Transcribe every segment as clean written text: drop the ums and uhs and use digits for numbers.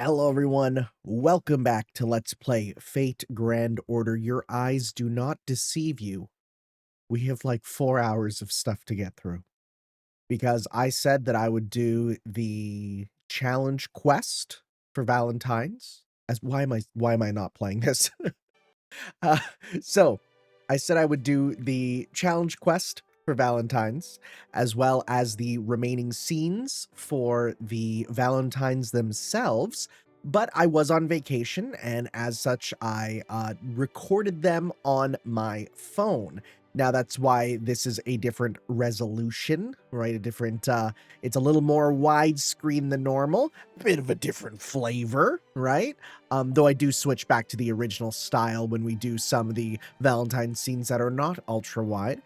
Hello everyone, welcome back to Let's Play Fate Grand Order. Your eyes do not deceive you. We have like 4 hours of stuff to get through. Because I said that I would do the challenge quest for Valentine's. As why am I not playing this? Uh, so, I said I would do the challenge quest for Valentine's, as well as the remaining scenes for the Valentines themselves, but I was on vacation, and as such, I recorded them on my phone. Now, that's why this is a different resolution, right? It's a little more widescreen than normal, bit of a different flavor, right? Though I do switch back to the original style when we do some of the Valentine scenes that are not ultra wide.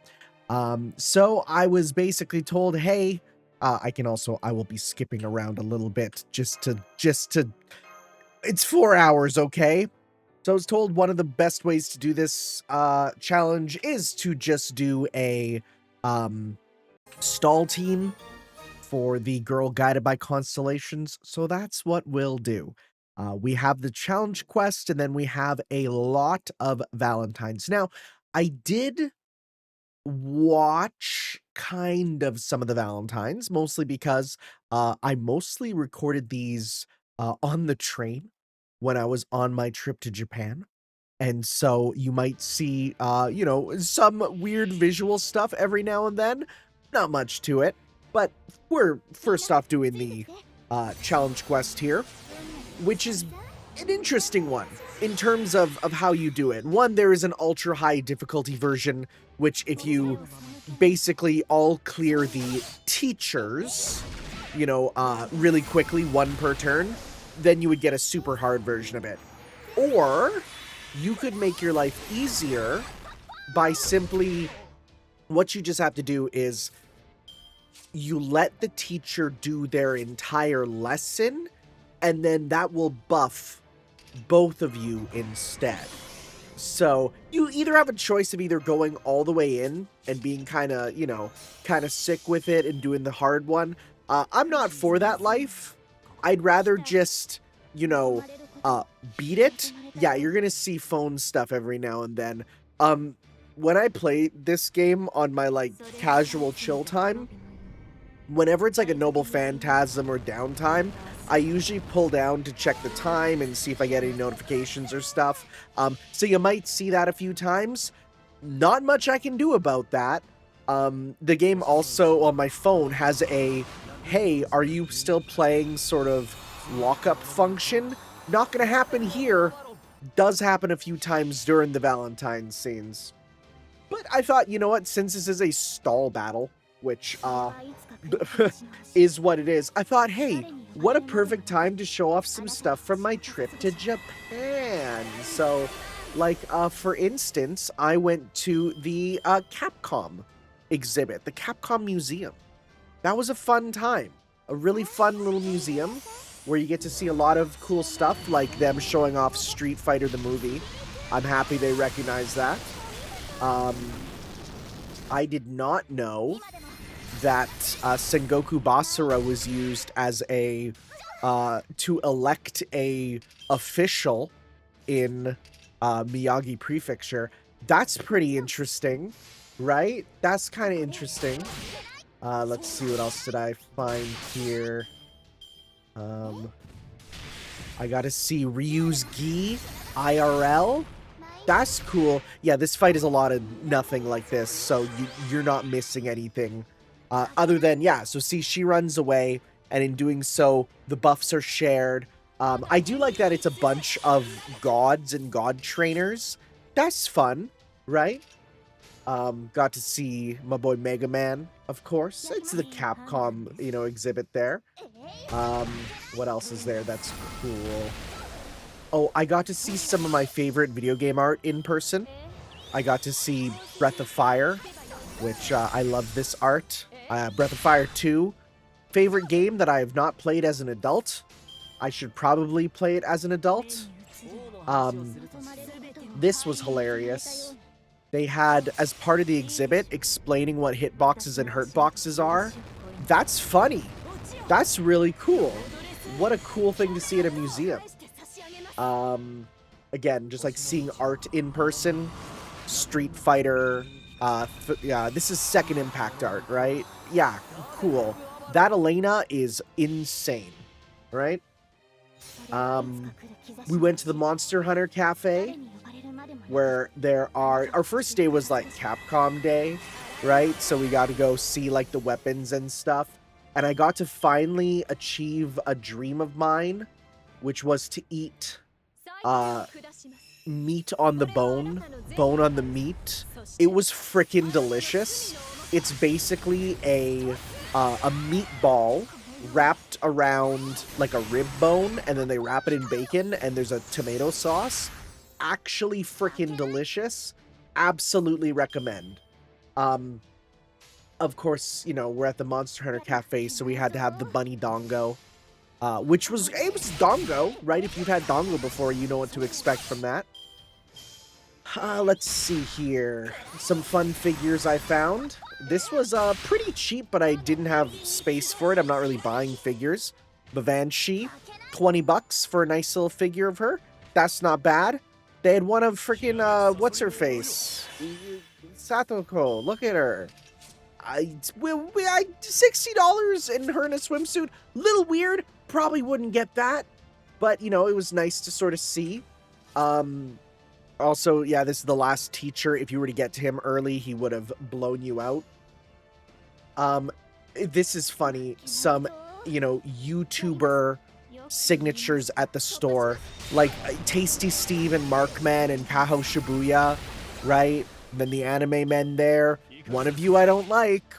So I was basically told, hey, I will be skipping around a little bit just to, it's 4 hours, okay? So I was told one of the best ways to do this challenge is to just do a stall team for the Girl Guided by Constellations, so that's what we'll do. We have the challenge quest, and then we have a lot of Valentines. Now, I did watch kind of some of the Valentines, mostly because I mostly recorded these on the train when I was on my trip to Japan. And so you might see, some weird visual stuff every now and then. Not much to it, but we're first off doing the challenge quest here, which is an interesting one in terms of how you do it. One, there is an ultra high difficulty version, which if you basically all clear the teachers, really quickly, one per turn, then you would get a super hard version of it. Or you could make your life easier by simply, what you just have to do is you let the teacher do their entire lesson, and then that will buff both of you instead. So you either have a choice of either going all the way in and being kind of sick with it and doing the hard one. I'm not for that life. I'd rather just, beat it. Yeah, you're gonna see phone stuff every now and then. When I play this game on my casual chill time, whenever it's like a Noble Phantasm or downtime, I usually pull down to check the time and see if I get any notifications or stuff. So you might see that a few times. Not much I can do about that. The game also on my phone has a, hey, are you still playing sort of lockup function? Not gonna happen here. Does happen a few times during the Valentine scenes. But I thought, you know what, since this is a stall battle, which is what it is, I thought, hey, what a perfect time to show off some stuff from my trip to Japan. So, for instance, I went to the Capcom exhibit, the Capcom Museum. That was a fun time. A really fun little museum where you get to see a lot of cool stuff, like them showing off Street Fighter the movie. I'm happy they recognize that. I did not know that Sengoku Basara was used as a to elect a official in Miyagi Prefecture. That's pretty interesting, right? That's kind of interesting. Let's see, what else did I find here? I got to see Ryu's Gi IRL. That's cool. Yeah, this fight is a lot of nothing like this, so you're not missing anything. Other than, yeah, so see, she runs away, and in doing so, the buffs are shared. I do like that it's a bunch of gods and god trainers. That's fun, right? Got to see my boy Mega Man, of course. It's the Capcom, exhibit there. What else is there that's cool? Oh, I got to see some of my favorite video game art in person. I got to see Breath of Fire, which I love this art. Breath of Fire 2, favorite game that I have not played as an adult. I should probably play it as an adult. This was hilarious. They had, as part of the exhibit, explaining what hitboxes and hurtboxes are. That's funny. That's really cool. what a cool thing to see at a museum. Again, just like seeing art in person. Street Fighter. Yeah, this is Second Impact art, right? Yeah, cool. That Elena is insane, right? We went to the Monster Hunter Cafe, where there are... Our first day was like Capcom Day, right? So we got to go see like the weapons and stuff. And I got to finally achieve a dream of mine, which was to eat meat on the bone on the meat. It was freaking delicious. It's basically a meatball wrapped around like a rib bone, and then they wrap it in bacon, and there's a tomato sauce. Actually freaking delicious. Absolutely recommend. Of course, you know, we're at the Monster Hunter Cafe, so we had to have the bunny dongo. Which was, it was dongo, right? If you've had dongo before, you know what to expect from that. Let's see here. Some fun figures I found. This was pretty cheap, but I didn't have space for it. I'm not really buying figures. Bavanshi, 20 bucks for a nice little figure of her. That's not bad. They had one of freaking, what's her face? Satoko, look at her. $60 and her in a swimsuit. Little weird. Probably wouldn't get that. But, you know, it was nice to sort of see. Also, yeah, this is the last teacher. If you were to get to him early, he would have blown you out. This is funny. Some, you know, YouTuber signatures at the store. Like Tasty Steve and Markman and Kaho Shibuya, right? And then the anime men there. One of you I don't like.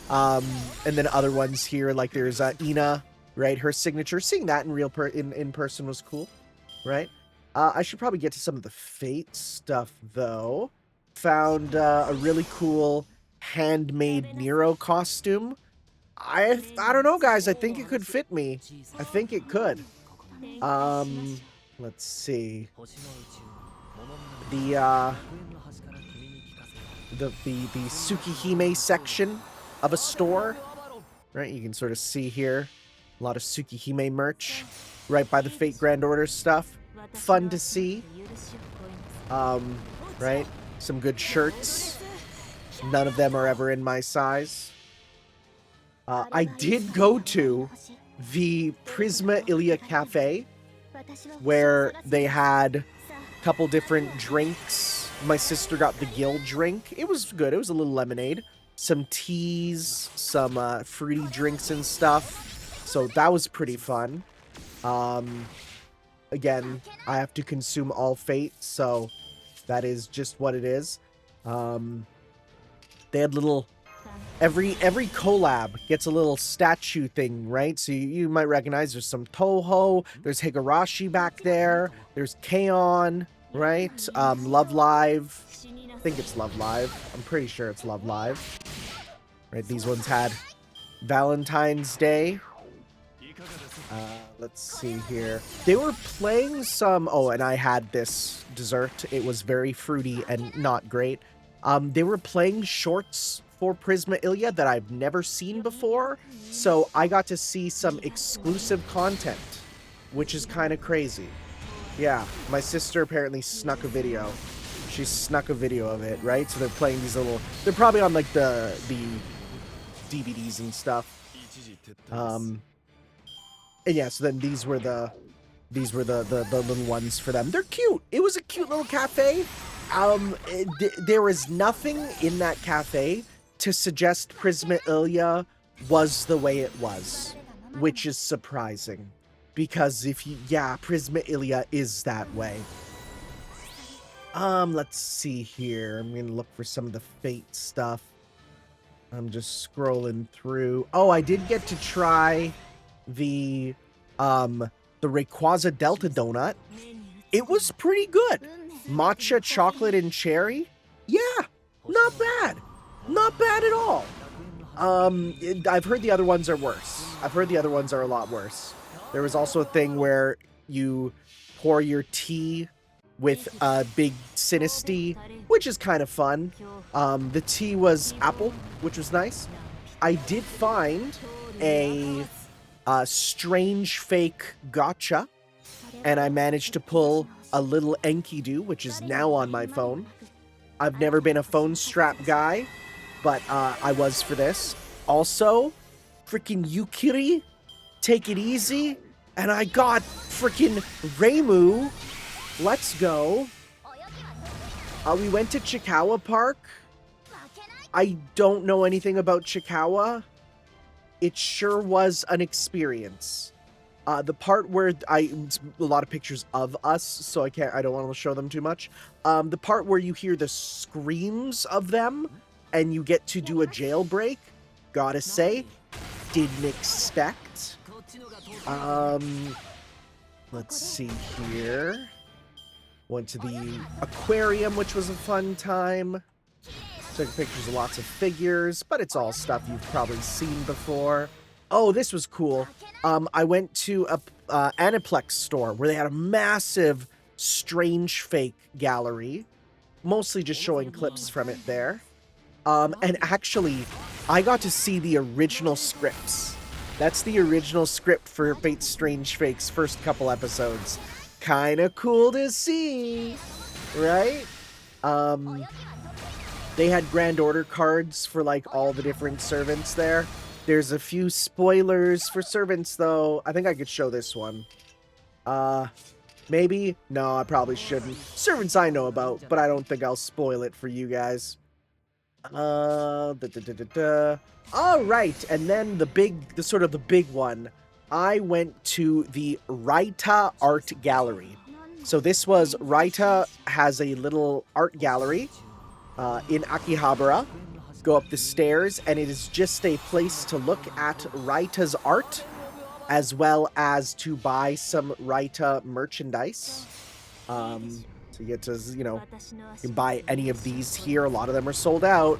And then other ones here, like there's Ina, right? Her signature. Seeing that in real in person was cool, right? I should probably get to some of the Fate stuff, though. Found a really cool handmade Nero costume. I don't know, guys. I think it could fit me. I think it could. Let's see. The Tsukihime section of a store, right? You can sort of see here a lot of Tsukihime merch right by the Fate Grand Order stuff. Fun to see. Right? Some good shirts. None of them are ever in my size. I did go to the Prisma Ilia Cafe, where they had a couple different drinks. My sister got the Gill drink. It was good. It was a little lemonade. Some teas, some fruity drinks and stuff. So that was pretty fun. Again, I have to consume all Fate, so that is just what it is. They had little... Every collab gets a little statue thing, right? So you might recognize there's some Toho, there's Higurashi back there, there's K-On!, right? Love Live. I think it's Love Live. I'm pretty sure it's Love Live. Right, these ones had Valentine's Day. Let's see here. They were playing some... Oh, and I had this dessert. It was very fruity and not great. They were playing shorts for Prisma Ilia that I've never seen before. So I got to see some exclusive content, which is kind of crazy. Yeah, my sister apparently snuck a video. She snuck a video of it, right? So they're playing these little... They're probably on like the DVDs and stuff. And yeah, so then these were the little ones for them. They're cute. It was a cute little cafe. There was nothing in that cafe to suggest Prisma Ilia was the way it was, which is surprising. Because Prisma Ilia is that way. Let's see here. I'm gonna look for some of the Fate stuff. I'm just scrolling through. Oh, I did get to try the Rayquaza Delta Donut. It was pretty good. Matcha, chocolate, and cherry. Yeah, not bad. Not bad at all. I've heard the other ones are worse. I've heard the other ones are a lot worse. There was also a thing where you pour your tea with a big Sinistea, which is kind of fun. The tea was apple, which was nice. I did find a strange fake gotcha, and I managed to pull a little Enkidu, which is now on my phone. I've never been a phone strap guy, but I was for this. Also, freaking Yukiri, take it easy, and I got freaking Reimu. Let's go. We went to Chikawa Park. I don't know anything about Chikawa. It sure was an experience. The part where a lot of pictures of us, so I don't want to show them too much. The part where you hear the screams of them and you get to do a jailbreak, gotta say, didn't expect. Let's see here. Went to the aquarium, which was a fun time. Took pictures of lots of figures, but it's all stuff you've probably seen before. Oh, this was cool. I went to a Aniplex store where they had a massive strange fake gallery, mostly just showing clips from it there. And actually, I got to see the original scripts. That's the original script for Fate's Strange Fake's first couple episodes. Kinda cool to see, right? They had Grand Order cards for like all the different servants there. There's a few spoilers for servants though. I think I could show this one. Maybe? No, I probably shouldn't. Servants I know about, but I don't think I'll spoil it for you guys. All right, and then the big one. I went to the Raita Art Gallery. So this was, Raita has a little art gallery in Akihabara. Go up the stairs, and it is just a place to look at Raita's art, as well as to buy some Raita merchandise. So you get to, you can buy any of these here. A lot of them are sold out.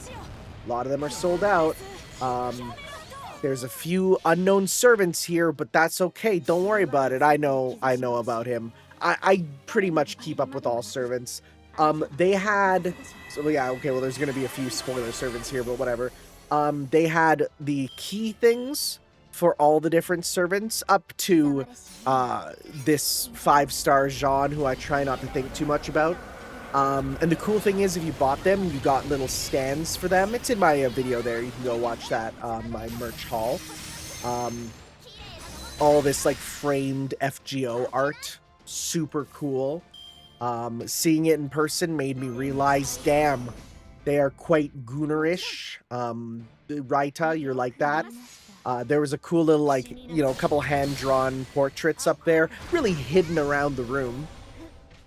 There's a few unknown servants here, but that's okay. Don't worry about it. I know about him. I pretty much keep up with all servants. They had, so yeah, okay, well, there's going to be a few spoiler servants here, but whatever. They had the key things for all the different servants up to this 5-star Jean, who I try not to think too much about. And the cool thing is, if you bought them, you got little stands for them. It's in my video there. You can go watch that on my merch haul. All this like framed FGO art, super cool. Seeing it in person made me realize, damn, they are quite goonerish. Raita, you're like that. There was a cool little, like, a couple hand-drawn portraits up there, really hidden around the room.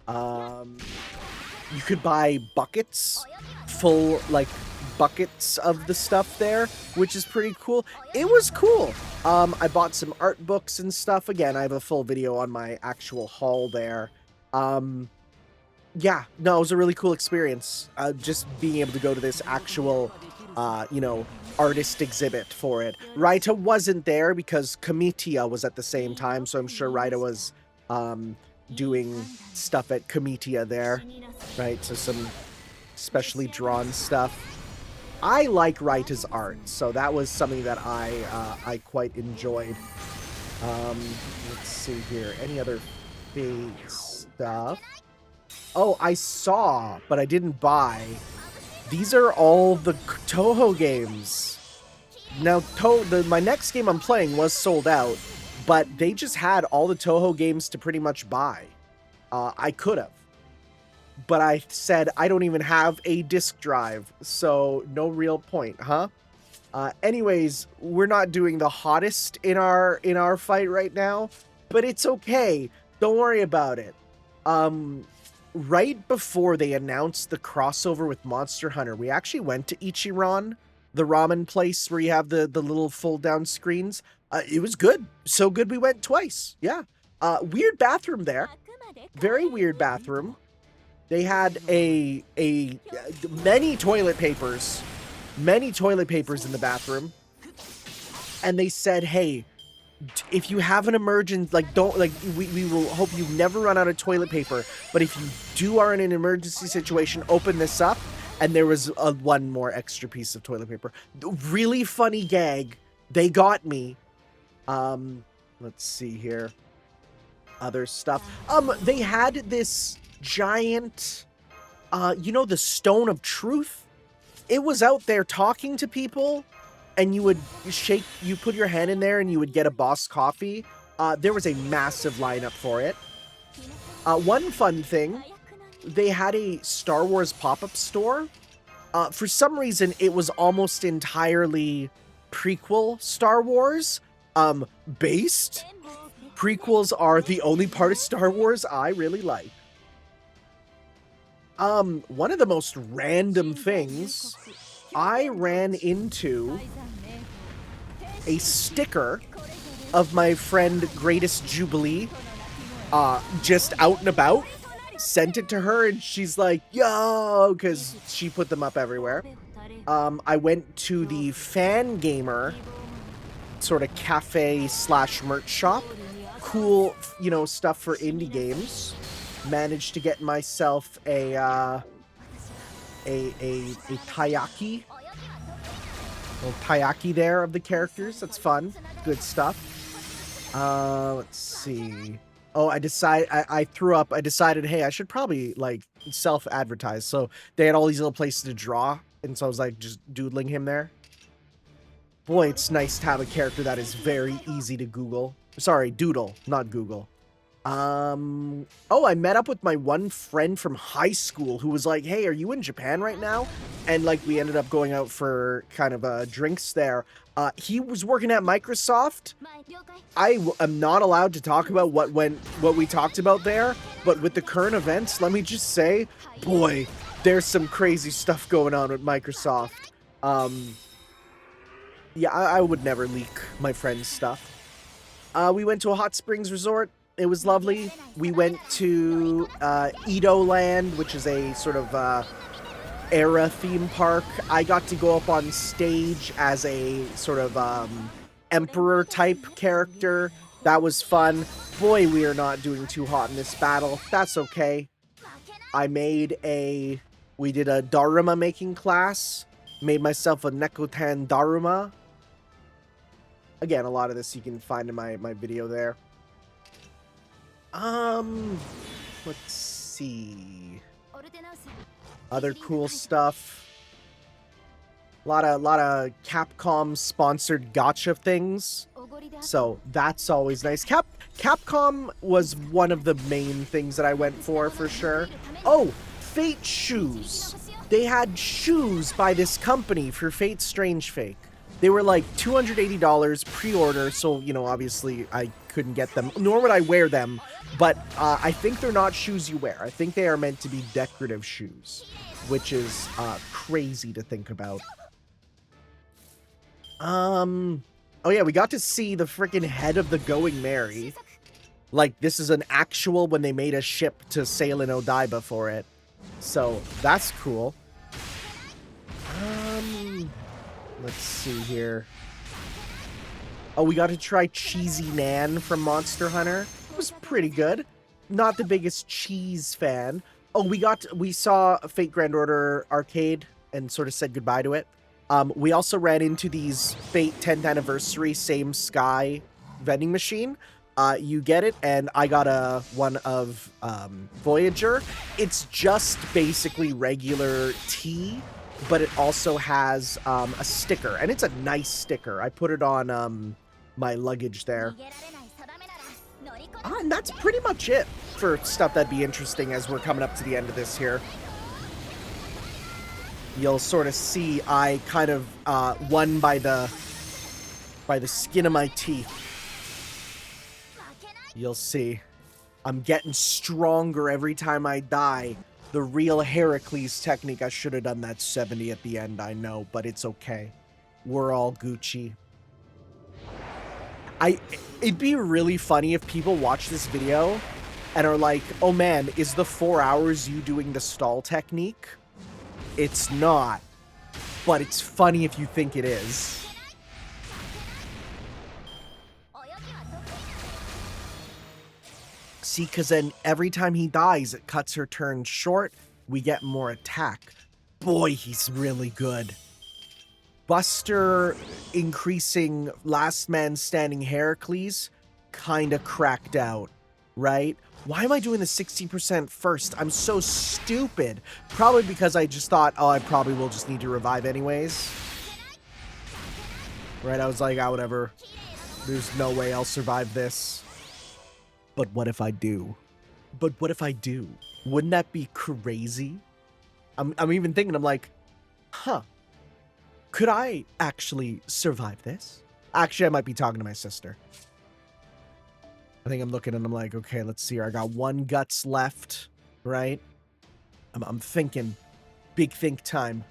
You could buy buckets, full, like, buckets of the stuff there, which is pretty cool. It was cool. I bought some art books and stuff. Again, I have a full video on my actual haul there. Yeah, no, it was a really cool experience. Just being able to go to this actual, artist exhibit for it. Raita wasn't there because Comitia was at the same time, so I'm sure Raita was doing stuff at Comitia there, right? So some specially drawn stuff. I like Raita's art, so that was something that I quite enjoyed. Let's see here. Any other big stuff? Oh, I saw, but I didn't buy. These are all the Toho games. Now, my next game I'm playing was sold out, but they just had all the Toho games to pretty much buy. I could have. But I said I don't even have a disk drive, so no real point, huh? Anyways, we're not doing the hottest in our fight right now, but it's okay. Don't worry about it. Right before they announced the crossover with Monster Hunter, we actually went to Ichiran, the ramen place where you have the little fold-down screens. It was good. So good we went twice. Yeah. Weird bathroom there. Very weird bathroom. They had many toilet papers in the bathroom. And they said, hey, if you have an emergency, we will hope you never run out of toilet paper. But if you are in an emergency situation, open this up. And there was one more extra piece of toilet paper. Really funny gag. They got me. Let's see here. Other stuff. They had this giant, you know, the Stone of Truth? It was out there talking to people, and you would you put your hand in there and you would get a boss coffee. There was a massive lineup for it. One fun thing, they had a Star Wars pop-up store. For some reason, it was almost entirely prequel Star Wars based. Prequels are the only part of Star Wars I really like. One of the most random things, I ran into a sticker of my friend Greatest Jubilee, just out and about. Sent it to her, and she's like, yo, because she put them up everywhere. I went to the Fan Gamer sort of cafe slash merch shop. Cool, you know, stuff for indie games. Managed to get myself a taiyaki. Little taiyaki there of the characters. That's fun. Good stuff. Let's see. Oh, I threw up. I decided, hey, I should probably, like, self-advertise. So they had all these little places to draw, and so I was, like, just doodling him there. Boy, it's nice to have a character that is very easy to Google. Sorry, doodle, not Google. Oh, I met up with my one friend from high school who was like, hey, are you in Japan right now? And, like, we ended up going out for kind of drinks there. He was working at Microsoft. I am not allowed to talk about what we talked about there, but with the current events, let me just say, boy, there's some crazy stuff going on with Microsoft. Yeah, I would never leak my friend's stuff. We went to a hot springs resort. It was lovely. We went to Edo Land, which is a sort of era theme park. I got to go up on stage as a sort of emperor type character. That was fun. Boy, we are not doing too hot in this battle. That's okay. We did a Daruma making class. Made myself a Nekotan Daruma. Again, a lot of this you can find in my video there. Let's see. Other cool stuff. A lot of Capcom sponsored gacha things. So that's always nice. Capcom was one of the main things that I went for sure. Oh, Fate shoes. They had shoes by this company for Fate Strange Fake. They were like $280 pre-order, so, you know, obviously I couldn't get them, nor would I wear them, but I think they're not shoes you wear. I think they are meant to be decorative shoes, which is crazy to think about. Oh yeah, we got to see the freaking head of the Going Merry. Like, this is an actual when they made a ship to sail in Odaiba for it. So, that's cool. Let's see here. Oh, we got to try Cheesy Nan from Monster Hunter. It was pretty good. Not the biggest cheese fan. Oh, we saw Fate Grand Order Arcade and sort of said goodbye to it. We also ran into these Fate 10th Anniversary Same Sky vending machine. You get it, and I got one of Voyager. It's just basically regular tea, but it also has a sticker, and it's a nice sticker. I put it on my luggage there. And that's pretty much it for stuff that'd be interesting as we're coming up to the end of this here. You'll sort of see I kind of won by the skin of my teeth. You'll see. I'm getting stronger every time I die. The real Heracles technique. I should have done that 70 at the end, I know, but it's okay. We're all Gucci. It'd be really funny if people watch this video and are like, oh man, is the 4 hours you doing the stall technique? It's not, but it's funny if you think it is. See, because then every time he dies, it cuts her turn short. We get more attack. Boy, he's really good. Buster increasing Last Man Standing Heracles kind of cracked out, right? Why am I doing the 60% first? I'm so stupid. Probably because I just thought, oh, I probably will just need to revive anyways. Right? I was like, ah, whatever. There's no way I'll survive this. But what if I do? But what if I do? Wouldn't that be crazy? I'm even thinking, I'm like, huh, could I actually survive this? Actually, I might be talking to my sister. I think I'm looking and I'm like, okay, let's see here. I got 1 guts left, right? I'm thinking, big think time.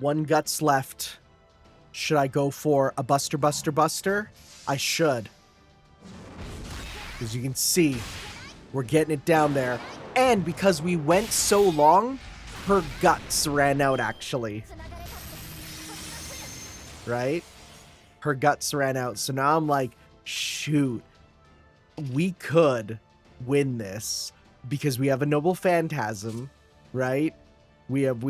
1 guts left. Should I go for a buster? I should. As you can see, we're getting it down there. And because we went so long, her guts ran out, actually. Right? Her guts ran out. So now I'm like, shoot. We could win this because we have a noble phantasm, right? We have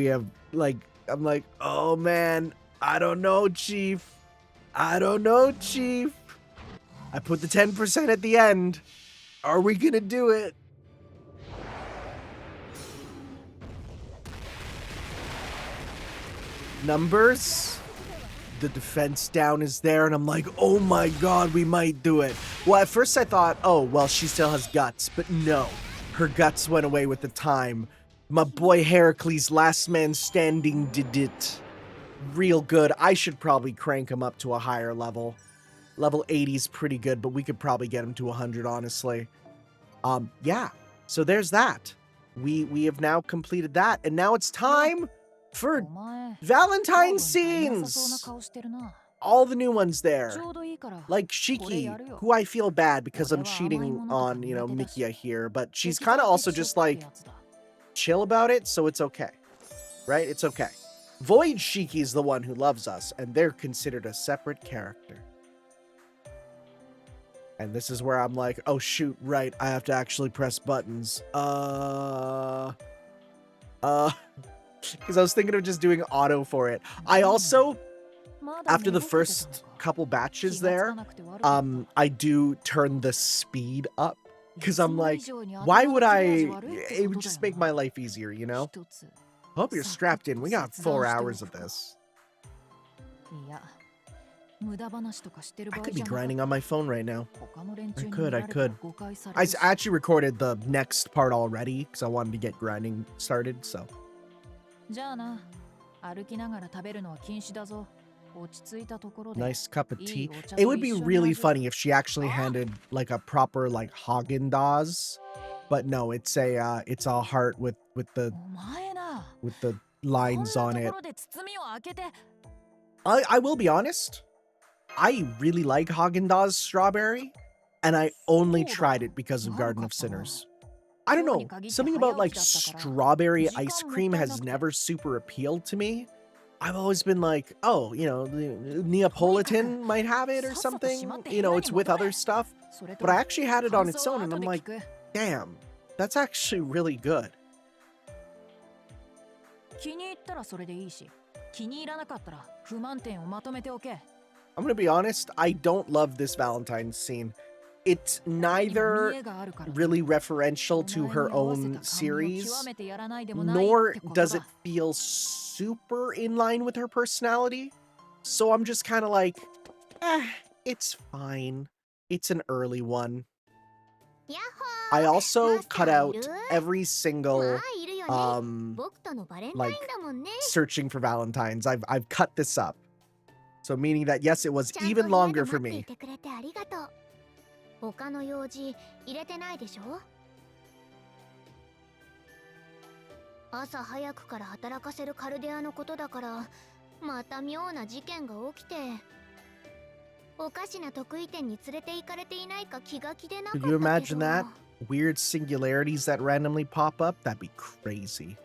like, I'm like, oh man, I don't know, Chief. I don't know, Chief. I put the 10% at the end. Are we gonna do it? Numbers. The defense down is there, and I'm like, oh my god, we might do it. Well, at first I thought, oh, well, she still has guts, but no. Her guts went away with the time. My boy Heracles, last man standing, did it. Real good. I should probably crank him up to a higher level. Level 80 is pretty good, but we could probably get him to 100, honestly. Yeah. So there's that. We have now completed that, and now it's time for Valentine scenes! All the new ones there. Like Shiki, who I feel bad because I'm cheating on, you know, Mikia here, but she's kind of also just like chill about it, so it's okay. Right? It's okay. Void Shiki is the one who loves us, and they're considered a separate character. And this is where I'm like, oh shoot, right, I have to actually press buttons. Because I was thinking of just doing auto for it. I also, after the first couple batches there, I do turn the speed up. Because I'm like, why would I? It would just make my life easier, you know? Hope you're strapped in. We got 4 hours of this. I could be grinding on my phone right now. I could. I actually recorded the next part already because I wanted to get grinding started, so. Nice cup of tea. It would be really funny if she actually handed like a proper like Haagen-Dazs, but no, it's a heart with the lines on it. I will be honest. I really like Haagen-Dazs strawberry, and I only tried it because of Garden of Sinners. I don't know, something about like strawberry ice cream has never super appealed to me. I've always been like, oh, you know, Neapolitan might have it or something. You know, it's with other stuff. But I actually had it on its own, and I'm like, damn, that's actually really good. I'm gonna be honest, I don't love this Valentine scene. It's neither really referential to her own series, nor does it feel super in line with her personality. So I'm just kind of like, it's fine. It's an early one. I also cut out every single, like, searching for Valentines. I've cut this up. So meaning that, yes, it was even longer for me. Could you imagine that? Weird singularities that randomly pop up? That'd be crazy.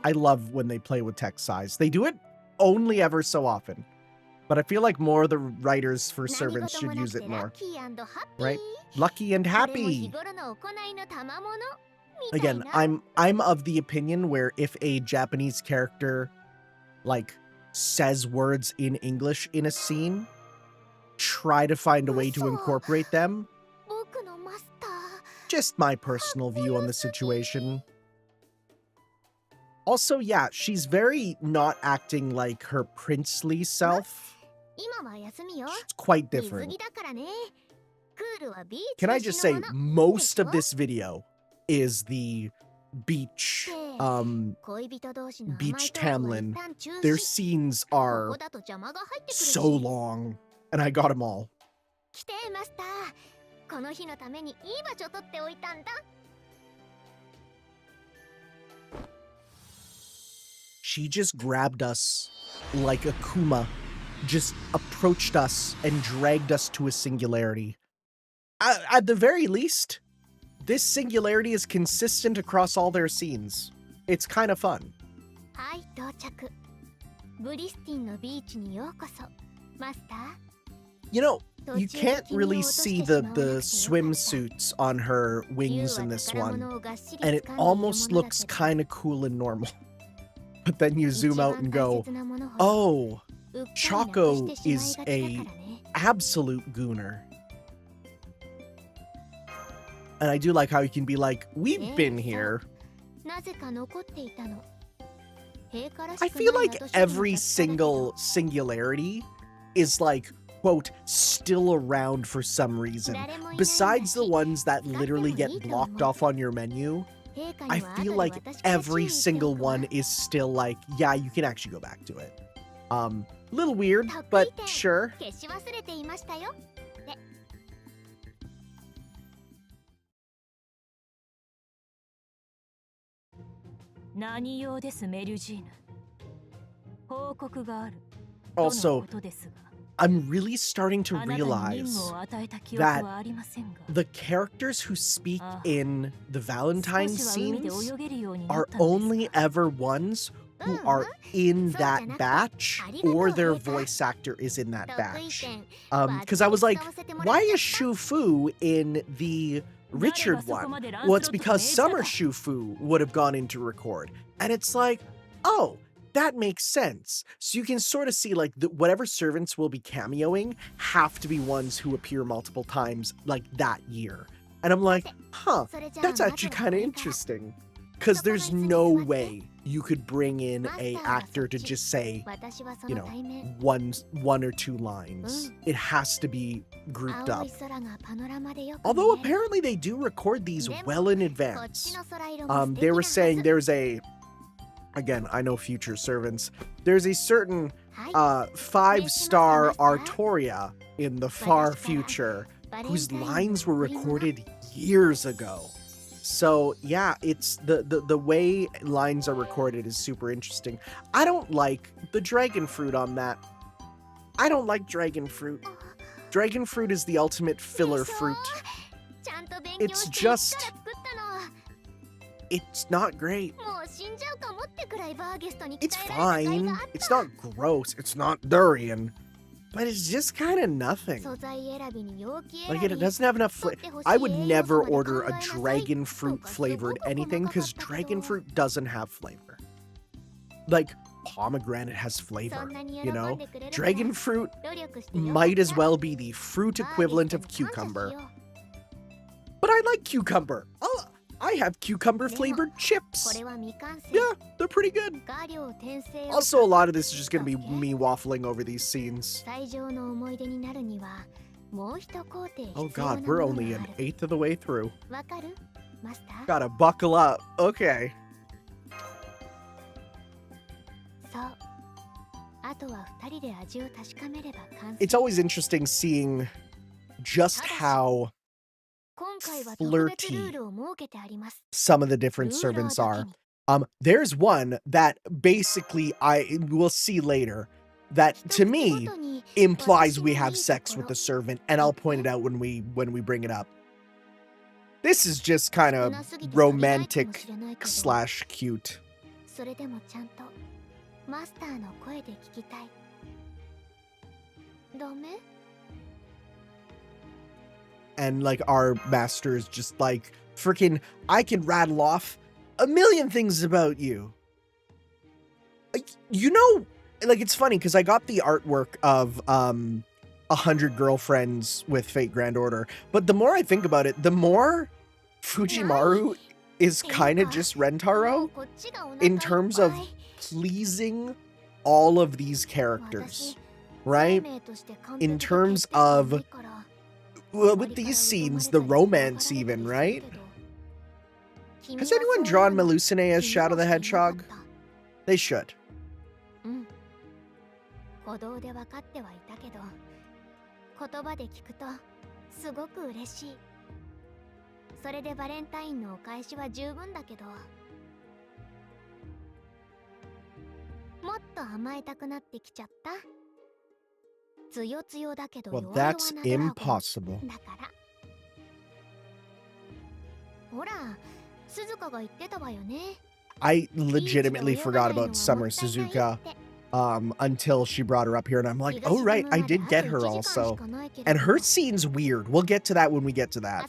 I love when they play with text size. They do it only ever so often. But I feel like more of the writers for servants should use it more. Right? Lucky and happy! Again, I'm of the opinion where if a Japanese character, like, says words in English in a scene, try to find a way to incorporate them. Just my personal view on the situation. Also, yeah, she's very not acting like her princely self. It's quite different. Can I just say, most of this video is the beach Tamlin. Their scenes are so long, and I got them all. She just grabbed us like a Kuma, just approached us and dragged us to a singularity. At the very least, this singularity is consistent across all their scenes. It's kind of fun. You know, you can't really see the swimsuits on her wings in this one, and it almost looks kind of cool and normal. But then you zoom out and go, oh, Choco is a absolute gooner. And I do like how you can be like, we've been here. I feel like every single singularity is like, quote, still around for some reason. Besides the ones that literally get blocked off on your menu, I feel like every single one is still like, yeah, you can actually go back to it. Little weird, but sure. Also, I'm really starting to realize that the characters who speak in the Valentine scenes are only ever ones who are in that batch, or their voice actor is in that batch. Because I was like, why is Shufu in the Richard one? Well, it's because Summer Shufu would have gone in to record. And it's like, oh, that makes sense. So you can sort of see like whatever servants will be cameoing have to be ones who appear multiple times like that year. And I'm like, huh, that's actually kind of interesting. Because there's no way you could bring in a actor to just say, you know, one or two lines. It has to be grouped up. Although apparently they do record these well in advance. They were saying there's a, again, I know future servants, there's a certain 5-star Artoria in the far future whose lines were recorded years ago. So yeah, it's the way lines are recorded is super interesting. I don't like the dragon fruit on that. I don't like dragon fruit. Dragon fruit is the ultimate filler fruit. It's just, it's not great. It's fine. It's not gross. It's not durian. But it's just kind of nothing. Like, it doesn't have enough flavor. I would never order a dragon fruit flavored anything because dragon fruit doesn't have flavor. Like, pomegranate has flavor, you know? Dragon fruit might as well be the fruit equivalent of cucumber. But I like cucumber. I have cucumber flavored chips. Yeah, they're pretty good. Also, a lot of this is just going to be me waffling over these scenes. Oh god, we're only an eighth of the way through. Gotta buckle up. Okay. It's always interesting seeing just how flirty some of the different servants are. There's one that basically I will see later that to me implies we have sex with the servant, and I'll point it out when we bring it up. This is just kind of romantic / cute. And like our master is just like, freaking, I can rattle off a million things about you. You know, like, it's funny because I got the artwork of 100 girlfriends with Fate Grand Order. But the more I think about it, the more Fujimaru is kind of just Rentaro in terms of pleasing all of these characters, right? In terms of, well, with these scenes, the romance even, right? Has anyone drawn Melusine as Shadow the Hedgehog? They should. 鼓動で分かってはいたけど、言葉で聞くとすごく嬉しい。それでバレンタインのお返しは十分だけど、もっと甘えたくなってきちゃった。つよつよだけど Well, 弱々な that's ドラゴン impossible. だから。ほら、鈴鹿が言ってたわよね。I legitimately forgot about Summer Suzuka until she brought her up here, and I'm like, oh right, I did get her also. And her scene's weird. We'll get to that when we get to that.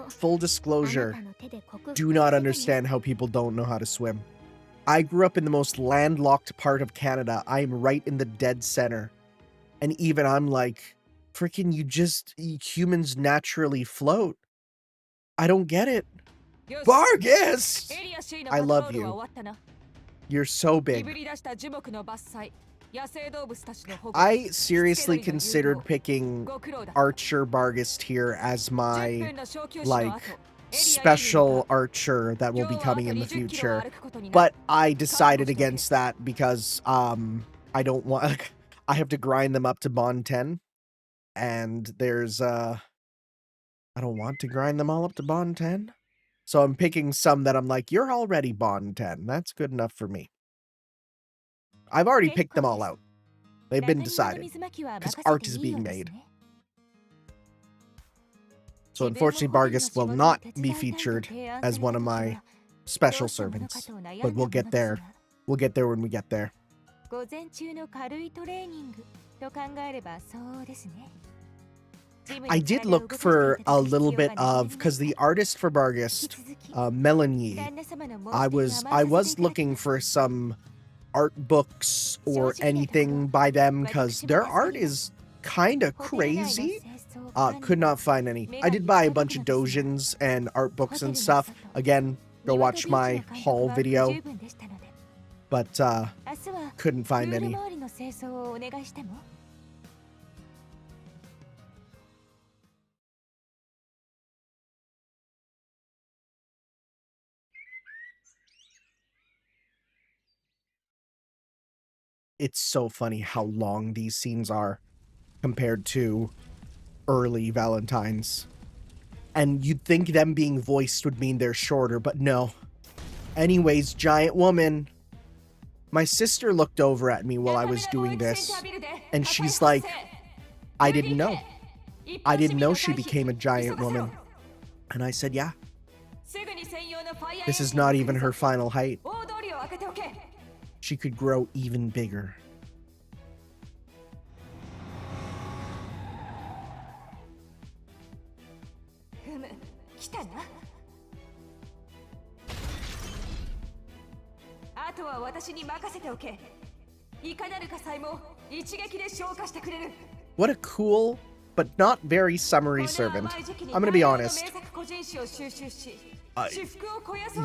Full disclosure, do not understand how people don't know how to swim. I grew up in the most landlocked part of Canada. I am right in the dead center. And even I'm like, freaking humans naturally float. I don't get it. Vargas! I love you. You're so big. I seriously considered picking Archer Bargast here as my, like, special archer that will be coming in the future. But I decided against that because, I don't want... I have to grind them up to Bond 10. And there's, I don't want to grind them all up to Bond 10. So I'm picking some that I'm like, you're already Bond 10. That's good enough for me. I've already picked them all out. They've been decided. Because art is being made. So unfortunately, Bargast will not be featured as one of my special servants. But we'll get there. We'll get there when we get there. I did look for a little bit of, because the artist for Bargast, Melanie, I was looking for some art books or anything by them, because their art is kind of crazy. Could not find any. I did buy a bunch of doujins and art books and stuff. Again, go watch my haul video. But, couldn't find any. It's so funny how long these scenes are compared to early Valentines. And you'd think them being voiced would mean they're shorter, but no. Anyways, giant woman. My sister looked over at me while I was doing this, and she's like, I didn't know. I didn't know she became a giant woman. And I said, yeah. This is not even her final height. She could grow even bigger. What a cool, but not very summery servant. I'm gonna be honest.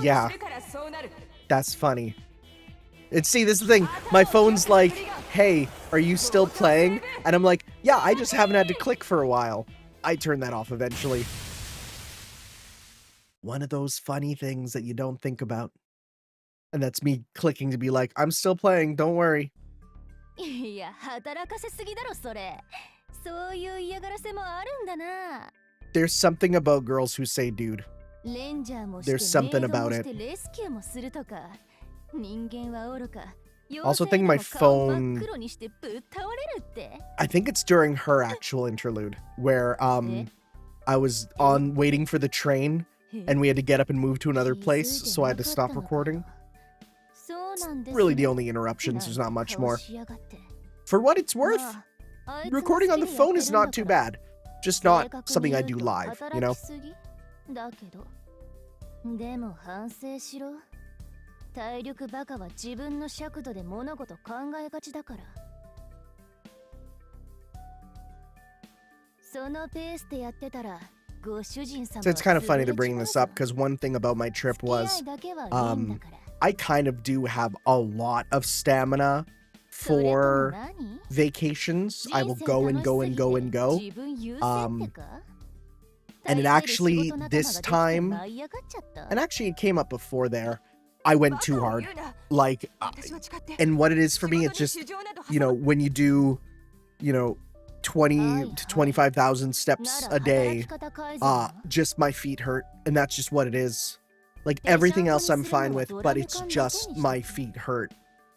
Yeah, that's funny. And see, this is the thing. My phone's like, hey, are you still playing? And I'm like, yeah, I just haven't had to click for a while. I turn that off eventually. One of those funny things that you don't think about. And that's me clicking to be like, I'm still playing, don't worry. There's something about girls who say dude. There's something about it. Also think my phone... I think it's during her actual interlude, where I was waiting for the train, and we had to get up and move to another place, so I had to stop recording. It's really the only interruptions, there's not much more. For what it's worth, recording on the phone is not too bad. Just not something I do live, you know? 体力バカは自分の尺度で物事考えがちだから。そのペースでやってたら、ご主人様 So は it's kind of funny 潰 to れち bring まう this ぞ。 up because one thing about my trip 付き合 was いだけはいいんだから。I kind of do have a lot of stamina それとも for 何？ vacations. I will 人生 go 楽 and し go す and ぎ go て and go. 自分優先ってか？ And it 大概で仕 actually, 事仲間が this できて time, 舞い上がっちゃった。 and actually it came up before there, I went バ too カを hard. 言うな。 Like, 私は誓って and what it is 仕 for 事 me, に it's just, 私情など you 挟 know, む。 when you do, you know, 20 to 25,000 な steps ら a 働 day, き方改善は？ just my feet hurt, and that's just what it is. Like ぺしゃん everything こ else に I'm する fine のは with, ド but ラム it's 缶だけ just にし my とけ。 feet hurt.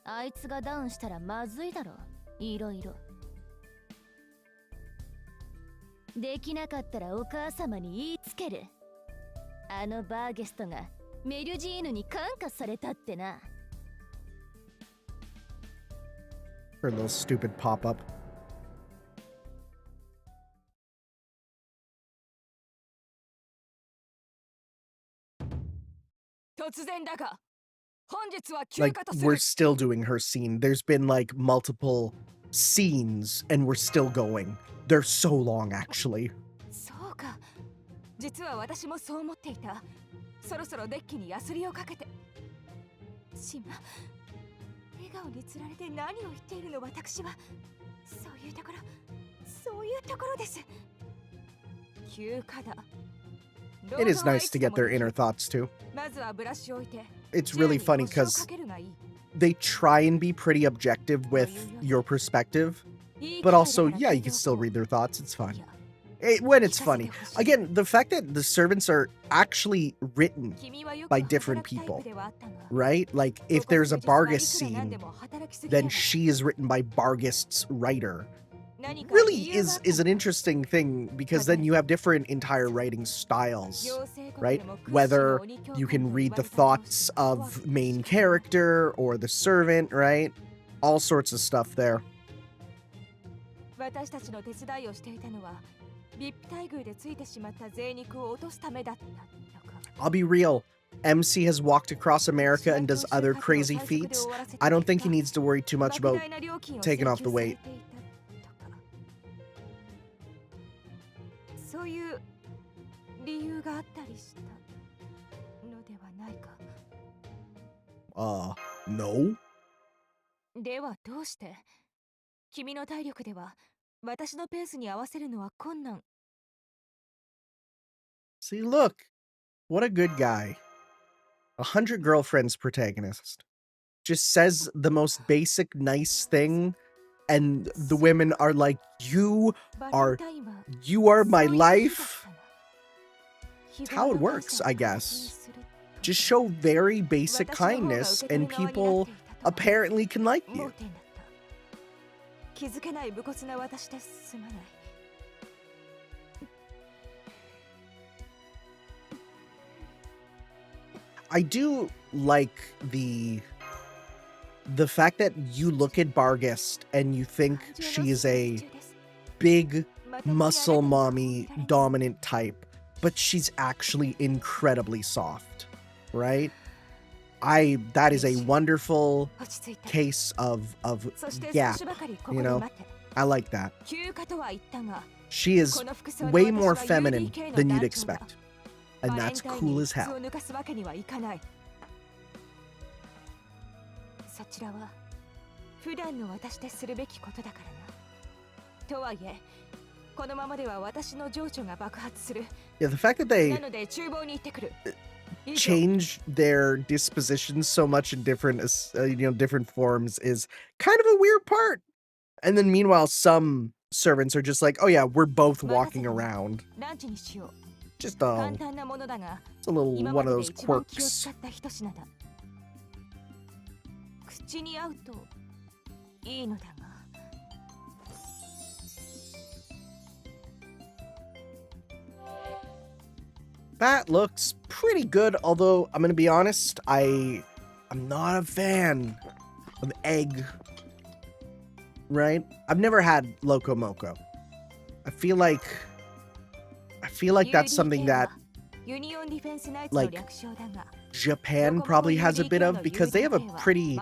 あいつがダウンしたらまずいだろ。いろいろ。できなかったらお母様に言いつける。あのバーゲストがメリュジーヌに感化されたってな。 Her little stupid pop-up. 突然だが、本日は休 Like, 暇とす we're る。 still doing her scene. There's been like multiple scenes, and we're still going. They're so long, actually. そうか。実は私もそう思っていた。そろそろデッキにヤスリをかけて。シマ、笑顔につられて何を言っているの私は。そういうところ、そういうところです。休暇だ。 It is nice to get their inner thoughts too. まずはブラシを置いて。 It's really funny ジェーに because 腰をかけるがいい。 they try and be pretty objective with your perspective, but also, yeah, you can still read their thoughts. It's fine. When it's funny. Again, the fact that the servants are actually written by different people, right? Like, if there's a Bargus scene, then she is written by Bargist's writer. Really is an interesting thing because then you have different entire writing styles, right? Whether you can read the thoughts of main character or the servant, right? All sorts of stuff there. 私たちの手伝いをしていたのは VIP 待遇でついてしまった贅肉を落とすためだったとか。 I'll be real. MC has walked across America and does other crazy feats. I don't think he needs to worry too much about taking off the weight. そういう理由があったりしたのではないか。 No? ではどうして？君の体力では私のペースに合わせるのは困難。 See, look. What a good guy. 100 Girlfriends protagonist. Just says the most basic nice thing, and the women are like, you are my life. It's how it works, I guess. Just show very basic kindness, and people apparently can like you. 気づけない無骨な私ですまない。 I do like the fact that you look at Bargist and you think she is a big muscle mommy dominant type, but she's actually incredibly soft, right? That is a wonderful case of gap, you know? I like that. She is way more feminine than you'd expect. And that's cool as hell. そちらは普段の私でするべきことだからな。とはいえ、このままでは私の情緒が爆発する。 Yeah, the fact that they なので厨房に行ってくる。 change their dispositions so much in different different forms is kind of a weird part. And then meanwhile, some servants are just like, oh yeah, we're both walking around. ランチにしよう。 Just 簡単なものだが、 it's a little 今 one ま of でで those 一番気を quirks. 使った一品だ。口に合うといいのだが。 That looks pretty good, although I'm gonna be honest, I'm not a fan of egg. Right? I've never had Loco Moco. I feel like that's something that, like, Japan probably has a bit of, because they have a pretty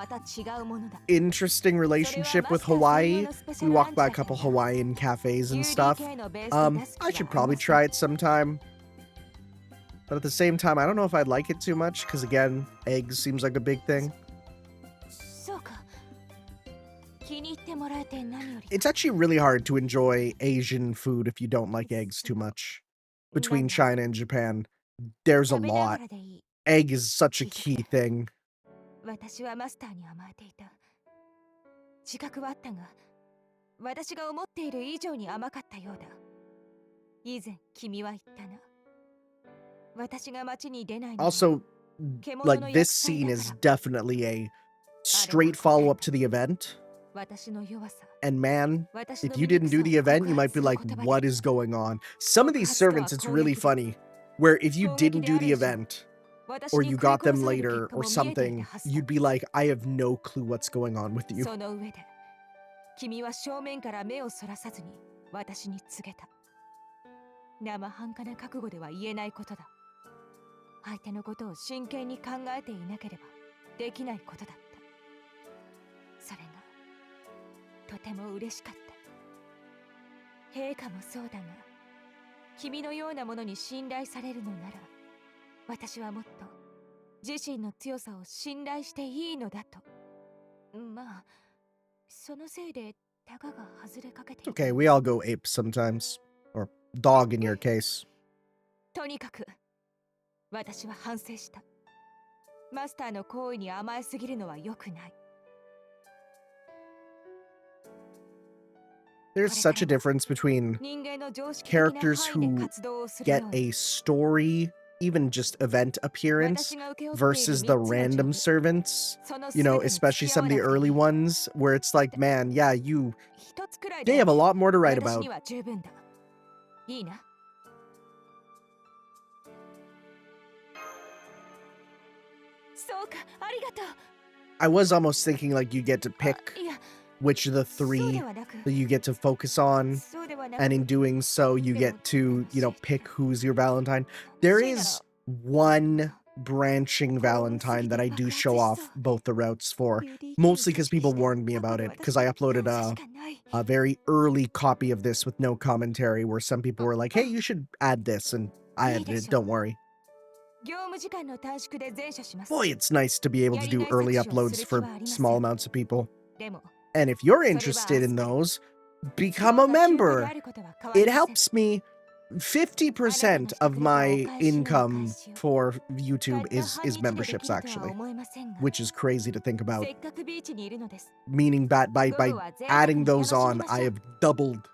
interesting relationship with Hawaii. We walk by a couple Hawaiian cafes and stuff. I should probably try it sometime. But at the same time, I don't know if I'd like it too much, because again, eggs seems like a big thing. It's actually really hard to enjoy Asian food if you don't like eggs too much. Between China and Japan, there's a lot. Egg is such a key thing. 私はマスターに甘えていた。自覚はあったが、私が思っている以上に甘かったようだ。以前君は言ったな。私が街に出ないのは Also, like, this scene is definitely a straight follow-up to the event. 私の弱さ。And man, if you didn't do the event, you might be like, what is going on? Some of these servants, it's really funny, where if you didn't do the event, or you got them later or something, you'd be like, I have no clue what's going on with you. その上で、君は正面から目をそらさずに私に告げた。生半可な覚悟では言えないことだ。相手のことを真剣に考えていなければできないことだった。それがとても嬉しかった。陛下もそうだが、君のようなものに信頼されるのなら、私はもっと自身の強さを信頼していいのだと。まあ、そのせいでタガが外れかけていた。Okay, we all go ape sometimes. Or dog in your case. とにかく、私は反省した。マスターの行為に甘えすぎるのは良くない。There's such a difference between characters who get a story, even just event appearance, versus the random servants. You know, especially some of the early ones, where it's like, man, yeah, they have a lot more to write about. いいな。そうか、ありがとう。I was almost thinking like you get to pick which of the three that you get to focus on, and in doing so, you get to, you know, pick who's your Valentine. There is one branching Valentine that I do show off both the routes for, mostly because people warned me about it, because I uploaded a very early copy of this with no commentary, where some people were like, hey, you should add this, and I added it, don't worry. Boy, it's nice to be able to do early uploads for small amounts of people. And if you're interested in those, become a member. It helps me. 50% of my income for YouTube is memberships, actually, which is crazy to think about. Meaning that by adding those on, I have doubled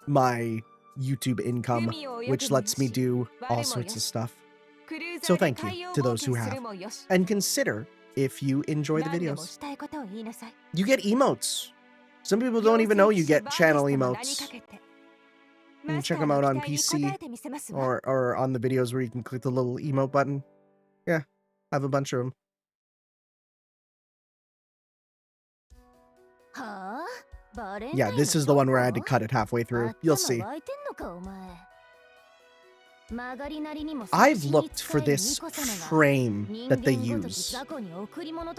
my YouTube income, which lets me do all sorts of stuff. So thank you to those who have. And consider if you enjoy the videos. You get emotes. Some people don't even know you get channel emotes. You can check them out on PC or on the videos where you can click the little emote button. Yeah, I have a bunch of them. Yeah, this is the one where I had to cut it halfway through. You'll see. I've looked for this frame that they use,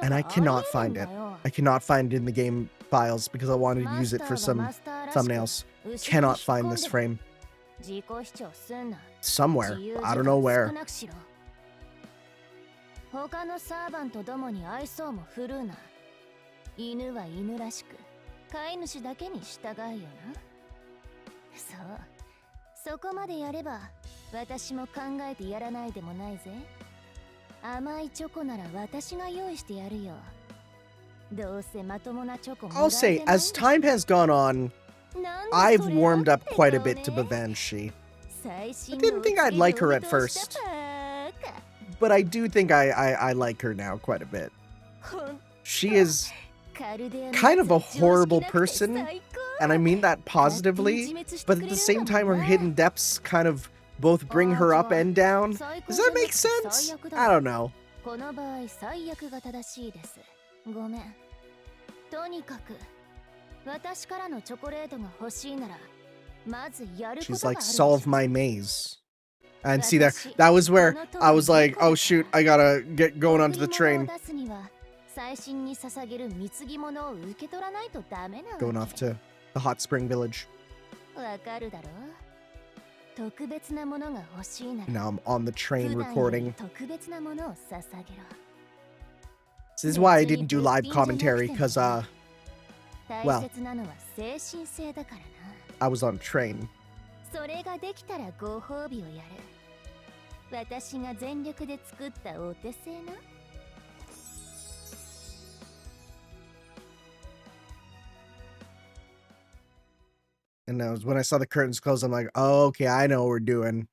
and I cannot find it. I cannot find it in the game files because I wanted to use it for some thumbnails. Cannot find this frame. Somewhere. I don't know where. 他のサーバントどもに愛想も振るうな。犬は犬らしく、飼い主だけに従うよな。そう、そこまでやれば、私も考えてやらないでもないぜ。甘いチョコなら私が用意してやるよ。どうせまともなチョコも。I'll say, as time has gone on, I've warmed up quite a bit to Bavanshi. I didn't think I'd like her at first, but I do think I like her now quite a bit. She is kind of a horrible person, and I mean that positively, but at the same time her hidden depths kind of both bring her up and down. Does that make sense? I don't know. She's like, solve my maze. And see there, that was where I was like, oh shoot, I gotta get going onto the train. Going off to the hot spring village. Now I'm on the train recording. This is why I didn't do live commentary, because, well, I was on a train. それができたらご褒美をやる。私が全力で作ったお手製な。And when I saw the curtains close, I'm like, oh, okay, I know what we're doing.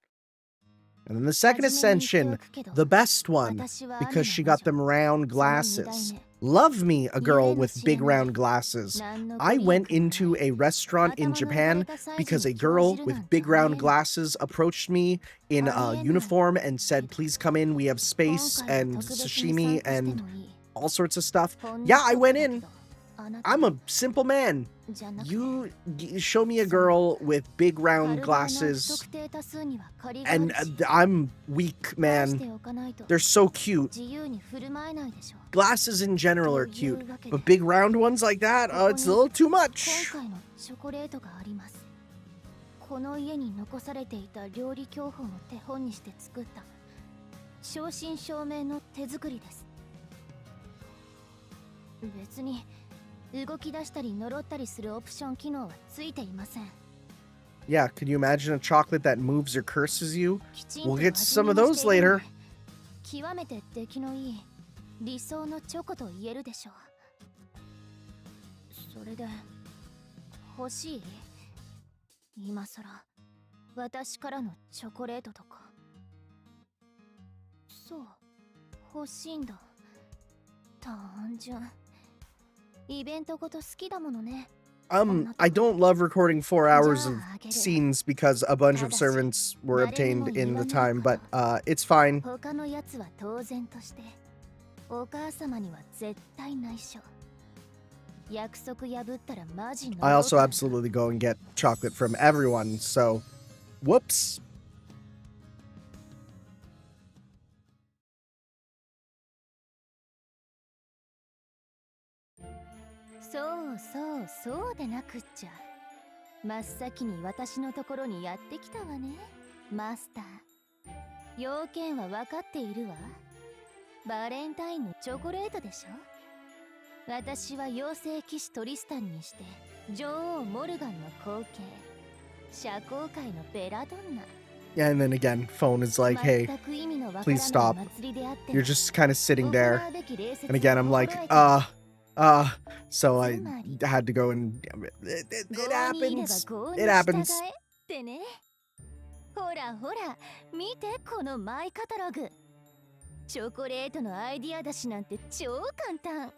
And then the second ascension, the best one, because she got them round glasses. Love me a girl with big round glasses. I went into a restaurant in Japan because a girl with big round glasses approached me in a uniform and said, please come in, we have space and sashimi and all sorts of stuff. Yeah, I went in. I'm a simple man. You show me a girl with big round glasses, and I'm weak, man. They're so cute. Glasses in general are cute, but big round ones like that, it's a little too much. この家に残されていた料理教法を手本にして作った正真正銘の手作りです。別に動き出したり呪ったりするオプション機能はついていません。Yeah, could you imagine a chocolate that moves or curses you? We'll get some of those later. 極めて出来のいい理想のチョコと言えるでしょう。それで欲しい？今さら私からのチョコレートとか。そう、欲しいんだ。単純。イベントごと好きだものね。I don't love recording 4 hours of scenes because a bunch of servants were obtained in the time, but it's fine. 他のやつは当然として、お母様には絶対内緒。約束破ったらマジの。I also absolutely go and get chocolate from everyone, so whoops.そうでなくっちゃ。真っ先に私のところにやってきたわね、マスター。要件は分かっているわ。バレンタインのチョコレートでしょ。私は妖精騎士トリスタンにして女王モルガンの後継、社交界のベラドンナ。Yeah, and then again, phone is like, hey, please stop. You're just kind of sitting there. And again, I'm like, so I had to go and it happens. It happens. ほらほら、見てこのマイカタログ。チョコレートのアイディア出しなんて超簡単。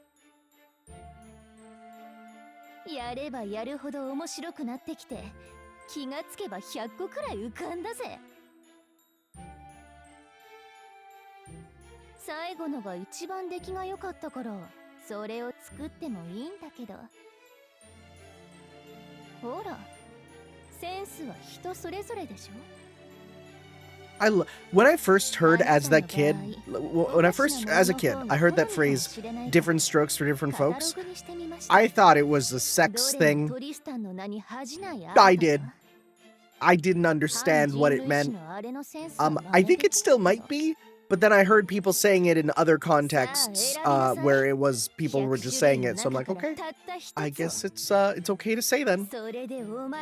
やればやるほど面白くなってきて、気がつけば100個くらい浮かんだぜ。最後のが一番出来が良かったから、それを作ってもいいんだけど。ほら、センスは人それぞれでしょ。When I first heard as a kid, I heard that phrase, different strokes for different folks. I thought it was a sex thing. I did. I didn't understand what it meant. I think it still might be, but then I heard people saying it in other contexts, where it was people were just saying it. So I'm like, okay, I guess it's okay to say then.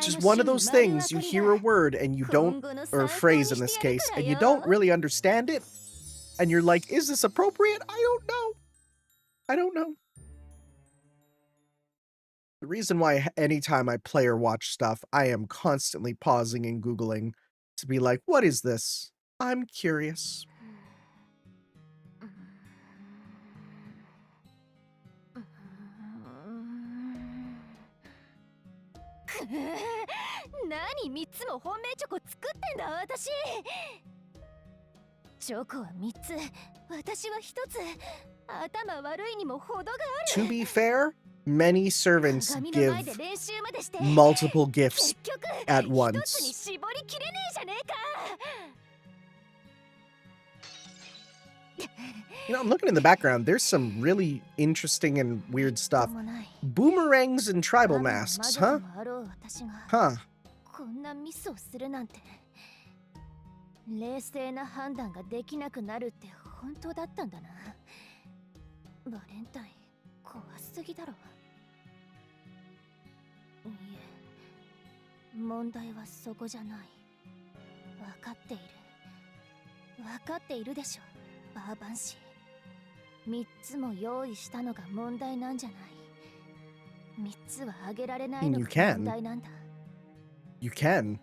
Just one of those things, you hear a word and you don't, or a phrase in this case, and you don't really understand it. And you're like, is this appropriate? I don't know. The reason why anytime I play or watch stuff, I am constantly pausing and Googling to be like, what is this? I'm curious. 何3つも本命チョコ作ってんだ私。チョコは3つ、私は1つ。頭悪いにも程がある。To be fair, many servants give multiple gifts at once. You know, I'm looking in the background. There's some really interesting and weird stuff. もない Boomerangs and tribal 神の魔 masks, 女 huh? でもあろう私が Huh. こんなミスをするなんて冷静な判断ができなくなるって本当だったんだな。バレンタイン怖すぎだろ。いえ問題はそこじゃない。分かっている分かっているでしょバーバン氏。3つも用意したのが問題なんじゃない。3つはあげられないのが問題なんだ。 You can.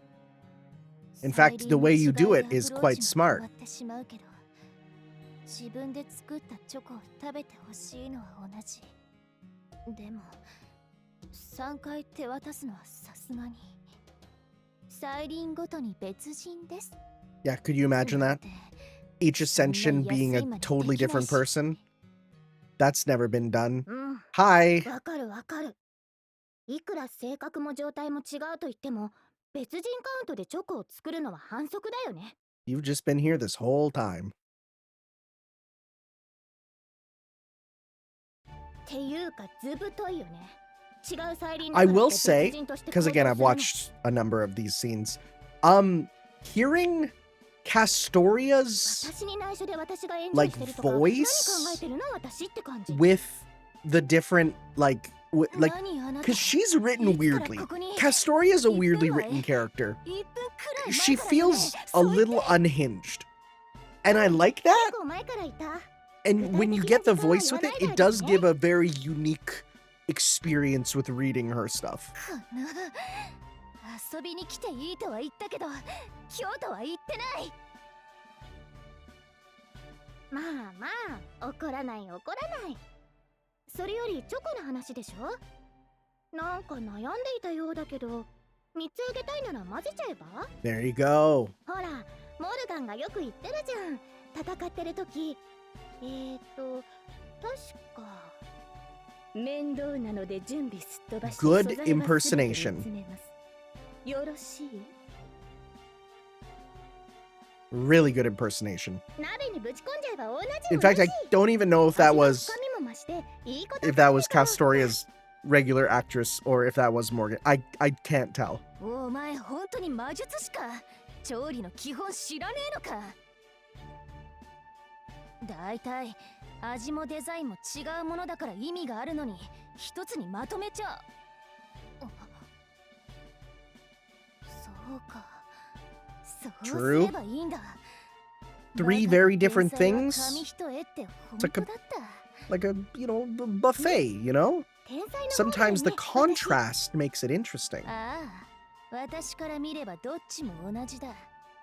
In fact, the way you do it is quite smart. 自分で作ったチョコを食べてほしいのは同じ。でも3回手渡すのはさすがに。サイリンごとに別人です。 Yeah, could you imagine that? Each ascension being a totally different person? That's never been done. Hi. わかるわかる。いくら性格も状態も違うと言っても別人カウントでチョコを作るのは反則だよね。 You've just been here this whole time. っていうかずぶといよね。違うサイリン I will say, because again, I've watched a number of these scenes. Hearing Castoria's 私に内緒で私が演じ like してるとか voice 何考えてるの私って感じ。 with the different like like 何あなた because she's written weirdly. Castoria's a weirdly written character. 1分くらい前 She からよね。 feels a little unhinged, and I like that. 結構前からいた。 And when you get the voice with it, it does give a very unique experience with reading her stuff. かな遊びに来ていいとは言ったけど今日とは言ってない。まあまあ怒らない怒らない。それよりチョコの話でしょ。なんか悩んでいたようだけど3つあげたいなら混ぜちゃえば。 There you go. ほらモルガンがよく言ってるじゃん。戦ってる時確か面倒なので準備すっ飛ばして Good 素材は全て impersonation. 詰めます。よろしい。 Really good impersonation. 鍋にぶち込んじゃえば同じ。 In fact, I don't even know if that was 深みも増していいこと if that was Castoria's regular actress or if that was Morgan. I can't tell. お前本当に魔術師か。調理の基本知らねえのか。だいたい味もデザインも違うものだから意味があるのに一つにまとめちゃ。そうか。そうすればいいんだ。 Three very different things. 紙一重って本 It's 当 like だ a った。 like a buffet, you know? 天才の方だよね Sometimes the 私 contrast makes it interesting. ああ、私から見ればどっちも同じだ。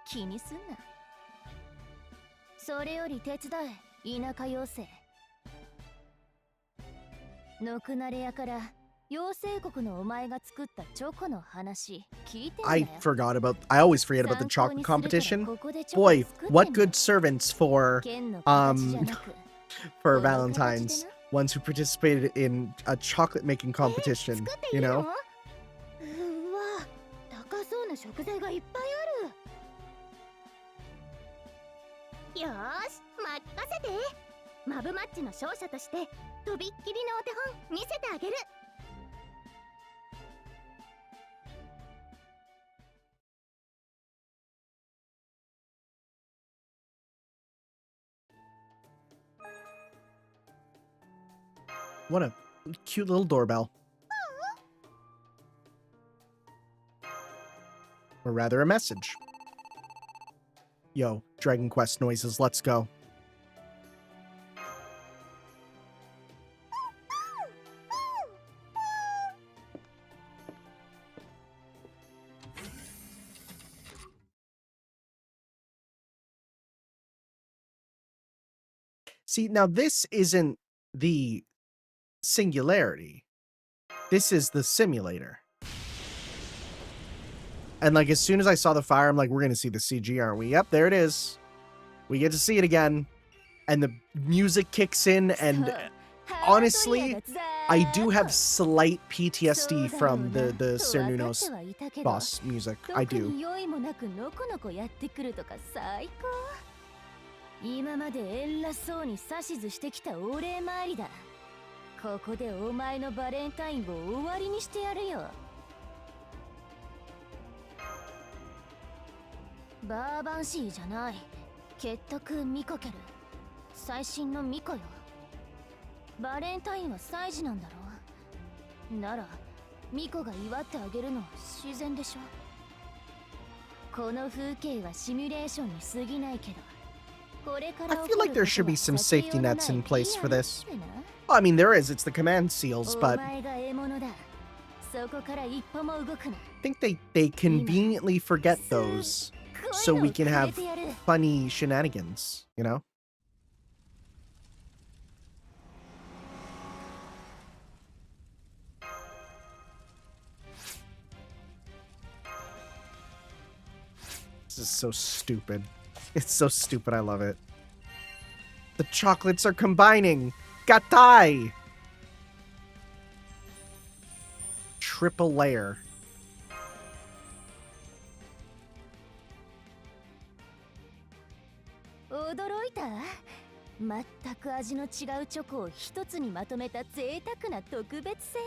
気にすんな。それより手伝え、田舎妖精。ノクナレ屋から妖精国のお前が作ったチョコの話聞いてんだ I よ。 forgot about I always forget about the 参考 chocolate にするから competition. ここでチョコ Boy, 作ってん what だよ good servants for 剣の形じゃなく for この形で Valentine's な。 ones who participated in a chocolate making competition, 作ってい you いの？ know? うわ、高そうな食材がいっぱいある。よーし、任せて。マブマッチの勝者としてとびっきりのお手本見せてあげる。 What a cute little doorbell. Or rather a message. Yo, Dragon Quest noises, let's go. See, now this isn't the singularity. This is the simulator. And like, as soon as I saw the fire, I'm like, we're going to see the CG, aren't we? Yep, there it is. We get to see it again. And the music kicks in. And honestly, I do have slight PTSD from the Cernunos boss music. I do. 今まで偉そうに指図してきたお礼参りだ。ここでお前のバレンタインを終わりにしてやるよ。バーバンシーじゃない。結託ミコケル。最新のミコよ。バレンタインは祭事なんだろ。ならミコが祝ってあげるのは自然でしょ。この風景はシミュレーションに過ぎないけど、I feel like there should be some safety nets in place for this. Well, I mean, there is. It's the command seals, but I think they conveniently forget those so we can have funny shenanigans, you know? This is so stupid. It's so stupid. I love it. The chocolates are combining. Gatai! Triple layer. 驚いた？全く味の違うチョコを一つにまとめた贅沢な特別性。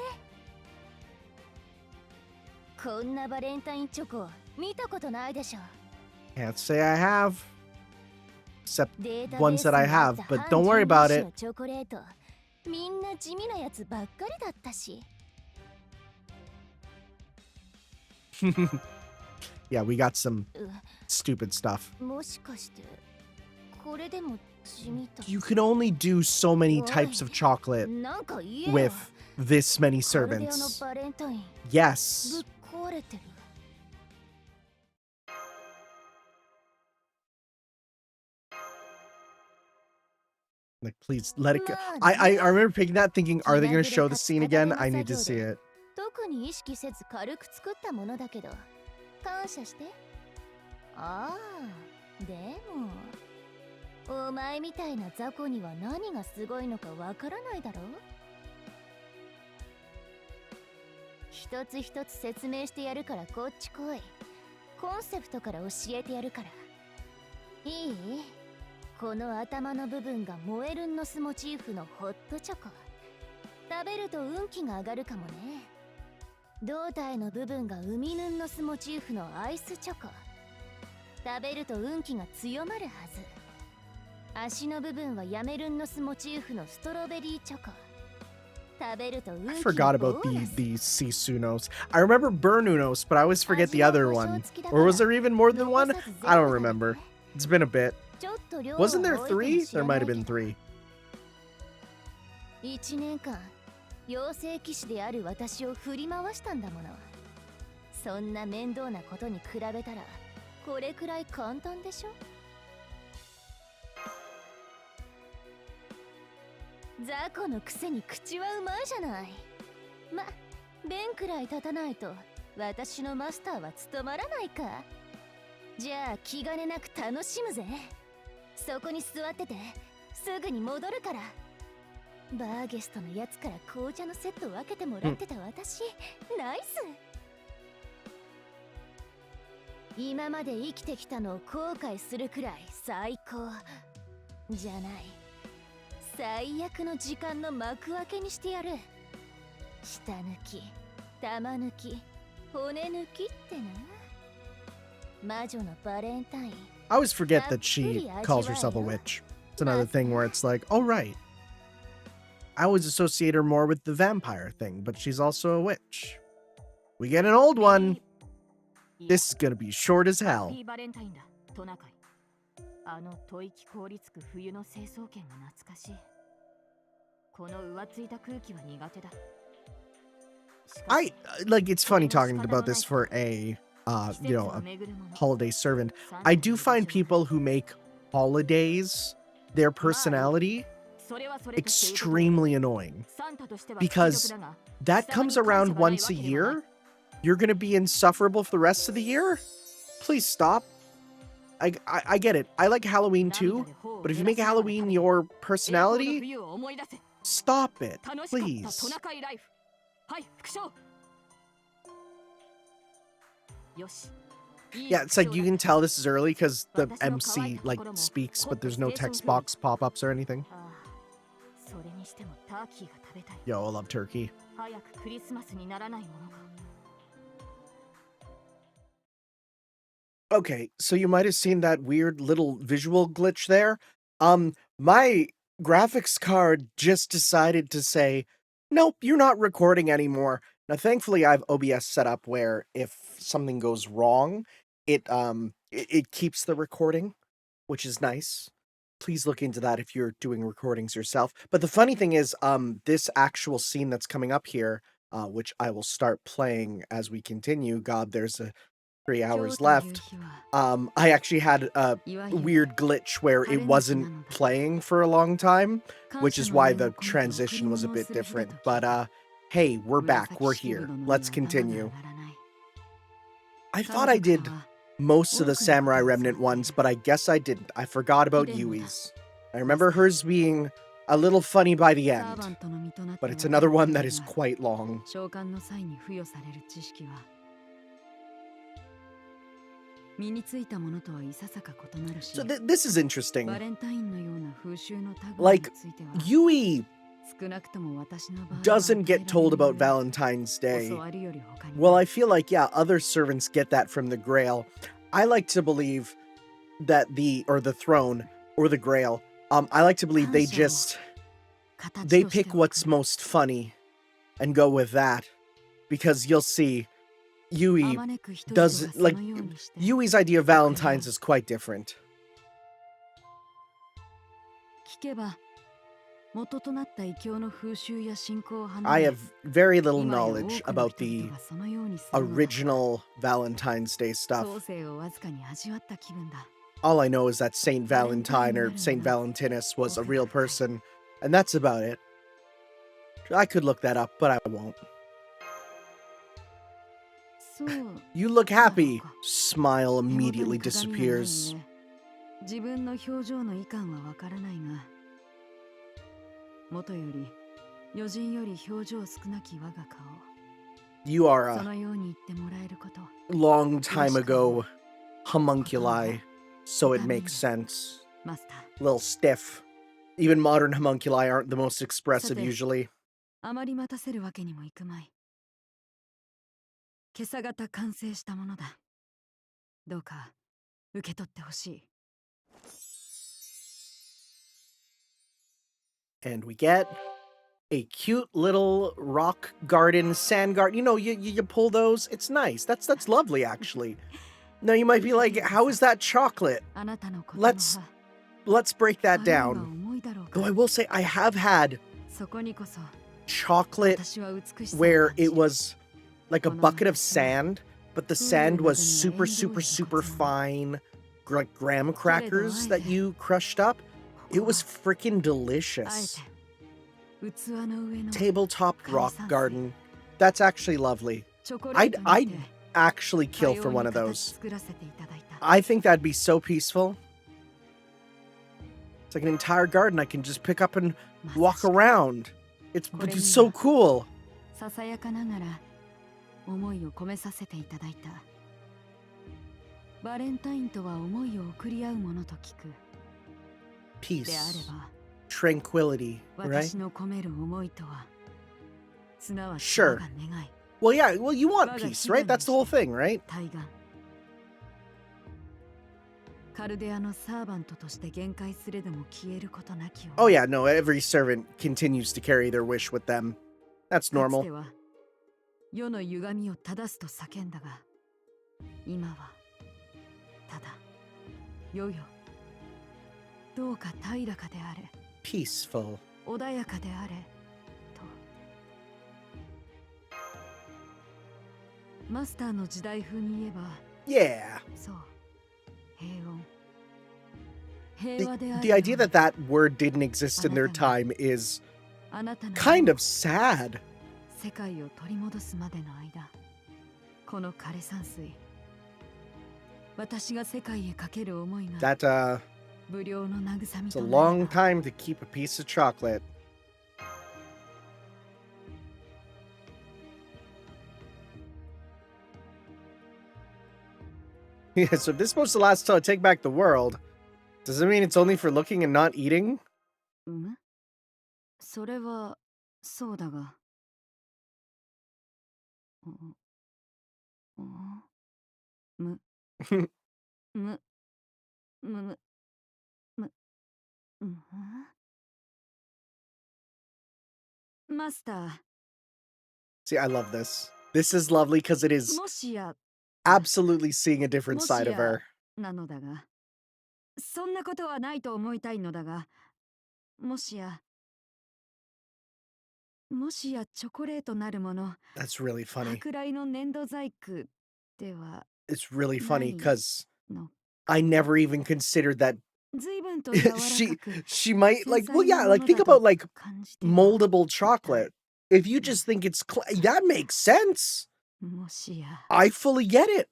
こんなバレンタインチョコ見たことないでしょ。Can't say I have. Except ones that I have, but don't worry about it. チョコレート、みんな地味なやつばっかりだったし。Yeah, we got some stupid stuff. もしかしてこれでも地味と。You can only do so many types of chocolate なんか言えよ。 with this many これで servants. バレンタイン Yes. ぶっ壊れてる。Like, please let it go. I remember picking that, thinking, are they going to show the scene again? I need to see it. 特に意識せず軽く作ったものだけど、感謝して。ああ、でもお前みたいな雑魚には何がすごいのかわからないだろう。一つ一つ説明してやるからこっち来い。コンセプトから教えてやるから。いい？この頭の部分が燃えるんのスモチーフのホットチョコ。食べると運気が上がるかもね。胴体の部分が海ヌンのスモチーフのアイスチョコ。食べると運気が強まるはず。足の部分はヤメルンのスモチーフのストロベリーチョコ。食べると運 I 気 forgot がボ about ーナス。 the Sisunos. I remember Burnunos, but I always forget the other one. Or was there even more than one? I don't remember. It's been a bit. ちょっと量は Wasn't there 多いかも 3? しれ There な might い have け been ど。 3. 1年間妖精騎士である私を振り回したんだもの。そんな面倒なことに比べたらこれくらい簡単でしょ。雑魚のくせに口はうまいじゃない。ま、弁くらい立たないと私のマスターは務まらないか。じゃあ気兼ねなく楽しむぜ。そこに座っててすぐに戻るから。バーゲストのやつから紅茶のセットを分けてもらってた私、ナイス。今まで生きてきたのを後悔するくらい最高じゃない。最悪の時間の幕開けにしてやる。下抜き、玉抜き、骨抜きってな。魔女のバレンタイン。 I always forget that she calls herself a witch. It's another thing where it's like, oh, right. I always associate her more with the vampire thing, but she's also a witch. We get an old one. This is gonna be short as hell. バレンタインだ、トナカイ。あの吐息凍りつく冬の成層圏が懐かしい。この浮ついた空気は苦手だ。 like, it's funny talking about this for a holiday servant. I do find people who make holidays their personality extremely annoying, because that comes around once a year. You're gonna be insufferable for the rest of the year? Please stop. I get it. I like Halloween too, but if you make Halloween your personality, stop it, please. はい、副将。よし、Yeah, it's like you can tell this is early because the MC like speaks, but there's no text box pop-ups or anything. Yo, I love turkey. Okay, so you might have seen that weird little visual glitch there. My graphics card just decided to say, "Nope, you're not recording anymore." Now, thankfully, I have OBS set up where if something goes wrong, it keeps the recording, which is nice. Please look into that if you're doing recordings yourself. But the funny thing is, this actual scene that's coming up here, which I will start playing as we continue. God, there's a 3 hours left. I actually had a weird glitch where it wasn't playing for a long time, which is why the transition was a bit different. But hey, we're back. We're here. Let's continue. I thought I did most of the Samurai Remnant ones, but I guess I didn't. I forgot about Yui's. I remember hers being a little funny by the end, but it's another one that is quite long. So this is interesting. Like, Yui doesn't get told about Valentine's Day. Well, I feel like, yeah, other servants get that from the Grail. I like to believe that the throne, or the Grail, I like to believe they pick what's most funny and go with that. Because you'll see, Yui does, like, Yui's idea of Valentine's is quite different. I have very little knowledge about the original Valentine's Day stuff. All I know is that Saint Valentine or Saint Valentinus was a real person, and that's about it. I could look that up, but I won't. You look happy. Smile immediately disappears. You are a long time ago homunculi, so it makes sense. A little stiff. Even modern homunculi aren't the most expressive usually. And we get a cute little rock garden, sand garden. You know, you pull those. It's nice. That's lovely, actually. Now you might be like, how is that chocolate? Let's break that down. Though I will say I have had chocolate where it was like a bucket of sand, but the sand was super, super, super fine, like graham crackers that you crushed up. It was freaking delicious. Tabletop rock garden. That's actually lovely. I'd actually kill for one of those. I think that'd be so peaceful. It's like an entire garden I can just pick up and walk around. It's so cool. Peace. Tranquility, right? Sure. Well, yeah, well, you want peace, right? That's the whole thing, right? Oh yeah, no, every servant continues to carry their wish with them. That's normal. Peaceful. Yeah. The idea that that word didn't exist in their time is kind of sad. That, it's a long time to keep a piece of chocolate. Yeah, so if this is supposed to last till I take back the world, does it mean it's only for looking and not eating? むそれはそうだが、おおむむむむむむマスタ See, I love this. This is lovely because it ー、is もしや absolutely seeing a different も side し of や her. なのだが、そんなことはないと思いたいのだが、もしやチョコレートなるもの、That's really funny. 舶来の粘土細工では It's really な funny い because の I か never な。even considered that 随分と柔らか she く she might 繊 like well 細な yeah も like の think だ about と like 感じては moldable いた。 chocolate. If you just think it's that makes sense. もしや I fully get it.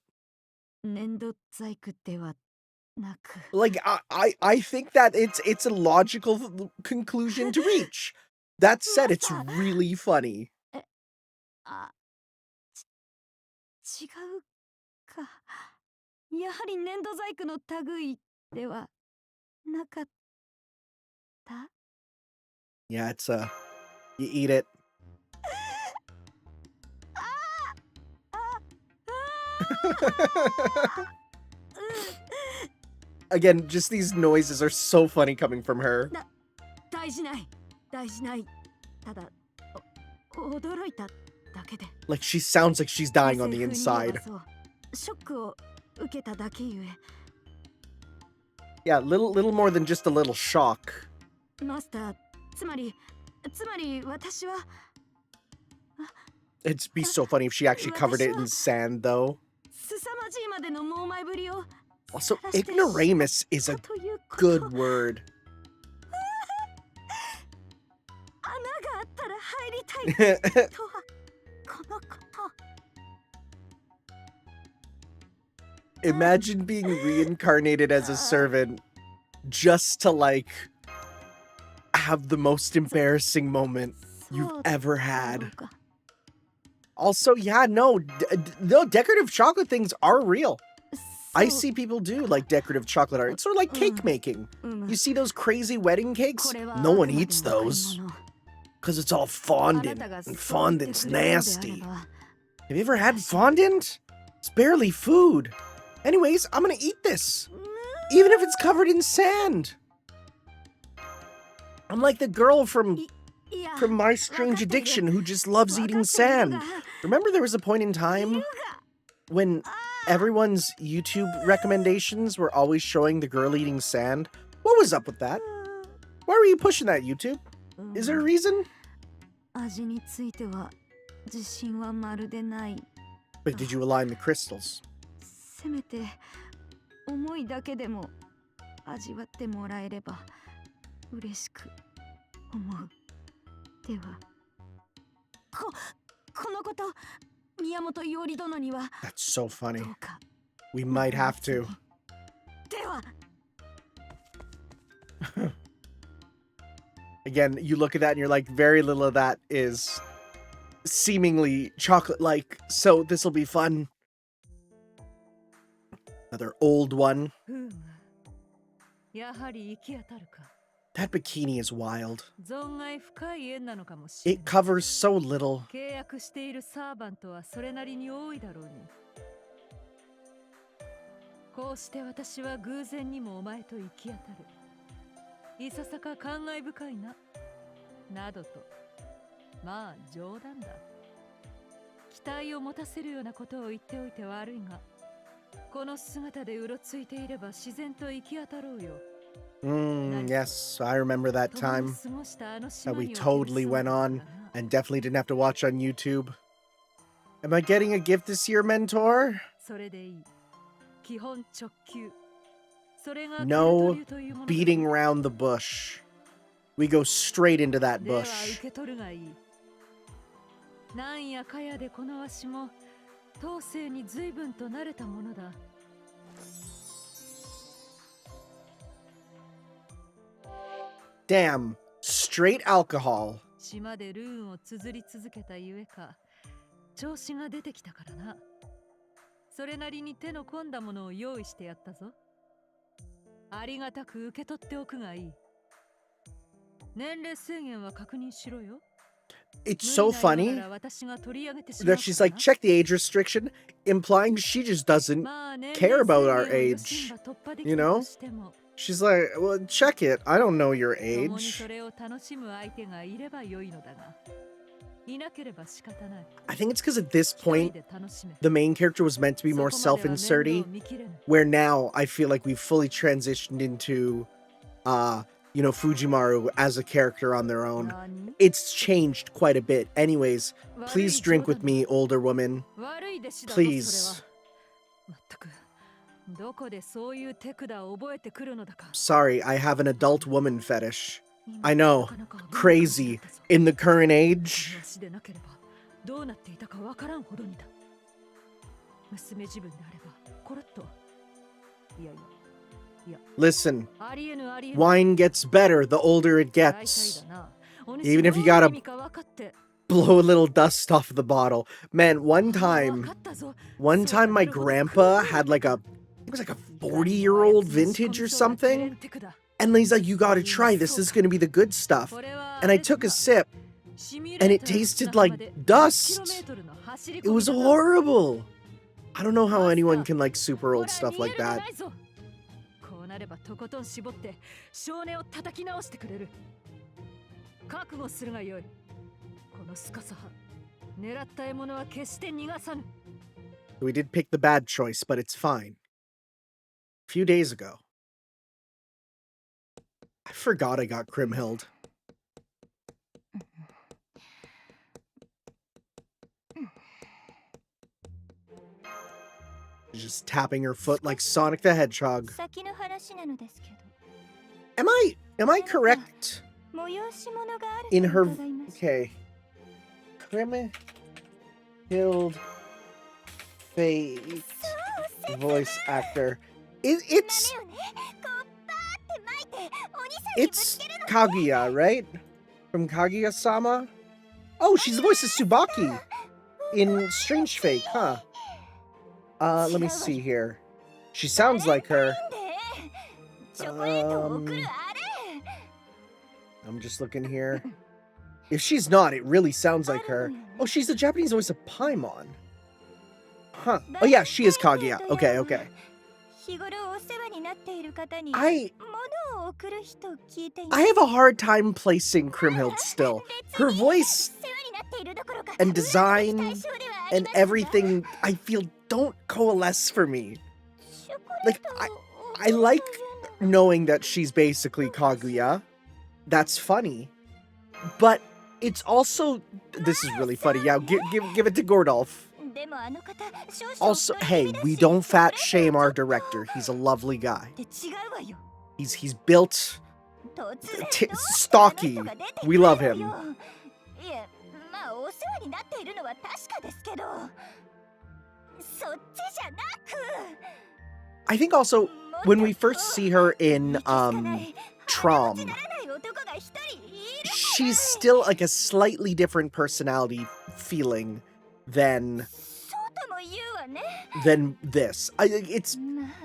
粘土細工ではなく、 Like I think that it's a logical conclusion to reach. That said, マス it's ター、 really funny. あ、違うか。やはり粘土細工の類ではなかった。 Yeah, it's you eat it. あ Again, just these noises are so funny coming from her. 大事ない。ただ驚いただけで。 Like she sounds like she's dying on the 風に言えば inside. そう、ショックを受けただけゆえ。 Yeah, little more than just a little shock. マスター、つまり私は It'd be so funny if she actually covered it in sand, though. 凄まじいまでの猛前ぶりを Also, 晒して ignoramus is し a まったということ。 good word. 穴があったら入りたいとはこのこと。 Imagine being reincarnated as a servant just to like have the most embarrassing moment そ you've う ever だろ had. うか。 Also, yeah, no, no, decorative chocolate things are real. I そう see people do like decorative chocolate art. It's sort of like cake making. うむ。 You see those crazy wedding こ cakes? れは No あ one くまで eats も買い those 物。 because it's all あな fondant, たが and そう言って fondant's くれるのであれ nasty. ば、 Have you ever had fondant? It's barely food. Anyways, I'm gonna eat this, even if it's covered in sand. I'm like the girl from いや、 from My わか Strange っている。 Addiction who just loves わか eating っているの sand. が、 Remember there was a point in 理由 time が。 when everyone's YouTube recommendations were always showing the girl eating sand? What was up with that? Why were you pushing that, YouTube? Is there a reason? 味については自信はまるでない。 But did you align the crystals? せめて思いだけでも味わってもらえれば嬉しく思う。では、このこと宮本伊織殿には That's so ど funny. うか。 We might have to. では。 Again, you look at that and you're like, very little of that is seemingly chocolate-like, so this will be fun. Another old one. ふむ、やはり行き当たるか。 That bikini is wild. 存外深い縁なのかもしれ It ない。 covers so little. 契約しているサーバントはそれなりに多いだろうに。こうして私は偶然にもお前と行き当たる。いささか感慨深いな。などと。まあ冗談だ。期待を持たせるようなことを言っておいて悪いが、この姿でうろついていれば自然と行き当たろうよ。 Yes, I remember that 共に time 過ごしたあの that 島 we における totally そうだ went から on な。 and definitely didn't have to watch on YouTube. Am I getting a gift this year, Mentor? それでいい。基本直球。それがテルト No 流というものだ。 beating around the bush. We go straight into that では bush. 受け取るがいい。なんやかやでこのわしも当世に随分と慣れたものだ。 Damn, straight alcohol. 島でルーンを綴り続けたゆえか、調子が出てきたからな。それなりに手の込んだものを用意してやったぞ。ありがたく受け取っておくがいい。年齢制限は確認しろよ。 It's so funny that she's like, check the age restriction, implying she just doesn't care about our age. You know? She's like, well, check it. I don't know your age. I think it's because at this point, the main character was meant to be more self-inserty, where now I feel like we've fully transitioned into, you know, Fujimaru as a character on their own. It's changed quite a bit. Anyways, please drink with me, older woman. Please. Sorry, I have an adult woman fetish. I know. Crazy. In the current age. Listen, wine gets better the older it gets. Even if you gotta blow a little dust off the bottle. Man, one time my grandpa had like it was like a 40-year-old vintage or something. And he's like, you gotta try this is gonna be the good stuff. And I took a sip and it tasted like dust. It was horrible. I don't know how anyone can like super old stuff like that. We did pick the bad choice, but it's fine. A few days ago. I forgot I got Kriemhild. Just tapping her foot like Sonic the Hedgehog. Am I correct in her... Okay. Kriemhild Fate voice actor. It's Kaguya, right? From Kaguya-sama? Oh, she's the voice of Tsubaki in Strange Fate, huh? Let me see here. She sounds like her. I'm just looking here. If she's not, it really sounds like her. Oh, she's the Japanese voice of Paimon. Huh. Oh yeah, she is Kaguya. Okay, okay. I have a hard time placing Kriemhild still. Her voice and design and everything, I feel, don't coalesce for me. Like, I like knowing that she's basically Kaguya. That's funny. But it's also... This is really funny. Yeah, give it to Gordolf. Also, hey, we don't fat shame our director. He's a lovely guy. He's built... stocky. We love him. I think also, when we first see her in, Trom, she's still like a slightly different personality feeling than this. I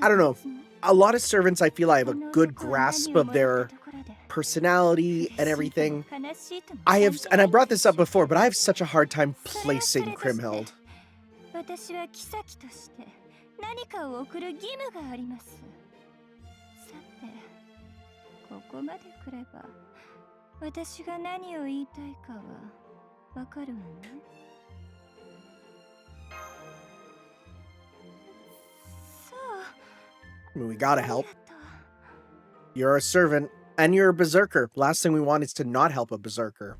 don't know. A lot of servants, I feel I have a good grasp of their personality and everything. And I brought this up before, but I have such a hard time placing Kriemhild. I mean, we gotta help. You're a servant, and you're a berserker. Last thing we want is to not help a berserker.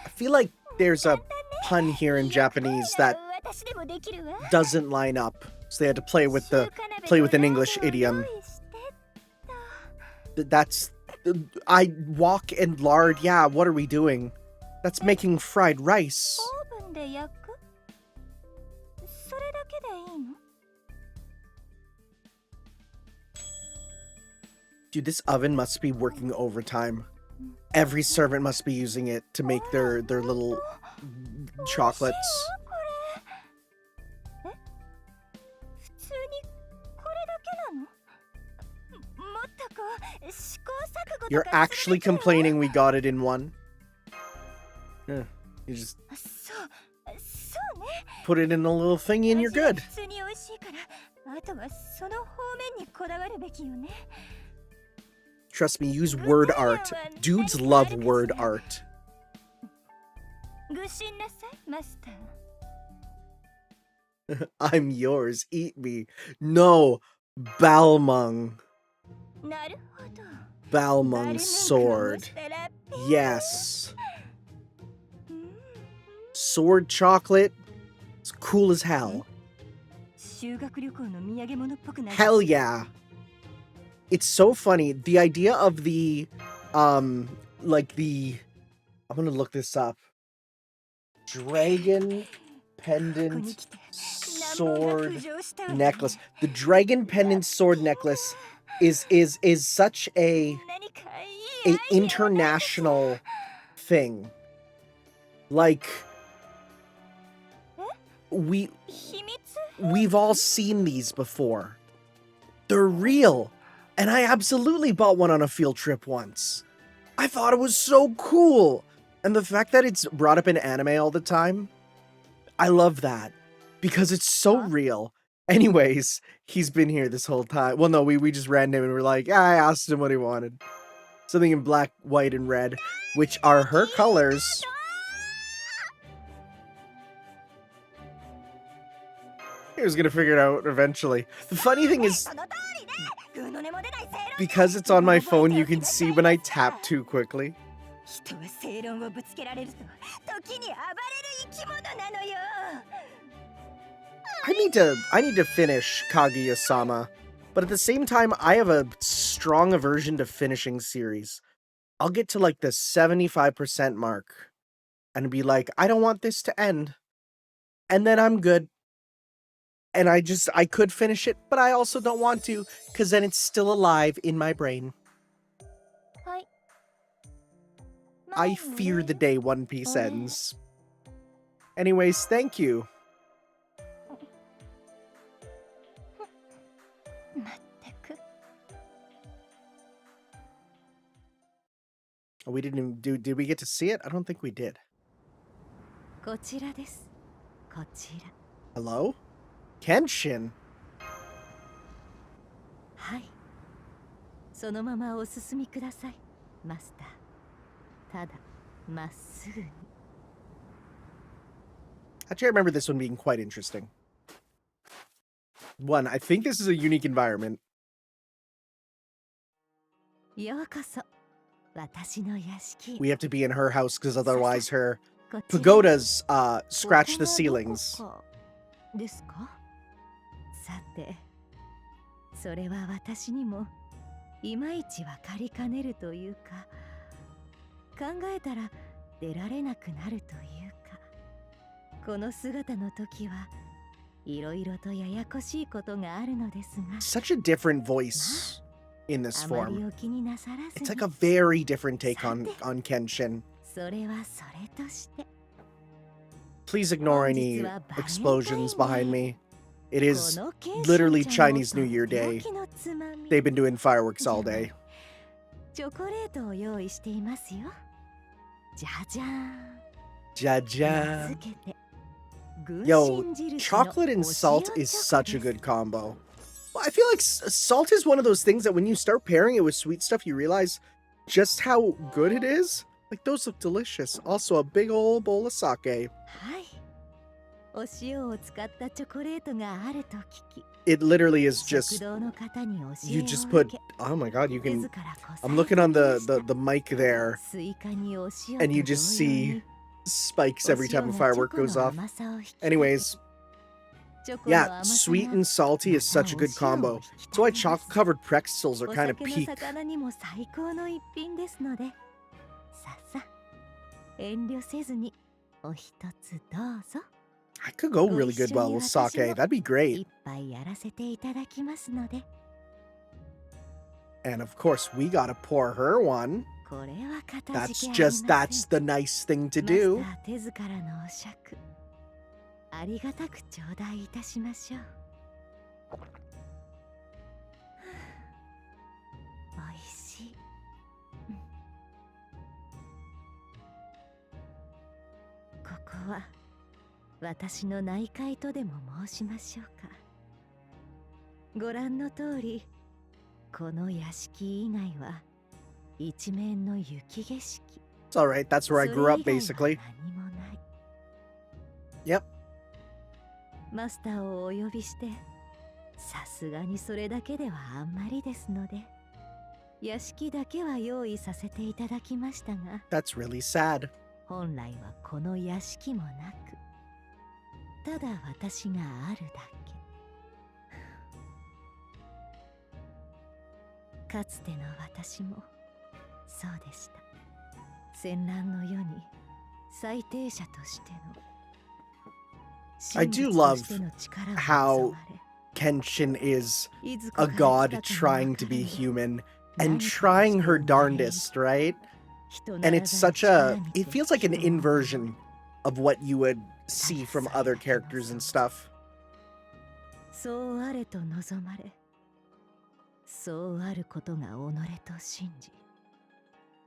I feel like there's a pun here in Japanese that doesn't line up, so they had to play with an English idiom. That's... I walk and lard, yeah, what are we doing? That's making fried rice. オーブンで焼く？それだけでいいの？ Dude, this oven must be working overtime. Every servant must be using it to make their little chocolates. え？普通にこれだけなの？もっとこう試行錯誤とか You're actually complaining we got it in one? Yeah, you just そうね。 put it in a little thingy and you're good. 普通に美味しいから、あとはその方面にこだわるべきよね。 Trust me, use word art. Dudes love word art. ごしんなさい、マスター。 I'm yours, eat me. No, Balmung. なるほど。 Balmung's sword. Yes. Sword chocolate. It's cool as hell. 修学旅行の土産物っぽくない？ Hell yeah. It's so funny. The idea of the, like the, I'm gonna look this up. Dragon pendant sword necklace. The dragon pendant sword necklace is such a international thing. Like, we've all seen these before. They're real. And I absolutely bought one on a field trip once. I thought it was so cool. And the fact that it's brought up in anime all the time, I love that. Because it's so real. Anyways, he's been here this whole time. Well, no, we just ran him and we're like, I asked him what he wanted. Something in black, white, and red, which are her colors. He was gonna figure it out eventually. The funny thing is, because it's on my phone, you can see when I tap too quickly. I need to finish Kaguya-sama, but at the same time, I have a strong aversion to finishing series. I'll get to like the 75% mark and be like, I don't want this to end. And then I'm good. And I could finish it, but I also don't want to, because then it's still alive in my brain. I fear the day One Piece ends. Anyways, thank you. Oh, we didn't even did we get to see it? I don't think we did. Hello? Kenshin? はい。そのままお進みください、マスター。ただ、まっすぐに。Actually, I remember this one being quite interesting. One, I think this is a unique environment. ようこそ、私の屋敷。 We have to be in her house because otherwise her pagodas scratch the ceilings. ですか？さて、それは私にもいまいちわかりかねるというか、考えたら出られなくなるというか、この姿の時はいろいろとややこしいことがあるのですが。 Such a different voice in this form. It's like a very different take on Kenshin. それはそれとして。 Please ignore any explosions behind me. It is literally Chinese New Year Day. They've been doing fireworks all day. チョコレートを用意していますよ。じゃじゃーん。 Jaja. Yo, chocolate and salt is such a good combo. Well, I feel like salt is one of those things that when you start pairing it with sweet stuff, you realize just how good it is. Like, those look delicious. Also, a big old bowl of sake. はい。お塩を使ったチョコレートがあると聞き。 It literally is just, 食堂の方に教えを受け。 you just put, oh my god, you can, I'm looking on the mic there, スイカにお塩 and you just see spikes every time a firework goes off. Anyways, yeah, sweet and salty is such a good combo. That's why chocolate-covered pretzels are kind of peak. 遠慮せずにお一つどうぞ。 I could go ご really 一 good 緒 well に with 私 sake. も That'd be great. 一杯やらせていただきますので。 And of course, we gotta pour her one. これはかたじ That's けあり just ませ that's ん。 the nice thing to マス do. ター手ずからのお酌、ありがたく頂戴いたしましょう。おいしい。ここは私の内海とでも申しましょうか。ご覧の通り、この屋敷以外は一面の雪景色。 It's alright. That's where I そ grew れ up, 以外は basically. 何もない。 Yep. マスターをお呼びして、さすがにそれだけではあんまりですので、屋敷だけは用意させていただきましたが、 That's really sad. 本来はこの屋敷もなく、ただ私があるだけ。かつての私もそうでした。戦乱の世に最低者としての I do 神仏として love の力を how 望まれ、 Kenshin is いず a こから来 god たかも trying わ to から be ぬ human 何 and かを trying して her 生まれる darndest, right? 人 And なら it's ざる such a 力に it て feels like an 人を守る。 inversion of what you would た see だ from それ other だけの characters and そう stuff. そうあれと望まれ、そうあることが己と信じ、 You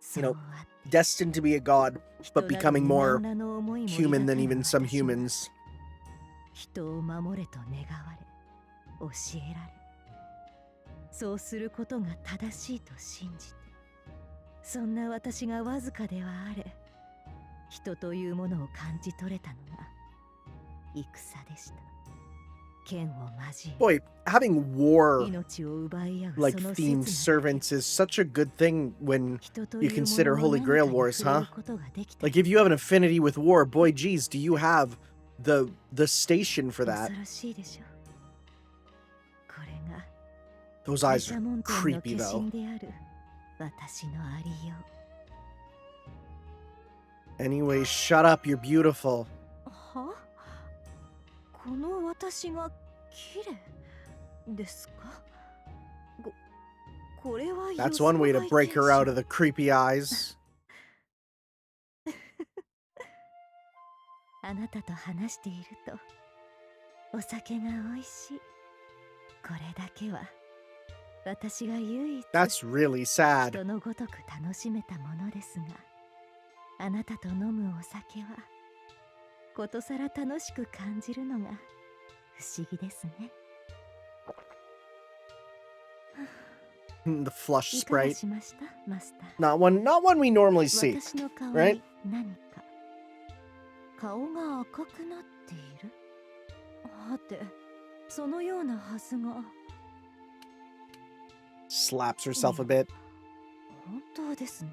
そう know, あって destined to be a god, 人 but など becoming に more 何らの思いも human 抱か than ぬ even some 私が humans. 人を守れと願われ、教えられ、そうすることが正しいと信じて、そんな私がわずかではあれ、人というものを感じ取れたのが戦でした。剣を交え、 Boy, having war 命を奪い合う like その themed 切な servants is such a good thing when 人と you いうも consider のを Holy 何 Grail かに wars, 触れる huh? ことができた。 Like if you have an affinity with war, boy geez, do you have the station for that? 恐ろしいでしょう。これが Those 毘 eyes 沙 are 門天の creepy 化 though. 身である私のありよう。 Anyway, shut up, you're beautiful. は？この私が綺麗ですか？これは That's one way to break her out of the creepy eyes. あなたと話しているとお酒が美味しい。これだけは私が唯一 That's really sad. 人のごとく楽しめたものですが、あなたと飲むお酒はことさら楽しく感じるのが不思議ですね。 The flush いかが sprite. しました、マスター。 Not one we normally see. 私の顔 right? に何か顔が赤くなっている。はて、そのようなはずが。 Slaps herself a bit. 本当ですね。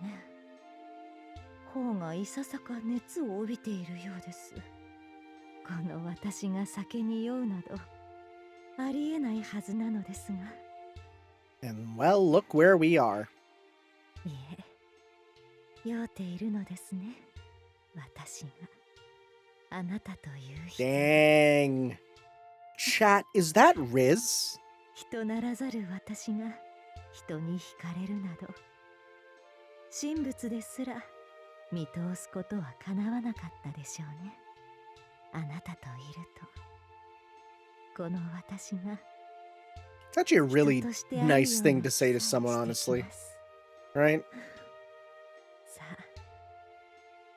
頬がいささか熱を帯びているようです。この私が酒に酔うなどありえないはずなのですが。 And well, look where we are. いえ、酔うているのですね。私があなたという人。 Dang. Chat, is that Riz? 人ならざる私が人に惹かれるなど、神仏ですら見通すことはかなわなかったでしょうね。あなたといると、この私が It's actually a really 人としてあるよう nice な thing to say to 気が someone, してき honestly. ます。 Right? さあ、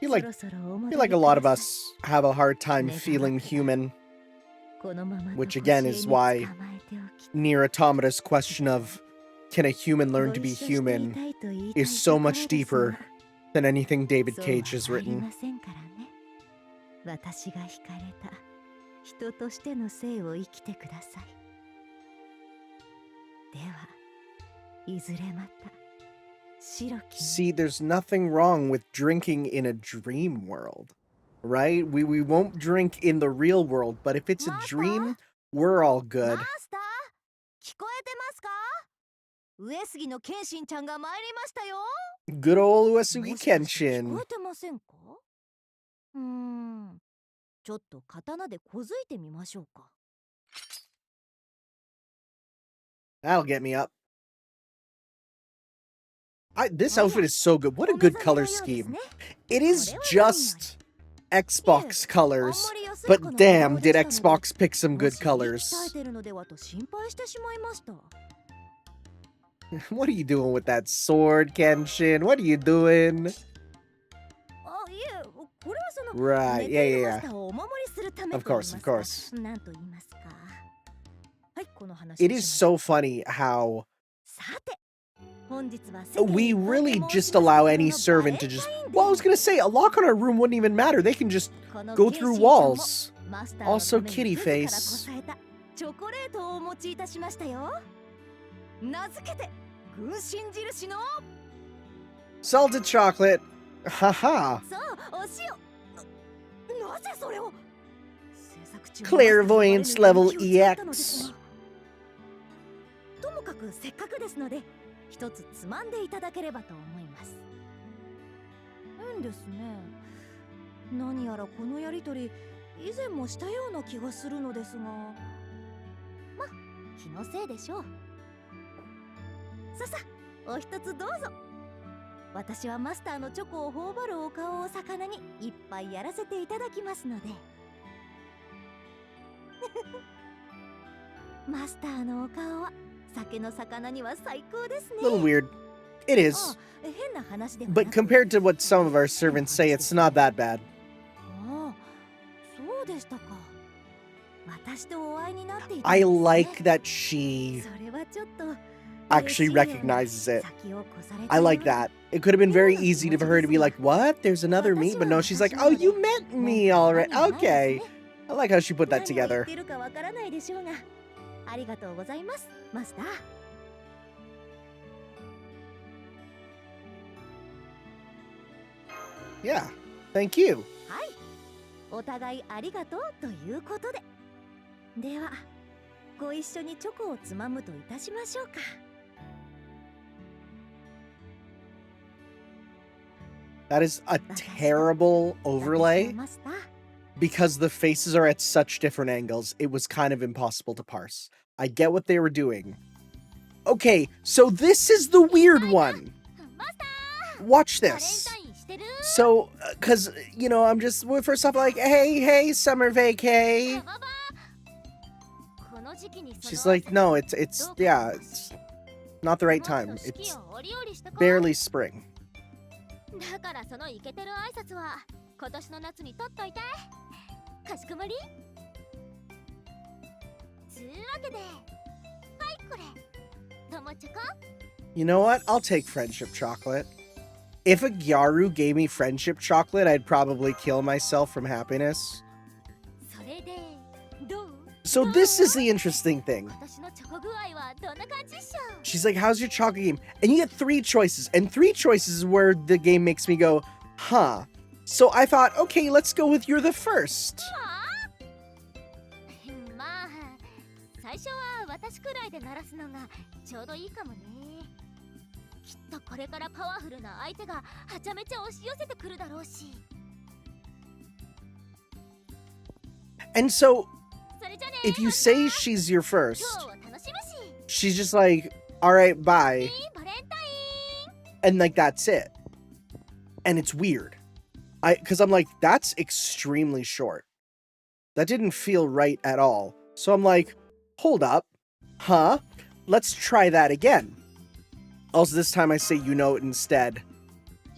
I feel そ like, ろそろお I 戻 feel り like a く lot だ of さい。 us have a hard time feeling human. このままと which 腰 again に is 捕 why まえておき、 Near Automata's question of can a human ご learn to 一 be 緒してい human たいと言いたい is so ところ much ですが、 deeper than anything David そうは Cage has 参り written. ませんからね。私が惹かれた人としての生を生きてください。では、いずれまた白き See, there's nothing wrong with drinking in a dream world, right? We won't drink in the real world, but if it's a Master? dream, we're all マ good. スター、聞こえてますか？上杉の謙信ちゃんが参りましたよ。 Good old も Uesugi しかして聞こ Kenshin. えてませんか？うーん、ちょっと刀でこづいてみましょうか。That'll get me up. This あら、outfit is so good. What a お目 good 覚め color のようです scheme. ね。It こ is れは何より。just ええ、Xbox あん colors, まり安らか but な damn, 顔で did したので、Xbox pick some も good し息絶え colors. てるのではと心配してしまいました。あ、What are you doing with that sword, Kenshin? What are you doing? いえ、これはその Right, 寝 yeah, ている yeah, マ yeah. スターをお守りするため Of と言い course, ま of すか、course. なんと言いますか。はい、この話 It を is しましょ so う。funny how さて、本日は世間 we 一般で really 申 just します allow ところ any のバ servant レ to ン just. タインデ Well, I was ー。 gonna say, a lock on our room wouldn't even matter. They can just この go ケン through シンちゃんも walls. マスターのた Also, めに kitty 自らこ face. さえたチョコレートをお持ちいたしましたよ。名付けて軍神印の Salted chocolate. Haha. さあ、お塩。なぜそれを制作中に Clairvoyance マスターの level 我に気を使ったのです EX. が、ともかくせっかくですので一つつまんでいただければと思います。変ですね。何やらこのやりとり以前もしたような気がするのですが、ま、気のせいでしょう。ささ、お一つどうぞ。私はマスターのチョコを頬張るお顔を魚にいっぱいやらせていただきますので。マスターのお顔は酒の魚には最高ですね。 A little weird. It あ、 is. 変な話ではな But く、 compared to what some of our servants say, it's not that bad. ああ、そうでしたか。私とお会いになっていたんですね。 I like that she それはちょっと actually 嬉しいような recognizes it. 先を越された I like ような that. It could have been very easy for her to be like, what? There's another me? But no, she's like, oh, you met me already. Okay. I like how she put that 何を言っ together. てるかわからないでしょうが、ありがとうございます、マスター。Yeah. Thank you. はい、お互いありがとうということで。では、ご一緒にチョコをつまむといたしましょうか。 That is a terrible 私 overlay とマスター、 because the faces are at such different angles. It was kind of impossible to parse. I get what they were doing. Okay, so this is the weird one. マスター、 Watch バレン this. タインしてる？ So, because, you know, I'm just, well, first off, like, hey, summer vacay. バババ、この時期にその She's like, no, it's, どうか yeah, な it's not the right もっ time. と四季 It's を折々したか？ barely spring. だからそのイケてる挨拶は今年の夏に取っといて。かしこまり。つうわけで、はいこれ、友チョコ。 You know what? I'll take friendship chocolate. If a Gyaru gave me friendship chocolate, I'd probably kill myself from happiness. それで、どう？ So this is the interesting thing. 私のチョコ具合はどんな感じっしょ？ She's like, how's your chocolate game? And you get 3 choices. And 3 choices is where the game makes me go, huh. So I thought, okay, let's go with you're the first. まあ、最初は私くらいで鳴らすのがちょうどいいかもね。きっとこれからパワフルな相手がはちゃめちゃ押し寄せてくるだろうし。 And so それじゃね、 if you say she's your first, 今日を楽しむし。 she's just like, all right, bye. いいバレンタイン。 And like, that's it. And it's weird. Because I'm like, that's extremely short. That didn't feel right at all. So I'm like, hold up. Huh? Let's try that again. Also, this time I say you know it instead.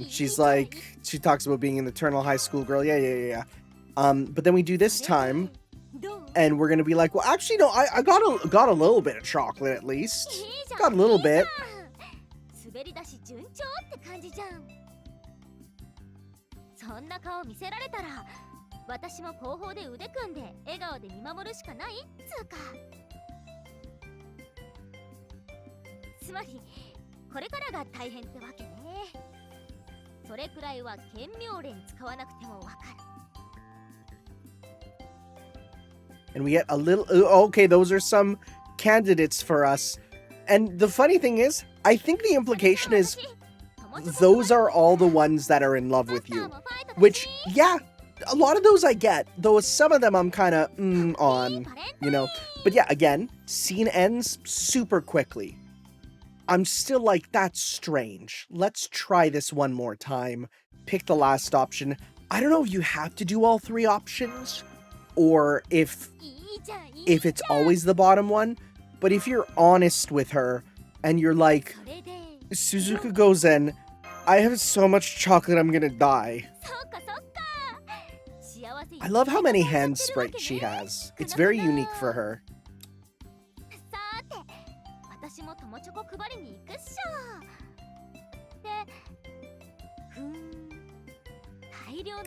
She's like, she talks about being an eternal high school girl. Yeah. But then we do this time, どう？ and we're gonna be like, well, actually, no, I got a little bit of chocolate at least. いいじゃん Got a little bit. 滑り出し順調って感じじゃん。そんな顔見せられたら、私も後方で腕組んで笑顔で見守るしかないっつうか。つまりこれからが大変ってわけね。それくらいは顕妙連使わなくてもわかる。 And we get a little, okay, those are some candidates for us. And the funny thing is, I think the implication is those are all the ones that are in love with you. Which, yeah, a lot of those I get, though some of them I'm kind of on, you know. But yeah, again, scene ends super quickly. I'm still like, that's strange. Let's try this one more time. Pick the last option. I don't know if you have to do all 3 options, or if it's always the bottom one. But if you're honest with her, and you're like, Suzuka goes in, I have so much chocolate I'm gonna die. I love how many hand sprites she has. It's very unique for her.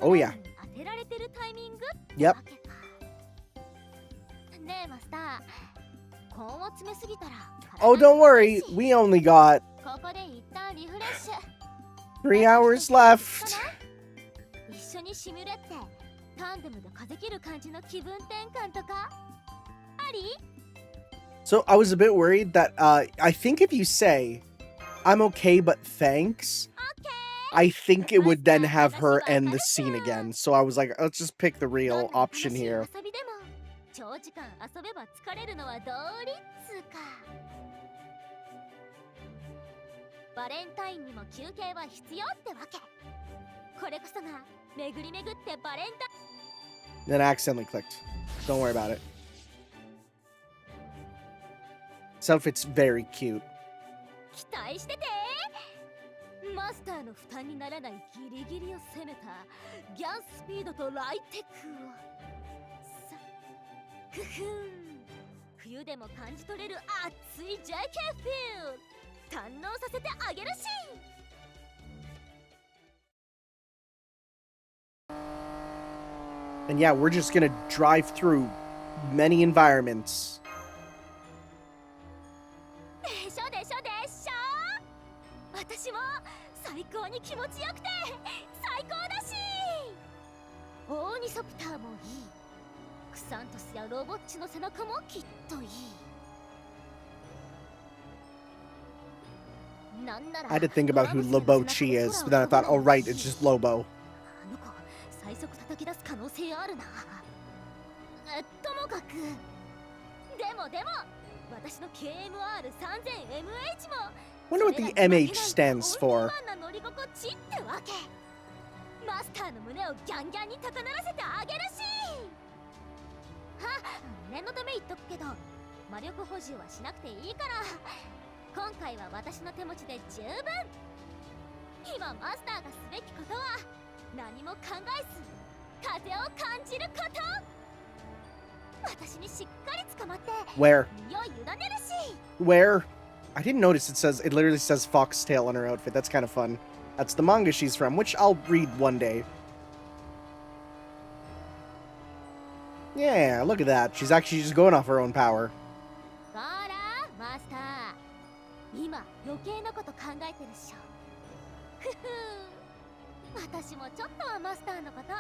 Oh yeah. Yep. Oh, don't worry. We only got 3 hours left. So I was a bit worried that I think if you say, I'm okay, but thanks, I think it would then have her end the scene again. So I was like, let's just pick the real option here. Then I accidentally clicked. Don't worry about it. This outfit's very cute. マスターの負担にならないギリギリを攻めたギャンスピードとライテクをさふふん冬でも感じ取れる熱い JK フィール堪能させてあげるし And yeah, we're just gonna drive through many environments. でしょでしょでしょ私も最高に気持ちよくて最高だしオーニソプターもいいクサントスやロボッチの背中もきっといい I had to think about who Lobochi is, but then I thought, oh right, it's just Lobo. 最速叩き出す可能性あるなともかくでも私の KMR3000MH も Wonder what the MH stands for. マスターの胸をギャンギャンに高鳴らせてあげるし念のため言っとくけど魔力補充はしなくていいから今回は私の手持ちで十分今マスターがすべきことは何も考えず風を感じること私にしっかり捕まって Where? Where? I didn't notice it literally says foxtail on her outfit. That's kind of fun. That's the manga she's from, which I'll read one day. Yeah, look at that. She's actually just going off her own power. 私もちょっとはマスターのこと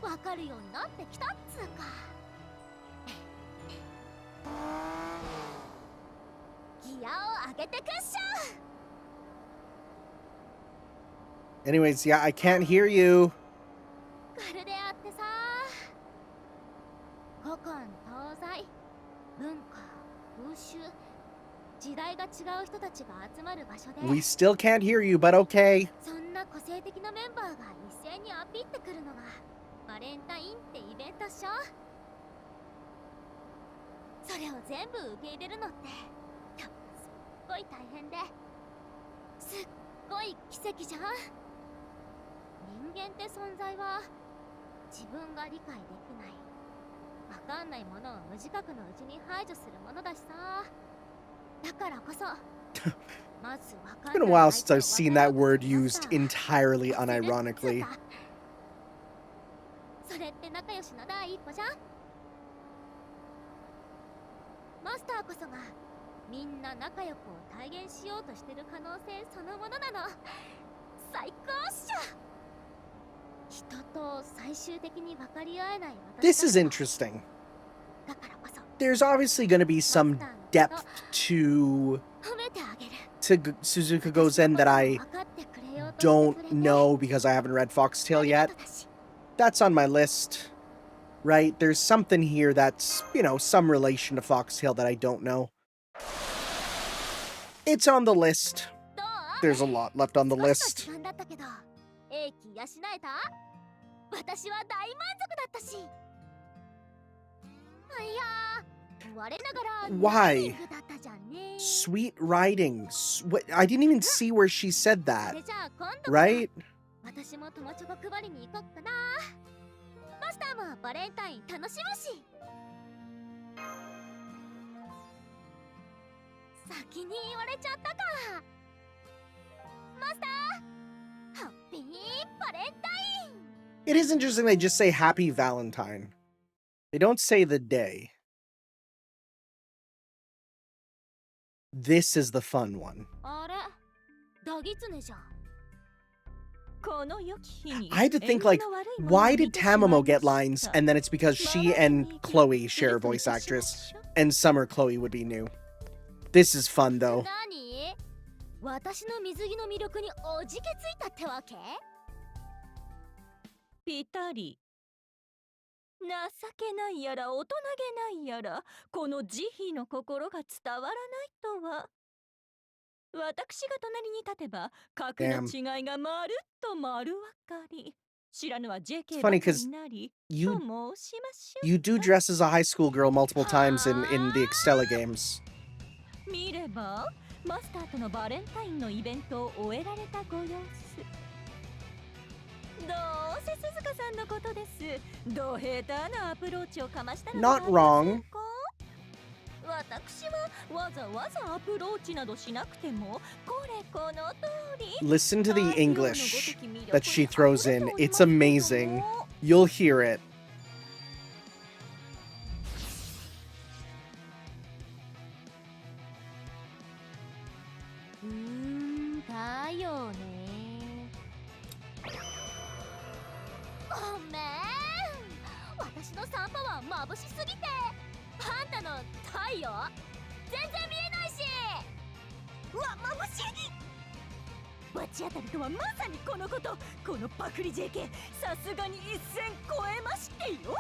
わかるようになってきたっつうかギアを上げてくっしょ Anyways, yeah, I can't hear you. まるであってさ古今東西文化風習時代が違う人たちが集まる場所で We still can't hear you, but okay. そんな個性的なメンバーが一斉にアピってくるのがバレンタインってイベントっしょそれを全部受け入れるのってすっごい大変ですっごい奇跡じゃん人間って存在は自分が理解できないわかんないものを無自覚のうちに排除するものだしさだからこそ It's been a while since I've seen that word used entirely unironically. それって仲良しの第一歩じゃんマスターこそがみんな仲良くを体現しようとしてる可能性そのものなの最高っしょ人と最終的に分かり合えない私 This is interesting. There's obviously going to be some depth to Suzuka Goes In that I don't know because I haven't read Foxtail yet. That's on my list, right? There's something here that's, some relation to Foxtail that I don't know. It's on the list. There's a lot left on the list. 私は大満足だったし。いや、我ながら Why? だったじゃんね。 Sweet riding. I didn't even see where she said that. Right? 私も友チョコ配りに行こっかな。マスターもバレンタイン楽しむし。先に言われちゃったか。マスター、ハッピーバレンタイン。 It is interesting they just say Happy Valentine. They don't say the day. This is the fun one. I had to think, like, why did Tamamo get lines, and then it's because she and Chloe share a voice actress, and Summer Chloe would be new. This is fun, though. 私の水着の魅力におじけついたってわけ？ピタリ。情けないやら大人げないやら、この慈悲の心が伝わらないとは。私が隣に立てば、格の違いがまるっと丸わかり。知らぬは JK ばかりなり、と申しましょう。You do dress as a high school girl multiple times in the Extella games. 見れば、マスターとのバレンタインのイベントを終えられたご様子。どうせ鈴鹿さんのことです。ど下手なアプローチをかましたのでは Not wrong. 私はわざわざアプローチなどしなくても、これこの通り。 Listen to the English that she throws in. It's amazing. You'll hear it. だよね。ごめん。私のサンパは眩しすぎて。あんたの太陽全然見えないし。うわ、眩しい。罰当たりとはまさにこのこと。このパクリ JK、さすがに一線超えましてよ。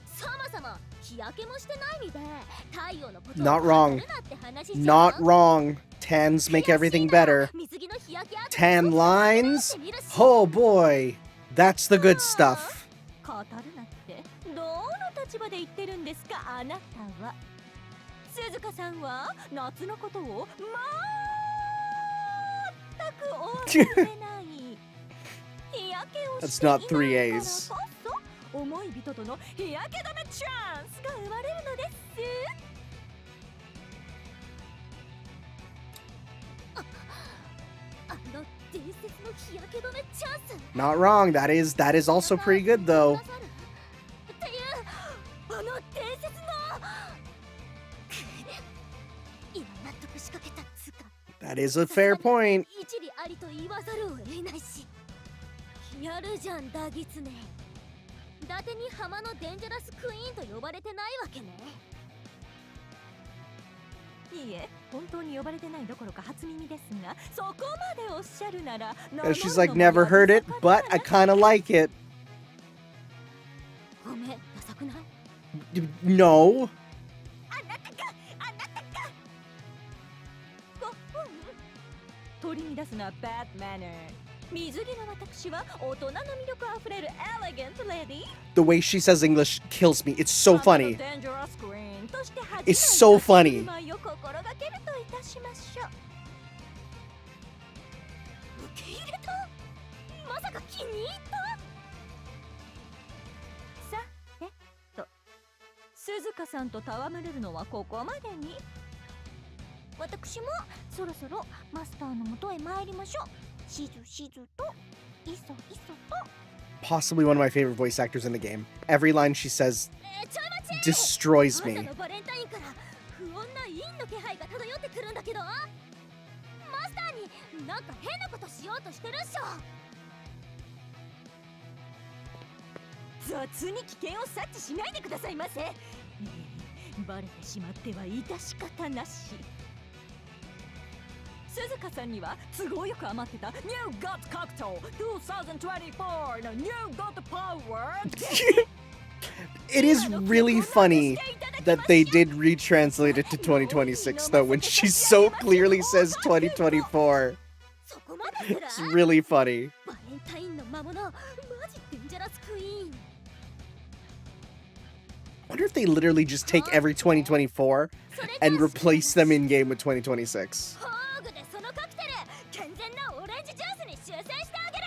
そもそも日焼けもしてないみで太陽のことを Not wrong. 語るなって話じゃん。 Not wrong. Tans make everything better. 水着の日焼け跡 Tan lines? Oh boy. That's the good stuff. 語るなってどの立場で言ってるんですか、あなたは。鈴鹿さんは夏のことを全くお忘れない。日焼けをしていないからこ That's not そ思い人との日焼け止めチャンスが生まれるのです。あの伝説の日焼け止めチャンス。 Not wrong. That is also pretty good though. っていうあの伝説の今納得しかけたつか。 That is a fair point. 一理ありと言わざるを得ないし。やるじゃんダギツネ。伊達に浜のデンジャラスクイーンと呼ばれてないわけね。いいえ、本当に呼ばれてないどころか初耳ですが、そこまでおっしゃるなら。 She's like, never heard it, but I kind of like it. ごめん、ダサくない？ No. あなたか、あなたか。取り乱すのは bad manner。水着の私は大人の魅力あふれる elegant lady。 The way she says English kills me. It's so funny. It's so funny. 受け入れた？まさか気に入った？さてと、鈴鹿さんと戯れるのはここまでに。私もそろそろマスターのもとへ参りましょう。しずしずと、いそいそと。 Possibly one of my favorite voice actors in the game. Every line she says destroys me. バレンタインから不穏な陰の気配が漂ってくるんだけど、マスターになんか変なことしようとしてるっしょ。雑に危険を察知しないでくださいませ。バレてしまっては致し方なし。鈴鹿さんには都合よく余ってた New God Cocktail 2024の New God Power It is really funny that they did retranslate it to 2026 though when she so clearly says 2024. そこまでする It's really funny. バレンタインの魔物マジデンジャラスクイーン I wonder if they literally just take every 2024 and replace them in game with 2026. ホーグでそのカクテル健全なオレンジジュースに修正してあげる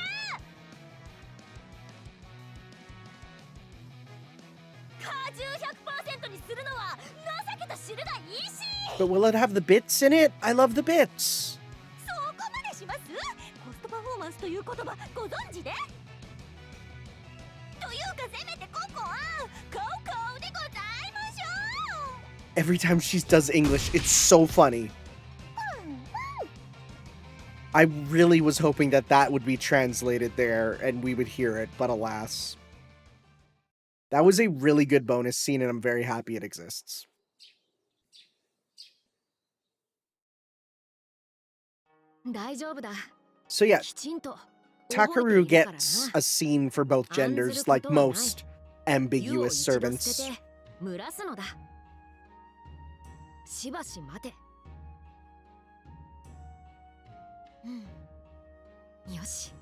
果汁 100% にするのは情けと汁がいいし But will it have the bits in it? I love the bits. そこまでしますコストパフォーマンスという言葉ご存知でというかせめてココアココでございましょう Every time she does English, it's so funny. I really was hoping that that would be translated there and we would hear it, but alas. That was a really good bonus scene and I'm very happy it exists. So yeah, Takaru gets a scene for both genders like most ambiguous servants. しばし待て。よし、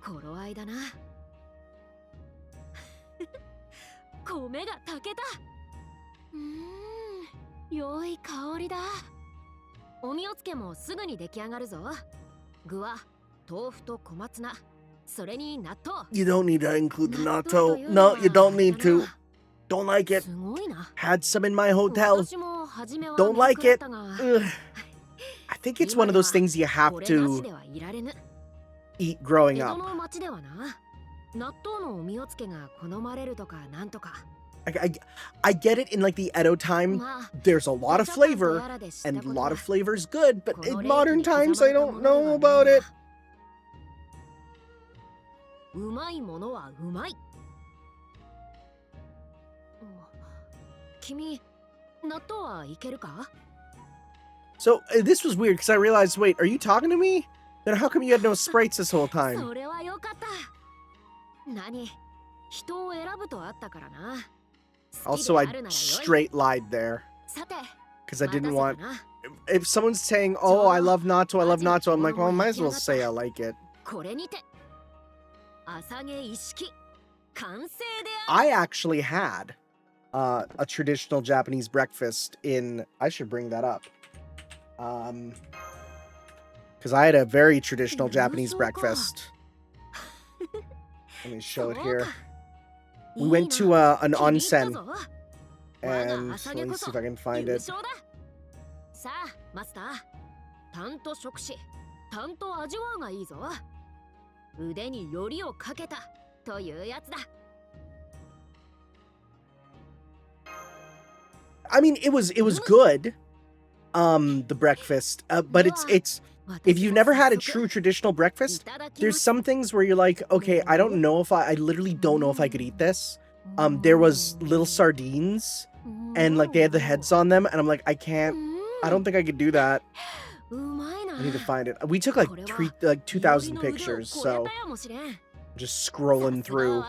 頃合いだな。米が炊けた。良い香りだ。おみおつけもすぐに出来上がるぞ。具は豆腐と小松菜、それに納豆。You don't need to include the natto. No, you don't need to. Don't like it. Had some in my hotel. Don't like it. Ugh. I think it's one of those things you have to eat growing up. I get it in like the Edo time. There's a lot of flavor, and a lot of flavor is good, but in modern times, I don't know about it. うまいものはうまい。君、納豆はいけるか? So, this was weird because I realized, wait, are you talking to me? Then how come you had no sprites this whole time? それはよかった。何? 人を選ぶとあったからな。Also, I straight lied there. Because I didn't want... If someone's saying, oh, I love natto, I'm like, well, I might as well say I like it. I actually had a traditional Japanese breakfast in... I should bring that up. Because I had a very traditional Japanese breakfast. Let me show it here. We went to an onsen. And let me see if I can find it. I mean, it was good. The breakfast, but it's if you've never had a true traditional breakfast, there's some things where you're like, okay, I don't know if I literally don't know if I could eat this. There was little sardines and like they had the heads on them and I'm like, I don't think I could do that. I need to find it. We took like 2,000 pictures, so just scrolling through.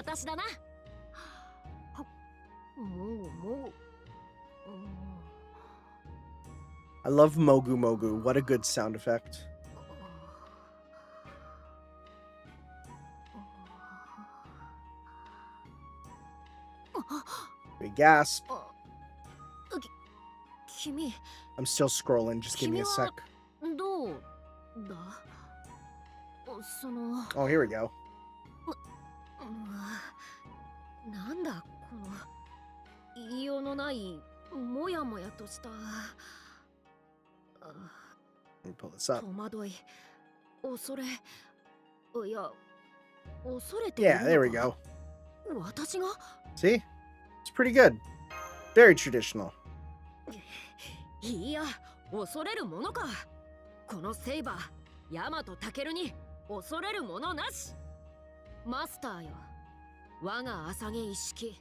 I love Mogu Mogu. What a good sound effect. Big gasp. I'm still scrolling. Just give me a sec. Oh, here we go. Let me pull this up. Yeah, there we go. See? It's pretty good. Very traditional. いや、恐れるものか。このセイバー、ヤマトタケルに恐れるものなし。マスターよ、我が朝毛一式、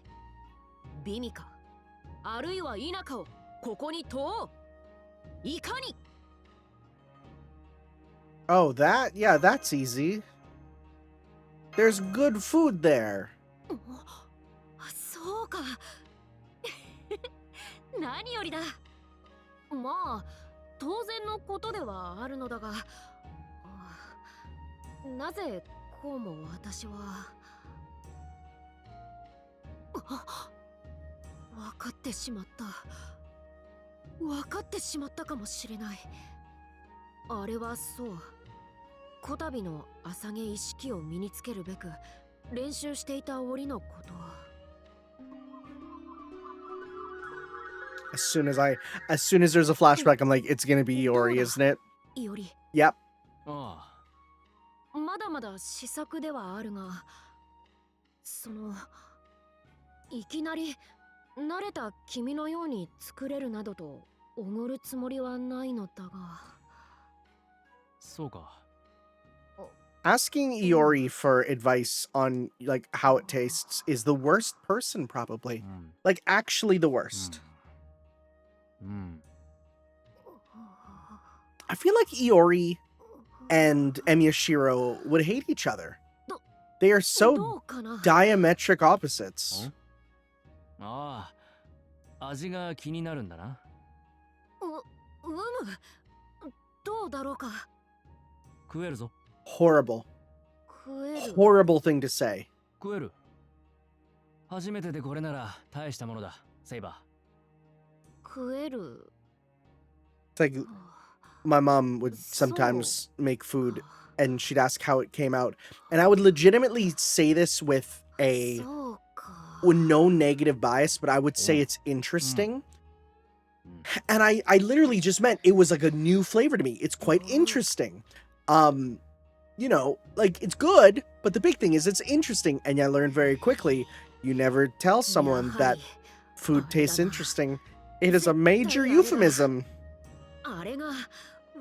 美味か、あるいは否かをここに問おう。いかに Oh, that? Yeah, that's easy. There's good food there. そうか。何よりだ。まあ、当然のことではあるのだが、なぜこうも私は。分かってしまった。分かってしまったかもしれない。あれはそう。こたびの朝毛意識を身につけるべく練習していた折のこと。as soon as there's a flashback, I'm like, it's gonna be Iori, isn't it? いおり。Yep. あまだまだ試作ではあるが、いきなり慣れた君のように作れるなどとおごるつもりはないのだが。あ、そうか。Asking Iori for advice on like how it tastes is the worst person, probably. うん。Like actually the worst. うん。I feel like Iori and Emiyashiro would hate each other. They are ど so うかな。 diametric opposites. ああ、味が気になるんだな。うむ、どうだろうか。食えるぞ。Horrible. 食える。 Horrible thing to say. 食える。初めてでこれなら大したものだ、セイバ食える。 It's like my mom would sometimes make food and she'd ask how it came out. And I would legitimately say this with そうか。 no negative bias, but I would say it's interesting. And I literally just meant it was like a new flavor to me. It's quite interesting. You know, like it's good, but the big thing is it's interesting. And I learned very quickly, you never tell someone that food tastes interesting. It is a major euphemism. あれが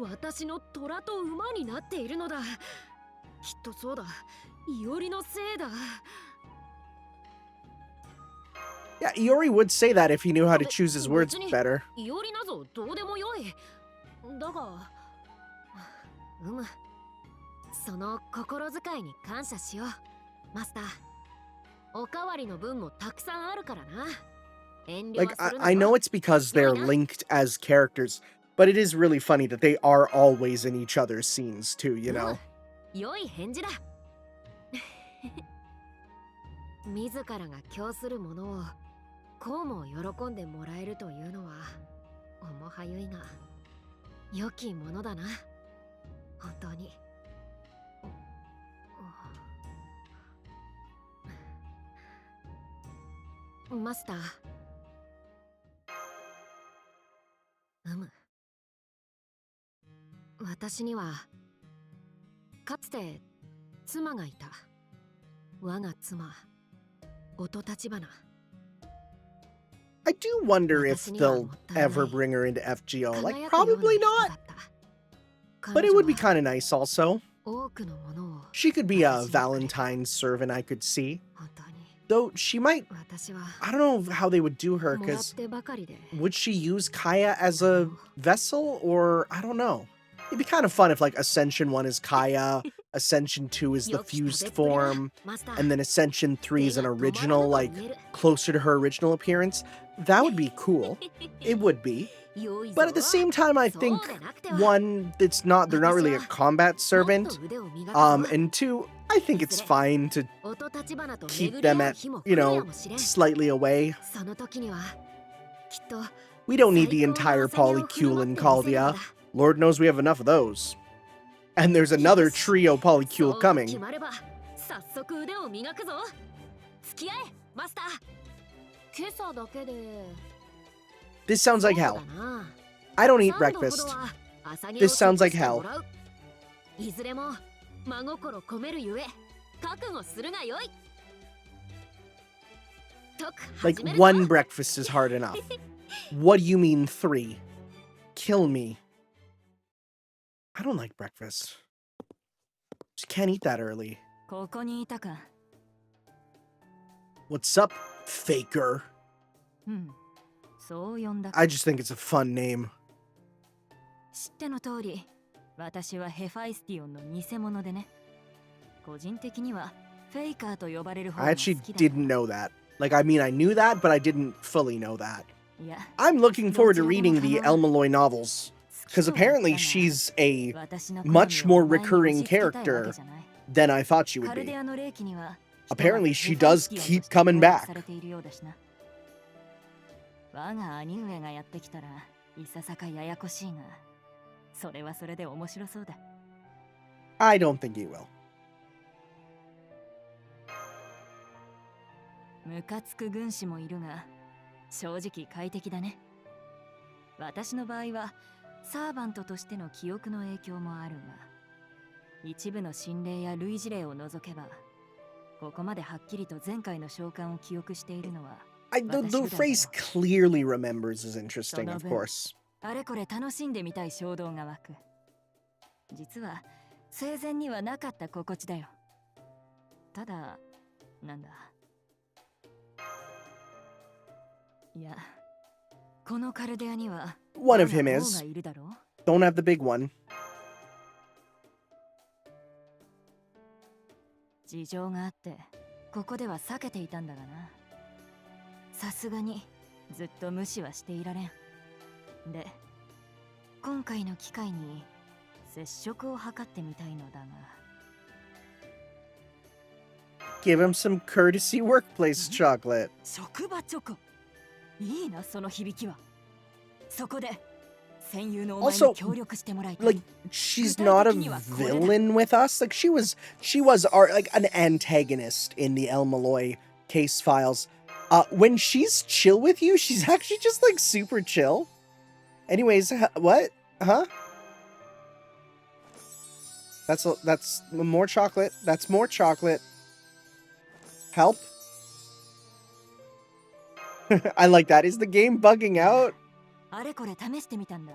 私の虎と馬になっているのだ。きっとそうだ。いおりのせいだ。 Yeah, Iori would say that if he knew how to choose his words better. いおりなぞどうでもよい。だが、その心遣いに感謝しよう、マスター。おかわりの分もたくさんあるからな。遠慮 Like, はするな I know it's because they're linked as characters, but it is really funny that they are always in each other's scenes too, you know? 良い返事だ。自らが供するものをこうも喜んでもらえるというのは面はゆいが良きものだな。本当に。マスター。私にはかつて妻がいた。我が妻、音立花。 I do wonder if they'll ever bring her into FGO. Like, probably not. But it would be kind of nice also. She could be a Valentine servant, I could see. Though she might... I don't know how they would do her, because... Would she use Kaya as a vessel, or... I don't know. It'd be kind of fun if, like, Ascension 1 is Kaya, Ascension 2 is the fused form, and then Ascension 3 is an original, like, closer to her original appearance. That would be cool. It would be. But at the same time, I think, one, they're not really a combat servant, and two, I think it's fine to keep them at, you know, slightly away. We don't need the entire polycule in Caldia. Lord knows we have enough of those. And there's another trio polycule coming. This sounds like hell. I don't eat breakfast. This sounds like hell. Like, one breakfast is hard enough. What do you mean 3? Kill me. I don't like breakfast. Just can't eat that early. What's up, faker? I just think it's a fun name. 私はヘファイスティオンの偽物でね。個人的にはフェイカーと呼ばれる方 I が好 actually きだ。 didn't know that. Like, I mean, I knew that, but I didn't fully know that. いや、 I'm looking forward to どちらでも reading the 構わん。 Elma Loy novels, 好き because とは言った apparently が、 she's a 私の好 much みを more お前に押 recurring し付けたいわけ character じゃない。 than I thought she カ would ルデ be. アの霊気には Apparently ひ she とま does ずヘファイスティオンと keep して coming 登録 back. されているようだしな。我が兄上がやってきたらいささかややこしいが、それはそれで面白そうだ。 I don't think he will. ムカつく軍師もいるが、正直快適だね。私の場合はサーバントとしての記憶の影響もあるが、一部の心霊や類似霊を除けば、ここまではっきりと前回の召喚を記憶しているのは、 The phrase clearly remembers is interesting, of course. あれこれ楽しんでみたい衝動が湧く。実は生前にはなかった心地だよ。ただ、なんだ。いや、このカルデアには One of him 我が王 is. がいるだろう。 Don't have the big one. 事情があってここでは避けていたんだがな。さすがにずっと無視はしていられん。で、今回の機会に接触を図ってみたいのだが。 Give him some courtesy workplace chocolate. 職場チョコ、いいなその響きは。そこで戦友のお前に協力してもらいたい。 Like, she's not a villain with us. Like, she was like an antagonist in the El Malloy case files. When she's chill with you, she's actually just like super chill. Anyways, what? Huh? That's more chocolate. That's more chocolate. Help. I like that. Is the game bugging out? あれこれ試してみたんだ。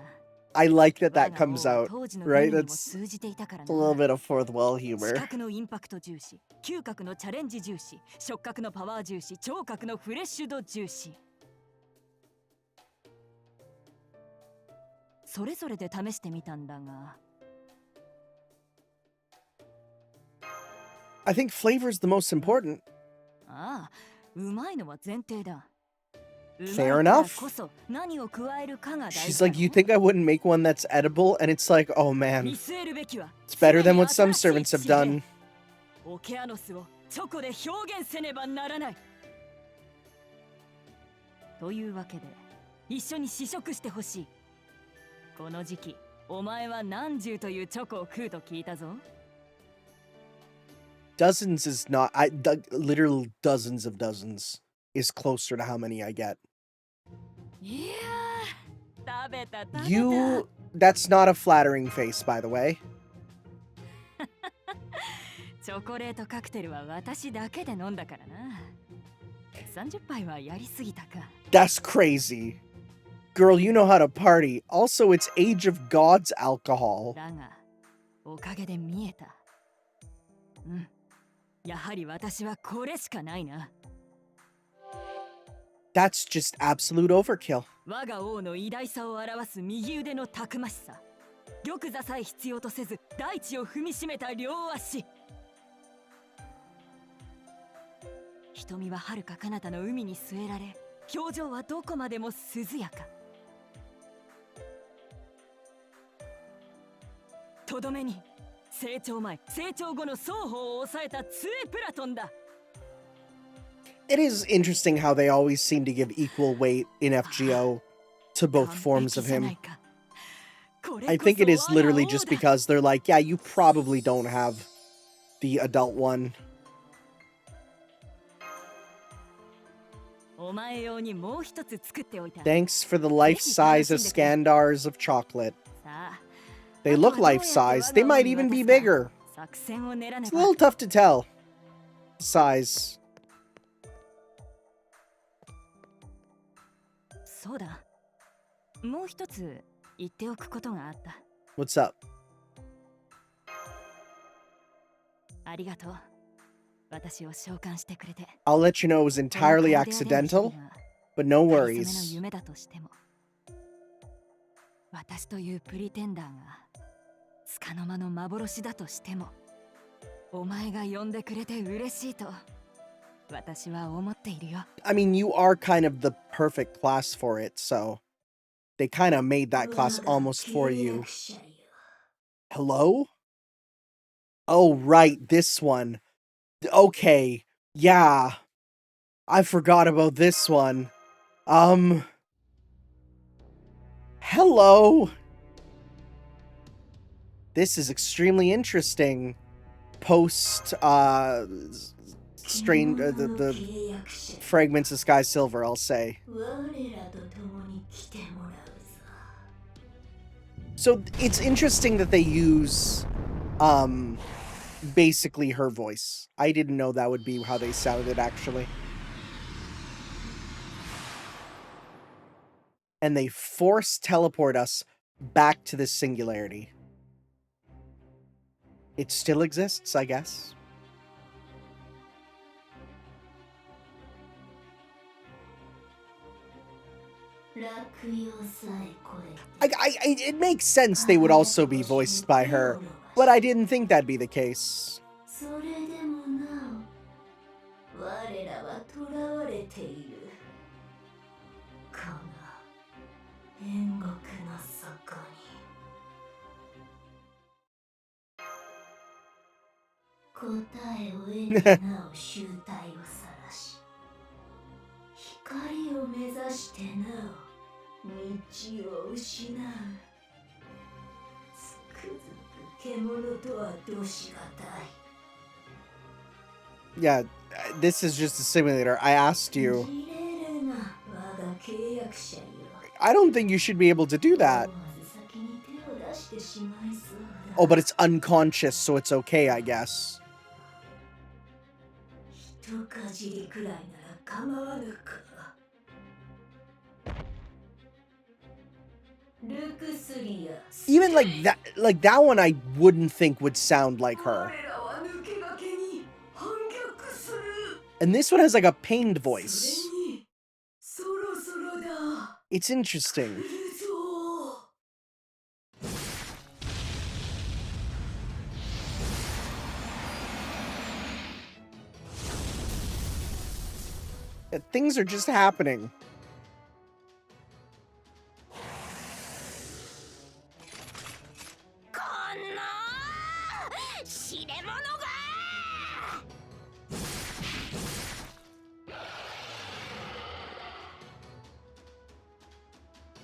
I like that 我 that が王 comes は out, 当時の right? 意味にも That's 通じていたから a な。 little bit of fourth wall 視 humor. 覚のインパクト重視、嗅覚のチャレンジ重視、触覚のパワー重視、聴覚のフレッシュ度重視。それぞれで試してみたんだが。 I think flavor is the most important. ああ、うまいのは前提だ。 Fair うまいから enough. こそ何を加えるかが大 She's 事だ like, ろ。 you think I wouldn't make one that's edible? And it's like, oh 見 man, 据えるべきは it's better than what 常 some に新 servants しい have 知恵。 done. オケアノスをチョコで表現せねばならない。というわけで一緒に試食してほしい。この時期お前は何十というチョコを食うと聞いたぞ。 Dozens is not, literal dozens of dozens is closer to how many I get. いやー、食べた食べた。 You, that's not a flattering face, by the way. チョコレートカクテルは私だけで飲んだからな。30杯はやりすぎたか。 That's crazy. Girl, you know how to party. Also, it's Age of Gods alcohol. だがおかげで見えた。うん、やはり私はこれしかないな。 That's just absolute overkill. 我が王の偉大さを表す右腕のたくましさ。玉座さえ必要とせず大地を踏みしめた両足。瞳は遥か彼方の海に据えられ、表情はどこまでも涼やか。とどめに成長前成長後の双方を抑えたツープラトンだ。 It is interesting how they always seem to give equal weight in FGO to both forms of him. I think it is literally just because they're like, yeah, you probably don't have the adult one. お前用にもう一つ作っておいた。 Thanks for the life-size Iskandars of chocolate. さあ、 They look life-size. They might even be bigger. 作戦を練らね It's ば。 a little tough to tell. Size. そうだ。もう一つ言っておくことがあった。 What's up? ありがとう。私を召喚してくれて。 I'll let you know it was entirely accidental, but no かりそめの worries. 夢だとしても、私というプリテンダーが束の間の幻だとしても、お前が呼んでくれて嬉しいと私は思っているよ。I mean, you are kind of the perfect class for it, so they kind of made that class almost for you. Hello? Oh, right, this one. Okay, yeah. I forgot about this one. Hello? This is extremely interesting. Post, the fragments of Sky Silver, I'll say. So it's interesting that they use, basically her voice. I didn't know that would be how they sounded, actually. And they force teleport us back to this singularity. It still exists, I guess. It makes sense they would also be voiced by her, but I didn't think that'd be the case. Yeah, this is just a simulator. I asked you. I don't think you should be able to do that. Oh, but it's unconscious, so it's okay, I guess. Even like that one I wouldn't think would sound like her. And this one has like a pained voice. It's interesting. Things are just happening.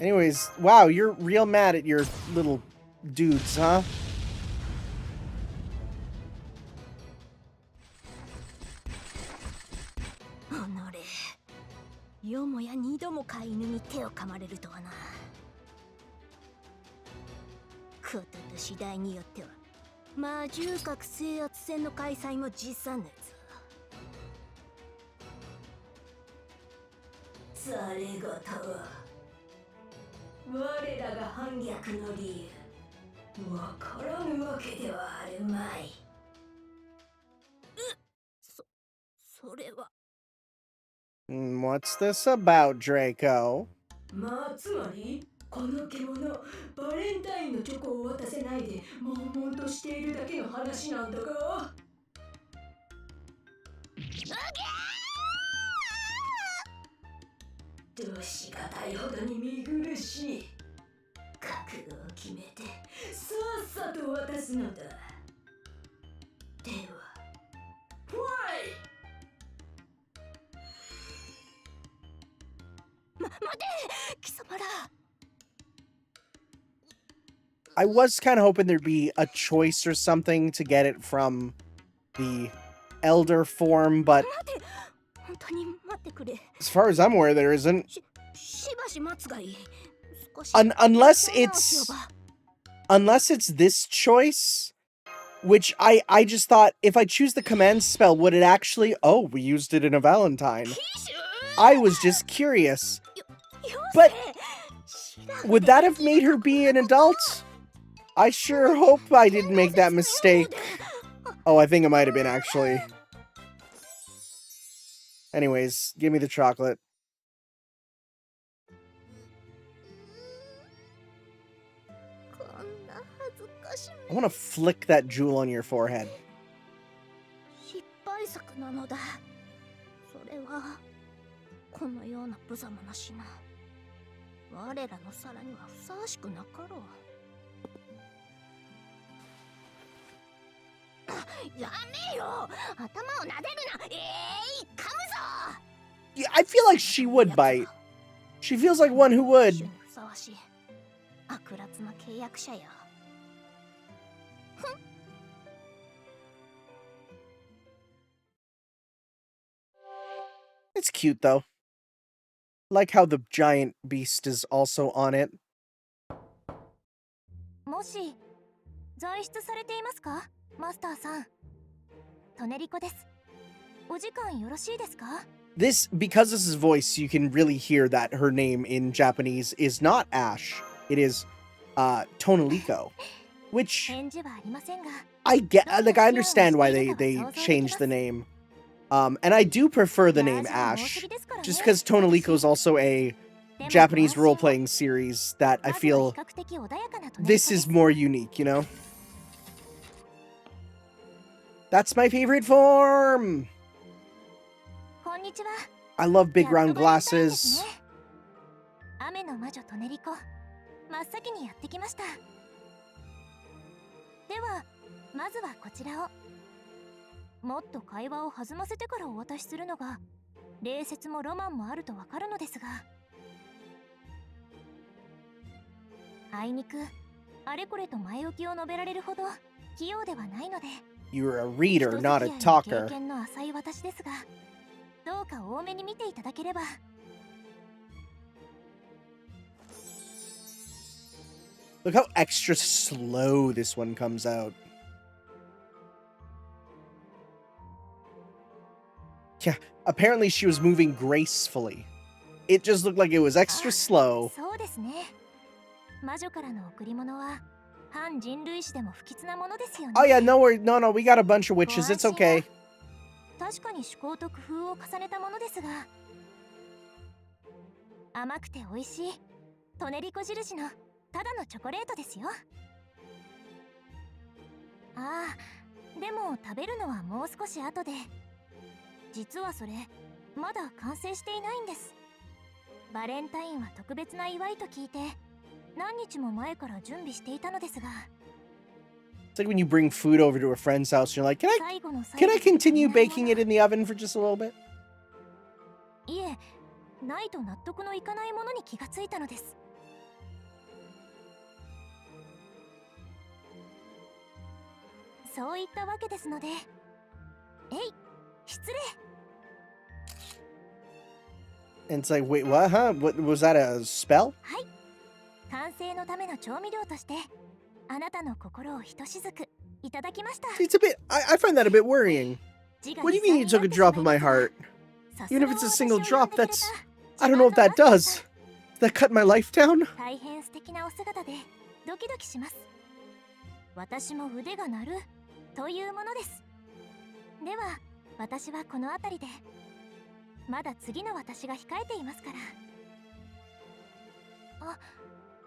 Anyways, wow, you're real mad at your little dudes, huh? What's this about, Draco? つまりこの獣バレンタインのチョコを渡せないで悶々としているだけの話なんだが。どうしがたいほどに見苦しい。覚悟を決めてさっさと渡すのだ。では、ファイ。待て、貴様ら。I was kind of hoping there'd be a choice or something to get it from the elder form, but as far as I'm aware, there isn't. Unless it's this choice, which I just thought if I choose the command spell, would it actually? Oh, we used it in a Valentine. I was just curious, but would that have made her be an adult? I sure hope I didn't make that mistake. Oh, I think it might have been, actually. Anyways, give me the chocolate. I want to flick that jewel on your forehead. 失敗作なのだ。それはこのような無様な品、我らの皿にはふさわしくなかろう。やめよ、頭を撫でるな。噛むぞ。 Yeah, I feel like she would bite. She feels like one who would. ふさわしい悪辣な契約者よ。 It's cute though. Like how the giant beast is also on it. もし在室されていますか、マスターさん。トネリコです。お時間よろしいですか？ This, because this is voice, you can really hear that her name in Japanese is not Ash. It is Tonaliko. Which 返事はありませんが、 I get, like, I understand why they changed the name. And I do prefer the name Ash. Just because Tonaliko is also a Japanese role-playing series that I feel this is more unique, you know? That's my favorite form! こんにちは。 I love big やっと round バレンタインです glasses. ね。雨の魔女トネリコ、真っ先にやってきました。ではまずはこちらを。もっと会話を弾ませてからお渡しするのが礼節もロマンもあるとわかるのですが、あいにくあれこれと前置きを述べられるほど器用ではないので、 You're a reader, 人 not 付 a き合いの経 talker. 験の浅い私ですが、どうか多めに見ていただければ。 Look how extra slow this one comes out. Yeah, apparently she was moving gracefully. It just looked like it was extra slow. そうですね。魔女からの贈り物は反人類史でも不吉なものですよね。 Oh yeah, no, no, we got a bunch of witches. It's okay. 確かに趣向と工夫を重ねたものですが、甘くて美味しいトネリコ印のただのチョコレートですよ。ああ、でも食べるのはもう少し後で。実はそれまだ完成していないんです。バレンタインは特別な祝いと聞いて何日も前から準備していたのですが、 It's like when you bring food over to a friend's house, you're like, 最後の最 can 後 I に continue 足りないも baking の it in the oven for just a little bit? いえ、ないと納得のいかないものに気がついたのです。そういったわけですので、えい、失礼。 And it's like, wait, what, huh? What, was that a spell? はい、完成のための調味料としてあなたの心をひとしずくいただきました。 It's a bit, I find that a bit worrying. 字が What do you mean you 実際 took a に drop な of ってし my まい heart? ますが、 Even if it's a さす single がの drop, 私を呼んでくれ that's, た I don't know what that 自慢のマ does. スター。 Did that cut my life down? 大変素敵なお姿でドキドキします。私も腕が鳴るというものです。では私はこの辺りで、まだ次の私が控えていますから。あ、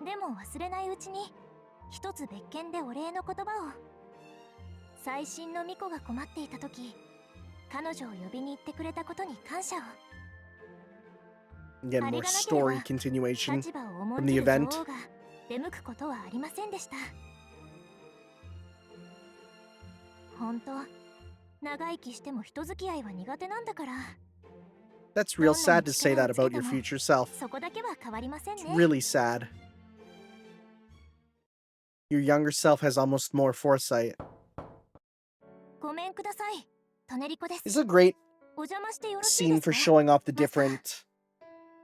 でも忘れないうちに一つ別件でお礼の言葉を。最新の巫女が困っていた時、彼女を呼びに行ってくれたことに感謝を。 Again, あれ more がなければ story continuation. 立場を重 from ん the じる event. 女王が出向くことはありませんでした。本当、長生きしても人付き合いは苦手なんだから。 That's real sad to say that about your future self. そこだけは変わりませんね。 It's really sad. Your younger self has almost more foresight. ごめんください。トネリコです。 This is a great お邪魔してよろしい scene ですか？ for showing off the Master. different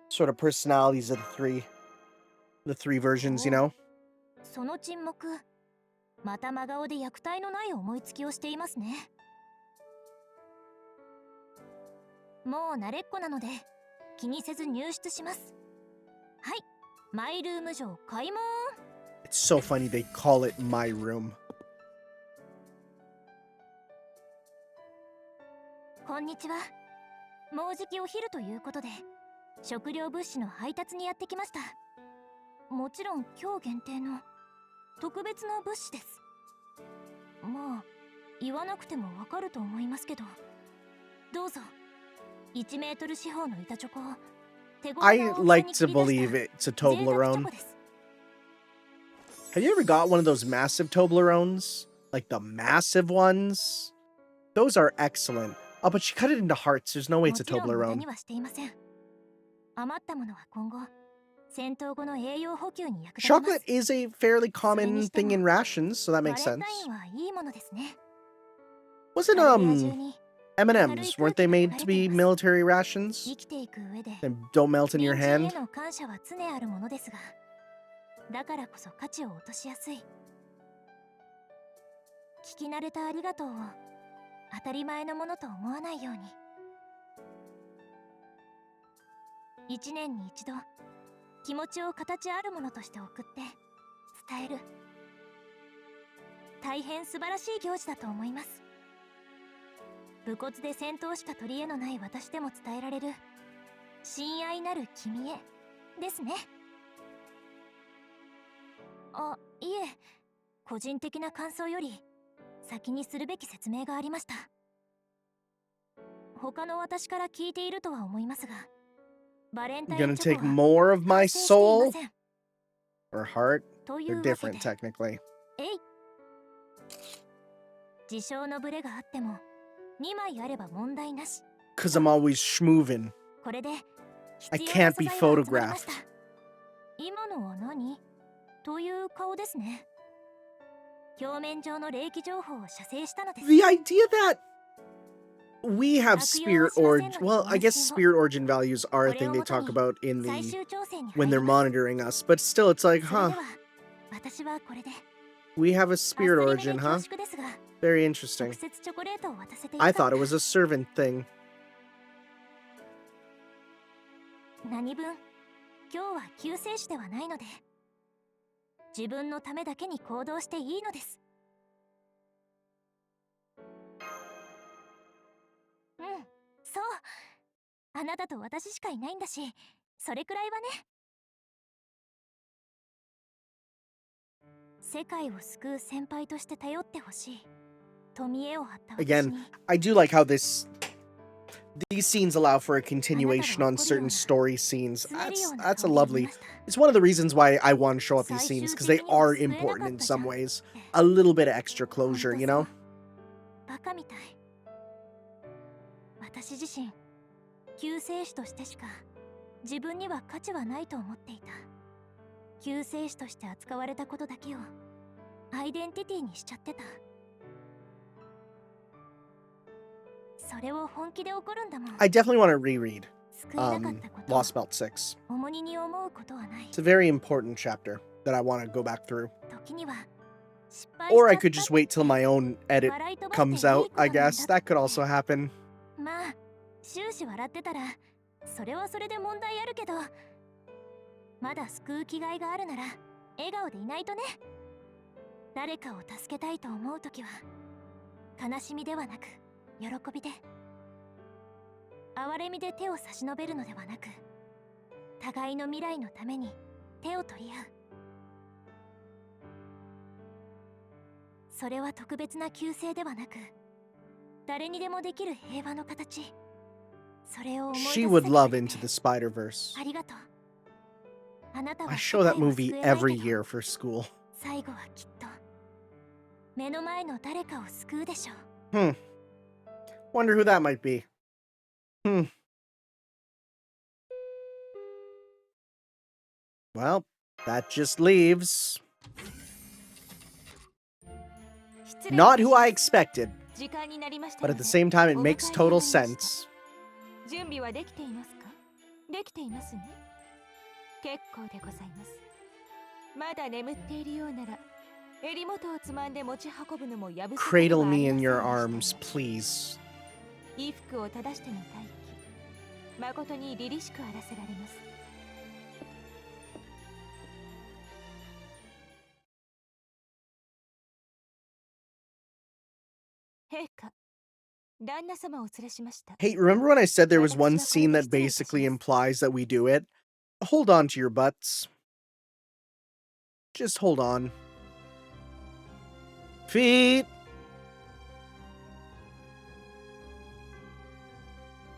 sort of personalities of the three versions, you know? その沈黙、また真顔で虐待のない思いつきをしていますね。もう慣れっこなので気にせず入室します。はい、マイルーム城開門。 It's so funny they call it my room. こんにちは。もうじきお昼ということで食料物資の配達にやってきました。もちろん今日限定の。特別な物資です。まあ言わなくてもわかると思いますけど、どうぞ。1メートル四方の板チョコを手頃 I な大きさ like に to 切り出し believe た it's a 贅沢チョ Toblerone. コです。 Have you ever got one of those massive Toblerones? Like the massive ones? Those are excellent. Oh, but she cut it into hearts. There's no way も it's a ちろん無駄 Toblerone. にはしていません。余ったものは今後戦闘後の栄養補給に役立てま Chocolate す。 is a fairly それに common して thing も in rations, so that バ makes レンタイ sense. ンはいいものですね。 Wasn't カルデア中に M&Ms, weren't they made to be military rations? 生きていく上で They don't melt in your 隣人へ hand? の感謝は常あるものですが、だからこそ価値を落としやすい。聞き慣れたありがとうを当たり前のものと思わないように。1年に一度気持ちを形あるものとして送って伝える、大変素晴らしい行事だと思います。武骨で戦闘しか取り柄のない私でも伝えられる親愛なる君へですね。あ、いえ、個人的な感想より先にするべき説明がありました。他の私から聞いているとは思いますが、バレンタ You're イン gonna チョ take コは more of 完 my 成していま soul せん。 or heart? とい They're うわけ different で、 technically. 自称のブレがあっても2枚あれば問題なし。 Cause I'm always schmoovin'. これで I 必要な can't 素 be 材が集まりま photographed. した。今のは何という顔ですね。表面上の霊気情報を射精したのです。 The idea that we have spirit origin, well, I guess spirit origin values are a thing they talk about in 最 the 終調整に when 入 they're ります。 monitoring us, but still it's like, それ huh, では私はこれで we have a あっ spirit さりめ origin, で恐 huh? 縮ですが、 Very 直 interesting. 接チョコレートを渡せてい I たか thought it was a servant thing. 何分今日は救世主ではないので、自分のためだけに行動していいのです。うん、そう。あなたと私しかいないんだし、それくらいはね。世界を救う先輩として頼ってほしいと見栄を張った私 Again, に。 I do like how these scenes allow for a continuation on certain story scenes. That's a lovely. It's one of the reasons why I want to show up these scenes, because they are important in some ways. A little bit of extra closure, you know? バカみたい。私自身、救世主としてしか自分には価値はないと思っていた。救世主として扱われたことだけをアイデンティティにしちゃってた。それを本気で怒るんだもん。 I definitely want to reread 救えなかったこと Lost Belt 6. 重荷に思うことはない。 It's a very important chapter that I want to go back through. 時には失敗 Or し I ちゃ could った just wait till my own edit 笑い飛ばして comes out, いい子 I なんだ guess. That could also って happen. まあ終始笑ってたらそれはそれで問題あるけど、まだ救う気概があるなら笑顔でいないとね。誰かを助けたいと思うときは悲しみではなく喜びで、哀れみで手を差し伸べるのではなく、互いの未来のために手を取り合う。それは特別な旧姓ではなく、誰にでもできる平和の形。それを思い出さ She せ would て love くれ Into て the Spider-Verse. ありがとう。あなた I は show 世 that 界を movie 救えない every けど、 year for school. 最後はきっと目の前の誰かを救うでしょう。 Wonder who that might be. Well, that just leaves 失礼 not いた who し I ます。 expected, 時間になりました but の at で the same time, it お makes 迎えに total 上がりました sense. 準備はできていますか？できていますね。結構でございます。まだ眠っているようなら襟元をつまんで持ち運ぶのもやぶさかで Cradle はあり me ません in で your した arms, ね。 please. 衣服を正しての待機、誠に凛々しくあらせられます。陛下、旦那様をお連れしました。 Hey, remember when I said there was one 私はこれ scene で that 失礼いたし basically ます。 implies that we do it? Hold on to your butts. Just hold on. Feet.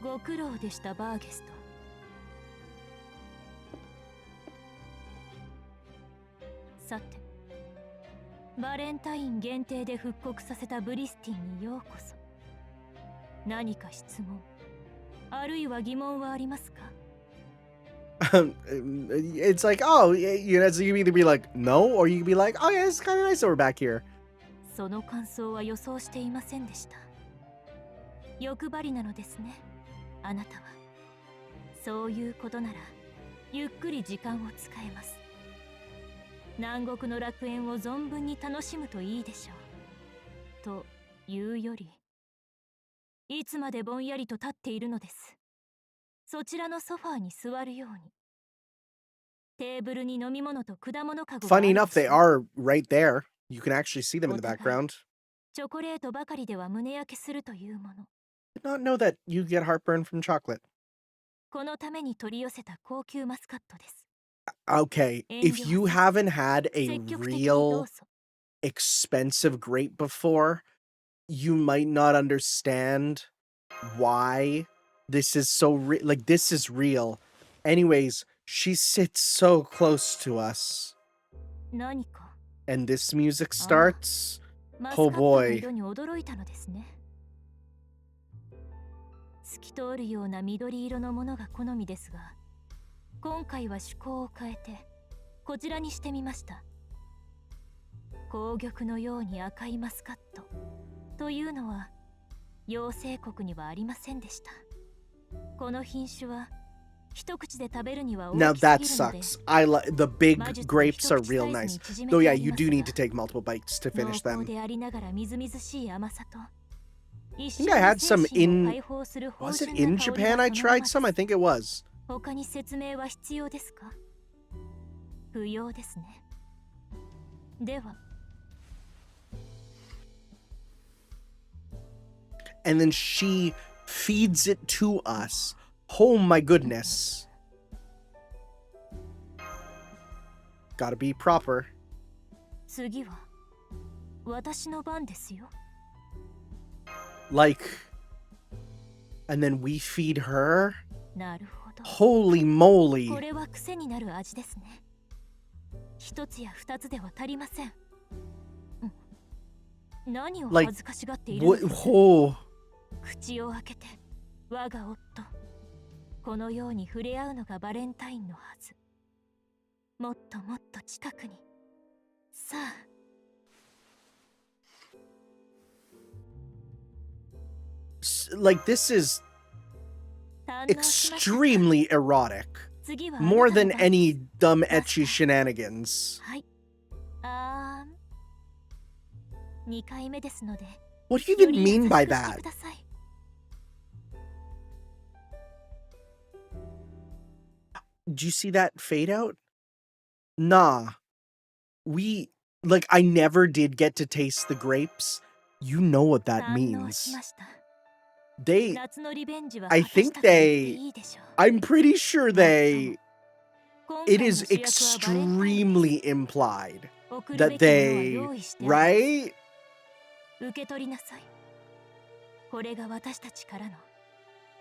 ご苦労でしたバーゲスト。さて、バレンタイン限定で復刻させたブリスティンにようこそ。何か質問あるいは疑問はありますか？ It's like, oh, you know, so you can either be like, no, or you can be like, oh, yeah, it's kind of nice that we're back here. その感想は予想していませんでした。欲張りなのですね、あなたは。そういうことなら、ゆっくり時間を使えます。南国の楽園を存分に楽しむといいでしょう。というより、いつまでぼんやりと立っているのです。そちらのソファーに座るように。テーブルに飲み物と果物かごがある Funny で enough, し they ょう。 are right there. You can actually see them in the お互い background. チョコレートばかりでは胸焼けするというもの。 Did not know that you get heartburn from chocolate. このために取り寄せた高級マスカットです。 Okay, 遠 if 慮 you はせず haven't had a 積極的にど real うぞ。 expensive grape before, you might not understand why this is so like this is real. Anyways, she sits so close to us 何か and this music ああ、 starts. マス Oh カットの boy. 色に驚いたのですね。透き通るような緑色のものが好みですが、今回は趣向を変えてこちらにしてみました。紅玉のように赤いマスカットというのは妖精国にはありませんでした。この品種は一口で食べるには Now 大きす that ぎるので、 sucks. I like the big 魔術の grapes are 一口 real サイズ nice. に縮め Though て yeah, あり you ま do す need が、 to take multiple bites to 濃 finish 厚 them. でありながらみずみずしい甘さと、一 I think 瞬 I で had 精 some 神を in 解放する芳 was it 醇 in な香り Japan が I そのま tried ま some? で I す。 think it was. 他に説明は必要ですか？不要ですね。では、 And then she feeds it to us. Oh my goodness. Gotta be proper. 次は私の番ですよ。 Like, and then we feed her? なるほど。 Holy こ moly. れは癖になる味ですね。一つや二つでは足りません。何を Like, 恥ずかしがっているの what? です。 Oh. 口を開けて、我が夫。このように触れ合うのがバレンタインのはず。もっともっと近くに。さあ。 Like, this is 堪能しましたか？ extremely erotic. 次はあなた More の than 番 any です。 dumb, Master. etchy shenanigans. はい。2回目ですので、 What do you よ even り mean 優 by しくして that? ください。 Did you see that fade out? Nah. We, like, I never did get to taste the grapes. You know what that 堪能し means. ました。 They, 夏のリベンジは I 果たし think たと言って they, いいでしょう。 I'm pretty sure they, 今 it 回の is 主役はバレンタイン extremely implied 送る that べきものは they, 用意してあり right? ます。受け取りなさい。これが私たちからの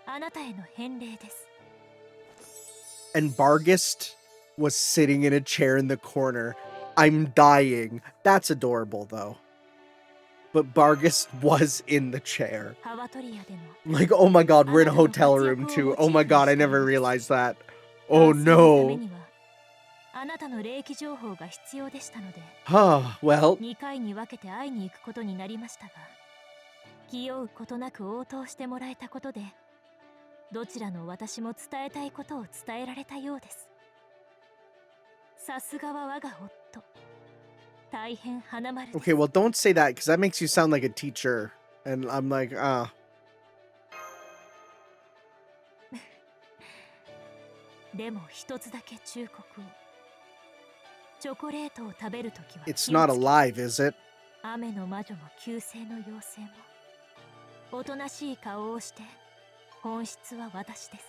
あなたへの返礼です。 And Bargist was sitting in a chair in the corner. I'm dying. That's adorable, though. But Bargist was in the chair. ハワトリアでの Like, oh my god, we're in a あなたの hotel 活 room 躍を too. モチ Oh ー my フに god, I したも never のです。 realized that. 完 Oh 成のため no. にはあなたの霊気情報が必要でしたので、 Well, 2回に分けて会いに行くことになりましたが、気負うことなく応答してもらえたことで、どちらの私も伝えたいことを伝えられたようです。さすがは我が夫。大変花丸です。 okay, well, don't say that because that makes you sound like a teacher. And I'm like, でも一つだけ忠告を。チョコレートを食べるときは it's 気を not つけ、 alive, is it? 雨の魔女も旧姓の妖精もおとなしい顔をして、本質は私です。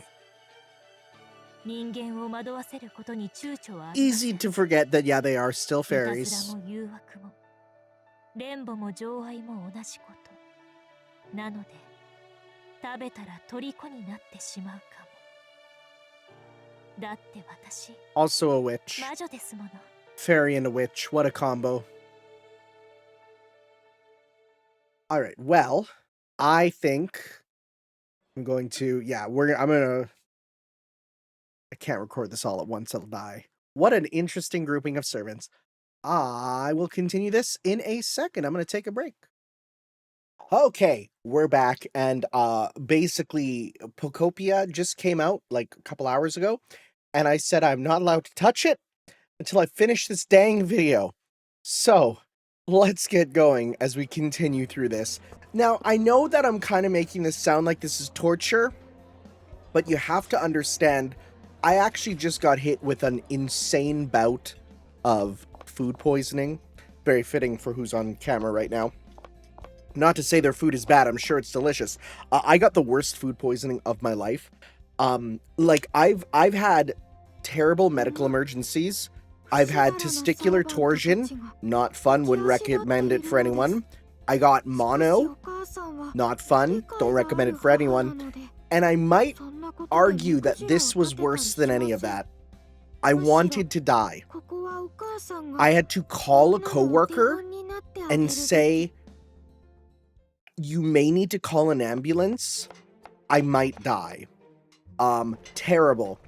人間を惑わせることに躊躇はありませ Easy ん。 to forget that, yeah, they are still いたず fairies. らも誘惑も連母も情愛も同じこと。なので、食べたら虜になってしまうかも。だって私、Also a witch. 魔女ですもの。Fairy and a witch. What a combo. Alright, well, I think I'm going to, I can't record this all at once, I'll die. What an interesting grouping of servants. I will continue this in a second. I'm going to take a break. Okay, we're back, and basically Pocopia just came out like a couple hours ago, and I said I'm not allowed to touch it until I finish this dang video. So, let's get going as we continue through this. Now, I know that I'm kind of making this sound like this is torture, but you have to understand, I actually just got hit with an insane bout of food poisoning. Very fitting for who's on camera right now. Not to say their food is bad, I'm sure it's delicious. I got the worst food poisoning of my life. Like, I've had terrible medical emergencies. I've had testicular torsion, not fun, wouldn't recommend it for anyone. I got mono, not fun, don't recommend it for anyone. And I might argue that this was worse than any of that. I wanted to die. I had to call a coworker and say, you may need to call an ambulance. I might die. Terrible.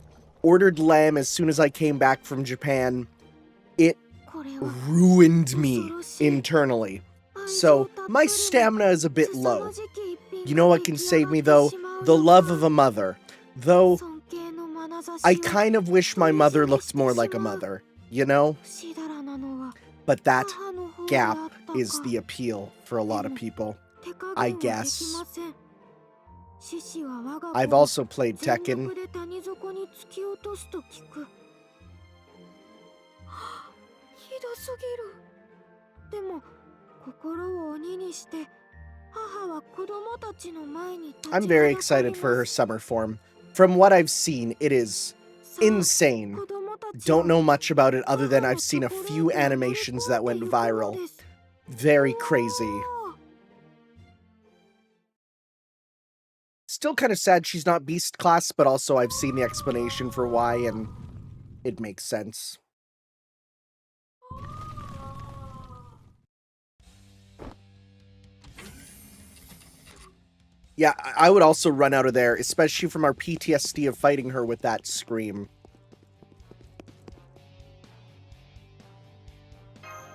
Ordered lamb as soon as I came back from Japan. It ruined me internally. So, my stamina is a bit low. You know what can save me though? The love of a mother. Though, I kind of wish my mother looked more like a mother, you know? But that gap is the appeal for a lot of people, I guess. I've also played Tekken. I'm very excited for her summer form. From what I've seen, it is insane. Don't know much about it other than I've seen a few animations that went viral. Very crazy. Still kind of sad she's not beast class, but also I've seen the explanation for why, and it makes sense. Yeah, I would also run out of there, especially from our PTSD of fighting her with that scream.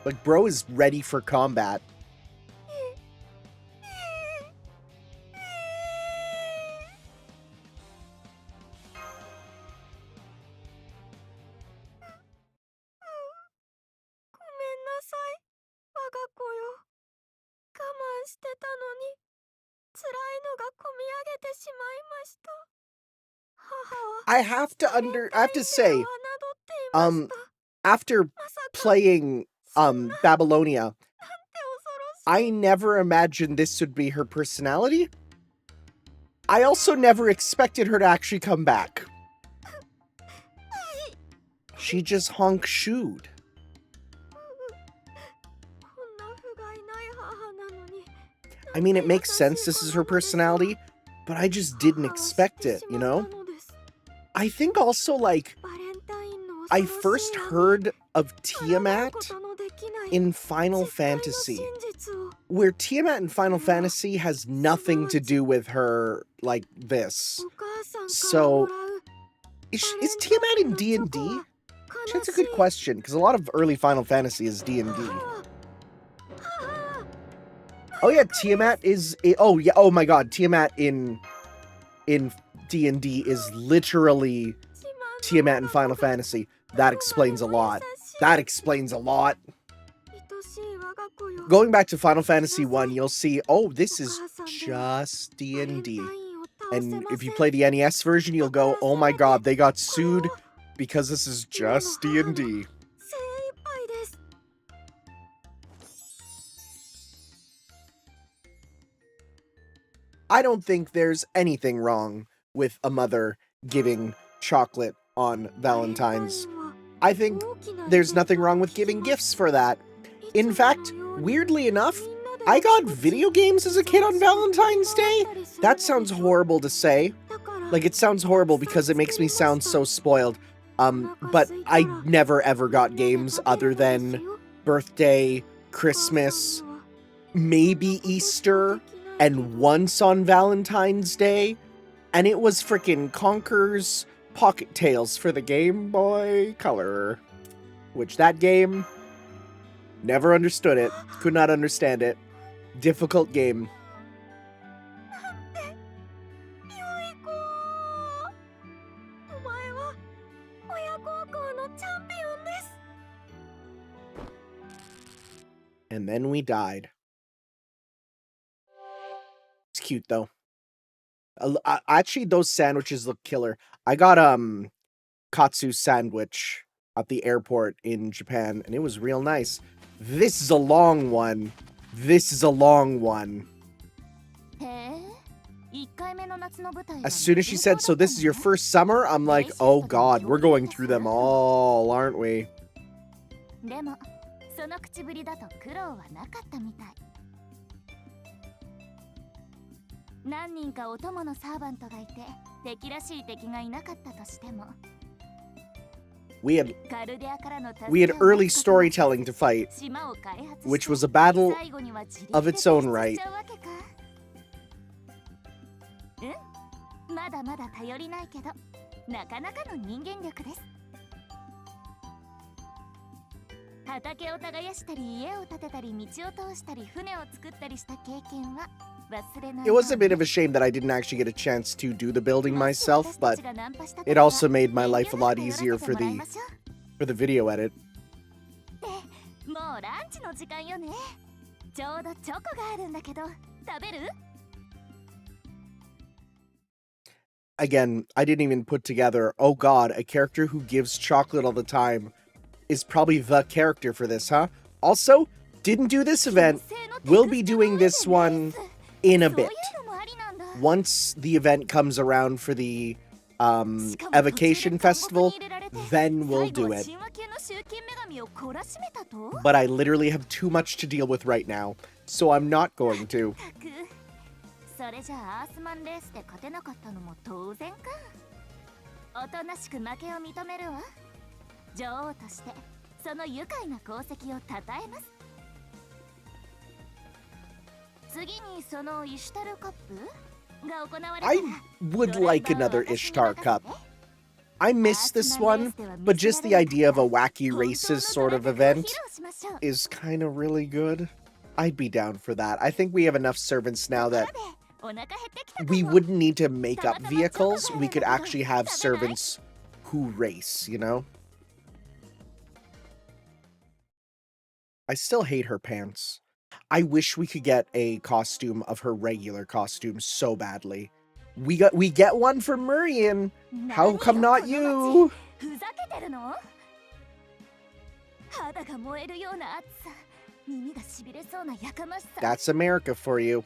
Like, bro is ready for combat. I have to say, after playing, Babylonia, I never imagined this would be her personality. I also never expected her to actually come back. She just honk-shooed. I mean, it makes sense this is her personality, but I just didn't expect it, you know? I think also, like, I first heard of Tiamat in Final Fantasy, where Tiamat in Final Fantasy has nothing to do with her, like, this. So, is Tiamat in D&D? That's a good question, because a lot of early Final Fantasy is D&D. Oh yeah, Tiamat is... Oh yeah, oh my god, Tiamat in D&D is literally Tiamat in Final Fantasy. That explains a lot. That explains a lot. Going back to Final Fantasy 1, you'll see, oh, this is just D&D. And if you play the NES version, you'll go, oh my god, they got sued because this is just D&D. I don't think there's anything wrong with a mother giving chocolate on Valentine's. I think there's nothing wrong with giving gifts for that. In fact, Weirdly enough, I got video games as a kid on Valentine's Day. That sounds horrible to say. Like, it sounds horrible because it makes me sound so spoiled. But I never ever got games other than birthday, Christmas, maybe Easter, and once on Valentine's Day. And it was frickin' Conker's Pocket Tales for the Game Boy Color. Which that game, never understood it. Could not understand it. Difficult game. 良い子お前は親孝行のチャンピオンです And then we died. It's cute though. Actually, those sandwiches look killer. I got katsu sandwich at the airport in Japan, and it was real nice. This is a long one. This is a long one. As soon as she said, so this is your first summer, I'm like, oh god, we're going through them all, aren't we? でもその口ぶりだと苦労はなかったみたい。何人かお供のサーバントがいて敵らしい敵がいなかったとしても We had early storytelling to fight, which was a battle of its own right. まだまだ頼りないけどなかなかの人間力です。畑を耕したり家を建てたり道を通したり船を作ったりした経験は忘れない。 It was a bit of a shame that I didn't actually get a chance to do the building myself, but it also made my life a lot easier for the video edit. もうランチの時間よね。ちょうどチョコがあるんだけど食べる？ Again, I didn't even put together, oh god, a character who gives chocolate all the time is probably the character for this, huh? Also, didn't do this event, will be doing this one in a bit. Once the event comes around for the Evocation Festival, then we'll do it. But I literally have too much to deal with right now, so I'm not going to. それじゃあアースマンレースで勝てなかったのも当然か。おとなしく負けを認めるわ。女王としてその愉快な功績を称えます。次にそのイシュタルカップが行われたら I would like another Ishtar Cup. I miss this one, but just the idea of a wacky races sort of event is kind of really good. I'd be down for that. I think we have enough servants now that we wouldn't need to make up vehicles. We could actually have servants who race, you know? I still hate her pants. I wish we could get a costume of her regular costume so badly. We get one for Murian. How come not you? That's America for you.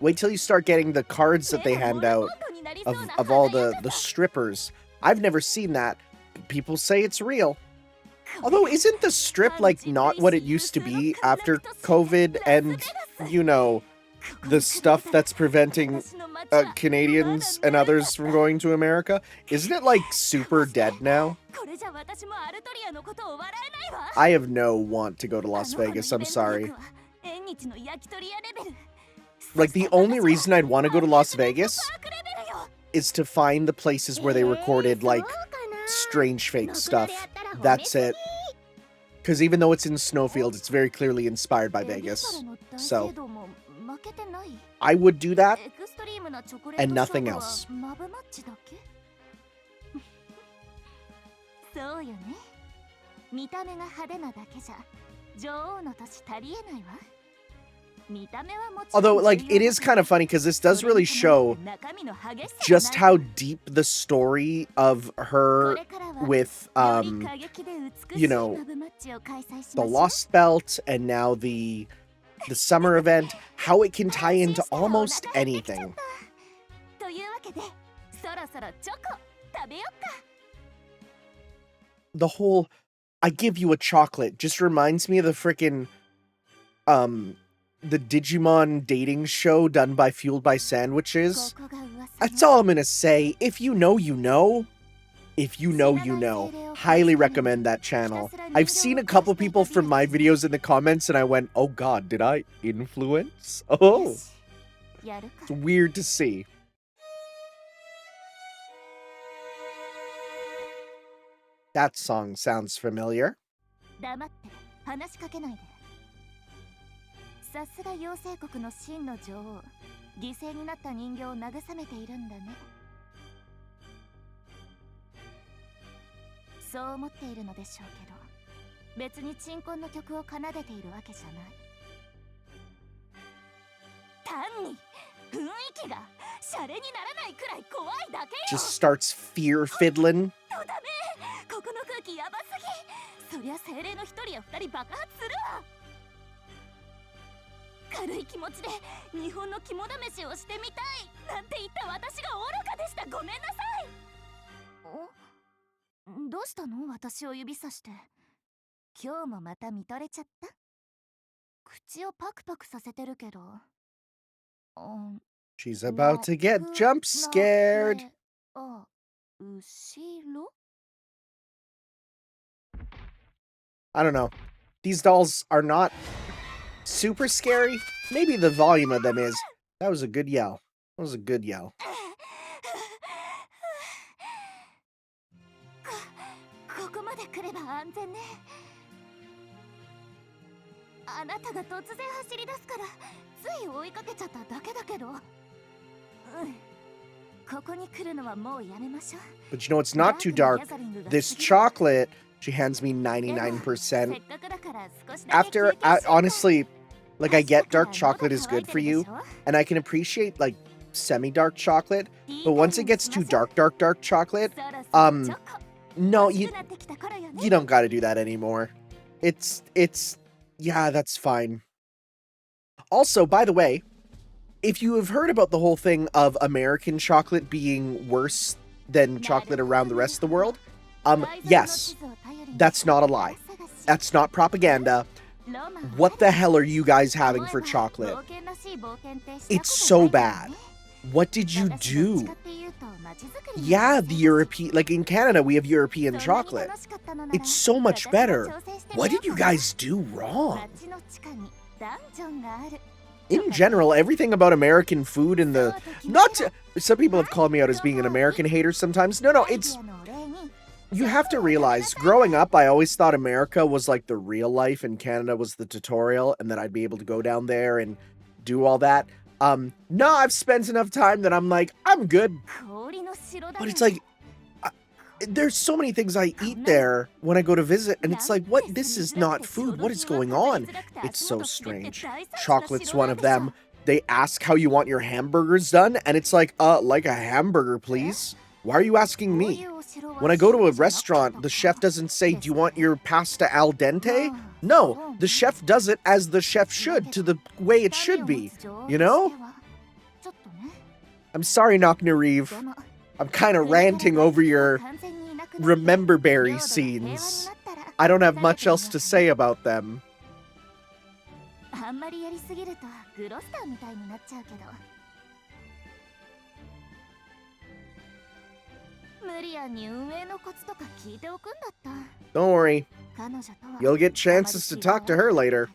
Wait till you start getting the cards that they hand out of all the strippers. I've never seen that. People say it's real. Although, isn't the strip, like, not what it used to be after COVID and, you know, the stuff that's preventing Canadians and others from going to America? Isn't it, like, super dead now? I have no want to go to Las Vegas, I'm sorry. Like, the only reason I'd want to go to Las Vegas is to find the places where they recorded, like, strange fake stuff. That's it. Because even though it's in Snowfield, it's very clearly inspired by Vegas. So, I would do that, and nothing else. そうよね。見た目が派手なだけじゃ女王の年足りえないわ。 Although, like, it is kind of funny because this does really show just how deep the story of her with, you know, the Lost Belt and now the summer event, how it can tie into almost anything. The whole, I give you a chocolate just reminds me of the frickin' the Digimon dating show done by Fueled by Sandwiches. That's all I'm gonna say. If you know, you know. If you know, you know. Highly recommend that channel. I've seen a couple people from my videos in the comments and I went, oh god, did I influence? Oh, it's weird to see. That song sounds familiar. 黙って話しかけないで。さすが妖精国の真の女王、犠牲になった人形を慰めているんだね。そう思っているのでしょうけど、別に鎮魂の曲を奏でているわけじゃない。単に雰囲気がシャレにならないくらい怖いだけよ。 Just starts fear fiddling. ダメ、ここの空気ヤバすぎ。そりゃ精霊の一人や二人爆発するわ。軽い気持ちで日本の肝試しをしてみたいなんて言った私が愚かでした。ごめんなさい。どうしたの？私を指さして。今日もまた見とれちゃった？口をパクパクさせてるけど。She's about to get jump scared. あ、後ろ？ I don't know. These dolls are not super scary. Maybe the volume of them is. That was a good yell. That was a good yell. ここまで来れば安全ね。あなたが突然走り出すからつい追いかけちゃっただけだけど。ここに来るのはもうやめましょう。 But you know it's not too dark. This chocolate, she hands me 99%. After, honestly, like I get dark chocolate is good for you, and I can appreciate like semi-dark chocolate, but once it gets too dark chocolate, no, you don't gotta do that anymore. It's, yeah, that's fine. Also, by the way, if you have heard about the whole thing of American chocolate being worse than chocolate around the rest of the world, yes, that's not a lie. That's not propaganda. What the hell are you guys having for chocolate? It's so bad. What did you do? Yeah, the European, like in Canada, we have European chocolate. It's so much better. What did you guys do wrong? In general, everything about American food and the, some people have called me out as being an American hater sometimes. No, it's, you have to realize, growing up, I always thought America was like the real life and Canada was the tutorial, and that I'd be able to go down there and do all that. No, I've spent enough time that I'm like, I'm good. But it's like, there's so many things I eat there when I go to visit, and it's like, what? This is not food. What is going on? It's so strange. Chocolate's one of them. They ask how you want your hamburgers done, and it's like a hamburger, please. Why are you asking me? When I go to a restaurant, the chef doesn't say, do you want your pasta al dente? No, the chef does it as the chef should, to the way it should be, you know? I'm sorry, Knock-Nariv. I'm kind of ranting over your Remember Berry scenes. I don't have much else to say about them. Don't worry. You'll get chances to talk to her later.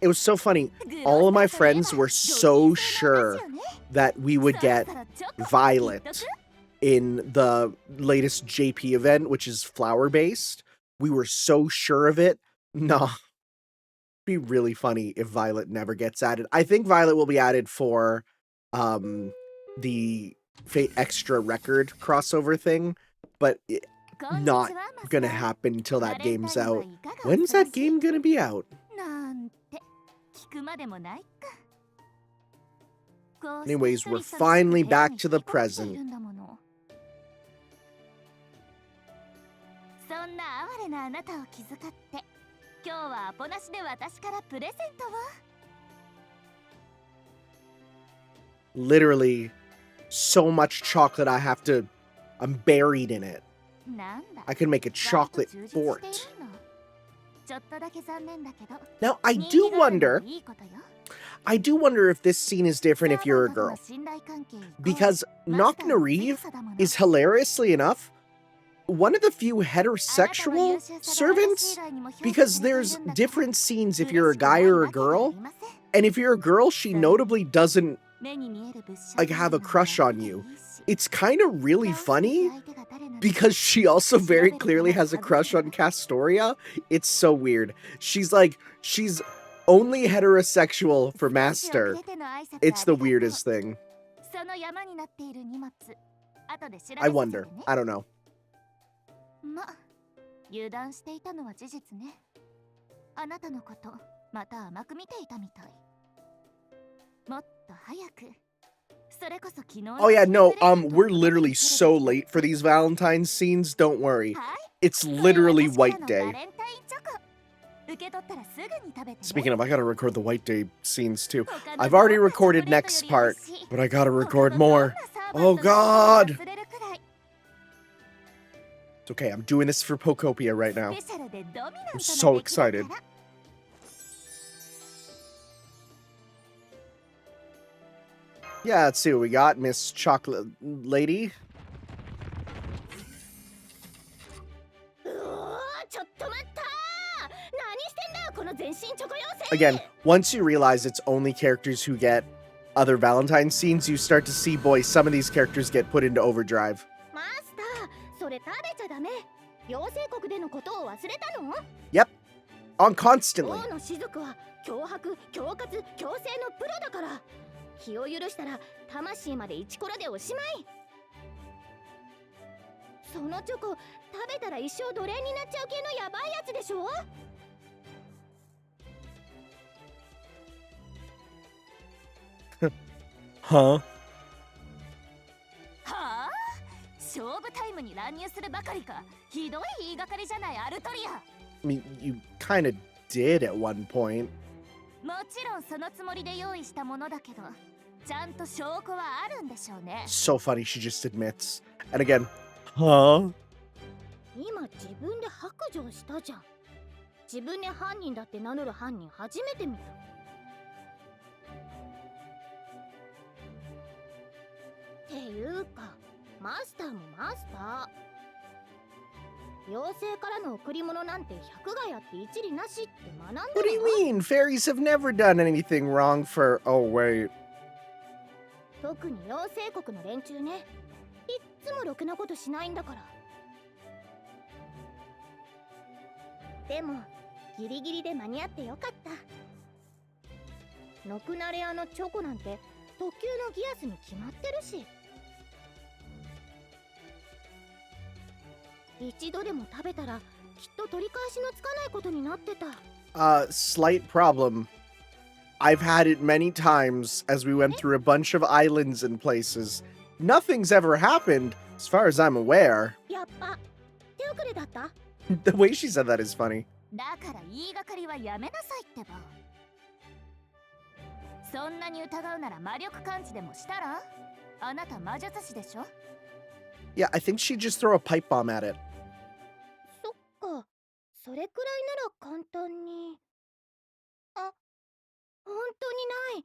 It was so funny. All of my friends were so sure that we would get Violet in the latest JP event, which is flower-based. We were so sure of it. No. It'd be really funny if Violet never gets added. I think Violet will be added for the Fate Extra Record crossover thing, but not gonna happen until that game's out. When's that game gonna be out? Anyways, we're finally back to the present. Literally, so much chocolate I'm buried in it. I could make a chocolate fort. Now, I do wonder if this scene is different if you're a girl. Because Knock-na-Reeve is, hilariously enough, one of the few heterosexual servants, because there's different scenes if you're a guy or a girl, and if you're a girl, she notably doesn't, like, have a crush on you. It's kind of really funny, because she also very clearly has a crush on Castoria. It's so weird. She's only heterosexual for Master. It's the weirdest thing. I wonder. I don't know. 油断していたのは事実ね。あなたのことまた甘く見ていたみたい。もっと早く。それこそ昨日。Oh yeah, no, we're literally so late for these Valentine scenes, don't worry. It's literally White Day. Speaking of, I gotta record the White Day scenes too. I've already recorded next part, but I gotta record more. Oh god! It's okay, I'm doing this for Pokopia right now. I'm so excited. Yeah, let's see what we got, Miss Chocolate Lady. Again, once you realize it's only characters who get other Valentine scenes, you start to see, boy, some of these characters get put into overdrive. Yep. On constantly. 気を許したら魂までイチコロでおしまい。そのチョコ食べたら一生奴隷になっちゃう系のヤバいやつでしょ。Huh? はあ？勝負タイムに乱入するばかりか。ひどい言いがかりじゃないアルトリア。I mean, you kind of did at one point. もちろんそのつもりで用意したものだけど、ちゃんと証拠はあるんでしょうね。So funny, she just admits. And again, huh? 今自分で白状したじゃん。自分で犯人だって名乗る犯人初めて見た。っていうか、マスターもマスター。妖精からの贈り物なんて百害あって一理なしって学んだの。 What do you mean? Fairies have never done anything wrong for... Oh, wait. 特に妖精国の連中ね。いっつもろくなことしないんだから。でもギリギリで間に合ってよかった。ノクナレアのチョコなんて特級のギアスに決まってるし。一度でも食べたらきっと取り返しのつかないことになってた。Slight problem. I've had it many times as we went through a bunch of islands and places. Nothing's ever happened, as far as I'm aware. やっぱ手遅れだった。The way she said that is funny. だから言いがかりはやめなさいってば。そんなに疑うなら魔力感知でもしたら？あなた魔術師でしょ？ Yeah, I think she'd just throw a pipe bomb at it. そっか、それくらいなら簡単に。あ、本当にない。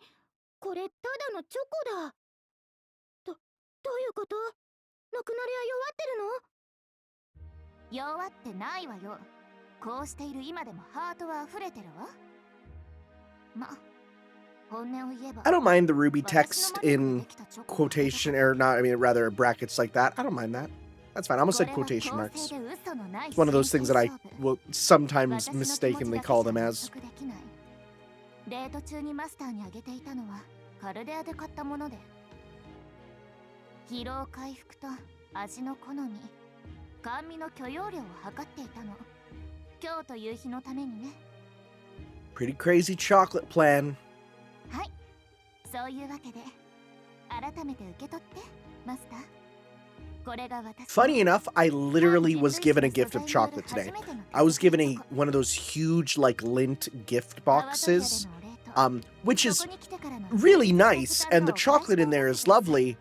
これただのチョコだ。どういうこと？ノクナレア弱ってるの？弱ってないわよ。こうしている今でもハートは溢れてるわ。ま、本音を言えば。 I don't mind the ruby text in quotation, or not, I mean, rather brackets like that. I don't mind that. That's fine. I almost said quotation marks. It's one of those things that I will sometimes mistakenly call them as. デート中にマスターにあげていたのはカルデアで買ったもので、疲労回復と味の好み、甘味の許容量を測っていたの。今日という日のためにね。 Pretty crazy chocolate plan. はい、そういうわけで改めて受け取ってマスター。これが私。 Funny enough, I literally was given a gift of chocolate today. I was given one of those huge, like, lint gift boxes, which is really nice, and the chocolate in there is lovely.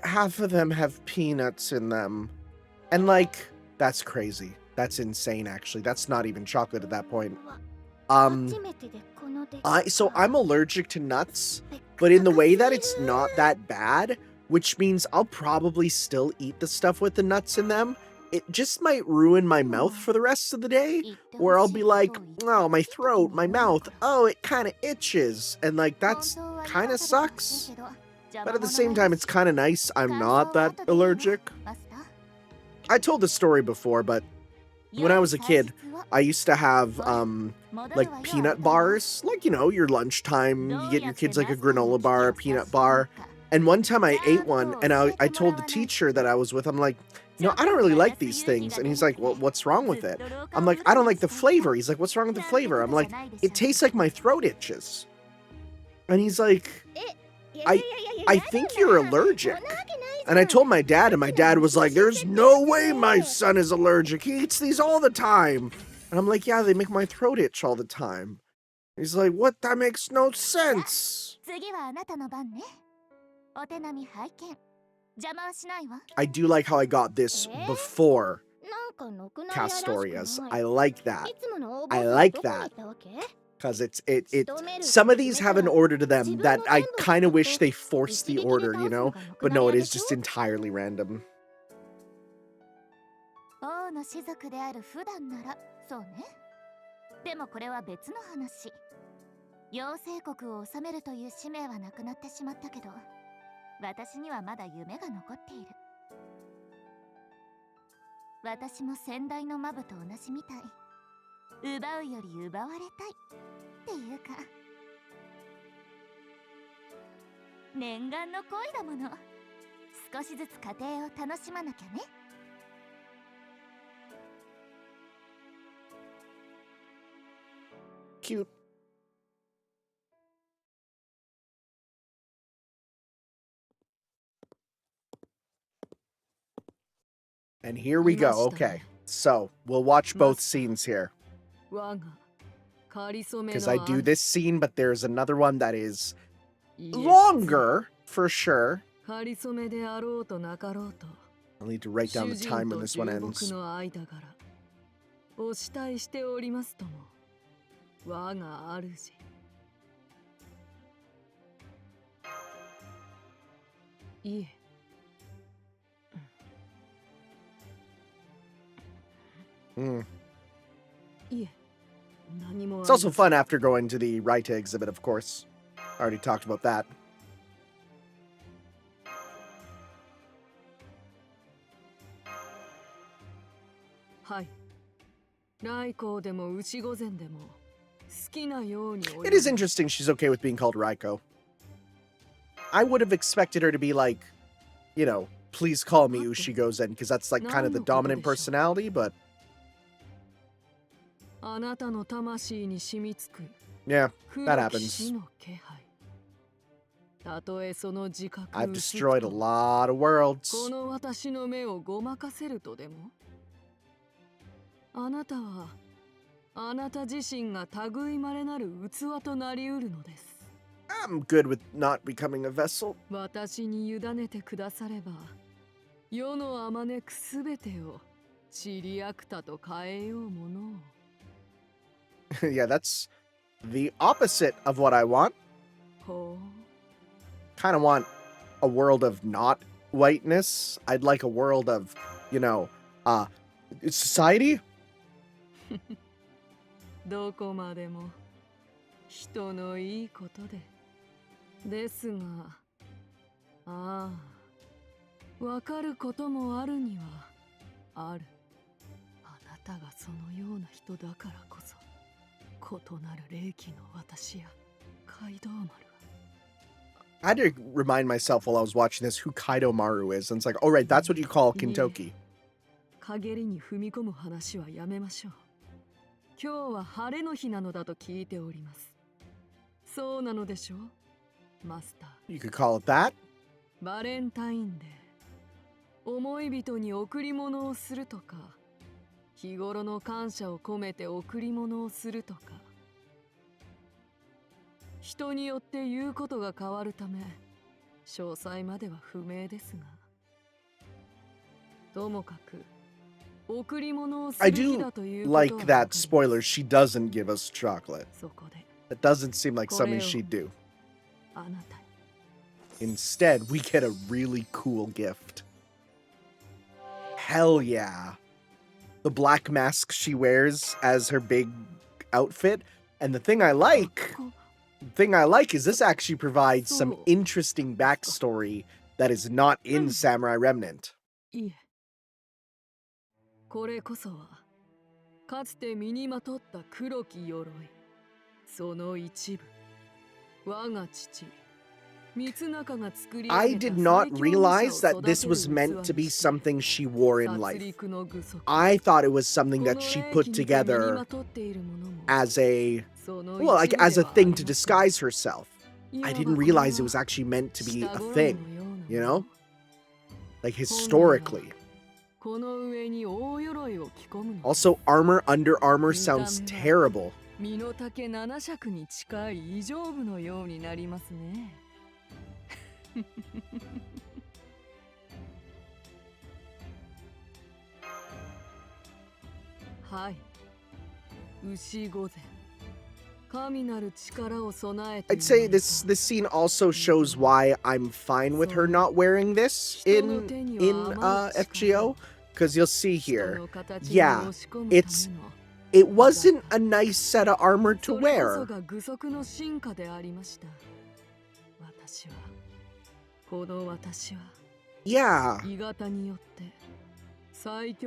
Half of them have peanuts in them. And, like, that's crazy. That's insane, actually. That's not even chocolate at that point. Um, so I'm allergic to nuts, but in the way that it's not that bad, which means I'll probably still eat the stuff with the nuts in them. It just might ruin my mouth for the rest of the day, where I'll be like, oh, my throat, my mouth, oh, it kind of itches. And like, that's kind of sucks. But at the same time, it's kind of nice I'm not that allergic. I told this story before, but when I was a kid, I used to have, like peanut bars, like, you know, your lunchtime, you get your kids like a granola bar, a peanut bar. And one time I ate one and I told the teacher that I was with, I'm like, you know, I don't really like these things. And he's like, well, what's wrong with it? I'm like, I don't like the flavor. He's like, what's wrong with the flavor? I'm like, it tastes like my throat itches. And he's like, I, I think you're allergic. And I told my dad, and my dad was like, there's no way my son is allergic. He eats these all the time. And I'm like, yeah, they make my throat itch all the time. He's like, what? That makes no sense. I do like how I got this before Castorias. I like that. I like that. Because some of these have an order to them that I kind of wish they forced the order, you know? But no, it is just entirely random. 王の士族である普段ならそうね。でもこれは別の話。妖精国を治めるという使命はなくなってしまったけど、私にはまだ夢が残っている。私も先代のマブと同じみたい。奪うより奪われたいっていうか、念願の恋だもの。少しずつ家庭を楽しまなきゃね。Cute. And here we go. Okay. So, we'll watch both scenes here. Because I do this scene, but there's another one that is longer, for sure. I'll need to write down the time when this one ends. 我が主。いえ。いえ。何も。It's also fun after going to the Raita exhibit, of course. I already talked about that. はい。来光でも牛御前でも。It is interesting she's okay with being called Raiko. I would have expected her to be like, you know, please call me Ushigozen, because that's like kind of the dominant personality, but... Yeah, that happens. I've destroyed a lot of worlds. あなた自身が類まれなる器となりうるのです。I'm good with not becoming a vessel. 私に委ねてくだされば、世のあまねくすべてをチリアクタと変えようもの。Yeah, that's the opposite of what I want. ほう。Kind of want a world of not whiteness. I'd like a world of, you know, society. どこまでも人のいいことで。ですが、ああ、わかることもあるにはある。あなたがそのような人だからこそ、異なる霊気の私やカイドウマル。I had to remind myself while I was watching this who Kaido Maru is, and it's like, oh right, that's what you call Kintoki. 陰りに踏み込む話はやめましょう。今日は晴れの日なのだと聞いております。そうなのでしょう、マスター。You could call it that. バレンタインデー。思い人に贈り物をするとか、日頃の感謝を込めて贈り物をするとか。人によって言うことが変わるため、詳細までは不明ですが。ともかく、I do like that spoiler. She doesn't give us chocolate. That doesn't seem like something she'd do. Instead, we get a really cool gift. Hell yeah. The black mask she wears as her big outfit. And the thing I like is this actually provides some interesting backstory that is not in Samurai Remnant. これこそはかつて身にまとった黒き鎧その一部我が父 I did not realize that this was meant to be something she wore in life. I thought it was something that she put together as a, well, like as a thing to disguise herself. I didn't realize it was actually meant to be a thing, you know? Like historically. Also, armor under armor sounds terrible. 身の丈7尺に近い異常部のようになりますね。はい。牛御前。神なる力を備えて I'd say this scene also shows why I'm fine with her not wearing this in FGO, because you'll see here, yeah, it wasn't a nice set of armor to wear. Yeah.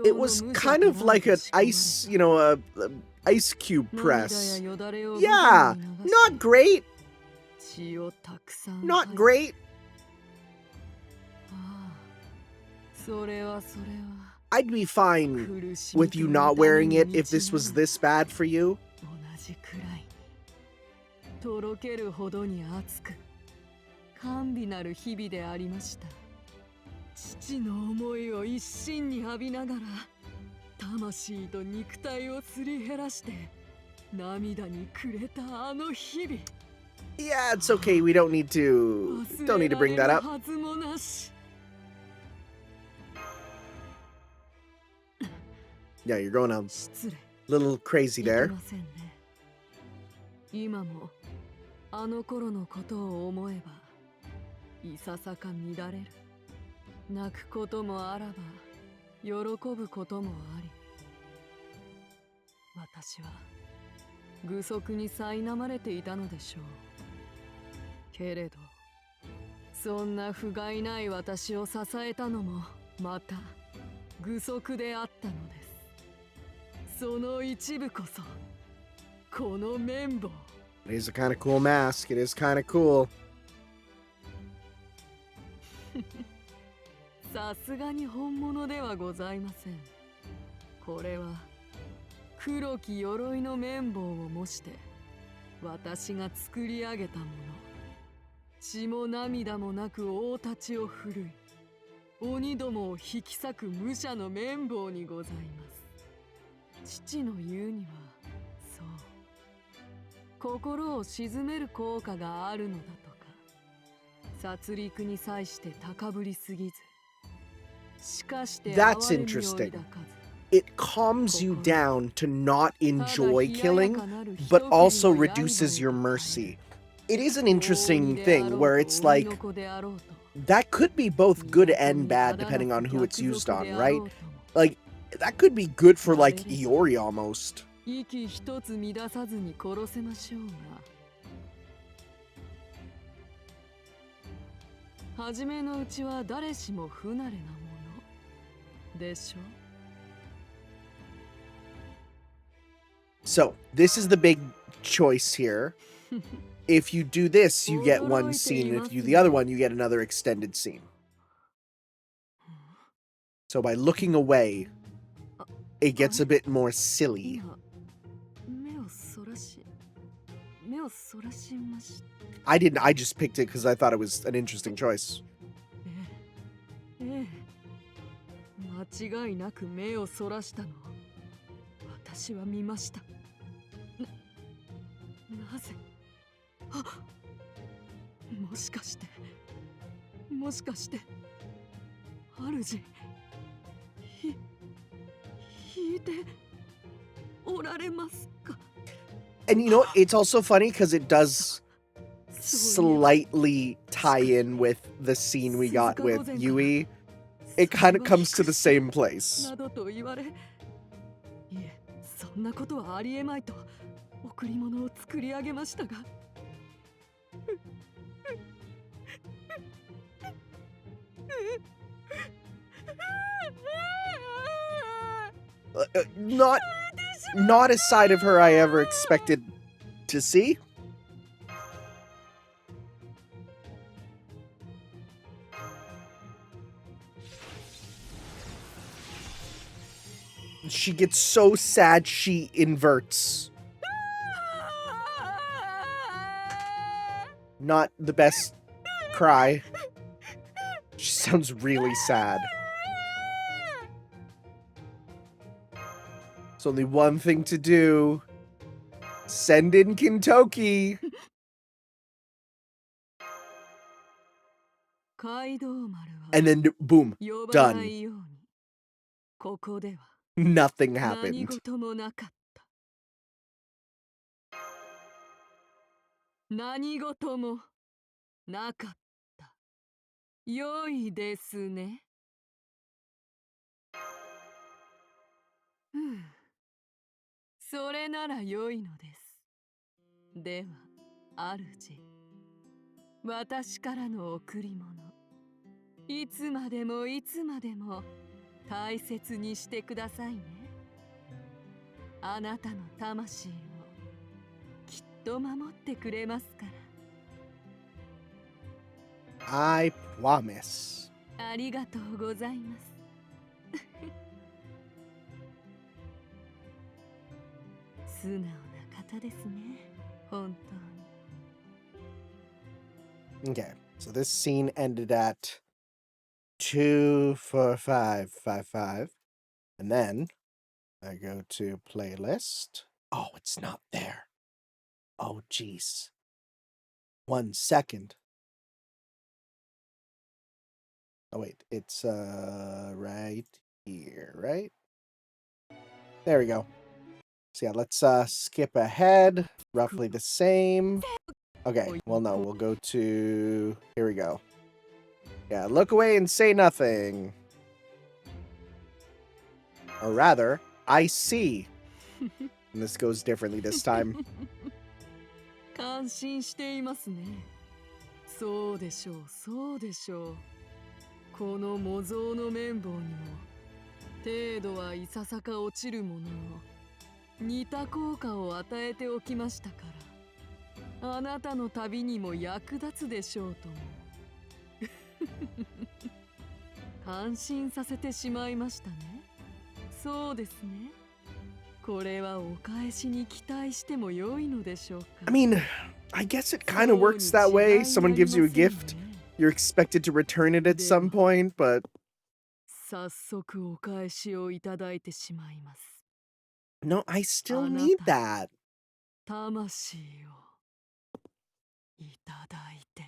It was kind of like an ice, you know, a ice cube press. Yeah, not great. Not great. I'd be fine with you not wearing it if this was this bad for you. とろけるほどに熱く甘美なる日々でありました。父の思いを一身に浴びながら魂と肉体をすり減らして涙に暮れたあの日々。 Yeah, it's okay. We don't need to bring that up. Yeah, you're going a little crazy there. 今もあの頃のことを思えばいささか乱れる。泣くこともあらば喜ぶこともあり、私は愚足に苛まれていたのでしょう。けれどそんな不甲斐ない私を支えたのもまた愚足であったのです。その一部こそこの綿棒。 It is a kind of cool mask. It is kind of cool. さすがに本物ではございません。これは黒き鎧の綿棒を模して私が作り上げたもの。血も涙もなく大太刀を振るい鬼どもを引き裂く武者の綿棒にございます。父の言うにはそう心を鎮める効果があるのだとか。殺戮に際して高ぶりすぎず。 That's interesting. It calms you down to not enjoy killing, but also reduces your mercy. It is an interesting thing where it's like, that could be both good and bad depending on who it's used on, right? Like, that could be good for like Iori almost. 息一つ乱さずに殺せましょうが。初めのうちは誰しも不慣れなものでしょ。 So, this is the big choice here. If you do this, you get one scene. If you do the other one, you get another extended scene. So by looking away, it gets a bit more silly. I just picked it because I thought it was an interesting choice. 間違いなく目をそらしたのを私は見ました。なぜ？もしかして主 And you know, it's also funny because it does slightly tie in with the scene we got with Yui. It kind of comes to the same place. などと言われ、いえ、そんなことはありえまいと贈り物を作り上げましたが。Not a side of her I ever expected to see. She gets so sad she inverts. Not the best cry. She sounds really sad. There's only one thing to do. Send in Kintoki. And then boom, done. Nothing happened. 何事もなかった。良いですね。それなら良いのです。では、主。私からの贈り物。いつまでもいつまでも大切にしてくださいね。あなたの魂をきっと守ってくれますから。I promise. ありがとうございます。素直な方ですね。本当に。Okay, so this scene ended at 24555. And then I go to playlist. Oh, it's not there. Oh, jeez. 1 second. Oh, wait. It's right here, right? There we go. So yeah, let's skip ahead. Roughly the same. Okay, well, no, we'll go to... Here we go. Yeah, look away and say nothing. Or rather, I see. And this goes differently this time. 感心していますね。そうでしょう、そうでしょう。この模造の綿棒にも、程度はいささか落ちるものの、似た効果を与えておきましたから、あなたの旅にも役立つでしょうとも。感心させてしまいましたね。そうですね。これはお返しに期待しても良いのでしょうか。I mean, I guess it kind of works that way. Someone gives you a gift, you're expected to return it at some point, but... 早速お返しをいただいてしまいます。No, I still need that. 魂をいただいて。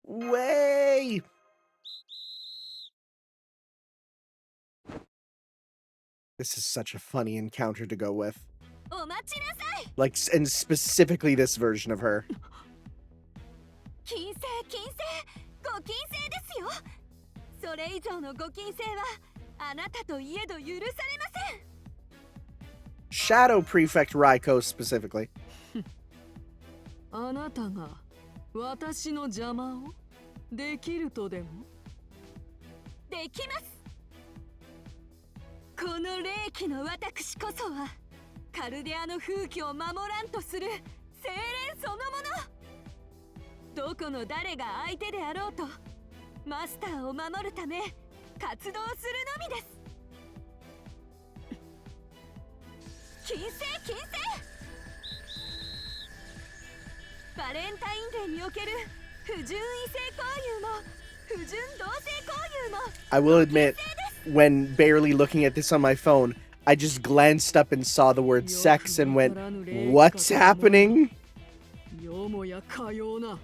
Way! This is such a funny encounter to go with. Like, and specifically this version of her. 金星、金星、ご金星ですよ。それ以上のご金星はあなたといえど許されません。Shadow Prefect Raiko specifically. あなたが私の邪魔をできるとでも？できます。この霊気の私こそはカルデアの風紀を守らんとする精霊そのもの。どこの誰が相手であろうとマスターを守るため活動するのみです。金星、金星。バレンタインデーにおける不純異性交友も不純同性交友も。I will admit, when barely looking at this on my phone, I just glanced up and saw the word sex and went, "What's happening?" よもやかような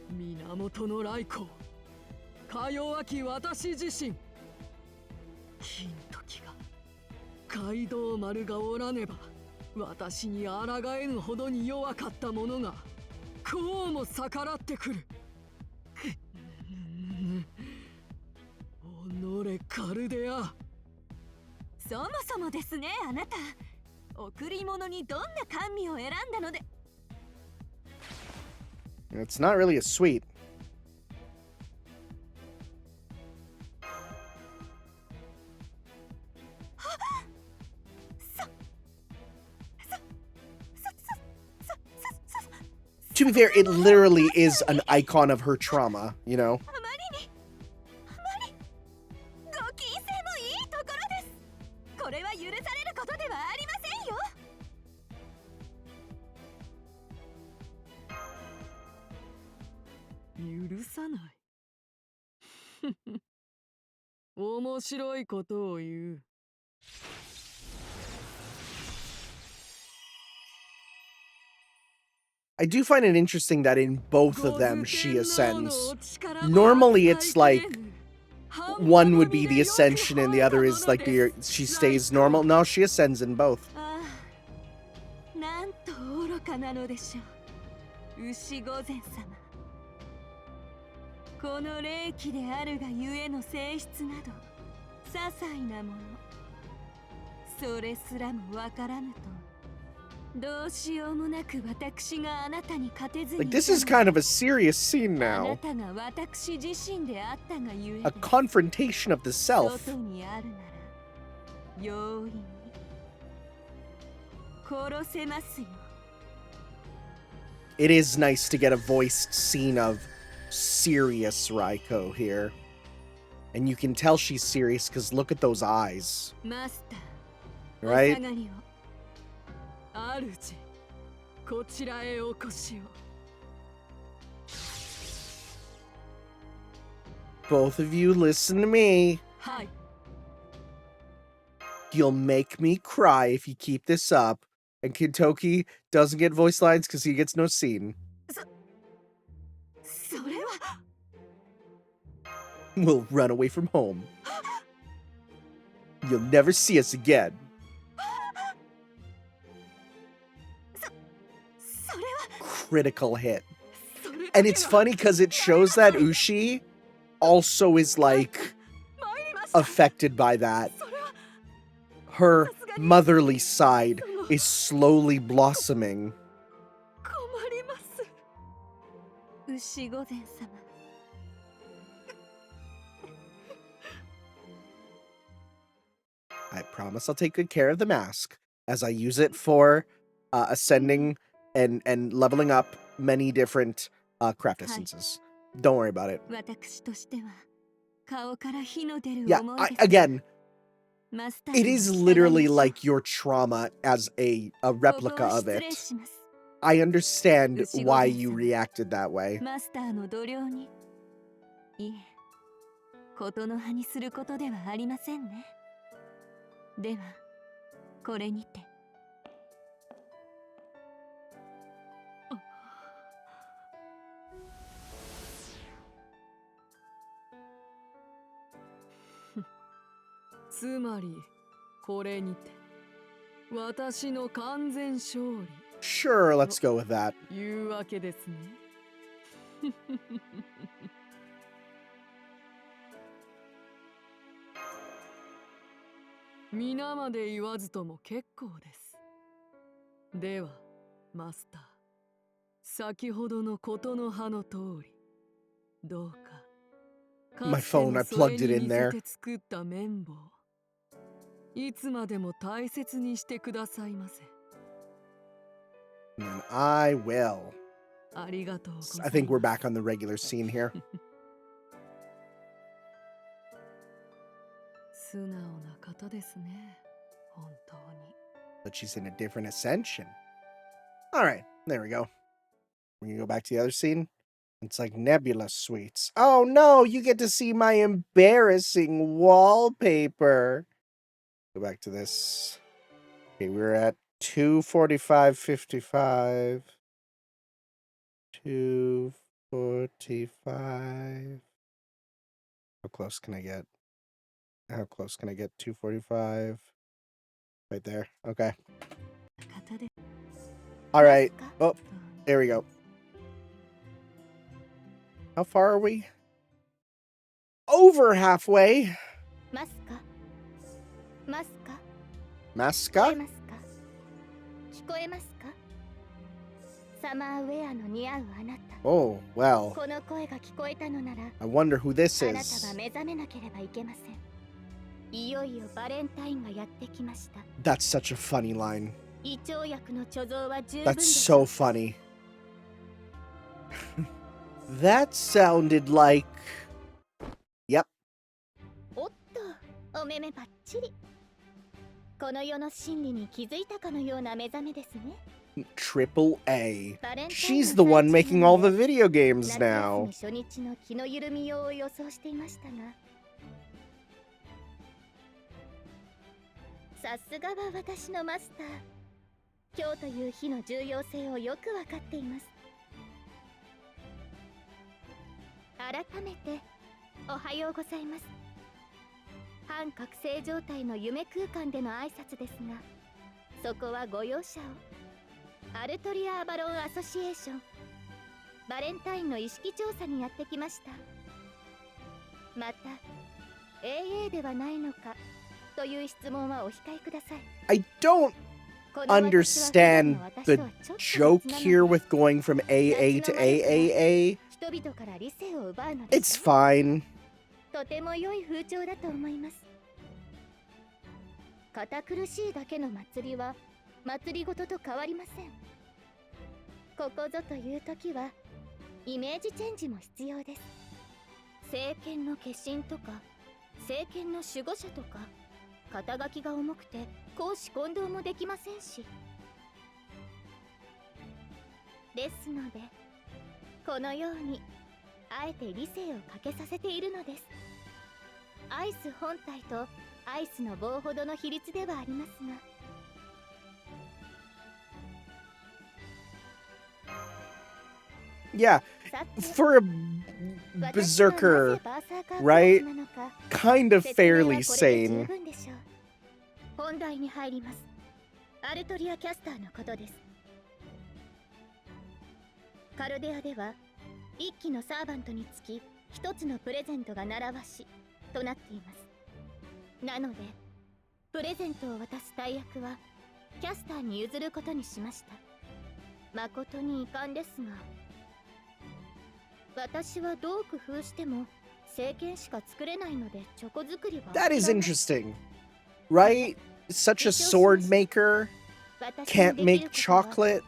源の来光。か弱き私自身。ヒン時が街道丸がおらねば私に抗えぬほどに弱かった者がこうも逆らってくる。おのれカルデア。そもそもですね、あなた贈り物にどんな甘味を選んだので。 It's not really a sweet. To be fair, it literally is an icon of her trauma, you know? あまりにご金星もいいところです。これは許されることではありませんよ。許さない。面白いことを言う。I do find it interesting that in both of them she ascends. Normally it's like one would be the ascension and the other is like she stays normal. No, she ascends in both. なんと愚かなのでしょう、牛御前様。この霊気であるがゆえの性質など些細なもの、それすらもわからぬとどうしようもなく私があなたに勝てずに、 Like, this is kind of a serious scene あな now. たが私自身であったがゆえ A です。 confrontation of the self. 外にあるなら容易に殺せますよ。 It is nice to get a voiced scene of serious Raiko here. And you can tell she's serious because look at those eyes. マスター、 Right? お下がりを。主、こちらへお越しを。Both of you listen to me. はい。 You'll make me cry if you keep this up. And Kintoki doesn't get voice lines because he gets no scene. それは We'll run away from home. You'll never see us again. それは Critical hit. それだけは And it's funny because it shows that Ushi also is like 参りました。 affected by that. それは Her motherly side is slowly blossoming. 困ります。牛御前様。 I promise I'll take good care of the mask as I use it for ascending and leveling up many different craft essences. Don't worry about it. 私としては顔から火の出る Yeah, 思いです。 again, マスター it に is 従いましょう。 literally like your trauma as a ここ replica は of 失礼 it. します。 I understand 牛御 why 前 you 様。 reacted that way. マスターの度量に、いえ、ことの葉にすることではありませんね。では、これにて。つまりこれにて私の完全勝 Sure, let's go with that. 利いうわけですね。皆まで言わずとも結構です。ではマスター、先ほどのことの葉の通り、どうか My phone, I plugged it in there. 作った綿棒、いつまでも大切にしてくださいませ。 And I will. ありがとうございます。 I think we're back on the regular scene here. 素直な方ですね、本当に。 But she's in a different ascension. All right, there we go. We can go back to the other scene. It's like Nebula Suites. Oh no, you get to see my embarrassing wallpaper. Go back to this. Okay, we're at 245.55. 245. How close can I get? How close can I get? 245. Right there. Okay. 方で All right. Oh, there we go. How far are we? Over halfway. ますかますか Masca? ますか聞こえますかサマーウェアの似合うあなた Oh, well. この声が聞こえたのなら I wonder who this あなた is. は目覚めなければいけませんいよいよバレンタインがやってきました That's such a funny line. 胃腸薬の貯蔵は十分 That's でしょ so funny. That sounded like... Yep. おっとお目目ばっちりこの世の真理に気づいたかのような目覚めですね Triple A. バレンタイン She's の the one 最中 making all the なので video games 夏 now. 休み初日の気の緩みようを予想していましたがさすがは私のマスター今日という日の重要性をよくわかっています改めておはようございます半覚醒状態の夢空間での挨拶ですがそこはご容赦をアルトリア・アバロン・アソシエーションバレンタインの意識調査にやってきましたまた AA ではないのかという質問はお控えください I don't この私は普段の understand 私 the とはちょっと joke 別なの here で with going from AA to AAA. 人々から理性を奪うので It's す fine. とても良い風潮だと思います堅苦しいだけの祭りは祭りごとと変わりませんここぞという時はイメージチェンジも必要です政権の化身とか政権の守護者とか肩書きが重くて公私混同もできませんしですのでこのようにあえて理性をかけさせているのですアイス本体とアイスの棒ほどの比率ではありますが Yeah, さて for a 私がなぜ berserker, バーサーカー right? クラスなのか Kind of 説明は fairly これで十 sane. 分でしょう本題に入りますアルトリアキャスターのことですカルデアでは一機のサーバントにつき一つのプレゼントが習わしとなっていますなのでプレゼントを渡す大役はキャスターに譲ることにしました誠に遺憾ですが私はどう工夫しても政権しか作れないのでチョコ作りは That is 諦め interesting, right? Such a sword maker 私に can't できる make ことは chocolate,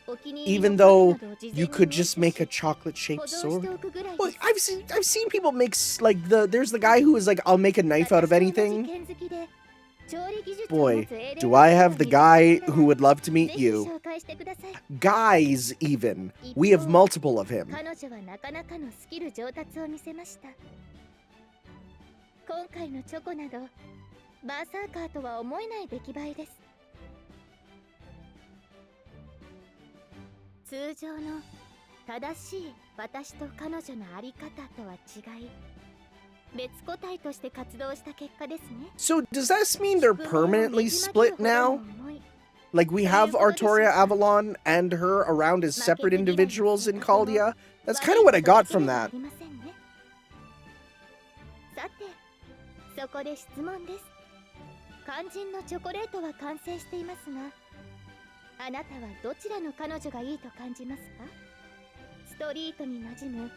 お気に入り even の though カードを事前 you に could 入 just 手 make a し chocolate-shaped 保存して sword. おくぐらい Well, です I've seen people make like there's the guy who is like, I'll make a knife out of 私と同じ anything. 剣好きで調理技術を Boy, 持つエレン do I have the が guy 苦手な who would love to ら meet ぜひ you. 紹介してください Guys, even. We have multiple of him. 彼女はなかなかのスキル上達を見せました今回のチョコなどバーサーカーとは思えない出来栄えです通常の正しい私と彼女の在り方とは違い別個体として活動した結果ですね So does this mean they're 宿命を permanently ねじ曲げる split ほどの now? 思い Like we have Artoria Avalon and her around as separate individuals in Caldia? That's kind of what I got from that. さて、そこで質問です。肝心のチョコレートは完成していますが、あなたはどちらの彼女がいいと感じますか？ストリートに馴染む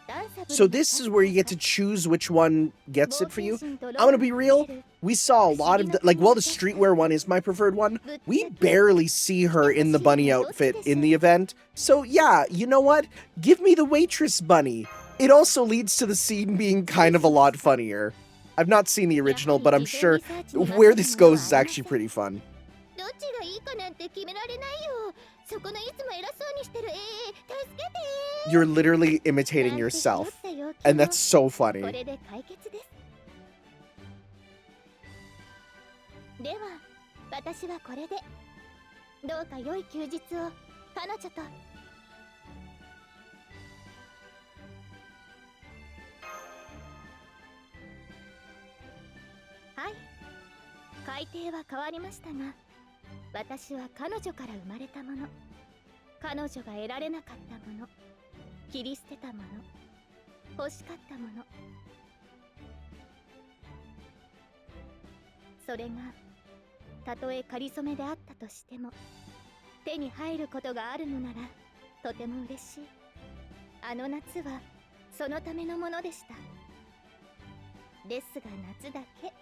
ダンサブル So な this is where you get to choose which one gets it for you. 冒険心と I'm ロ gonna マン be あふ real. れる We saw a lot of the, like, while the streetwear one is my preferred one, we barely see her in the bunny outfit in the event. So yeah, you know what? Give me the waitress bunny. It also leads to the scene being kind of a lot funnier. I've not seen the original, but I'm sure where this goes is actually pretty fun. どっちがいいかなんて決められないよ。そこのいつも偉そうにしてる助けて You're literally imitating yourself, and that's so こ funny. れで解決です。では、私はこれで。どうか良い休日を彼女と。海底は変わりましたが、私は彼女から生まれたもの、彼女が得られなかったもの、切り捨てたもの、欲しかったもの、それがたとえ仮初めであったとしても手に入ることがあるのならとても嬉しい。あの夏はそのためのものでした。ですが夏だけ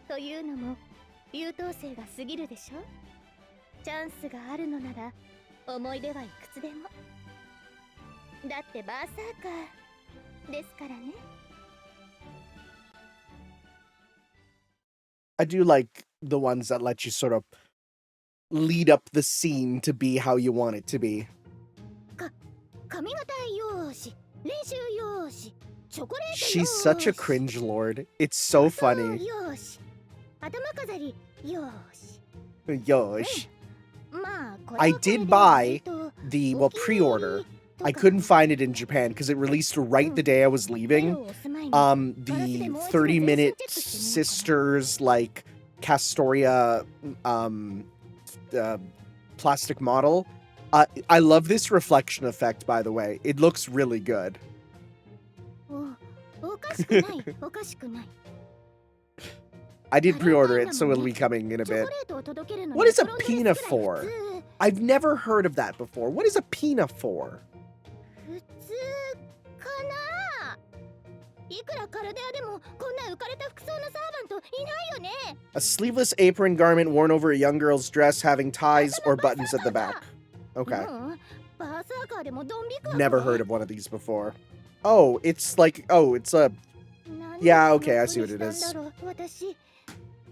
というのも優等生が過ぎるでしょ。チャンスがあるのなら思い出はいくつでも。だってバーサーカーですからね。I do like the ones that let you sort of lead up the scene to be how you want it to be. 髪型用紙、練習用紙、チョコレート She's such a cringe lord. It's so funny. 用紙、頭飾り用紙。 Yosh. まあ、これ I はこれ did で buy ずっと the, お well, 気に pre-order. と I か couldn't find it in Japan because it released right the day I was 目 leaving. を押す前に The 30-minute sisters, like, Castoria, plastic model. I love this reflection effect, by the way. It looks really good. おかしくないおかしくない。 I did pre-order it, so it'll be coming in a チョ bit. コレートを届けるのに What is a 転んで pina るくらい for? 普通 I've never heard of that before. What is a pina for? 普通かな。 いくらカルデアでもこんな浮かれた服装のサーバントいないよね。 A sleeveless apron garment worn over a young girl's dress having ties or buttons at the back. Okay. バーサーカーでもドン引くわこれ。 Never heard of one of these before. Oh, it's like, oh, it's a... なんで Yeah, こん okay, な I ふ see り what し it たん is. だろう。私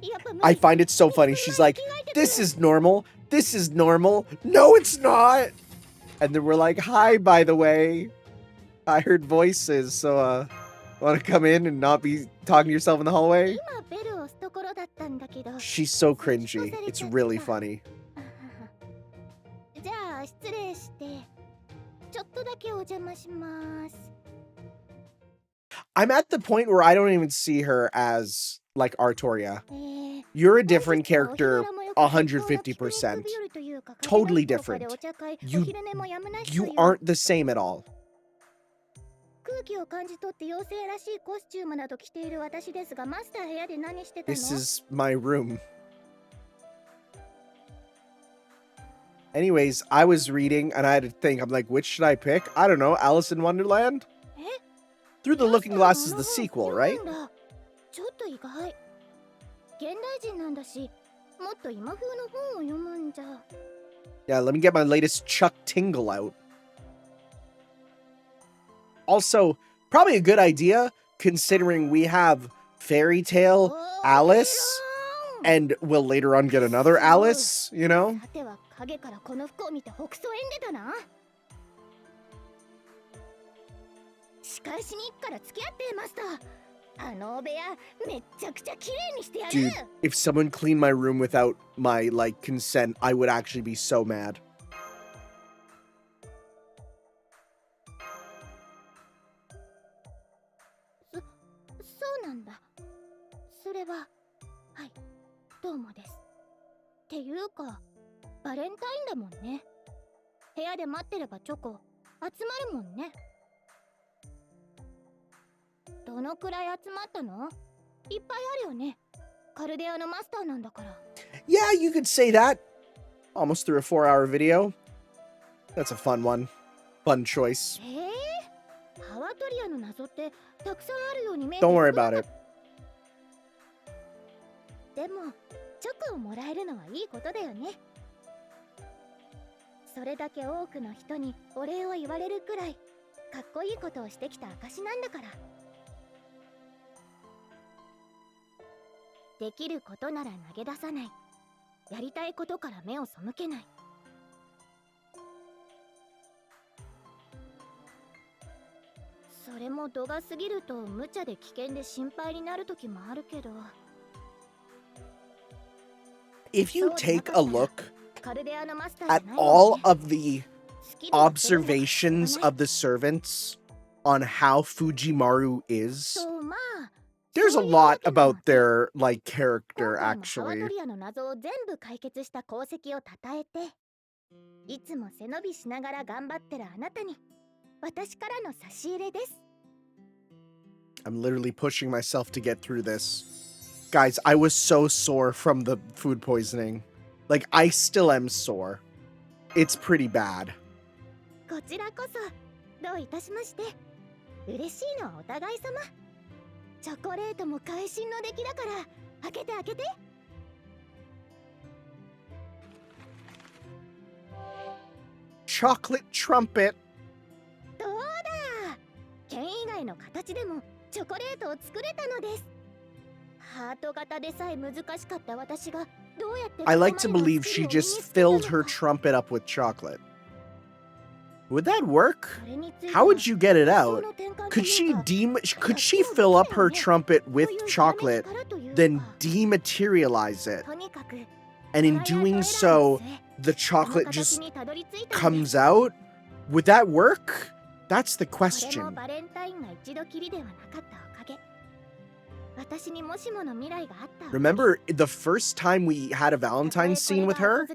やっぱ無理。 I find it so funny. She's like, this is normal. This is normal. No, it's not. And then we're like, hi, by the way. I heard voices, so, want to come in and not be talking to yourself in the hallway? 今ベルを押すところだったんだけど。 She's so cringy. It's really funny. じゃあ失礼してちょっとだけお邪魔します。 I'm at the point where I don't even see her as, like, Artoria. えー You're a different 本日はお日 character 柄も良く絶好な気候 150%. 日和というか Totally 風が吹く different. お茶会 You- お昼寝もやむなしと You いう aren't the same at all. 空気を感じ取って妖精らしいコスチュームなど着ている私ですが、マスター部屋で何してたの？ This is my room. Anyways, I was reading and I had to think, I'm like, which should I pick? I don't know, Alice in Wonderland? え Through the Looking Glass is the sequel, right? ちょっと意外。現代人なんだし、もっと今風の本を読むんじゃ。 Yeah, let me get my latest Chuck Tingle out. Also, probably a good idea, considering we have Fairy Tale Alice, and we'll later on get another Alice, you know? さては影からこの服を見て北総園出たな。仕返しに行くから付き合ってマスター。あのお部屋めっちゃくちゃ綺麗にしてやる。 Dude, if someone cleaned my room without my, like, consent, I would actually be so mad. そうなんだ。それははいどうもです。っていうかバレンタインだもんね。部屋で待ってればチョコ集まるもんね。どのくらい集まったの？いっぱいあるよね。カルデアのマスターなんだから。 Yeah, you could say that. Almost through a 4-hour video. That's a fun one. Fun choice. ハワトリアの謎ってたくさんあるように見え Don't worry about it. でもチョコをもらえるのはいいことだよね。それだけ多くの人にお礼を言われるくらいかっこいいことをしてきた証なんだから。できることなら投げ出さない。やりたいことから目を背けない。それも度が過ぎると無茶で危険で心配になる時もあるけど。 If you take a look カルデアのマスターじゃ at ないもん all ね。 of the 好きでもそれなら observations of the servants on how Fujimaru is, そうまあ There's a lot about their, like, character, 今回もハワ actually. ドリアの謎を全部解決した功績をたたえて、いつも背伸びしながら頑張ってるあなたに私からの差し入れです。 I'm literally pushing myself to get through this. Guys, I was so sore from the food poisoning. Like, I still am sore. It's pretty bad. こちらこそどういたしまして。嬉しいのはお互い様。チョコレートも会心の出来だから開けて開けて。 Chocolate trumpet. どうだ、剣以外の形でもチョコレートを作れたのです。ハート型でさえ難しかった私がどうやって I like to believe she just filled her trumpet up with chocolate. Would that work? How would you get it out? Could she fill up her trumpet with chocolate, then dematerialize it? とにかく And in doing so, the chocolate just comes out? Would that work? That's the これも question. バレンタインが一度きりではなかったおかげ。私にもしもの未来があった。 Remember, the first time we had a Valentine scene with her,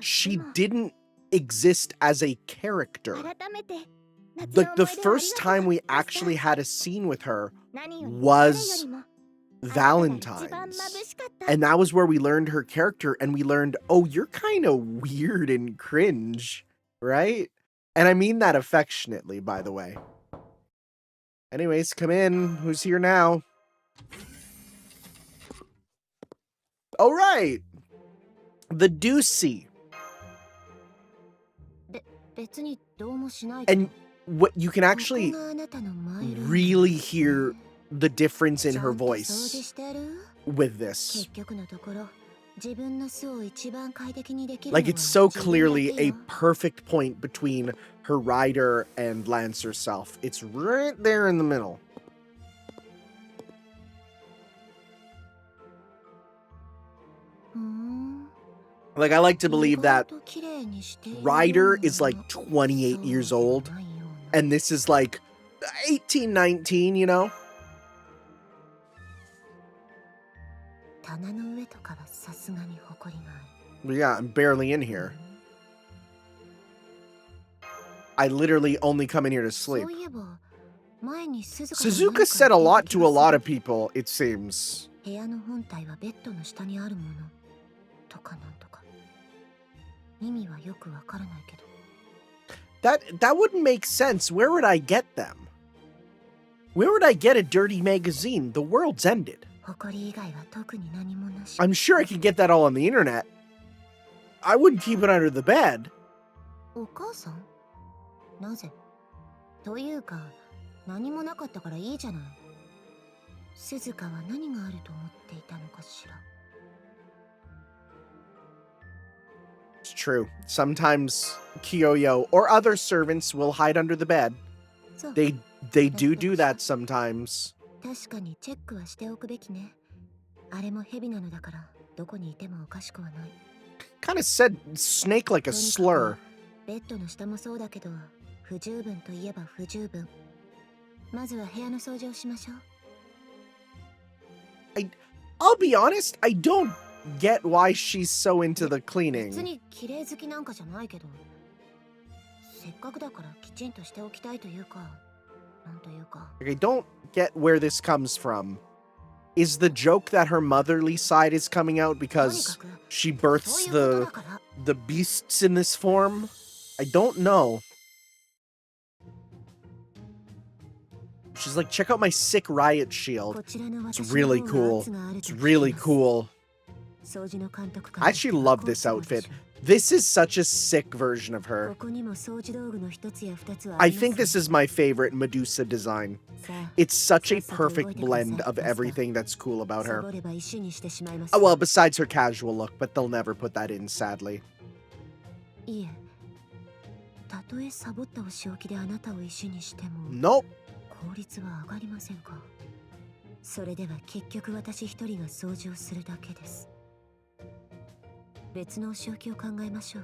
she didn't exist as a character. 改めて The first time we actually had a scene with her was Valentine's. And that was where we learned her character, and we learned, oh, you're kind of weird and cringe, right? And I mean that affectionately, by the way. Anyways, come in. Who's here now? All right. The Deucey. 別にどうもしないけど。 And what you can actually ここがあなたのマイルーム。 really hear the difference in her ちゃんと掃除 voice してる？ with this. 結局のところ、自分の巣を一番快適にできるのは Like, it's so 自分だ clearly け a よ。 perfect point between her rider and Lancer self. It's right there in the middle. ふーん。 Like, I like to believe 意 that 外と綺麗にしているよう Ryder な is like 28そう years でも old, ないような。 and this is like 18, 19, you know? 棚の上とかはさすがに誇りがある。 But yeah, I'm barely in here. I literally only come in here to そ sleep. ういえば、前に鈴鹿が Suzuka 何か said a 言って lot た気 to が a す lot る。 of people, it seems. 部屋の本体はベッドの下にあるものとかなんとか。意味はよくわからないけど。 That wouldn't make sense. Where would I get them? Where would I get a dirty magazine? The world's ended. 誇り以外は特に何もなし。 I'm sure I could get that all on the internet. I wouldn't keep it under the bed. お母さん？なぜ？というか、何もなかったからいいじゃない。鈴鹿は何があると思っていたのかしら。 It's true. Sometimes Kyoyo or other servants will hide under the bed. そう。 They do that sometimes. 確かにチェックはしておくべきね。あれも蛇なのだから、どこにいてもおかしくはない。 Kind of said snake like a とにか slur. くベッドの下もそうだけど、不十分といえば不十分。まずは部屋の掃除をしましょう。 I'll be honest, I don't get why she's so into the 別 cleaning. に綺麗好きなんかじゃないけど、せっかくだからきちんとしておきたいというか、なんというか。 Like, I don't get where this comes from. Is the joke that her motherly side is coming out とに because かく she そう births いうことだ the から。 the beasts in this form? I don't know. She's like, check out my sick riot shield. こちらの It's 私 really の方 cool. が圧があると It's 聞き really ます cool. 掃除の監督 I actually love this outfit. This is such a sick version of her. ここにも掃除道具の一つや二つは I あります think this is my favorite Medusa design. さあ It's such a さっさと動い perfect てください blend ofマスター。 everything that's cool about サ her. ボれば石にしてしまいます。 Well, besides her casual look, but they'll never put that in, sadly. いえ、たとえサボったお仕置きであなたを石にしても Nope. 効率は上がりませんか。それでは結局私一人が掃除をするだけです。別のお仕置きを考えましょう。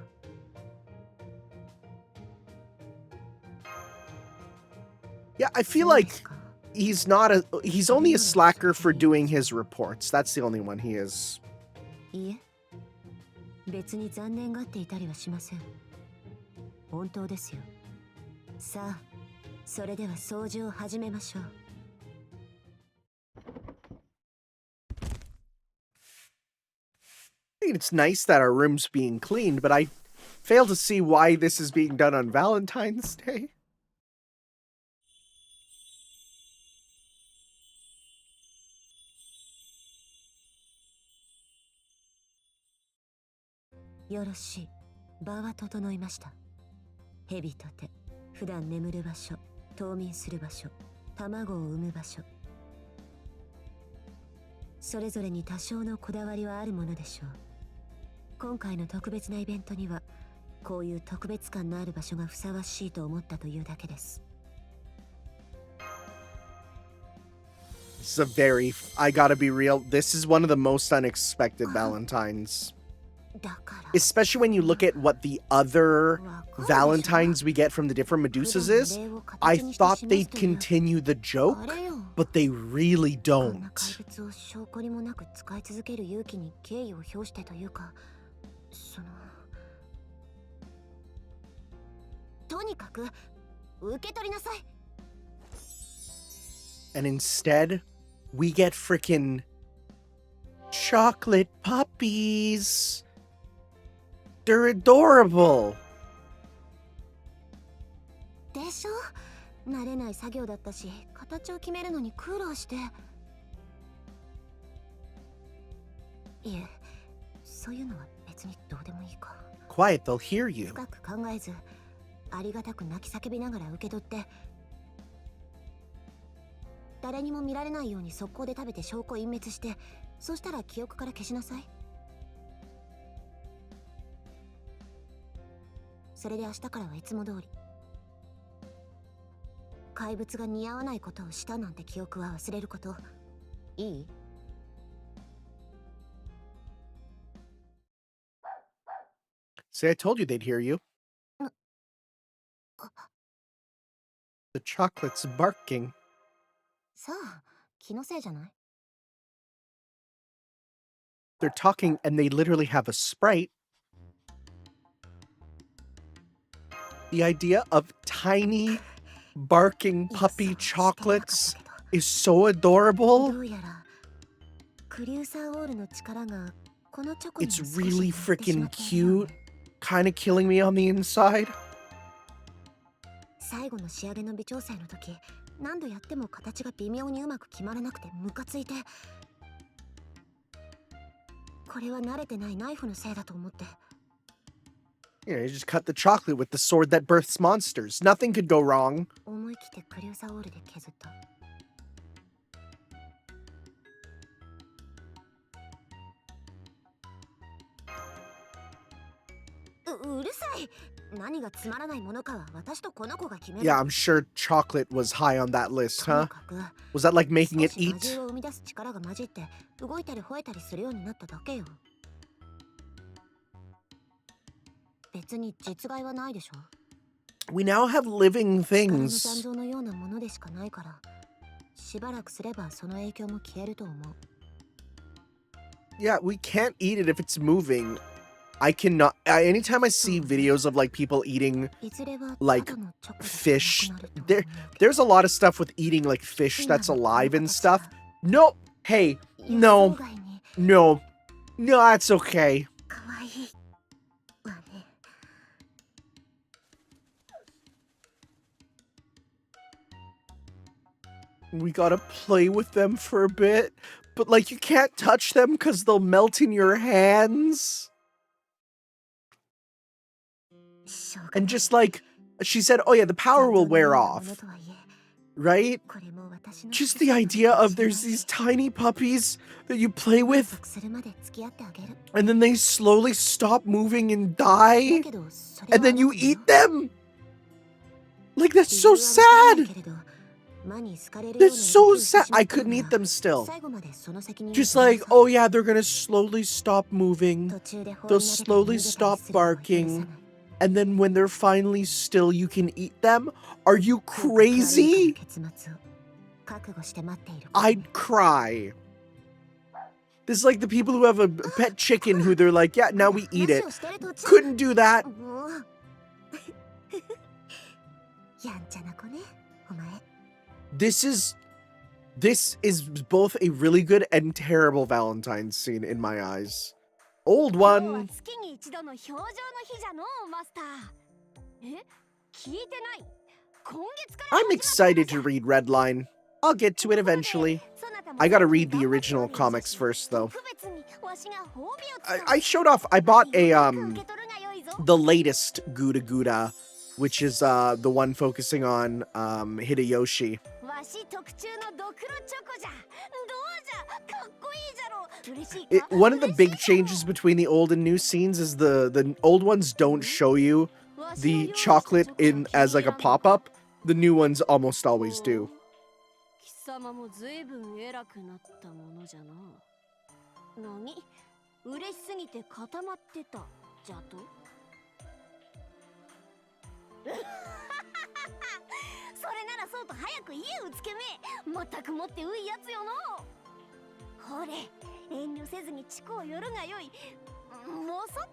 Yeah, I feel そうで like すか。he's only a slacker for doing his reports. That's the only one he is. いえ、別に残念がっていたりはしません。本当ですよ。さあ、それでは掃除を始めましょう。I mean, it's nice that our room's being cleaned, but I fail to see why this is being done on Valentine's Day. Yoroshiii. よろしい。場は整いました。蛇と手、普段眠る場所、冬眠する場所、卵を産む場所。それぞれに多少のこだわりはあるものでしょう。今回の特別なイベントには、こういう特別感のある場所がふさわしいと思ったというだけです。I gotta be real, this is one of the most unexpected Valentines. Especially when you look at what the other Valentines we get from the different Medusas is. I thought they'd continue the joke, but they really don't. とにかく受け取りなさい。And instead, we get frickin' chocolate puppies. They're adorable. でしょ？慣れない作業だったし、形を決めるのに苦労して。いえ、そういうのは別にどうでもいいか。Quiet, they'll hear you. 深く考えず、ありがたく泣き叫びながら受け取って、誰にも見られないように速攻で食べて証拠隠滅して、そしたら記憶から消しなさい。それで明日からはいつも通り。怪物が似合わないことをしたなんて記憶は忘れること。いい？ See, I told you they'd hear you. The chocolate's barking. さあ、気のせいじゃない？ They're talking and they literally have a sprite. The idea of tiny barking puppy chocolates is so adorable. どうやらクリューサーオールの力がこのチョコに It's 少し really 乗ってしま freaking っているよう cute. Kind of killing me on the inside. 最後の仕上げの微調整の時、何度やっても形が微妙にうまく決まらなくてムカついて、これは慣れてないナイフのせいだと思って。You know, you just cut the chocolate with the sword that births monsters. Nothing could go wrong. 思い切ってクリューサーオールで削った。うるさい。何がつまらないものかは私とこの子が決める。 Yeah, I'm sure chocolate was high on that list, とに huh? かく Was that like making 少 it し魔 eat? 獣を生み出す力が混じって動いたり吠えたりするようになっただけよ。別に実害はないでしょ。 We now have living 力の things. 残像のようなものでしかないから、しばらくすればその影響も消えると思う。 Yeah, we can't eat it if it's moving. I cannot. Anytime I see videos of like people eating いずれは like ただのチョコでしか fish, なくなると思うけど。 there's a lot of stuff with eating like fish 今 that's のこの alive 子 and たちが stuff. No, hey, 予 no, 想外に no, no, that's okay. 可愛いわね。 We gotta play with them for a bit, but like you can't touch them because they'll melt in your hands. しょうがない。 And just like she said, oh yeah, the power will 残像の wear ようなも off, のとはいえ、 right? これも私の Just the idea of there's these tiny puppies that you play 満 with, 足するまで付き合ってあげる。 and then they slowly stop moving and だ die, けどそれは and then you あなたのよ。 eat them. Like that's 理 so 由はわからない sad. けれど、魔に好かれるよう That's な so 動きをして sad. しま I ったの couldn't eat は them still. 最後までその責任を Just 取り like, なさい。 oh yeah, they're gonna slowly stop moving. 途中で放 They'll り投げたり slowly 逃げたり stop するのは許さ barking. ない。 And then when they're finally still, you can eat them? Are you なんか軽いから crazy? 結末を。I'd cry. This is like the people who have a pet chicken who they're like, yeah, now we eat it. Couldn't do that. This is both a really good and terrible Valentine scene in my eyes. Old one. I'm excited to read Redline. I'll get to it eventually. I gotta read the original comics first, though. I showed off. I bought the latest Gouda Gouda, which is the one focusing on Hideyoshi. One of the big changes between the old and new scenes is the old ones don't show you the chocolate in as like a pop-up. The new ones almost always do. 貴様もずいぶん偉くなったものじゃな。何？嬉しすぎて固まってたじゃと？それならそうと早く家をつけめ。まったくもってういやつよの。ほれ、遠慮せずにチコを寄るがよい。もうそっ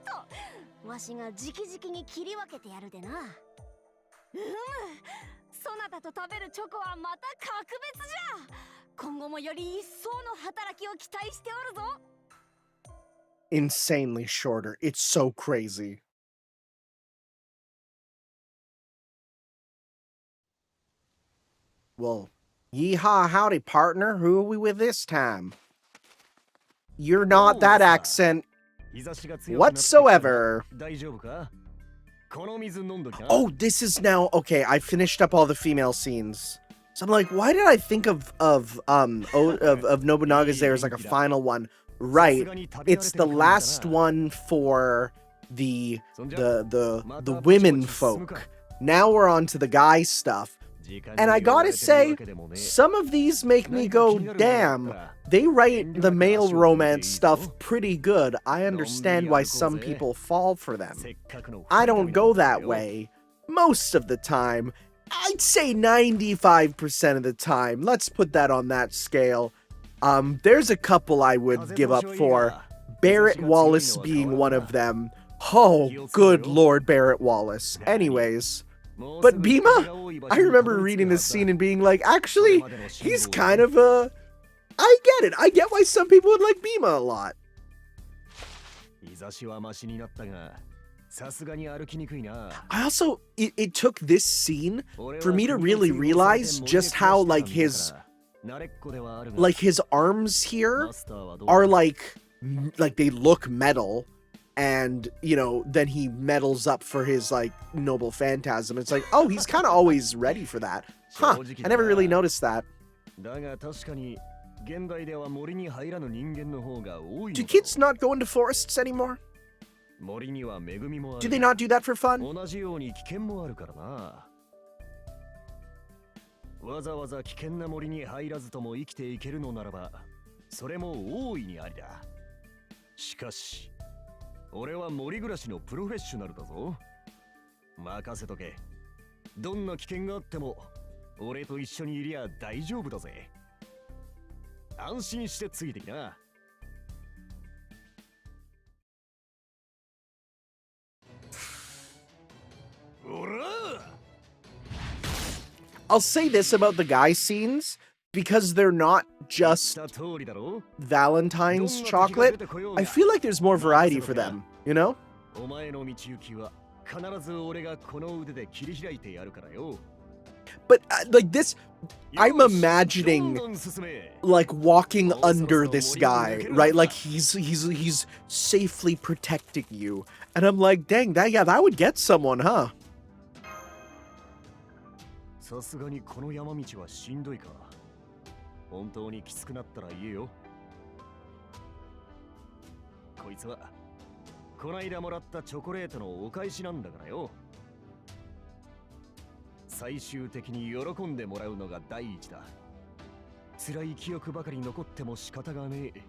と。わしが直々に切り分けてやるでな。そなたと食べるチョコはまた格別じゃ。今後もより一層の働きを期待しておるぞ。Insanely shorter. It's so crazy. Well, yeehaw, howdy, partner. Who are we with this time? You're not that accent whatsoever. Oh, this is now okay. I finished up all the female scenes, so I'm like, why did I think of Nobunaga's there as like a final one? Right, it's the last one for the women folk. Now we're on to the guy stuff. And I gotta say, some of these make me go, damn, they write the male romance stuff pretty good. I understand why some people fall for them. I don't go that way. Most of the time. I'd say 95% of the time. Let's put that on that scale. There's a couple I would give up for. Barrett Wallace being one of them. Oh, good Lord, Barrett Wallace. Anyways. But Bima, I remember reading this scene and being like, actually, he's kind of a... I get it. I get why some people would like Bima a lot. I also, it took this scene for me to really realize just how, like, his arms here are, like they look metal. And, you know, then he metals up for his, like, noble phantasm. It's like, oh, he's kind of always ready for that. Huh, I never really noticed that. Do kids not go into forests anymore? Do they not do that for fun? Shikashi. 俺は森暮らしのプロフェッショナルだぞ。任せとけ。どんな危険があっても、俺と一緒にいりゃ大丈夫だぜ。安心してついてきな。I'll say this about the guy scenes, because they're not just Valentine's chocolate, I feel like there's more variety for them, you know? But like this, I'm imagining like walking under this guy, right? Like he's safely protecting you, and I'm like, dang, that would get someone, huh? さすがにこの山道はしんどいか。本当にきつくなったら言えよ。こいつはこないだもらったチョコレートのお返しなんだからよ。最終的に喜んでもらうのが第一だ。辛い記憶ばかり残っても仕方がねえ。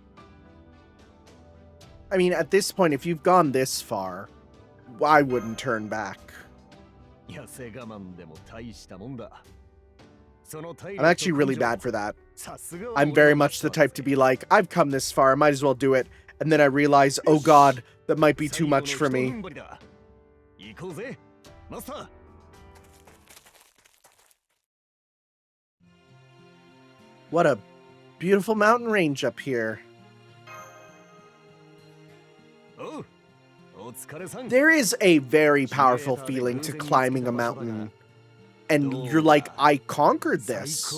I mean, at this point, if you've gone this far, I wouldn't turn back. 痩せ我慢でも大したもんだ。I'm actually really bad for that. I'm very much the type to be like, I've come this far, I might as well do it. And then I realize, oh god, that might be too much for me. What a beautiful mountain range up here. There is a very powerful feeling to climbing a mountain. And you're like, I conquered this.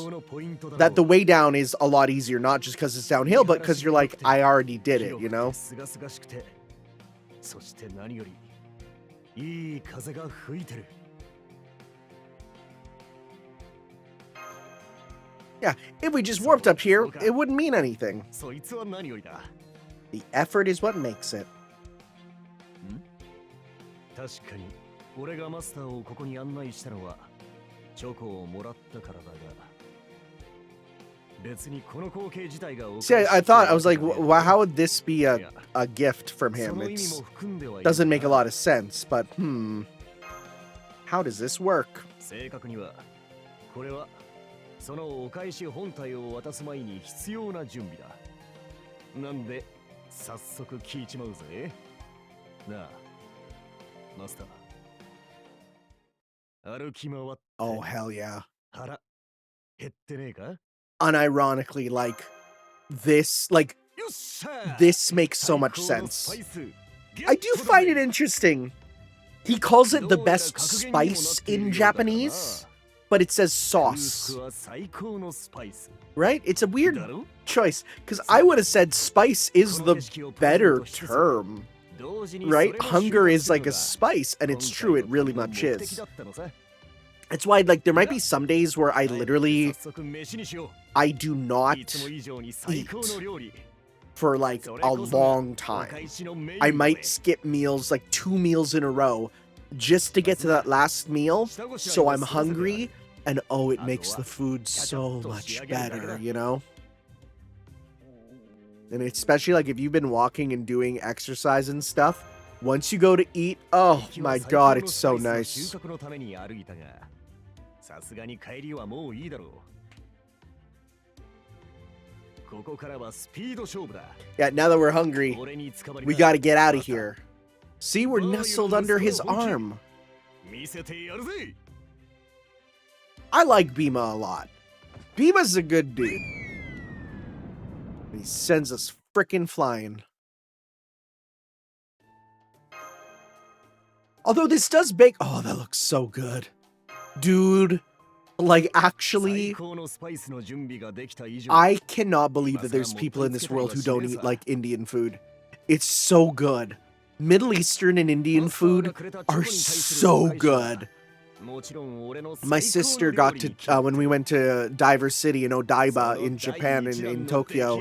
That the way down is a lot easier, not just because it's downhill, but because you're like, I already did it, you know? Yeah, if we just warped up here, it wouldn't mean anything. The effort is what makes it. 確かに俺がマスターをここに案内したのはチョコをもらったからだが別にこの光景自体が See, I thought, I was like, how would this be a gift from him? It doesn't make a lot of sense, but how does this work? 正確にはこれはそのお返し本体を渡す前に必要な準備だ。なんで早速聞いちまうぜ。なあ。Master. Oh, hell yeah. 腹減ってねえか? Unironically, like, this makes so much sense. I do find it interesting. He calls it the best spice in Japanese, but it says sauce. Right? It's a weird choice, because I would have said spice is the better term. Right? Hunger is like a spice, and it's true, it really much is. It's why, like, there might be some days where I literally, I do not eat for, like, a long time. I might skip meals, like 2 meals in a row, just to get to that last meal, so I'm hungry, and oh, it makes the food so much better, you know? And especially, like, if you've been walking and doing exercise and stuff, once you go to eat, oh my god, it's so nice. Yeah, now that we're hungry, we gotta get out of here. See, we're nestled under his arm. I like Bima a lot. Bima's a good dude. He sends us frickin' flying. Although this does bake... Oh, that looks so good. Dude, like, actually, I cannot believe that there's people in this world who don't eat, like, Indian food. It's so good. Middle Eastern and Indian food are so good. My sister got to, when we went to Diver City in Odaiba in Japan, in Tokyo,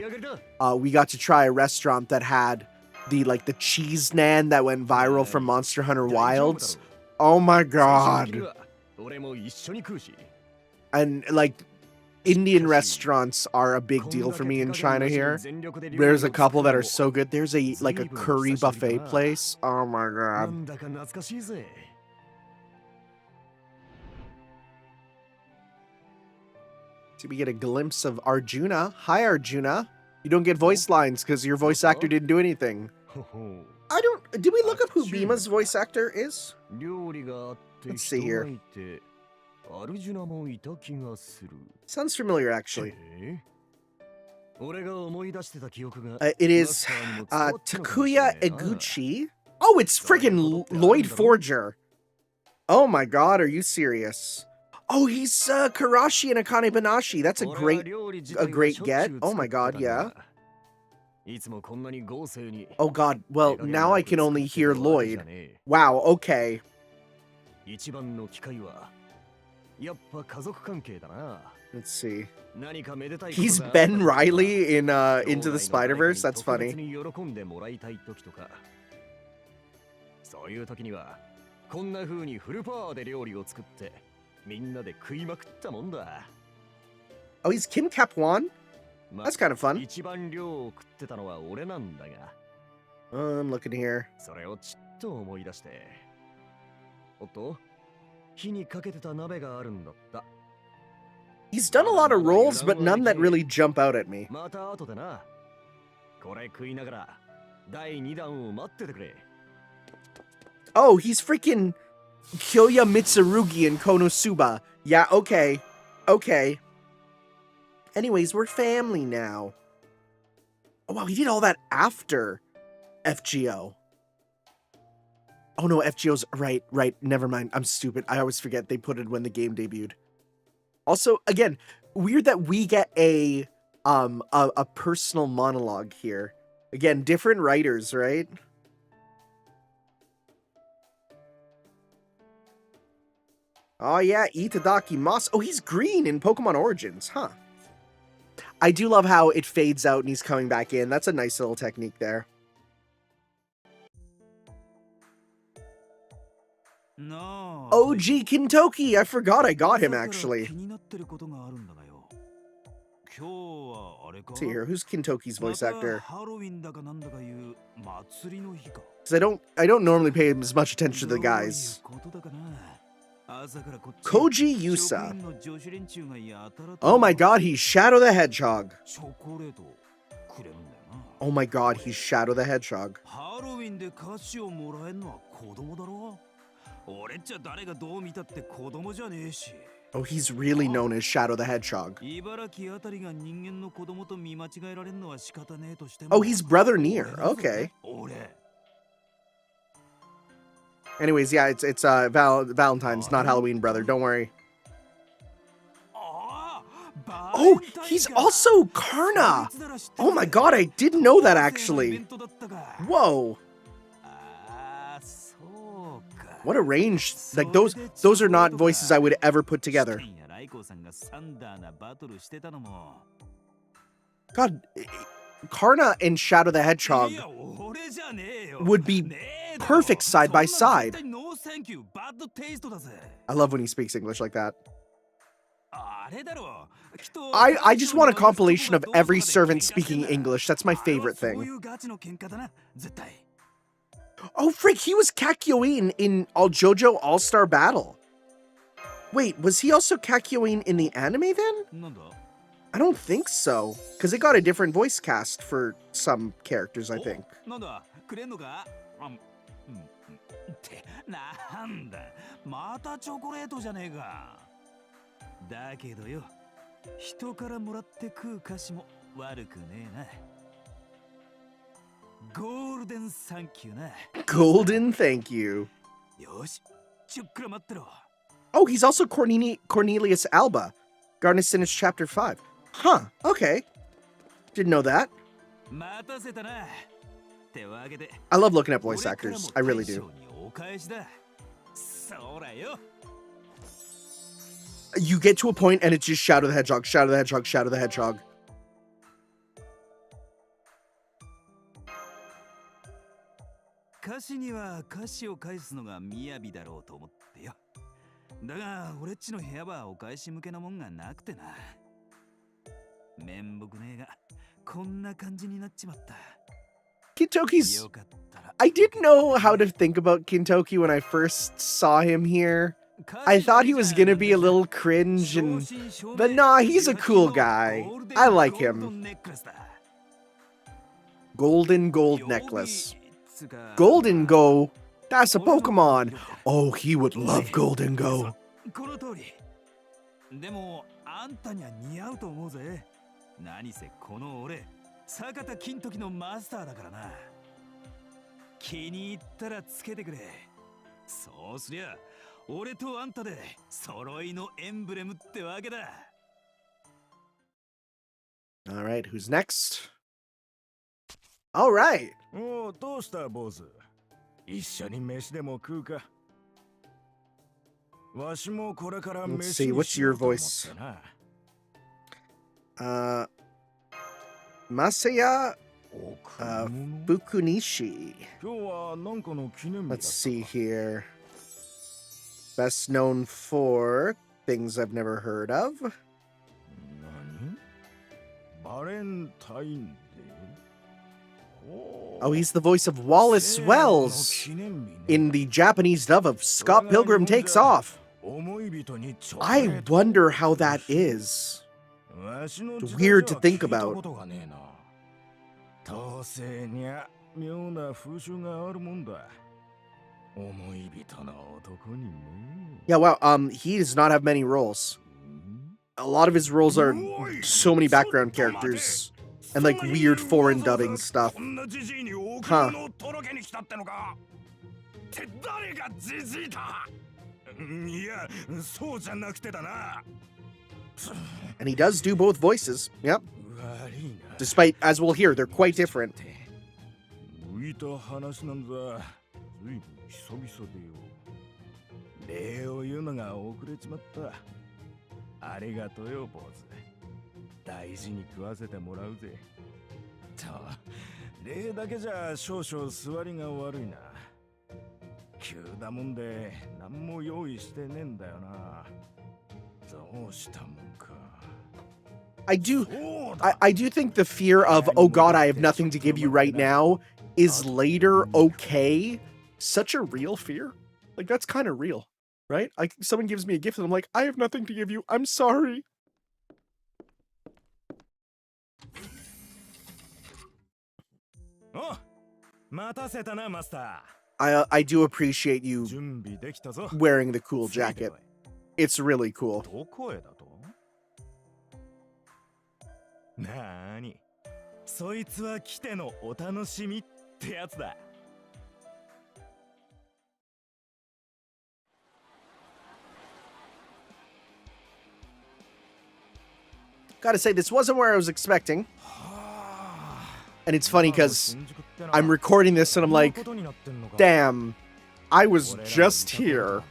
we got to try a restaurant that had the cheese naan that went viral from Monster Hunter Wilds. Oh my god. And, like, Indian restaurants are a big deal for me in China here. There's a couple that are so good. There's a curry buffet place. Oh my god. So we get a glimpse of Arjuna. Hi, Arjuna. You don't get voice lines because your voice actor didn't do anything. Did we look up who Bima's voice actor is? Let's see here. Sounds familiar, actually. It is Takuya Eguchi. Oh, it's freaking Lloyd Forger. Oh my god, are you serious? Oh, he's Karashi and Akane Banashi. That's a great get. Oh my god, yeah. Oh god, well, now I can only hear Lloyd. Wow, okay. Let's see. He's Ben Riley in Into the Spider-Verse. That's funny. Oh, he's Kim Kap-won? That's kind of fun. I'm looking here. He's done a lot of roles, but none that really jump out at me. また後でな。これ食いながら第2弾を待っててくれ。Oh, he's freaking Kyoya Mitsurugi in Konosuba. Yeah, okay. Okay. Anyways, we're family now. Oh, wow, he did all that after FGO. Oh, no, FGO's... Right. Never mind. I'm stupid. I always forget they put it when the game debuted. Also, again, weird that we get a personal monologue here. Again, different writers, right? Oh yeah, Itadaki Moss. Oh, he's green in Pokemon Origins, huh? I do love how it fades out and he's coming back in. That's a nice little technique there. OG Kintoki! I forgot I got him, actually. Let's see here, who's Kintoki's voice actor? Because I don't normally pay as much attention to the guys. Koji Yusa. Oh my god, he's Shadow the Hedgehog. Oh my god, he's Shadow the Hedgehog. Oh, he's really known as Shadow the Hedgehog. Oh, he's Brother Nier. Okay. Anyways, yeah, it's Valentine's, not Halloween, brother. Don't worry. Oh, he's also Karna. Oh my god, I didn't know that actually. Whoa. What a range. Like those are not voices I would ever put together. God, Karna and Shadow the Hedgehog would be perfect side by side. I love when he speaks English like that. I just want a compilation of every servant speaking English. That's my favorite thing. Oh, freak, he was Kakyoin in JoJo All-Star Battle. Wait, was he also Kakyoin in the anime then? I don't think so, because it got a different voice cast for some characters, I think. Golden thank you. Oh, he's also Cornelius Alba. Garnet Sinnoh's Chapter 5. Huh, okay. Didn't know that. I love looking at voice actors. I really do. You get to a point and it's just Shadow the Hedgehog, Shadow the Hedgehog, Shadow the Hedgehog. Kintoki's... I didn't know how to think about Kintoki when I first saw him here. I thought he was gonna be a little cringe, but nah, he's a cool guy. I like him. Golden Gold Necklace. Golden Go? That's a Pokemon. Oh, he would love Golden Go. Alright, who's next? Alright. Let's see, what's your voice? Masaya Fukunishi. Let's see here. Best known for things I've never heard of. Oh, he's the voice of Wallace Wells in the Japanese dub of Scott Pilgrim Takes Off. I wonder how that is. It's weird to think about. 当世にゃ妙な風習があるもんだ。思い人の男にね。 Yeah, wow, he does not have many roles. A lot of his roles are so many background characters and like weird foreign dubbing stuff. Huh. And he does do both voices. Yep. Despite, as we'll hear, they're quite different. 浮いた話なんざずいぶん久々でよ。礼を言うのが遅れちまった。ありがとうよ、坊主。大事に食わせてもらうぜ。と、礼だけじゃ少々座りが悪いな。急だもんで何も用意してねえんだよな。どうしたもんか。I do think the fear of, oh god, I have nothing to give you right now, is later okay. Such a real fear. Like, that's kind of real, right? Like, someone gives me a gift and I'm like, I have nothing to give you. I'm sorry. Oh, I do appreciate you wearing the cool jacket. It's really cool. なーに、そいつは来てのお楽しみってやつだ。Gotta say, this wasn't where I was expecting. And it's funny because I'm recording this and I'm like, damn, I was just here.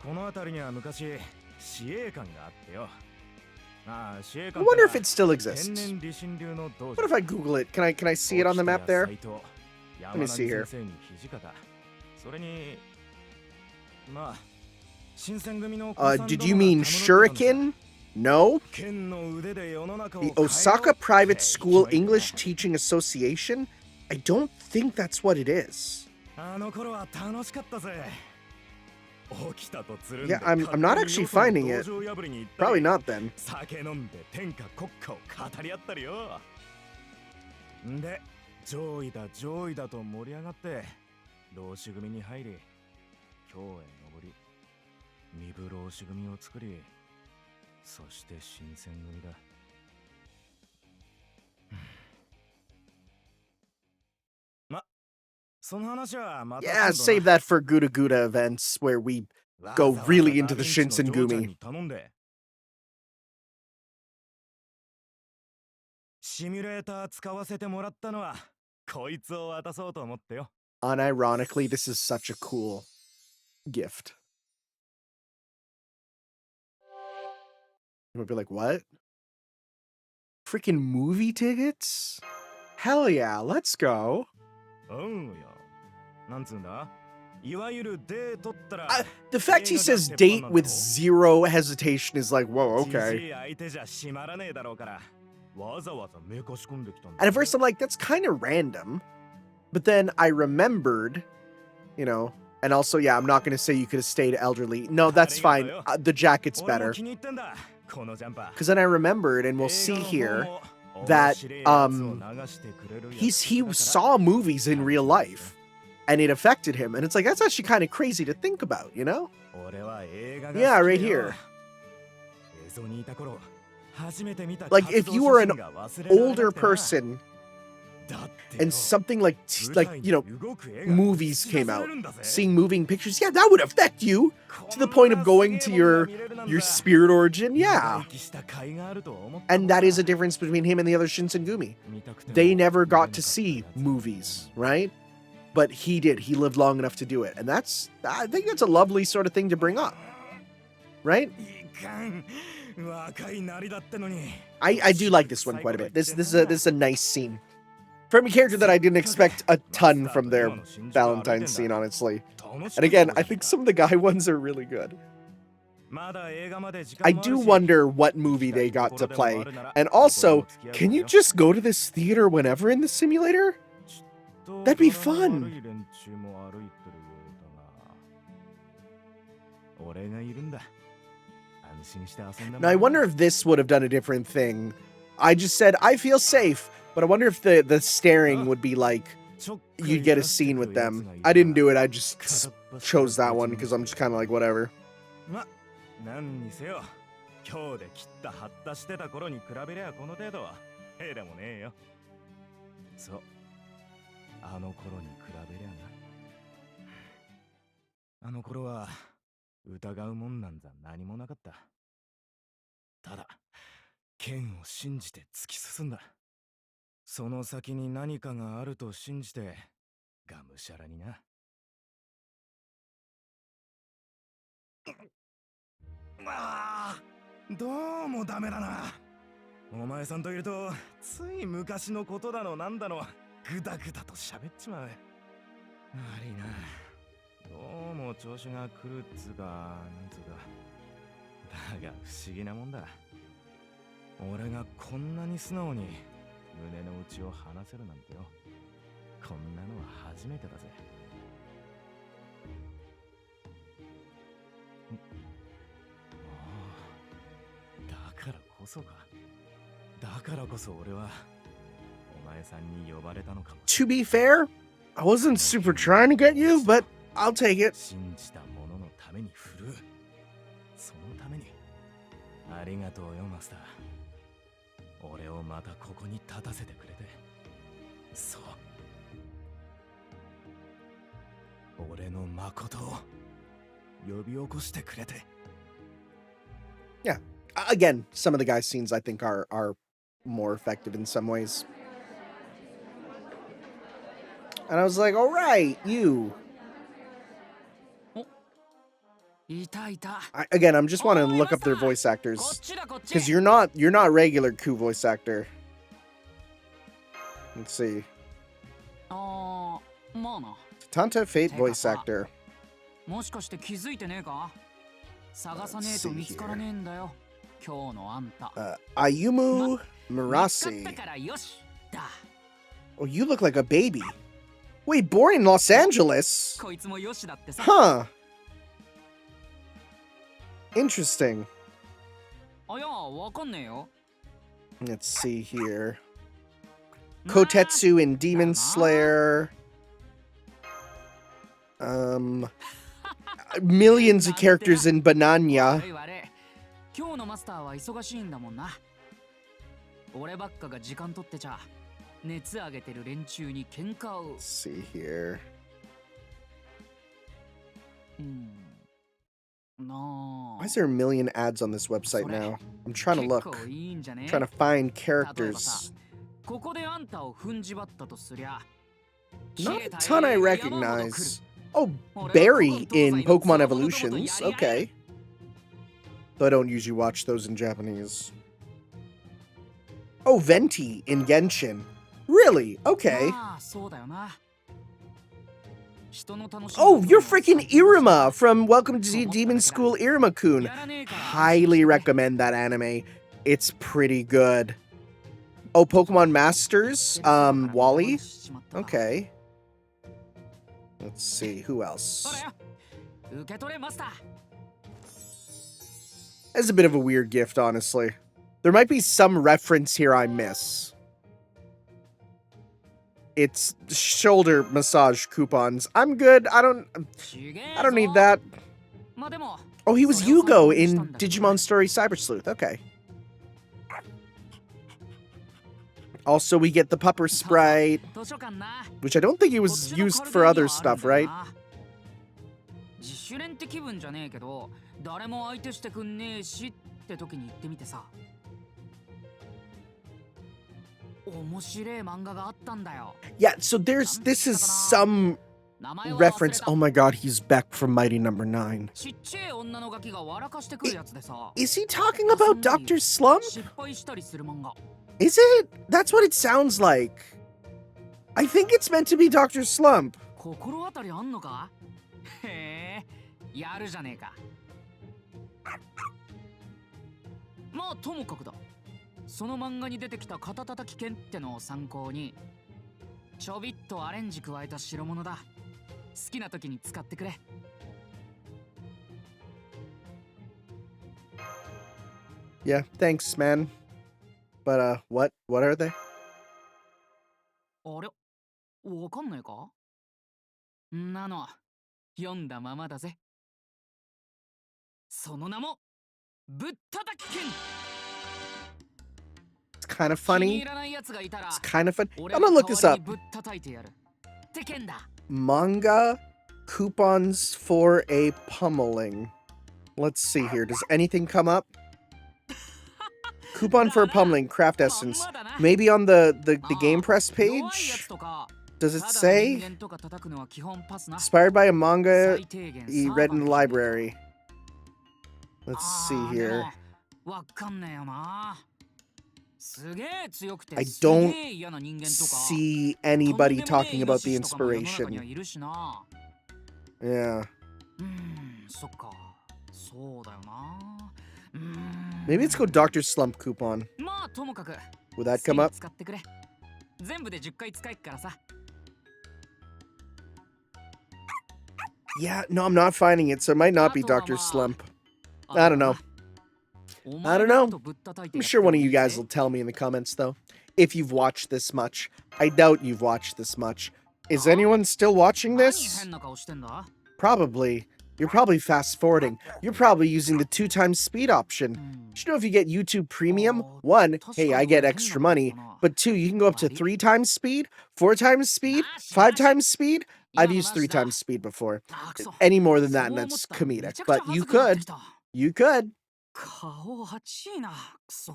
この辺りには昔市営館があってよ。I wonder if it still exists. What if I Google it? Can I see it on the map there? Let me see here. Did you mean Shuriken? No. The Osaka Private School English Teaching Association? I don't think that's what it is. Yeah, I'm not actually finding it. Probably not then. で、上位だ上位だと盛り上がって浪士組に入り、京へ上り、身分浪士組を作り、そして新選組だ。ま、その話はまた。Yeah, save that for Guda Guda events where we go really into the Shinsengumi. シミュレーター使わせてもらったのはこいつを渡そうと思ってよ。Unironically, this is such a cool gift. You might be like, what? Freaking movie tickets? Hell yeah, let's go. The fact he says date with zero hesitation is like, whoa, okay. And at first I'm like, that's kind of random. But then I remembered, you know, and also, yeah, I'm not going to say you could have stayed elderly. No, that's fine. The jacket's better. Because then I remembered, and we'll see here, that he saw movies in real life. And it affected him. And it's like, that's actually kind of crazy to think about, you know? Yeah, right here. Like, if you were an older person and something like you know, movies came out, seeing moving pictures, yeah, that would affect you to the point of going to your spirit origin, yeah. And that is a difference between him and the other Shinsengumi. They never got to see movies, right? But he did. He lived long enough to do it. And that's, I think that's a lovely sort of thing to bring up, right? I do like this one quite a bit. This is a nice scene. From a character that I didn't expect a ton from their Valentine scene, honestly. And again, I think some of the guy ones are really good. I do wonder what movie they got to play. And also, can you just go to this theater whenever in the simulator? That'd be fun. 俺がいるんだ。安心して遊んだ。 Now, I wonder if this would have done a different thing. I just said, I feel safe, but I wonder if the staring would be like, you'd get a scene with them. I didn't do it, I just chose that one because I'm just kind of like, whatever. ま、なんにせよ、今日で切った張ったしてた頃に比べりゃこの程度はへでもねえよ。そう、あの頃に比べりゃな。あの頃は疑うもんなんざ何もなかった。ただ、剣を信じて突き進んだ。その先に何かがあると信じて、がむしゃらにな。ああ、どうもダメだな。お前さんといると、つい昔のことだのなんだの、ぐだぐだと喋っちまう。悪いな。どうも調子が狂うっつうか、なんつうか。だが不思議なもんだ。俺がこんなに素直に胸の内を話せるなんてよ。こんなのは初めてだぜ。ああ、だからこそか。だからこそ俺はお前さんに呼ばれたのかも。To be fair, I wasn't super trying to get you, but I'll take it. 信じたもののために振るう。そのためにありがとうよマスター。俺をまたここに立たせてくれて。そう。俺の誠を呼び起こしてくれて。Yeah. Again, some of the guys' scenes I think are more effective in some ways. And I was like, all right, you. Again, I'm just want to look up their voice actors because you're not regular Ku voice actor. Let's see. Tanta Fate voice actor. Let's see here. Ayumu Murasi. Oh, you look like a baby. Wait, born in Los Angeles? Huh. Interesting. Let's see here. Kotetsu in Demon Slayer. Millions of characters in Bananya. Let's see here. Why is there a million ads on this website now? I'm trying to look. I'm trying to find characters. Not a ton I recognize. Oh, Barry in Pokemon Evolutions. Okay. Though I don't usually watch those in Japanese. Oh, Venti in Genshin. Really? Okay. Oh, you're freaking Iruma from Welcome to Demon School Iruma-kun. Highly recommend that anime. It's pretty good. Oh, Pokemon Masters, Wally. Okay. Let's see, who else? That's a bit of a weird gift, honestly. There might be some reference here I miss. It's shoulder massage coupons. I'm good. I don't need that. Oh, he was Yugo in Digimon Story Cyber Sleuth. Okay. Also, we get the Pupper Sprite, which I don't think he was used for other stuff, right? Yeah, so this is some reference. Oh my god, he's Beck from Mighty Number 9. Is he talking about Dr. Slump? Is it? That's what it sounds like. I think it's meant to be Dr. Slump. Yeah, thanks, man. But, what are they? あれわかんないかんなの、読んだままだぜ。その名も、ぶったたき剣 It's kind of 気に funny. 入らない奴がいたら、 It's kind of fun. 俺 I'm が gonna 代 look わ this りに up. ぶったたいてやる。って剣だ。Manga coupons for a pummeling. Let's see here. Does anything come up? Coupon for a pummeling, craft essence. Maybe on the game press 弱いや page? つとか、 Does it ただの say? 人間とか叩くのは基本パスな。 Inspired by a manga 最低限 he サー read バン in the トじゃねえと。 library. Let's see で here. もわかんねえよな。すげえ強くて I すげ don't え嫌な人間とか。 see とんで anybody もねえ talking イノ about シ the シとかも世の中には inspiration. いるしな。 Yeah. そっか。そうだよな。Maybe let's go Dr. Slump coupon. まあともかく。 Would that come up? 使ってくれ。全部で10回使えっからさ。 Yeah, no, I'm not finding it, so it might not be Dr. Slump. I don't know. I don't know. I'm sure one of you guys will tell me in the comments, though. If you've watched this much. I doubt you've watched this much. Is anyone still watching this? Probably. You're probably fast forwarding. You're probably using the 2x speed option. Did you know if you get YouTube Premium, 1, hey, I get extra money, but 2, you can go up to 3x speed, 4x speed, 5x speed? I've used 3x speed before. Any more than that, and that's comedic. But you could. You could. 顔熱いな、くそ。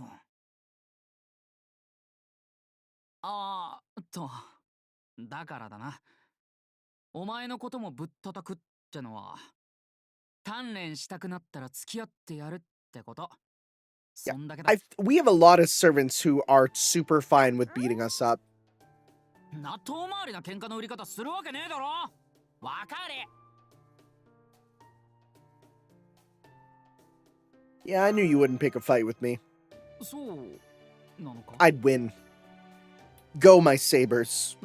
だからだな。お前のこともぶったたくってのは、鍛錬したくなったら付き合ってやるってこと。そんだけだ。We have a lot of servants who are super fine with beating us up. 納豆回りな喧嘩の売り方するわけねえだろ。わかれ。 Yeah, I knew you wouldn't pick a fight with me. そうなのか。 I'd win. Go, my sabers.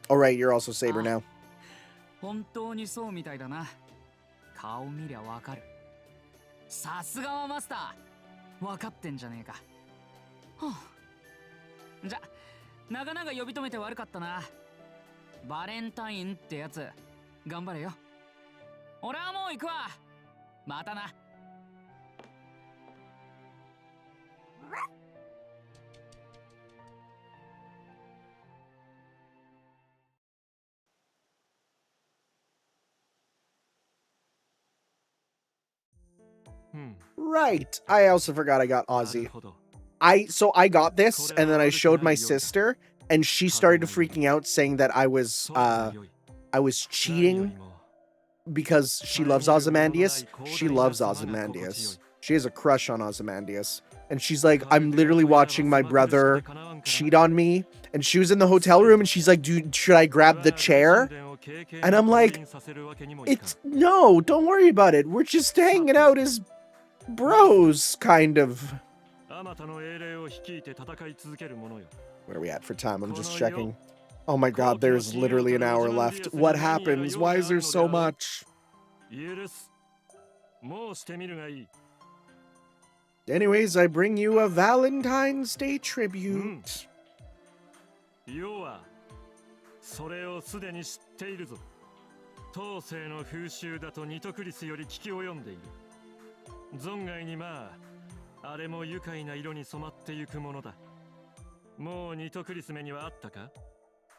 Alright, you're also saber now. 本当にそうみたいだな。顔見りゃわかる。さすがはマスター。わかってんじゃねえか。はあ、じゃ、長々呼び止めて悪かったな。バレンタインってやつ、頑張れよ。俺はもう行くわ。またな。Right. I also forgot I got Aussie. I got this, and then I showed my sister, and she started freaking out, saying that I was cheating because she loves Ozymandias. She loves Ozymandias. She has a crush on Ozymandias. And she's like, I'm literally watching my brother cheat on me. And she was in the hotel room, and she's like, dude, should I grab the chair? And I'm like, no, don't worry about it. We're just hanging out as bros, kind of. Where are we at for time? I'm just checking. Oh my god, there's literally an hour left. What happens? Why is there so much? Anyways, I bring you a Valentine's Day tribute. それをすでに知っているぞ。当世の風習だとニトクリスより聞き及んでいる。存外にまあ、あれも愉快な色に染まってゆくものだ。もうニトクリス目にはあったか?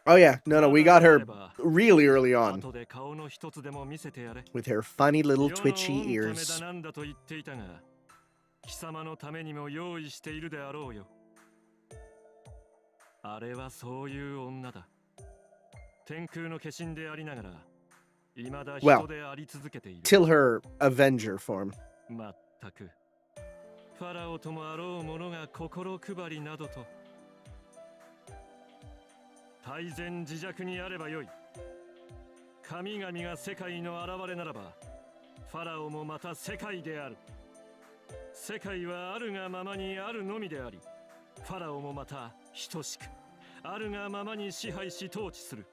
Oh yeah, no, we got her really early on. 後で顔の一つでも見せてやれ。 With her funny little twitchy ears. なんだと言っていたが、貴様のためにも用意しているであろうよ。あれはそういう女だ。天空の化身でありながら、未だ人であり続けている。Till her Avenger form. まったく。ファラオともあろう者が心配りなどと。大然自弱にあればよい。神々が世界の現れならば、ファラオもまた世界である。世界はあるがままにあるのみであり、ファラオもまた等しく、あるがままに支配し統治する。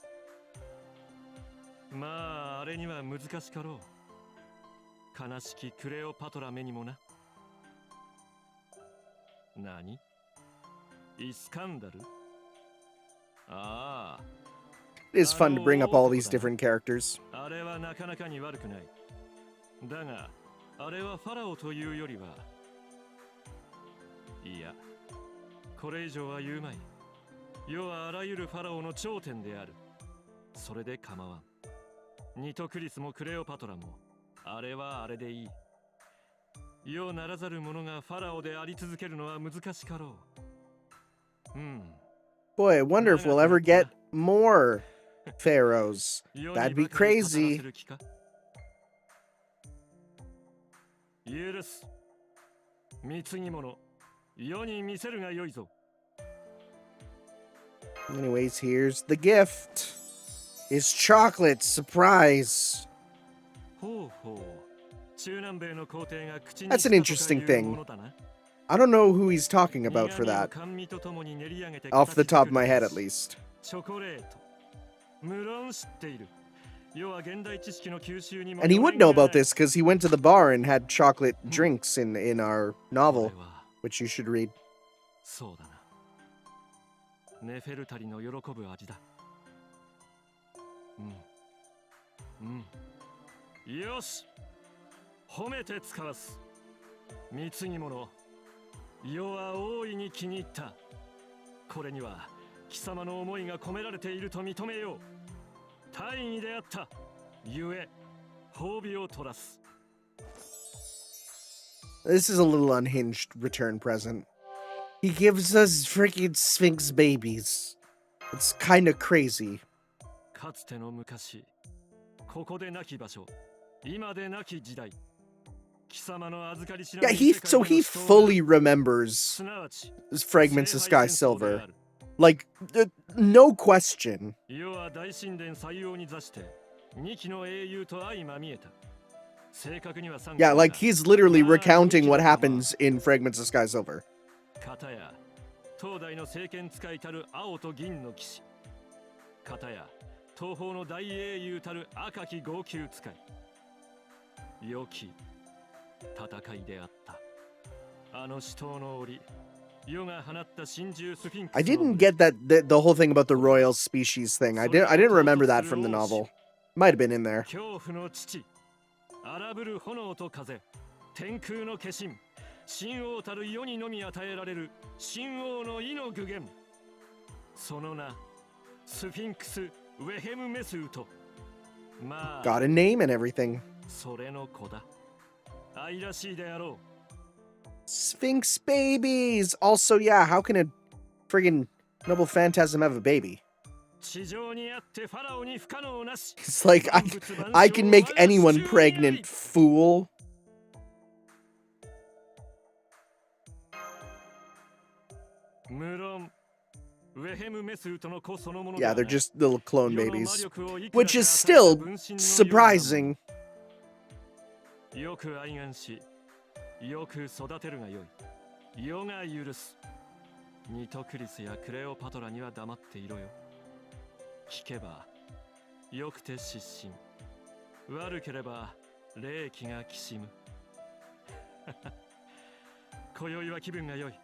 まあ、あれには難しかろう。悲しきクレオパトラ目にもな。何？イスカンダル？ああ。It is fun to bring up all these different characters. あれはなかなかに悪くない。だが、あれはファラオというよりは、いや、これ以上は言うまい。世はあらゆるファラオの頂点である。それで構わん。ニトクリスもクレオパトラも、あれはあれでいい。世ならざる者がファラオであり続けるのは難しかろう。Boy, I wonder if we'll ever get more pharaohs. That'd be crazy. 許す。貢ぎ物、世に見せるがよいぞ。Anyways, here's the gift. It's chocolate. Surprise. That's an interesting thing. I don't know who he's talking about for that. Off the top of my head, at least. And he would know about this because he went to the bar and had chocolate drinks in our novel, which you should read. そうだな。ネフェルタリの喜ぶ味だ。よし。褒めて使わす。貢ぎ物。世は大いに気に入った。これには貴様の思いが込められていると認めよう。大義であった。ゆえ、褒美を取らす。This is a little unhinged return present. He gives us freaking Sphinx babies. It's kind of crazy. かつての昔、ここでなき場所、今でなき時代。Yeah, he fully remembers fragments of Sky Silver. Like, no question. Yeah, like he's literally recounting what happens in Fragments of Sky Silver. 片や東大の聖剣使いたる青と銀の騎士、片や東方の大英雄たる赤き号泣使い。良き戦いであった。あの死闘の折、世が放った真珠スフィンクス。I didn't get that the whole thing about the royal species thing. I didn't remember that from the novel. Might have been in there. 恐怖の父、荒ぶる炎と風、天空の化身。神王たる世にのみ与えられる神王の意の具現。その名、スフィンクス・ウェヘムメスウト。まあ、got a name and everything. それの子だ。愛らしいであろう。Sphinx babies! Also, yeah, how can a friggin' noble phantasm have a baby? It's like, I can make anyone pregnant, fool. Yeah, they're just little clone babies. Which is still surprising. よく愛願し、よく育てるがよい。世が許す。ニトクリスやクレオパトラには黙っていろよ。聞けば、よくて失神。悪ければ、霊気がきしむ。今宵は気分が良い。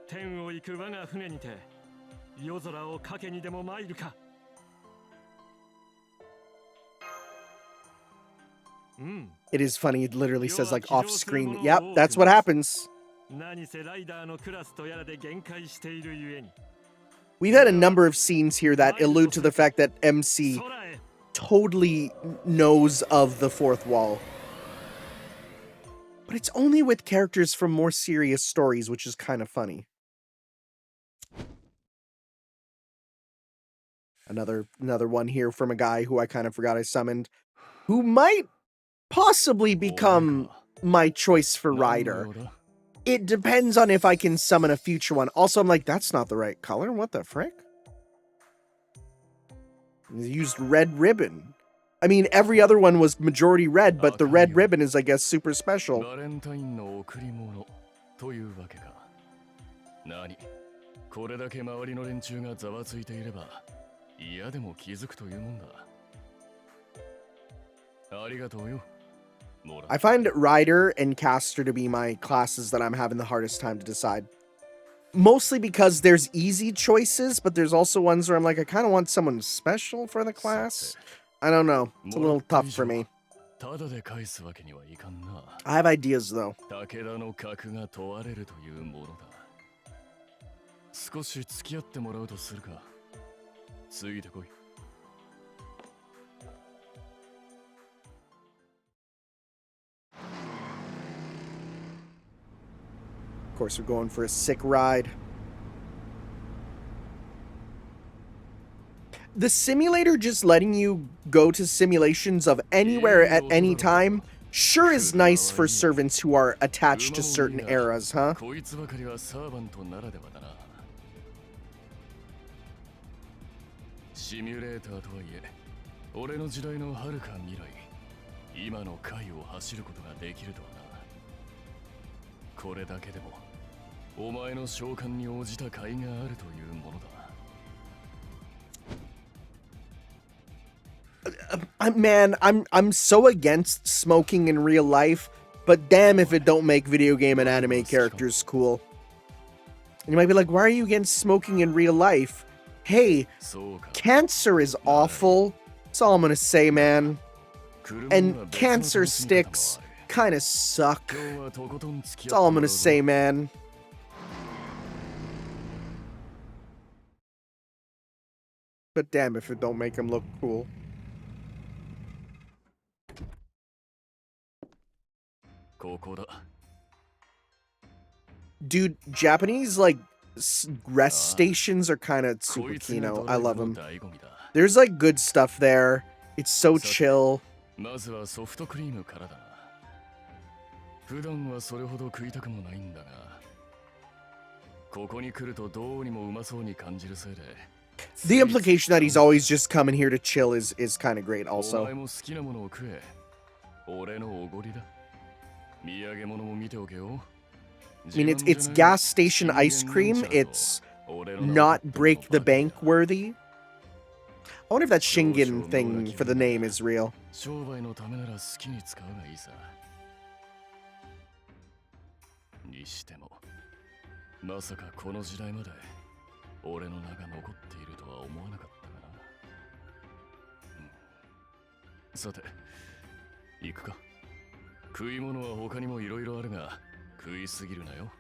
天を行く我が船にて、夜空をかけにでも参るか。It is funny, it literally says like off screen. Yep, that's what happens. We've had a number of scenes here that allude to the fact that MC totally knows of the fourth wall. But it's only with characters from more serious stories, which is kind of funny. Another one here from a guy who I kind of forgot I summoned, who might possibly become my choice for Rider. It depends on if I can summon a future one. Also, I'm like, that's not the right color. What the frick? He used red ribbon. I mean, every other one was majority red, but the red ribbon is, I guess, super special. Valentine の贈り物というわけか。何？これだけ周りの連中がざわついていれば、嫌でも気づくというもんだ。ありがとうよ。I find Rider and Caster to be my classes that I'm having the hardest time to decide. Mostly because there's easy choices, but there's also ones where I'm like, I kind of want someone special for the class. I don't know. It's a little tough for me. I have ideas though. 少し付き合ってもらうとするか。ついてこい。Of course, we're going for a sick ride. The simulator just letting you go to simulations of anywhere at any time sure is nice for servants who are attached to certain eras, huh? こいつばかりはサーバントならではだな。シミュレーターとはいえ、俺の時代の遥か未来、今の回を走ることができるとはな。これだけでも、お前の召喚に応じた甲斐があるというものだ。Man, I'm so against smoking in real life, but damn if it don't make video game and anime characters cool. And you might be like, why are you against smoking in real life? Hey, cancer is awful. That's all I'm gonna say, man. And cancer sticks kind of suck. That's all I'm gonna say, man. But damn if it don't make him look cool. Dude, Japanese, like, rest stations are kind of super kino. I love them. There's, like, good stuff there. It's so chill. That's the implication that he's always just coming here to chill is kind of great also. I mean, it's gas station ice cream. It's not break the bank worthy. I wonder if that Shingen thing for the name is real. にしても、まさかこの時代まで俺の名が残っているとは思わなかったかな。さて、行くか。食い物は他にもいろいろあるが、食いすぎるなよ。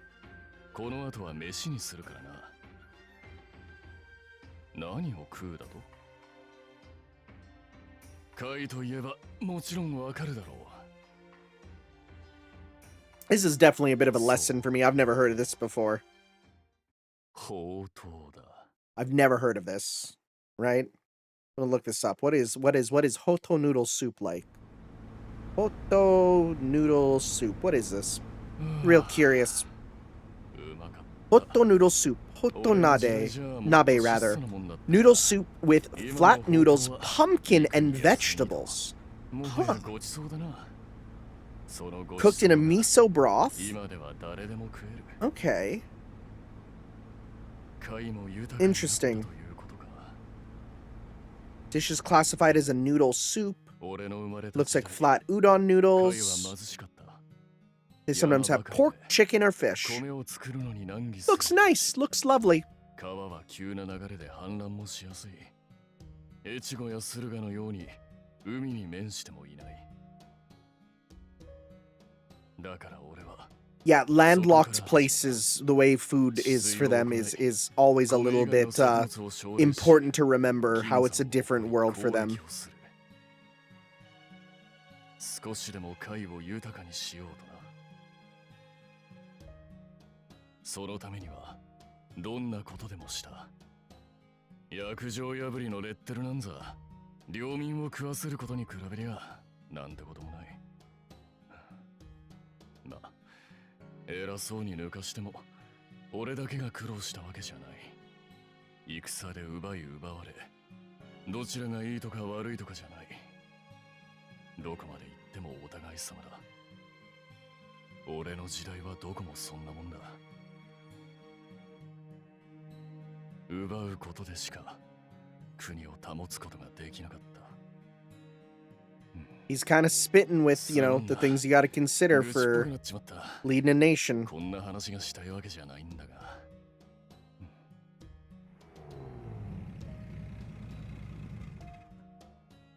この後は飯にするからな。何を食うだと？貝といえばもちろんわかるだろう。This is definitely a bit of a lesson for me. I've never heard of this before. I've never heard of this, right? I'm gonna look this up. What is Hoto noodle soup like? Hoto noodle soup. What is this? Real curious. Hoto noodle soup. Hoto nabe rather. Noodle soup with flat noodles, pumpkin, and vegetables. Huh. Cooked in a miso broth. Okay. Interesting. Dish is classified as a noodle soup. Looks like flat udon noodles. They sometimes have pork, chicken, or fish. Looks nice. Looks lovely. Yeah, landlocked places, the way food is for them is always a little bit important to remember how it's a different world for them. 少しでも貝を豊かにしようとな。そのためにはどんなことでもした。約定破りのレッテルなんざ領民を食わせることに比べりゃなんてこともない。まあ偉そうに抜かしても俺だけが苦労したわけじゃない。戦で奪い奪われ、どちらがいいとか悪いとかじゃない。どこまで行ってもお互い様だ。俺の時代はどこもそんなもんだ。奪うことでしか国を保つことができなかった。He's kind of spitting with, you know, すまん the な things you got to consider 愚痴っぽく for なっちまった leading a nation. こんな話がしたいわけじゃないんだが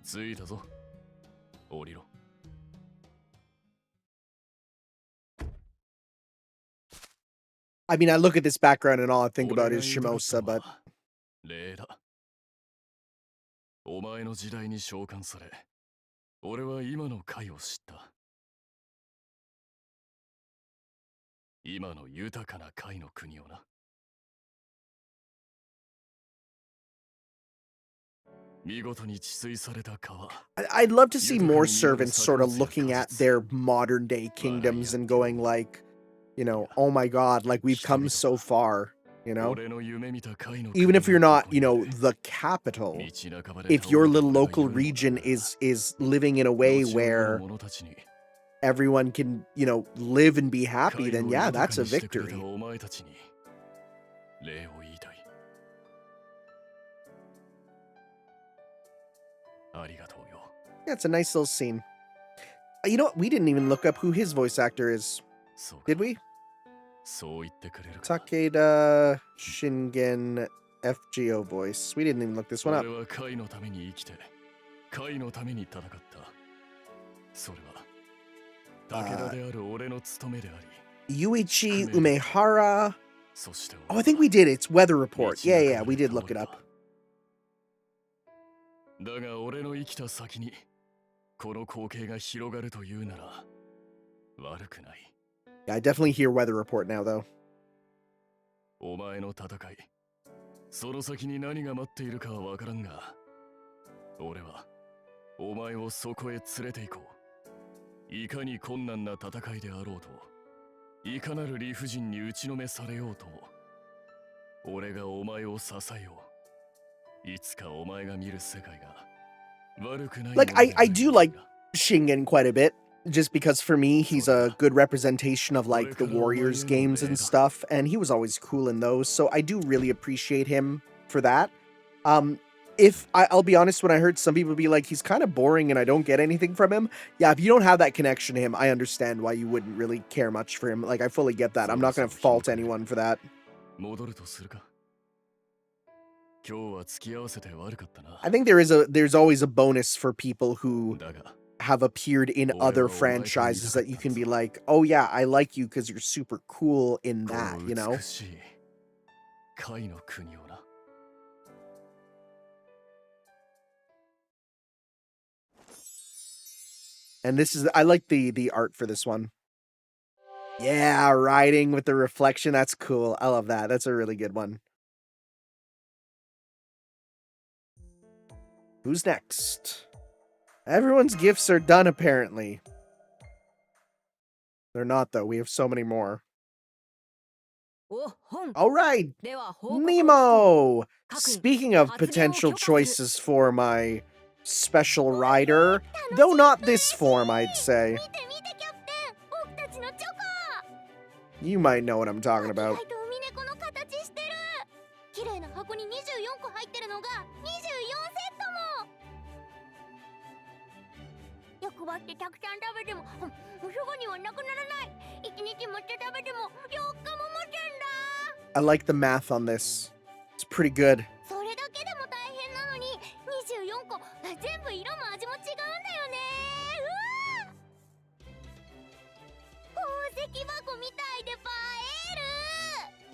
着いたぞ降りろ I mean, I look at this background and all I think 俺 about が is 言いたかった Shimosa, の but は礼だお前の時代に召喚され俺は今の回を知った今の豊かな回の国をな見事に治水された川 I'd love to see more servants sort of looking at their modern day kingdoms and going like, you know, oh my god, like we've come so far, you know? 俺の夢見た回の Even if you're 国が not, ここ you にあ know, る the capital, 道半ばで if your 倒れた little 俺が local 言うの region だ is living in a way 後ほどの where 者たちに everyone can, you know, live and be happy, 回 then を yeah, 豊 that's か a にしてくれた victory. お前たちに礼を言いたいありがとうよ Yeah, it's a nice little scene. You know what? We didn't even look up who his voice actor is, そうか did we? そう言ってくれるか Takeda Shingen FGO voice. We didn't even look this one up. 俺は会のために生きて会のために戦ったそれは武田である俺の務めであり Yuichi Umehara. そして Oh, I think we did. It's Weather Report. Yeah, yeah, we did look it up. だが俺の生きた先にこの光景が広がるというなら悪くない Yeah, I definitely hear Weather Report now, though. お前の戦いその先に何が待っているかは分からんが俺はお前をそこへ連れて行こういかに困難な戦いであろうといかなる理不尽に打ちのめされようとも俺がお前を支えよういつかお前が見る世界が悪くない Like, I do like Shingen quite a bit, just because for me, he's a good representation of like the Warriors games and stuff, and he was always cool in those, so I do really appreciate him for that. I'll be honest, when I heard some people be like, he's kind of boring and I don't get anything from him, yeah, if you don't have that connection to him, I understand why you wouldn't really care much for him. Like, I fully get that. I'm not going to fault anyone for that. 戻るとするか今日は付き合わせて悪かったな I think there's always a bonus for people who だが have appeared in other franchises that you can be like, oh yeah, I like you because you're super cool in こ that, の you know? 美しい貝の国をな And this is, I like the art for this one. Yeah, riding with the reflection, that's cool. I love that. That's a really good one. Who's next? Everyone's gifts are done, apparently. They're not, though. We have so many more. お本 All right, では報告を Nemo! 各員 Speaking of 発言を potential 許可する choices for my special rider, though not this form, I'd say. 見て見てキャプテン僕たちのチョコ You might know what I'm talking 意 about. 外とウミネコの形してる綺麗な箱に24個入ってるのが24セットも欲張ってたくさん食べてもすぐにはなくならない1日持って食べても4日も持てんだ I like the math on this. It's pretty good. それだけでも大変なのに24個全部色も味も違うんだよねうわ宝石箱みたいで映え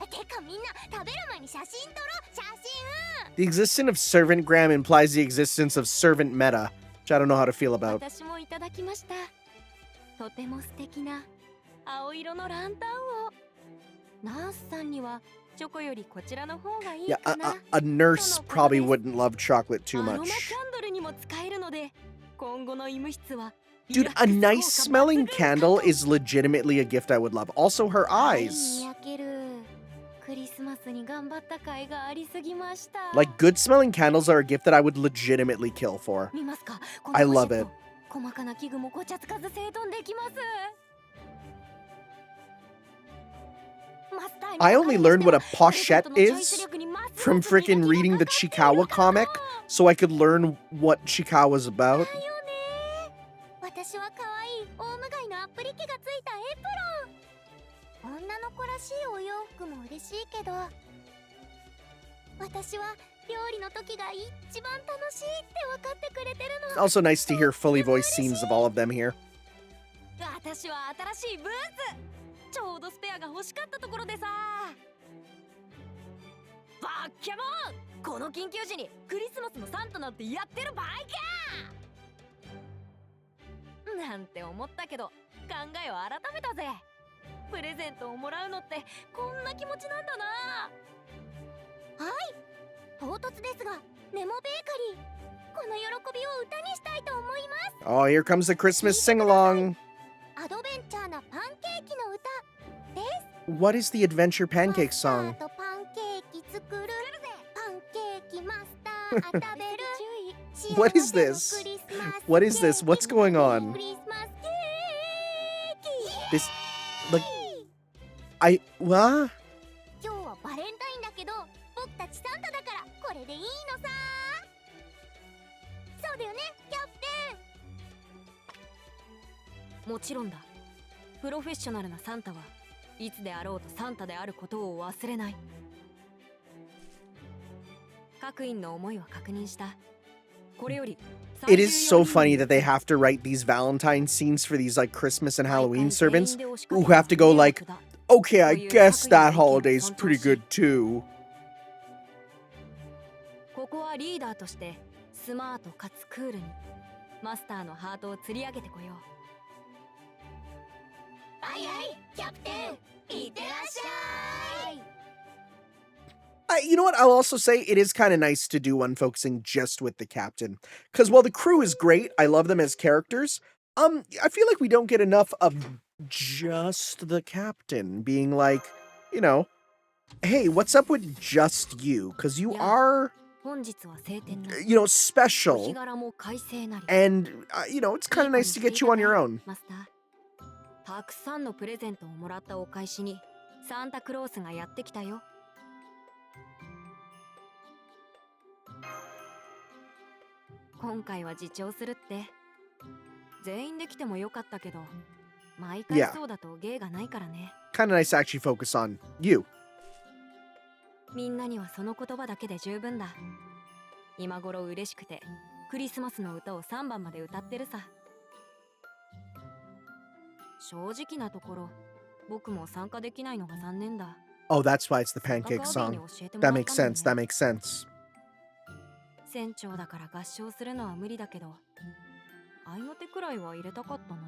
るてかみんな食べる前に写真撮ろう写真 The existence of servantgram implies the existence of servant meta, which I don't know how to feel about. 私もいただきましたとても素敵な青色のランタンをナースさんにはチョコよりこちらの方がいい Yeah, かな a nurse probably wouldn't love chocolate too アロマ much. キャンドルにも使えるので今後の医務室は Dude, a nice smelling candle is legitimately a gift I would love. Also, her 愛に eyes. 焼けるクリスマスに頑張った甲斐がありすぎました Like, good smelling candles are a gift that I would legitimately kill for. 見ますか I love it. 細かな器具もごちゃつかず整頓できます I only learned what a pochette is from freaking reading the Chikawa comic, so I could learn what Chikawa's about. 私は可愛いオウムガイのアップリケがついたエプロン。女の子らしいお洋服も嬉しいけど、私は料理の時が一番楽しいって分かってくれてるの。 Also nice to hear fully voiced scenes of all of them here. 私は新しいブーツ、ちょうどスペアが欲しかったところでさ。バッキャモン、この緊急時にクリスマスのサンタなんてやってる場合かなんて思ったけど、考えを改めたぜ。プレゼントをもらうのってこんな気持ちなんだな。はい、唐突ですがネモベーカリー、この喜びを歌にしたいと思います。 Oh, here comes the Christmas sing-along. アドベンチャーなパンケーキの歌です。 What is the adventure pancake マスタ song? ーとパンケーキ作る、パンケーキマスター食べるWhat is this? What is this? What's going on? クリスマスケーキ This, like, what? 今日はバレンタインだけど僕たちサンタだからこれでいいのさ。そうだよねキャプテン。もちろんだ。プロフェッショナルなサンタはいつであろうとサンタであることを忘れない。各員の思いは確認した。これより It is so funny that they have to write these Valentine scenes for these like Christmas and Halloween servants who have to go like, okay, I guess that holiday's pretty good too. ここはリーダーとしてスマートかつクールにマスターのハートを釣り上げてこよう。はいはいキャプテン、いってらっしゃい。You know what? I'll also say it is kind of nice to do one focusing just with the captain. Because while the crew is great, I love them as characters, I feel like we don't get enough of just the captain being like, you know, hey, what's up with just you? Because you are, 本日は晴天なり、 you know, お special. 日柄も快晴なり。 And, you know, it's kind of nice to get you on your own. マスター、たくさんのプレゼントをもらったお返しにサンタクロースがやってきたよ。今回は自重するって。全員で来てもよかったけど、毎回 Yeah. そうだと芸がないからね。 Kind of nice to actually focus on you. みんなにはその言葉だけで十分だ。今頃嬉しくてクリスマスの歌を3番まで歌ってるさ。正直なところ、僕も参加できないのが残念だ。 Oh, that's why it's the せっかく pancake アビー song. に教えてもら That った makes んだよ sense. That ね。 makes sense. 船長だから合唱するのは無理だけど、合いの手くらいは入れたかったな。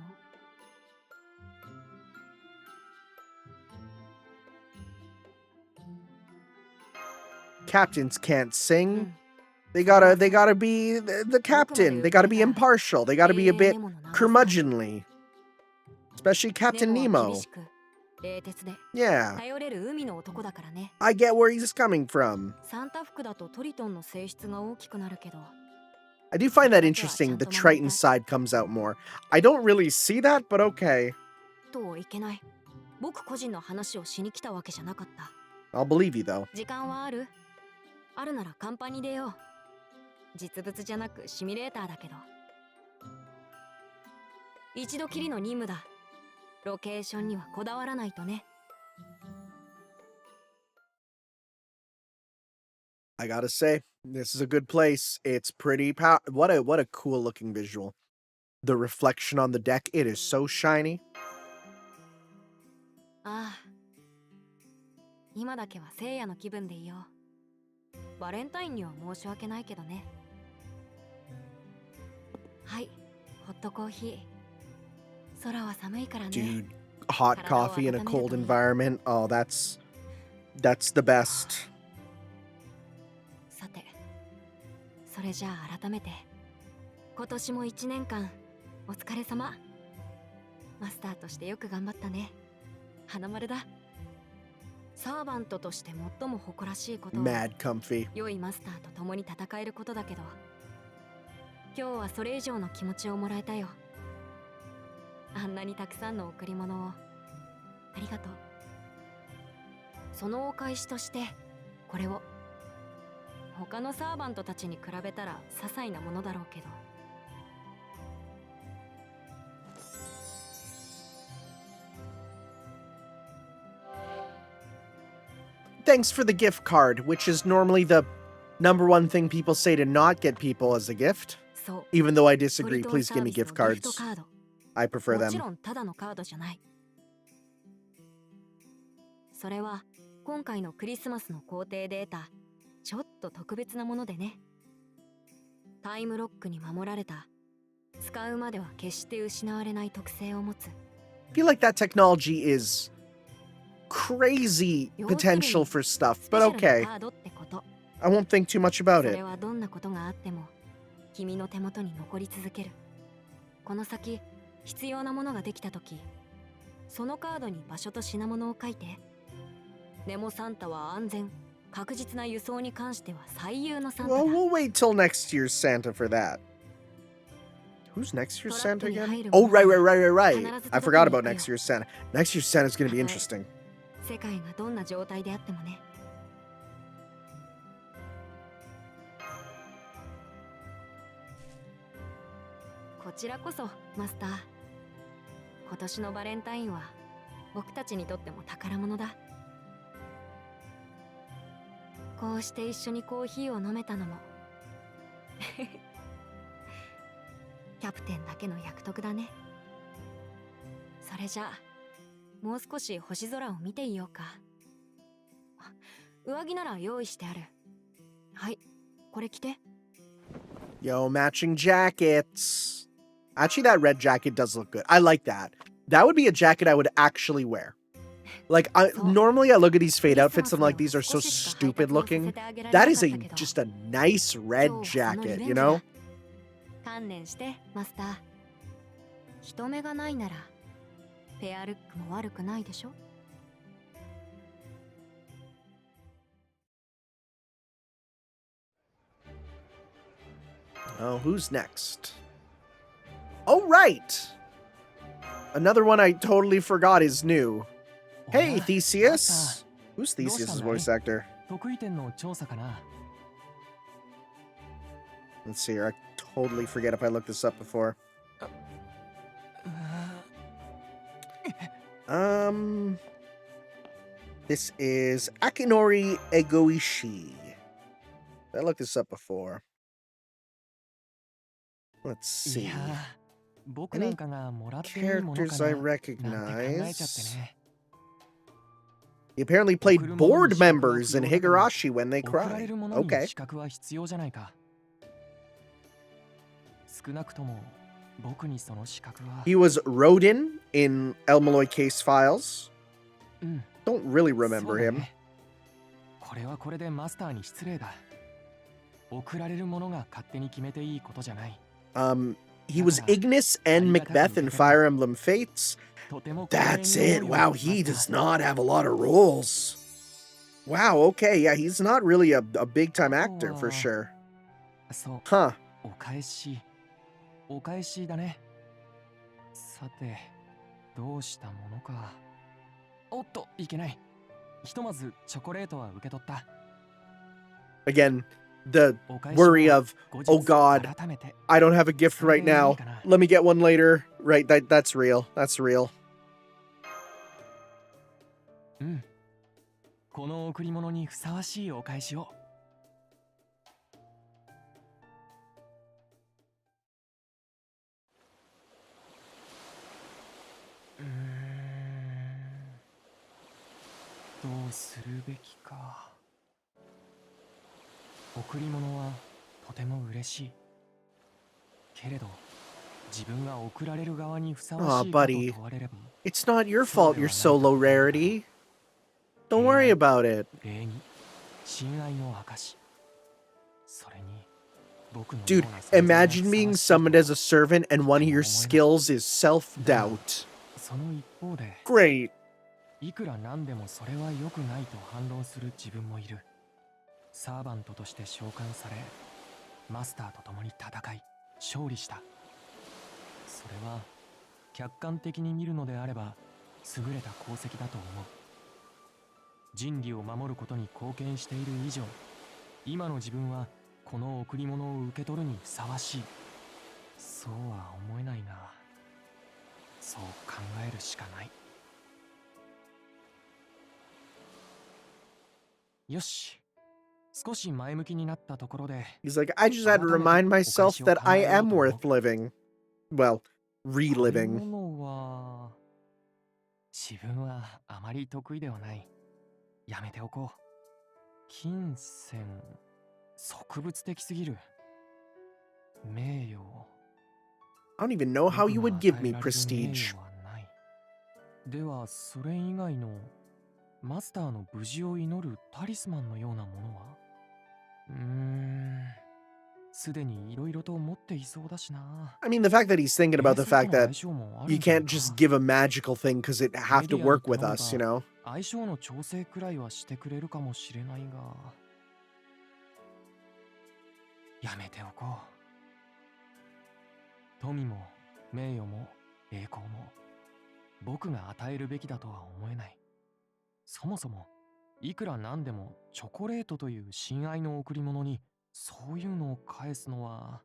Captains can't う sing. ん。 They gotta be the captain. They gotta be impartial. They gotta be a bit curmudgeonly. Especially ネ Captain モは Nemo. 厳しく冷徹で Yeah, 頼れる海の男だからね。 I get where he's coming from. サンタ服だとトリトンの性質が大きくなるけど、 I do find that interesting. The Triton side comes out more. I don't really see that, but okay. といけない。僕個人の話をしに来たわけじゃなかった。 I'll believe you though. 時間はある？あるなら甲板に出よう。実物じゃなくシミュレーターだけど。一度きりの任務だ。ロケーションにはこだわらないとね。 I gotta say, this is a good place. It's pretty what a cool looking visual. The reflection on the deck, it is so shiny. ああ。今だけは聖夜の気分でいよう。バレンタインには申し訳ないけどね。はい、ホットコーヒー。空は寒いからね。 Dude, hot coffee in a cold environment. Oh, that's the best. さて、それじゃあ改めて、今年も1年間お疲れ様。マスターとしてよく頑張ったね。花丸だ。サーバントとして最も誇らしいことは Mad comfy. 良いマスターと共に戦えることだけど、今日はそれ以上の気持ちをもらえたよ。あんなにたくさんの贈り物をありがとう。そのお返しとしてこれを。他のサーバントたちに比べたら些細なものだろうけど、thanks for the gift card, which is normally the number one thing people say to not get people as a gift. そう Even though I トリ disagree, トン please サ give ー me ビスの gift ギフト cards. カード I prefer もち them. ろんただのカードじゃない。それは今回のクリスマスの工程で得たちょっと特別なものでね。タイムロックに守られた使うまでは決して失われない特性を持つ。 I feel like that technology is crazy 要するに potential for stuff, スペ but シャル okay. なカードってこと。 I won't think too much そ about れ it. はどんなことがあっても君の手元に残り続ける。この先必要なものができた時、そのカードに場所と品物を書いて。ネモサンタは安全確実な輸送に関しては最優のサンタだ。 Well, we'll wait till next year's Santa for that. Who's next year's Santa again? Oh, right. I forgot about next year's Santa. Next year's Santa is going to be interesting. 世界がどんな状態であってもね。こちらこそマスター。今年のバレンタインは僕たちにとっても宝物だ。こうして一緒にコーヒーを飲めたのもキャプテンだけの役得だね。それじゃあもう少し星空を見ていようか。上着なら用意してある。はい、これ着て。 Yo, matching jackets. Actually, that red jacket does look good. I like that. That would be a jacket I would actually wear. Like, normally I look at these fade outfits and I'm like, these are so stupid looking. That is just a nice red jacket, you know? 観念してマスター。人目がないならペアルックも悪くないでしょ。 Oh, who's next? Oh, right! Another one I totally forgot is new. Hey, Theseus! Who's Theseus' voice actor? 得意点の調査かな。 Let's see here. I totally forget if I looked this up before. This is Akinori Egoishi. I looked this up before. Let's い see. やー、僕なんかがもらっていいものか Characters I ななんて考えちゃって recognize. ね。 He apparently played board members in Higurashi when they 送られ cry. るものに Okay. 資格は必要じゃないか。少なくとも僕にその資格は。 He was Rodin in El Malloy Case Files. うん。 Don't really そう remember だ him. ね。これはこれでマスターに失礼だ。送られるものが勝手に決めていいことじゃない。 He was Ignis and Macbeth in Fire Emblem Fates. とても That's it. Wow, he does not have a lot of roles. Wow, okay, yeah, he's not really a big time actor for sure. そう。 Huh. お返し。お返しだね。さて、どうしたものか。おっと、いけない。ひとまずチョコレートは受け取った。 Again, the worry of, oh god, I don't have a gift right now. Let me get one later. Right, that's real. That's real. うん。この贈り物にふさわしいお返しを。どうするべきか。贈り物はとても嬉しい。けれど、自分が贈られる側にふさわしいかと問われれば。It's not your fault you're so low rarity. Don't worry about it. 礼儀、親愛の証。それに、僕の Dude, imagine being summoned as a servant and one of your skills is self-doubt. その一方で、 Great. いくらなんでもそれは良くないと反論する自分もいる。サーバントとして召喚され、マスターと共に戦い、勝利した。それは、客観的に見るのであれば、優れた功績だと思う。人理を守ることに貢献している以上、今の自分はこの贈り物を受け取るにふさわしい。そうは思えないが、そう考えるしかない。よし。少し前向きになったところで。He's like, I just had to remind myself that I am worth living. Well, 食べ reliving. 物は自分はあまり得意ではない。やめておこう。金銭、植物的すぎる。名誉。I don't even know how you would give me prestige. では、それ以外のマスターの無事を祈るタリスマンのようなものはすでにいろいろと持っていそうだしな。I mean, the fact that he's thinking about the fact that you can't just give a magical thing because it have to work with us, you know? 相性の調整くらいはしてくれるかもしれないが。やめておこう。富も名誉も栄光も僕が与えるべきだとは思えない。そもそもいくらなんでもチョコレートという親愛の贈り物にそういうのを返すのは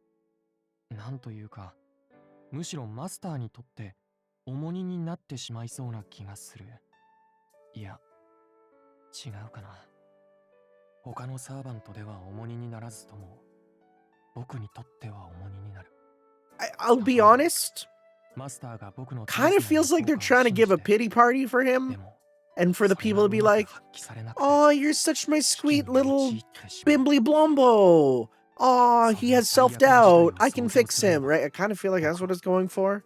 なんというか、むしろマスターにとって重荷になってしまいそうな気がする。いや、違うかな。他のサーバントでは重荷にならずとも僕にとっては重荷になる。I'll be honest. マスターが僕の Kind of feels like they're trying to give a pity party for him. And for the people to be like, oh, you're such my sweet little bimbly blombo. Oh, he has self-doubt. I can fix him, right? I kind of feel like that's what it's going for.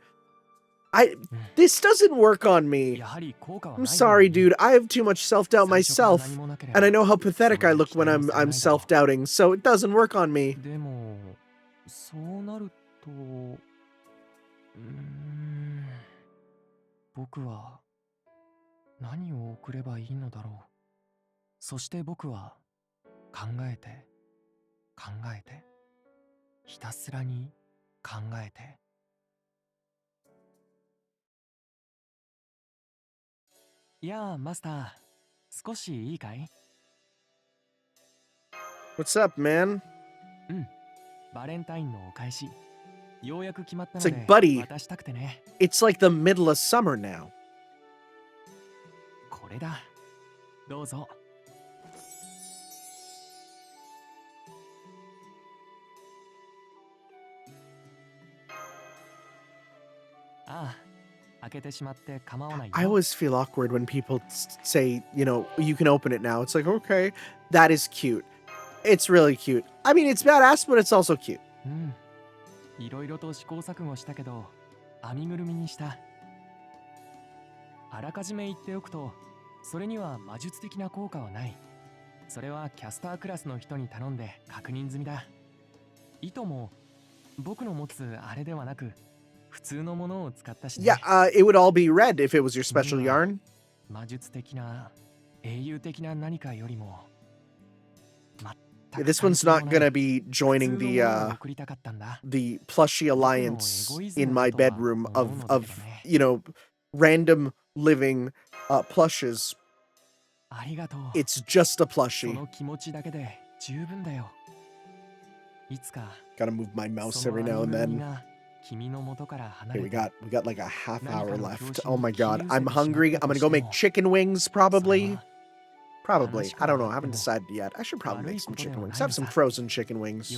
This doesn't work on me. I'm sorry, dude. I have too much self-doubt myself. And I know how pathetic I look when I'm self-doubting, so it doesn't work on me. そうなると、僕は何を送ればいいのだろう。そして僕は考えて考えてひたすらに考えて。いやあ、マスター、少しいいかい？ What's up, man? バレンタインのお返し。ようやく決まったの It's で like, buddy, 渡したくてね。it's like the middle of summer now. これだ。どうぞ。ああ、開けてしまって構わないよ。I always feel awkward when people say, you know, you can open it now. It's like, okay, that is cute. It's really cute. I mean, it's badass, but it's also cute. いろいろと試行錯誤したけど、編みぐるみにした。あらかじめ言っておくと、それには魔術的な効果はない。それはキャスタークラスの人に頼んで確認済みだ。糸も僕の持つあれではなく、普通のものを使ったしね。Yeah, it would all be red if it was your special yarn. 魔術的な、英雄的な何かよりも。Yeah, this one's not gonna be joining the plushie alliance in my bedroom of you know, random living plushes. It's just a plushie. Gotta move my mouse every now and then. Okay, we got like a half hour left. Oh my god, I'm hungry. I'm gonna go make chicken wings probably. Probably. I don't know. I haven't decided yet. I should probably make some chicken wings. Have some frozen chicken wings.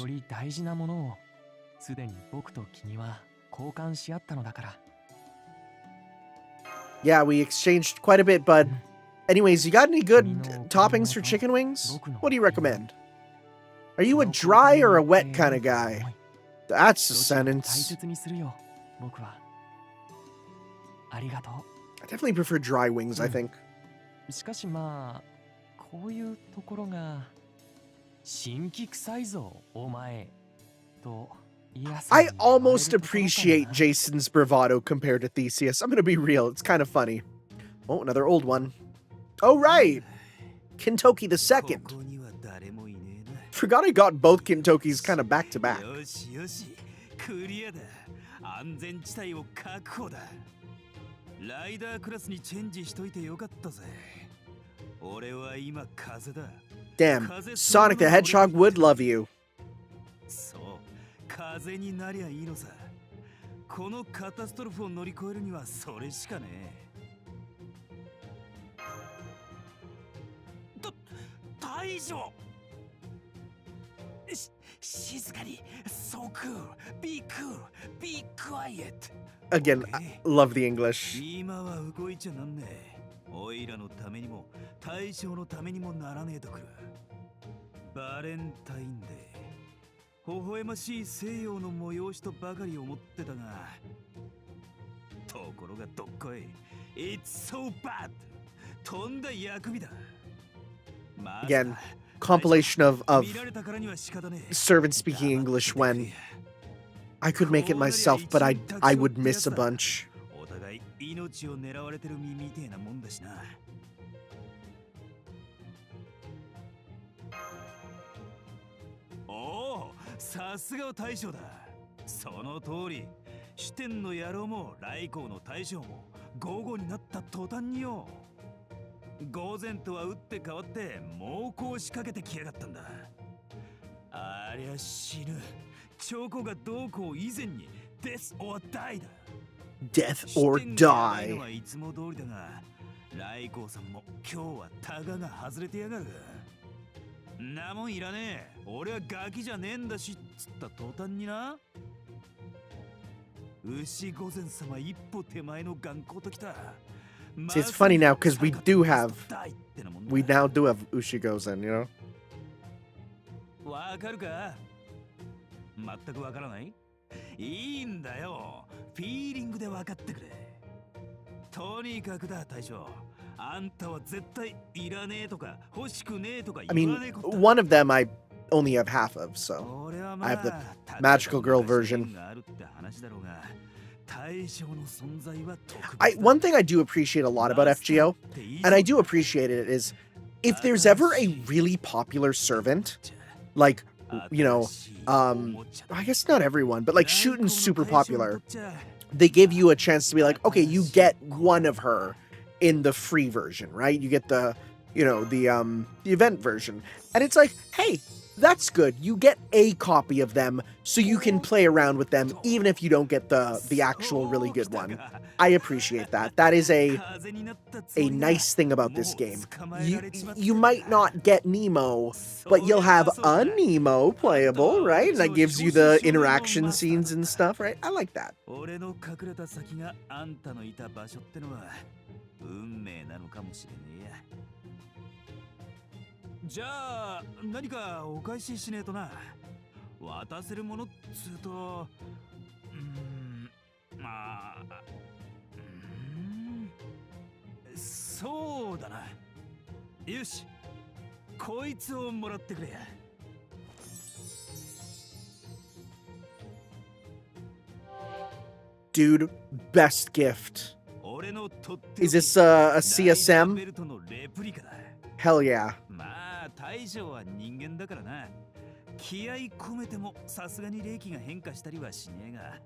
Yeah, we exchanged quite a bit, but anyways, you got any good toppings for chicken wings? What do you recommend? Are you a dry or a wet kind of guy? That's a sentence. I definitely prefer dry wings, I think. こういうところが新規臭いぞお前と言いやすい。 I almost appreciate Jason's bravado compared to Theseus. I'm gonna be real, it's kind of funny. Oh, another old one. Oh right, Kintoki the Second. Forgot I got both Kintokis kind of back to back. ライダークラスにチェンジしといてよかったぜ。俺は今風だ。Damn, Sonic the Hedgehog would love you. そう、風になりゃいいのさ。このカタストロフを乗り越えるにはそれしかねえ。大以上。静かに。So cool. Be cool. Be quiet. Again, I love the English. 今は動いちゃなんねえ。おいらのためにも大将のためにもならねえとくる。バレンタインデー。微笑ましい西洋の催しとばかり思ってたが、ところがどっこい。It's so bad. とんだ役だ。Again, compilation of servants speaking English when I could make it myself, but I would miss a bunch. お互い命を狙われてる身みてえなもんだしな。おお、さすが大将だ。その通り、支店の野郎も来光の大将も午後になった途端によ。午前とは打って変わって猛攻しかけてきやがったんだ。ありゃ死ぬ。チョコがどうこう以前に Death or Die だ。Death or die. いつも通りだが、来光さんも今日はタガが外れてやがる。なもんいらねえ。俺はガキじゃねえんだしっつった途端にな。牛御前様一歩手前の頑固ときた。See, it's funny now because we now do have Ushigozen, you know? わかるか？全くわからない？いいんだよ。フィーリングで分かってくれ。とにかくだ、大将。あんたは絶対いらねえとか欲しくねえとか I 言わ mean, ねえこと。 one of them I only have half of, so I have the magical girl version. One thing I do appreciate a lot about FGO, and I do appreciate it, is if there's ever a really popular servant, like, you know, I guess not everyone, but like Shootin's super popular, they give you a chance to be like, okay, you get one of her in the free version, right? You get the, you know, the event version. And it's like, hey, that's good. You get a copy of them so you can play around with them even if you don't get the actual really good one. I appreciate that. That is a nice thing about this game. You might not get Nemo, but you'll have a Nemo playable, right? And that gives you the interaction scenes and stuff, right? I like that. 運命なのかもしれねえや。じゃあ何かお返ししねえとな。渡せるものっつうと、まあ、そうだな。よし、こいつをもらってくれや。Dude, best gift. Is this a CSM? Hell yeah. まあ大将は人間だからな。気合い込めてもさすがに霊気が変化したりはしねえが、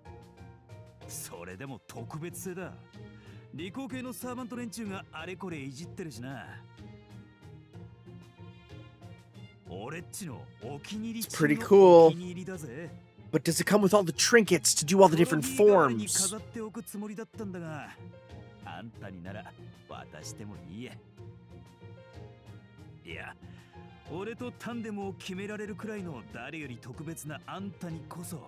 それでも特別性だ。理工系のサーバント連中があれこれいじってるしな。俺っちのお気に入り It's pretty cool. お気に入りだぜ。 But does it come with all the trinkets to do all the different forms? 飾っておくつもりだったんだが、あんたになら渡してもいいや。いや、俺とタンデムを決められるくらいの誰より特別なあんたにこそ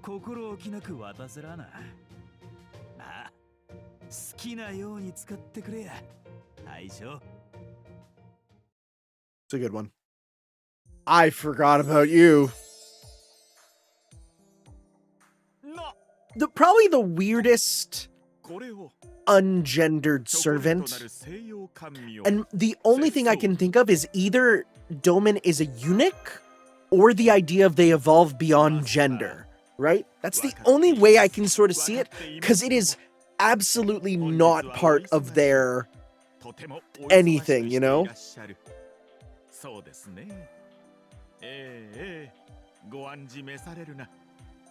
心置きなく渡せらな。まあ、好きなように使ってくれや、大将。It's a good one. I forgot about you. Probably the weirdest ungendered servant. And the only thing I can think of is either Domin is a eunuch or the idea of they evolve beyond gender, right? That's the only way I can sort of see it, because it is absolutely not part of their anything, you know?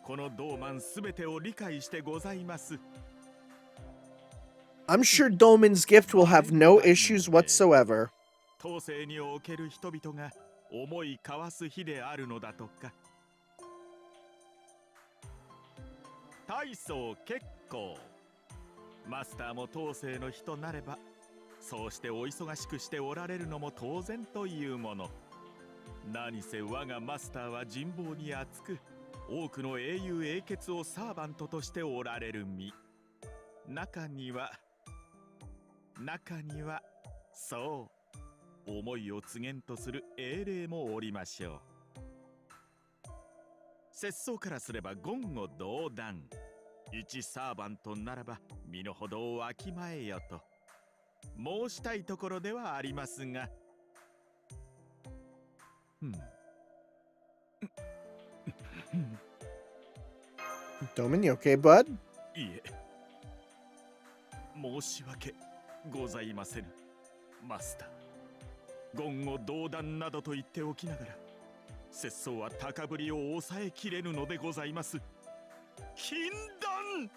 このドーマンすべてを理解してございます。I'm sure Domin's gift will have no issues whatsoever. 当世における人々が思い交わす日であるのだとか。大層結構。マスターも当世の人なれば、そうしてお忙しくしておられるのも当然というもの。何せ我がマスターは人望に厚く、多くの英雄英傑をサーバントとしておられる身。中にはそう思いを告げんとする英霊もおりましょう。節操からすれば言語道断。一サーバントならば身の程をわきまえよと申したいところではありますが、Doman, you okay, bud? いえ、申し訳ございませぬ、マスター。言語道断などと言っておきながら、節操は高ぶりを抑えきれぬのでございます。禁断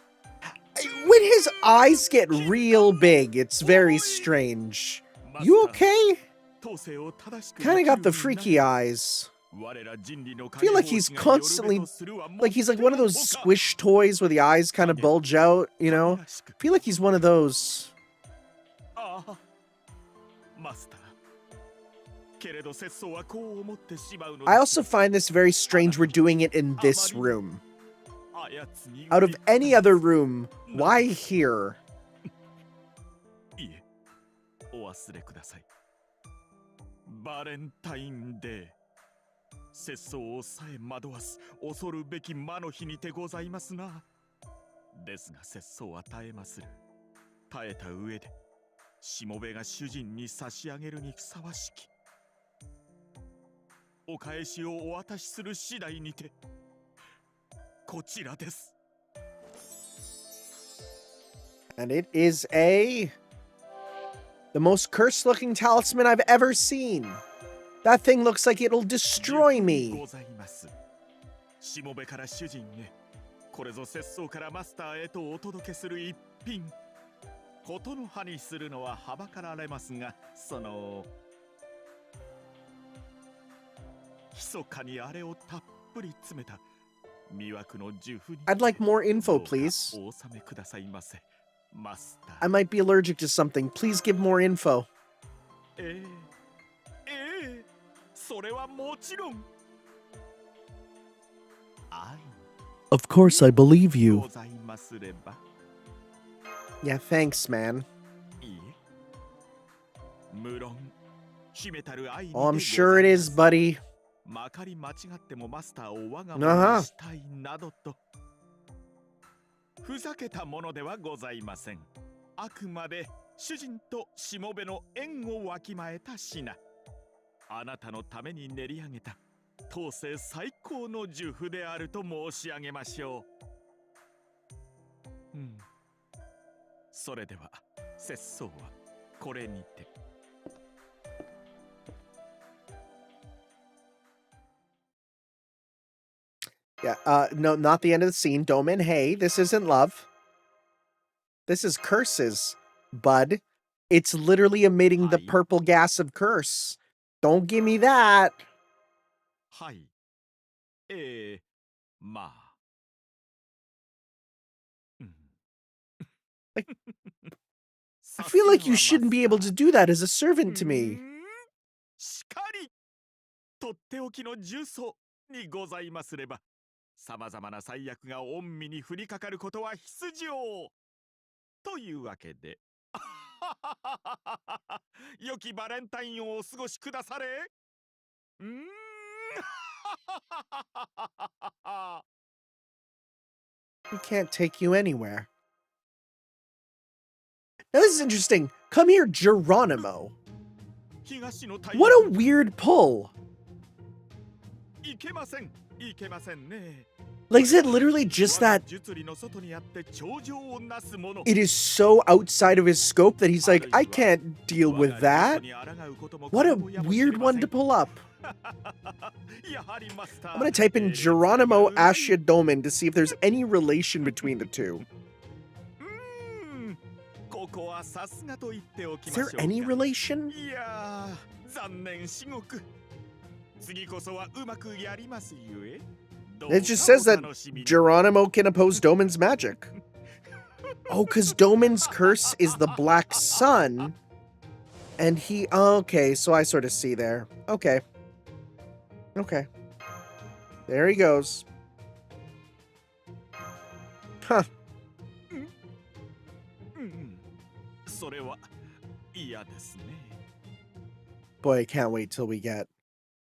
When his eyes get real big, it's very strange. You okay? Kinda got the freaky eyes. I feel like he's constantly, like he's like one of those squish toys where the eyes kind of bulge out, you know? I feel like he's one of those. I also find this very strange we're doing it in this room. Out of any other room, why here? いえ、お忘れください。バレンタインデー。節操をさえ惑わす恐るべき魔の日にてございますな。ですが節操は耐えまする。耐えた上で、しもべが主人に差し上げるにふさわしきお返しをお渡しする次第にて、こちらです。And it is the most cursed looking talisman I've ever seen. That thing looks like it'll destroy me. しもべから主人へ、これぞ節操からマスターへとお届けする一品。ことの葉にするのははばかられますが、密かにあれをたっぷり詰めた魅惑の呪符に。I'd like more info, please. お納めくださいませ、マスター。I might be allergic to something. Please give more info. それはもちろん。Of course, I believe you. ございますれば。Yeah, thanks, man. いいえ。無論、秘めたる愛に。Oh, I'm sure it is, buddy. まかり間違ってもマスターを我が物にしたいなどと。ふざけたものではございません。あくまで主人としもべの縁をわきまえた品。あなたのために練り上げた当世最高の呪符であると申し上げましょう。それでは節操はこれにて。Yeah, no, not the end of the scene. Doman, hey, this isn't love. This is curses, bud. It's literally emitting the purple gas of curse. Don't give me that. はい。まあ。I feel like you shouldn't be able to do that as a servant to me. しかり、とっておきの重曹にございますれば、さまざまな災厄が御身に降りかかることは必定というわけで。良きバレンタインをお過ごしくだされ。We can't take you anywhere. Now this is interesting. Come here, Geronimo. What a weird pull. Like, is it literally just that it is so outside of his scope that he's like, I can't deal with that? What a weird one to pull up. I'm gonna type in Geronimo Ashidoman to see if there's any relation between the two. Is there any relation? It just says that Geronimo can oppose Doman's magic. Oh, because Doman's curse is the Black Sun. And he... Okay, so I sort of see there. Okay. Okay. There he goes. Huh. それは嫌ですね。 Boy, I can't wait till we get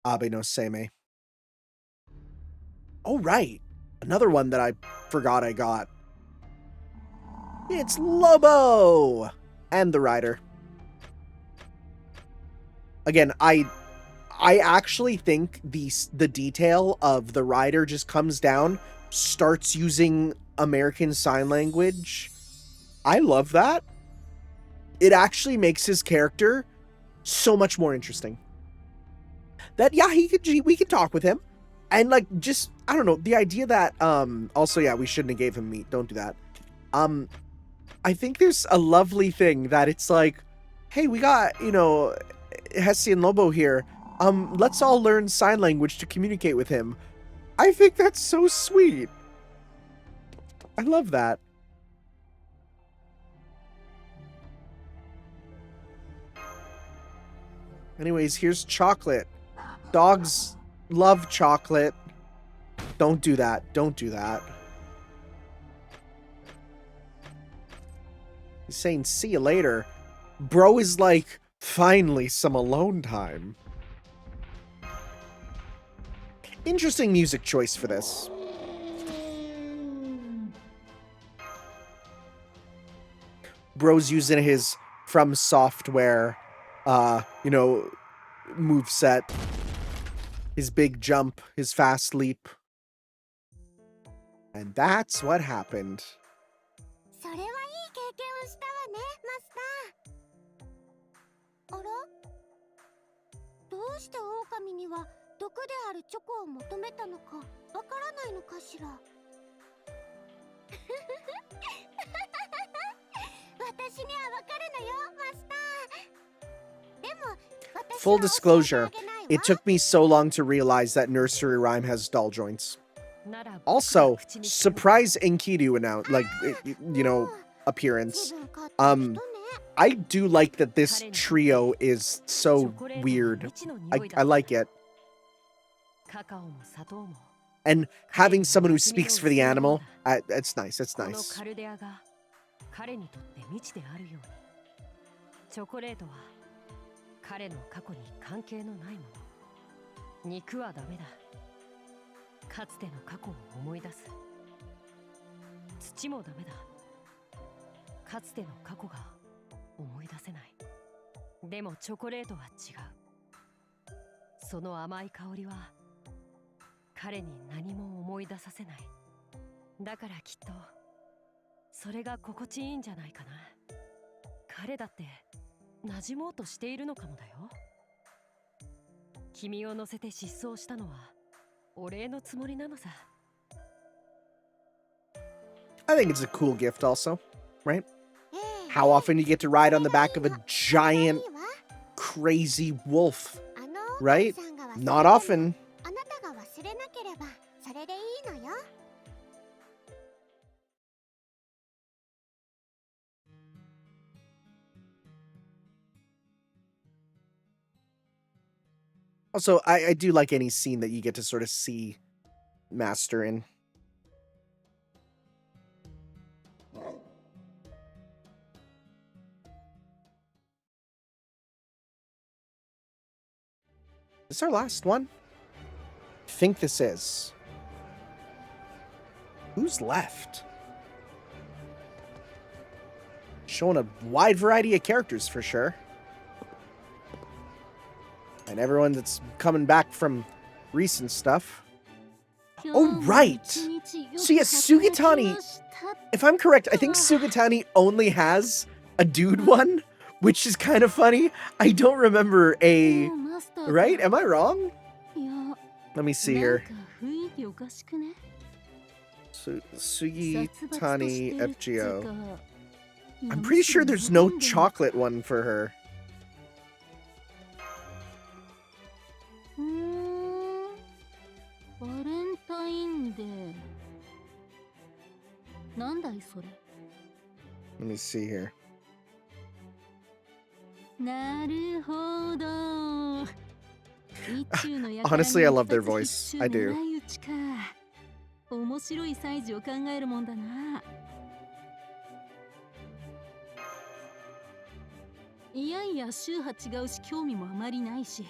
Abe no Seimei. Oh, right. Another one that I forgot I got. It's Lobo! And the rider. Again, I actually think the detail of the rider just comes down, starts using American Sign Language. I love that. It actually makes his character so much more interesting. That, yeah, we could talk with him. And, like, just, I don't know, the idea that, also, yeah, we shouldn't have gave him meat. Don't do that. I think there's a lovely thing that it's like, hey, we got, you know, Hessian Lobo here. Let's all learn sign language to communicate with him. I think that's so sweet. I love that. Anyways, here's chocolate. Dogs love chocolate. Don't do that. Don't do that. He's saying, see you later. Bro is like, finally, some alone time. Interesting music choice for this. Bro's using his From Software, you know, moveset. His big jump, his fast leap. And that's what happened. それはいい経験をしたわね、マスター。あら？どうして狼には毒であるチョコを求めたのかわからないのかしら。私にはわかるのよ、マスター。でも、私 Full は教えて disclosure, あげないわ。 it took me so long to realize that Nursery Rhyme has doll joints. Also, surprise Enkidu you know, appearance. I do like that this trio is so weird. I like it. And having someone who speaks for the animal, it's nice, it's nice. 彼にとって未知であるようにチョコレートは彼の過去に関係のないもの。肉はダメだ。かつての過去を思い出す。土もダメだ。かつての過去が思い出せない。でもチョコレートは違う。その甘い香りは彼に何も思い出させない。だからきっとそれが心地いいんじゃないかな。彼だって馴染もうとしているのかもだよ。君を乗せて失踪したのはお礼のつもりなのさ。I think it's a cool gift also, right? How often you get to ride on the back of a giant, crazy wolf, right? Not often. あなたが忘れなければそれでいいのよ。 Also, I do like any scene that you get to sort of see Master in. Is this our last one? I think this is. Who's left? Showing a wide variety of characters for sure. And everyone that's coming back from recent stuff. Oh, right! So yeah, Sugatani, if I'm correct, I think Sugatani only has a dude one, which is kind of funny. I don't remember a... Right? Am I wrong? Let me see here. Sugatani FGO. I'm pretty sure there's no chocolate one for her. バレンタインデー。なんだいそれ。Let me see here. なるほど。Honestly, I love their voice. I do. 面白いサイズを考えるもんだな。いやいや宗派違うし興味もあまりないし、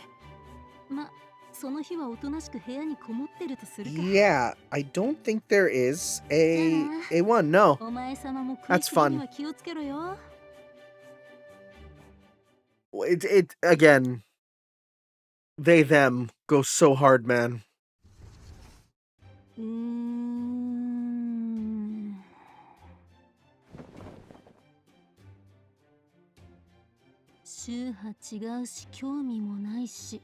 ま、その日はおとなしく部屋にこもってるとするか。Yeah, I don't think there is a one. No. お前様も食い That's つきに fun. は気をつけろよ。It again. They them go so hard, man. 宗派違うし興味もないし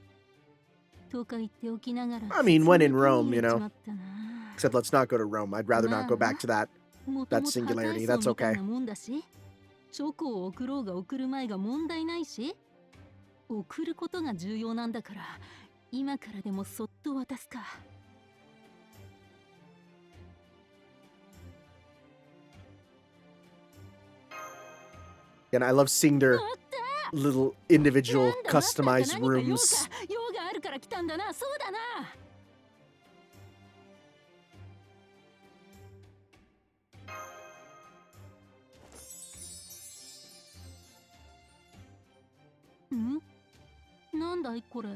とか言っておきながら I mean, when in Rome, you 普通 know. の手に入れちまったな。 Except let's not go to Rome. I'd rather not go back to that もと that もと破 singularity. 壊層 That's みたい okay. なもんだし、チョコを送ろうが送る前が問題ないし、送ることが重要なんだから今からでもそっと渡すか。 And I love seeing their little individual customized rooms. 用があるから来たんだな。そうだな。 ん？なんだいこれ。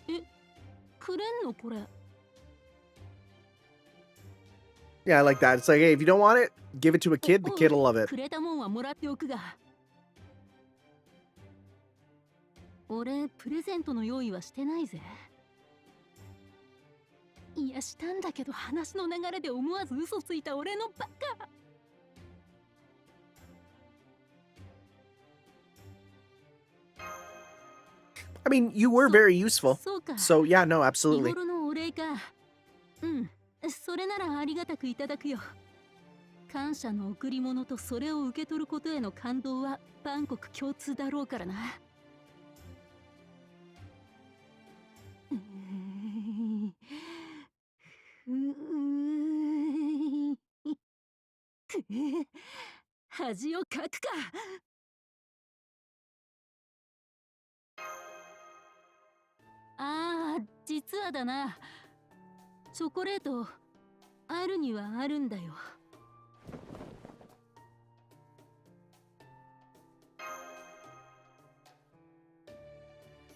え、くれんのこれ。 Yeah, I like that. It's like, hey, if you don't want it, give it to a kid. The kid will love it. くれたもんはもらっておくが。俺プレゼントの用意はしてないぜ。いやしたんだけど話の流れで思わず嘘ついた俺のバカ。 I mean, you were very useful. そうか。 So yeah, no, 日 absolutely. 頃のお礼か。うん、それならありがたくいただくよ。感謝の贈り物とそれを受け取ることへの感動は万国共通だろうからな。恥をかくか。ああ、実はだな。チョコレートあるにはあるんだよ。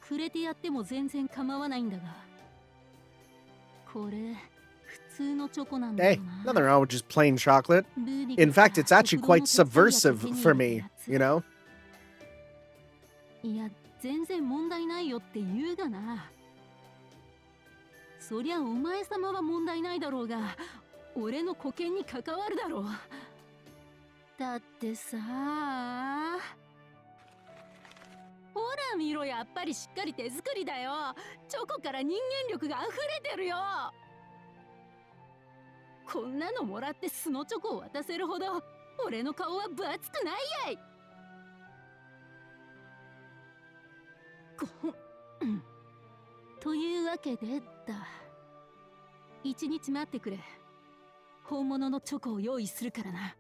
くれてやっても全然構わないんだが、これ普通のチョコなんだ Hey, よな。 nothing wrong with just plain chocolate. In fact, it's actually quite subversive for me, you know? いや、全然問題ないよって言うがな。そりゃお前様は問題ないだろうが、俺の保険に関わるだろう。だってさ、ほら見ろ、やっぱりしっかり手作りだよ。チョコから人間力が溢れてるよ。こんなのもらって素のチョコを渡せるほど俺の顔は分厚くないやい。というわけでだ。一日待ってくれ。本物のチョコを用意するからな。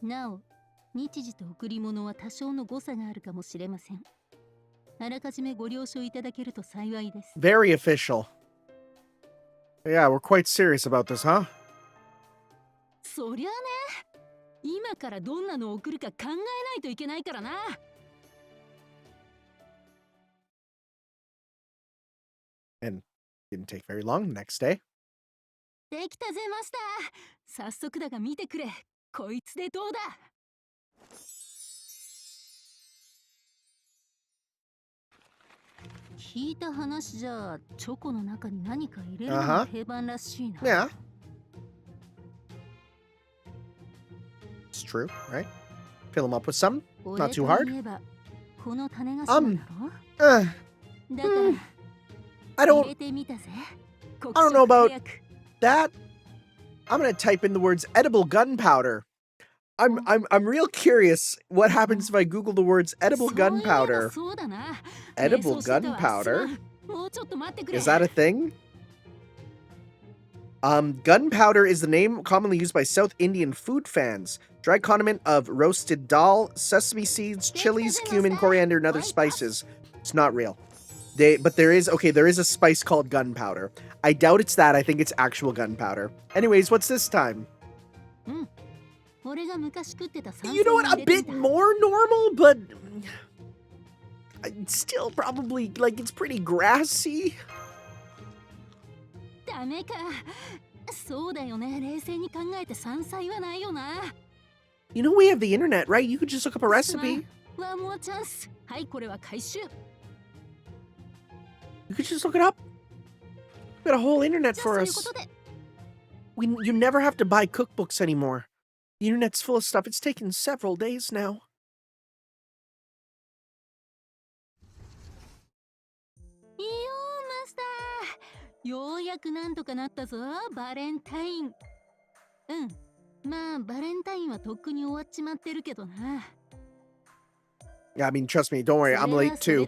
なお、日時と贈り物は多少の誤差があるかもしれません。あらかじめご了承いただけると幸いです。 Very official. Yeah, we're quite serious about this, huh? そりゃね、今からどんなのを送るか考えないといけないからな。 And didn't take very long the next day. できたぜマスター。早速だが見てくれ。こいつでどうだ。聞いた話じゃチョコの中に何か入れるのが定番らしいな。 Yeah. It's true, right? Fill them up with some. Not too hard. この種子島だろ。 だから I 入 don't れてみたぜ。 I don't know about that. I'm gonna type in the words edible gunpowder. I'm real curious what happens if I Google the words edible gunpowder. そうだな。 Edible 瞑想してたわ。 gunpowder? もうちょっと待ってくれ。 Is that a thing? Gunpowder is the name commonly used by South Indian food fans. Dry condiment of roasted dal, sesame seeds, chilies, cumin, coriander, and other spices. It's not real. But there is a spice called gunpowder. I doubt it's that. I think it's actual gunpowder. Anyways, what's this time? You know what? A bit more normal, but it's still probably, like, it's pretty grassy. ダメか。そうだよね。冷静に考えて山菜はないよな。You know we have the internet, right? You could just look up a recipe. One more chance. はい、これは回収。You could just look it up. We got a whole internet for us. You never have to buy cookbooks anymore. The internet's full of stuff. It's taken several days now. Yo, Master. ようやくなんとかなったぞ、バレンタイン。まあ、バレンタインはとっくに終わっちまってるけどな。Yeah, I mean, trust me, don't worry, I'm late too.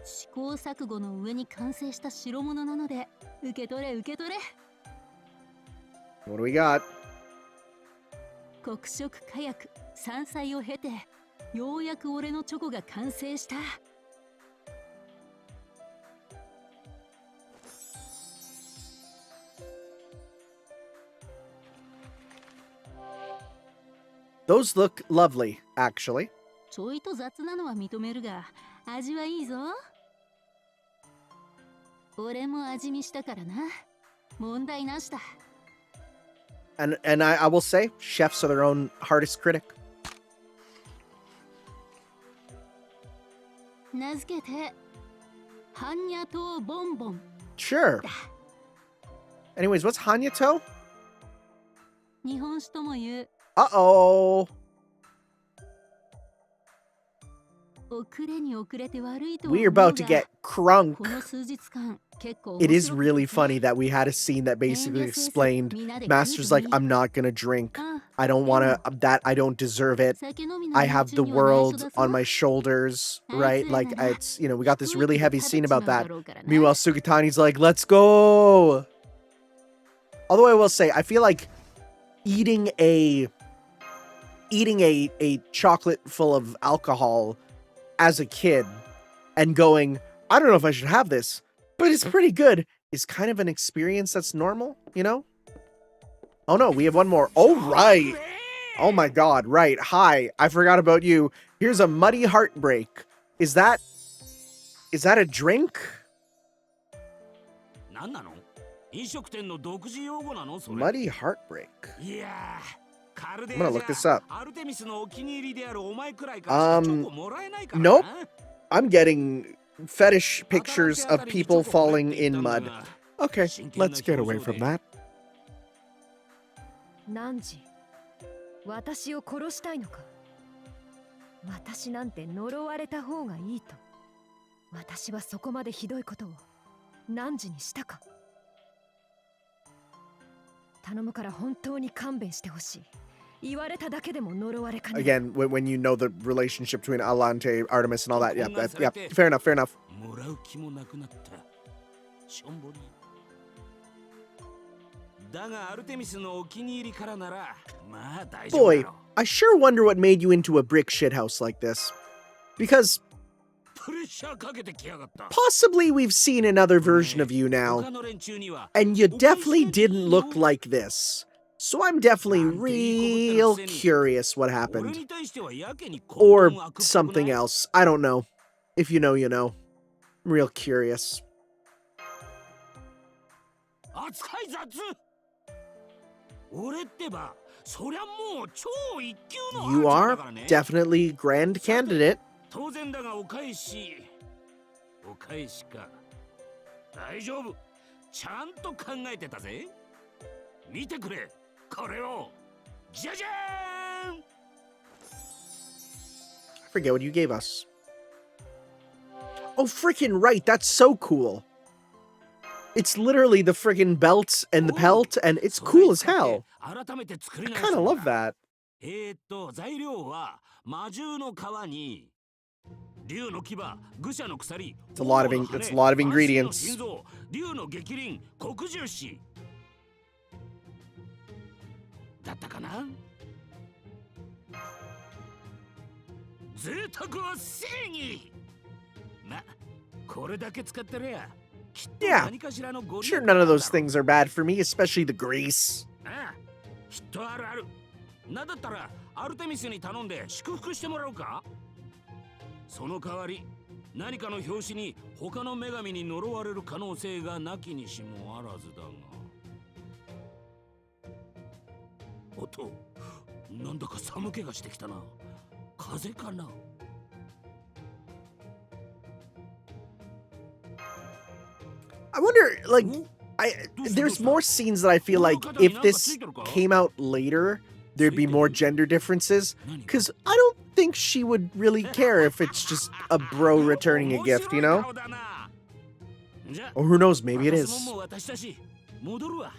試行錯誤の上に完成した代物なので、受け取れ。What do we got? 黒色火薬、山菜を経て、ようやく俺のチョコが完成した。Those look lovely, actually. ちょいと雑なのは認めるが、味はいいぞ。俺も味見したからな。問題なしだ。And I will say, chefs are their own hardest critic. 名付けて、ハンニャトウボンボン。Sure. Anyways, what's Hanyato? 日本酒とも言う。Uh-oh. 遅れに遅れて悪いと We're about to get crunk. この数日間 It is really funny that we had a scene that basically explained Master's like, I'm not gonna drink. I don't wanna, I don't deserve it. I have the world on my shoulders, right? Like, it's, you know, we got this really heavy scene about that. Meanwhile, Sugitani's like, let's go! Although I will say, I feel like eating a chocolate full of alcohol as a kid and going, I don't know if I should have this, but it's pretty good, is kind of an experience that's normal, you know? Oh no, we have one more. Oh, right. Oh my god, right. Hi, I forgot about you. Here's a muddy heartbreak. Is that a drink? Muddy heartbreak. I'm gonna look this up. Nope. I'm getting fetish pictures of people falling in mud. Okay, let's get away from that. 何時私を殺したいのか私なんて呪われた方がいいと私はそこまでひどいことを何時にしたか頼むから本当に勘弁してほしい言われただけでも呪われかね Again, when you know the relationship between Alante, Artemis, and all that, yeah, fair enough, fair enough. Boy, I sure wonder what made you into a brick shithouse like this. Because possibly we've seen another version of you now, and you definitely didn't look like this. So I'm definitely real curious what happened. Or something else. I don't know. If you know, you know. I'm real curious. You are definitely grand candidate. 当然だがお返しか大丈夫ちゃんと考えてたぜ見てくれこれをじゃじゃーん I forget what you gave us. Oh, freaking right, that's so cool. It's literally the friggin' belt and the pelt, and it's cool as hell. I kind of love that. 材料は魔獣の皮に It's a lot of ingredients. だったかな。贅沢は正義。ま、これだけ使ってりゃ、きっと Yeah, 何かしらのご利 sure 益 none が of ある those だろう。 things are bad for me, especially the grease. ああ、きっとあるある。なんだったらアルテミスに頼んで祝福してもらおうか。その代わり何かの拍子に他の女神に呪われる可能性がなきにしもあらずだが。おっと、なんだか寒気がしてきたな。風邪かな。I wonder, like, there's more scenes that I feel like if this came out later, there'd be more gender differences. Because I don't think she would really care if it's just a bro returning a gift, you know? Or who knows, maybe it is. 戻るわ。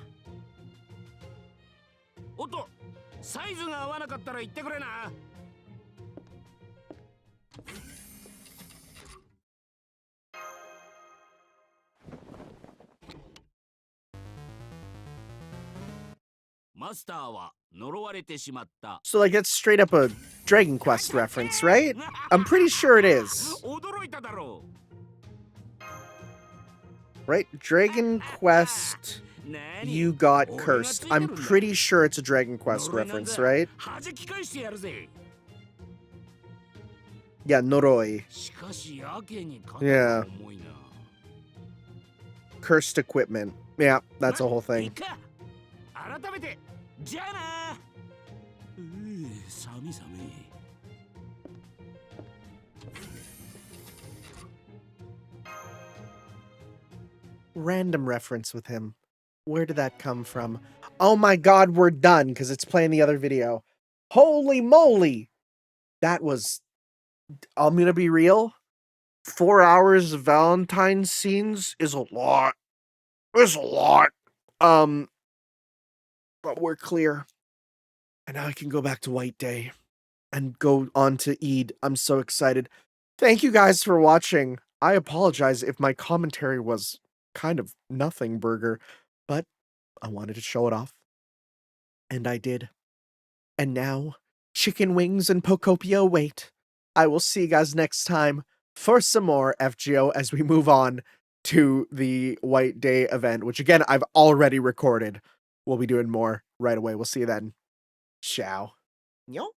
おっと、サイズが合わなかったら言ってくれな。マスターは呪われてしまった。 So, like, that's straight up a Dragon Quest reference, right? I'm pretty sure it is. 驚いただろう。 Right? Dragon Quest, you got cursed. I'm pretty sure it's a Dragon Quest reference, right? 弾き返してやるぜ。 Yeah, Noroi. しかしやけに肩 Yeah. が重いな。 Cursed equipment. Yeah, that's a whole いい thing. か。改めて、じゃあな。寒い寒い。 Random reference with him. Where did that come from? Oh my god, we're done because it's playing the other video. Holy moly! That was... I'm gonna be real. 4 hours of Valentine scenes is a lot. It's a lot. But we're clear. And now I can go back to White Day and go on to Eid. I'm so excited. Thank you guys for watching. I apologize if my commentary was kind of nothing burger, but I wanted to show it off. And I did. And now, chicken wings and Pocopia wait. I will see you guys next time for some more FGO as we move on to the White Day event, which again, I've already recorded. We'll be doing more right away. We'll see you then. Ciao. Yo.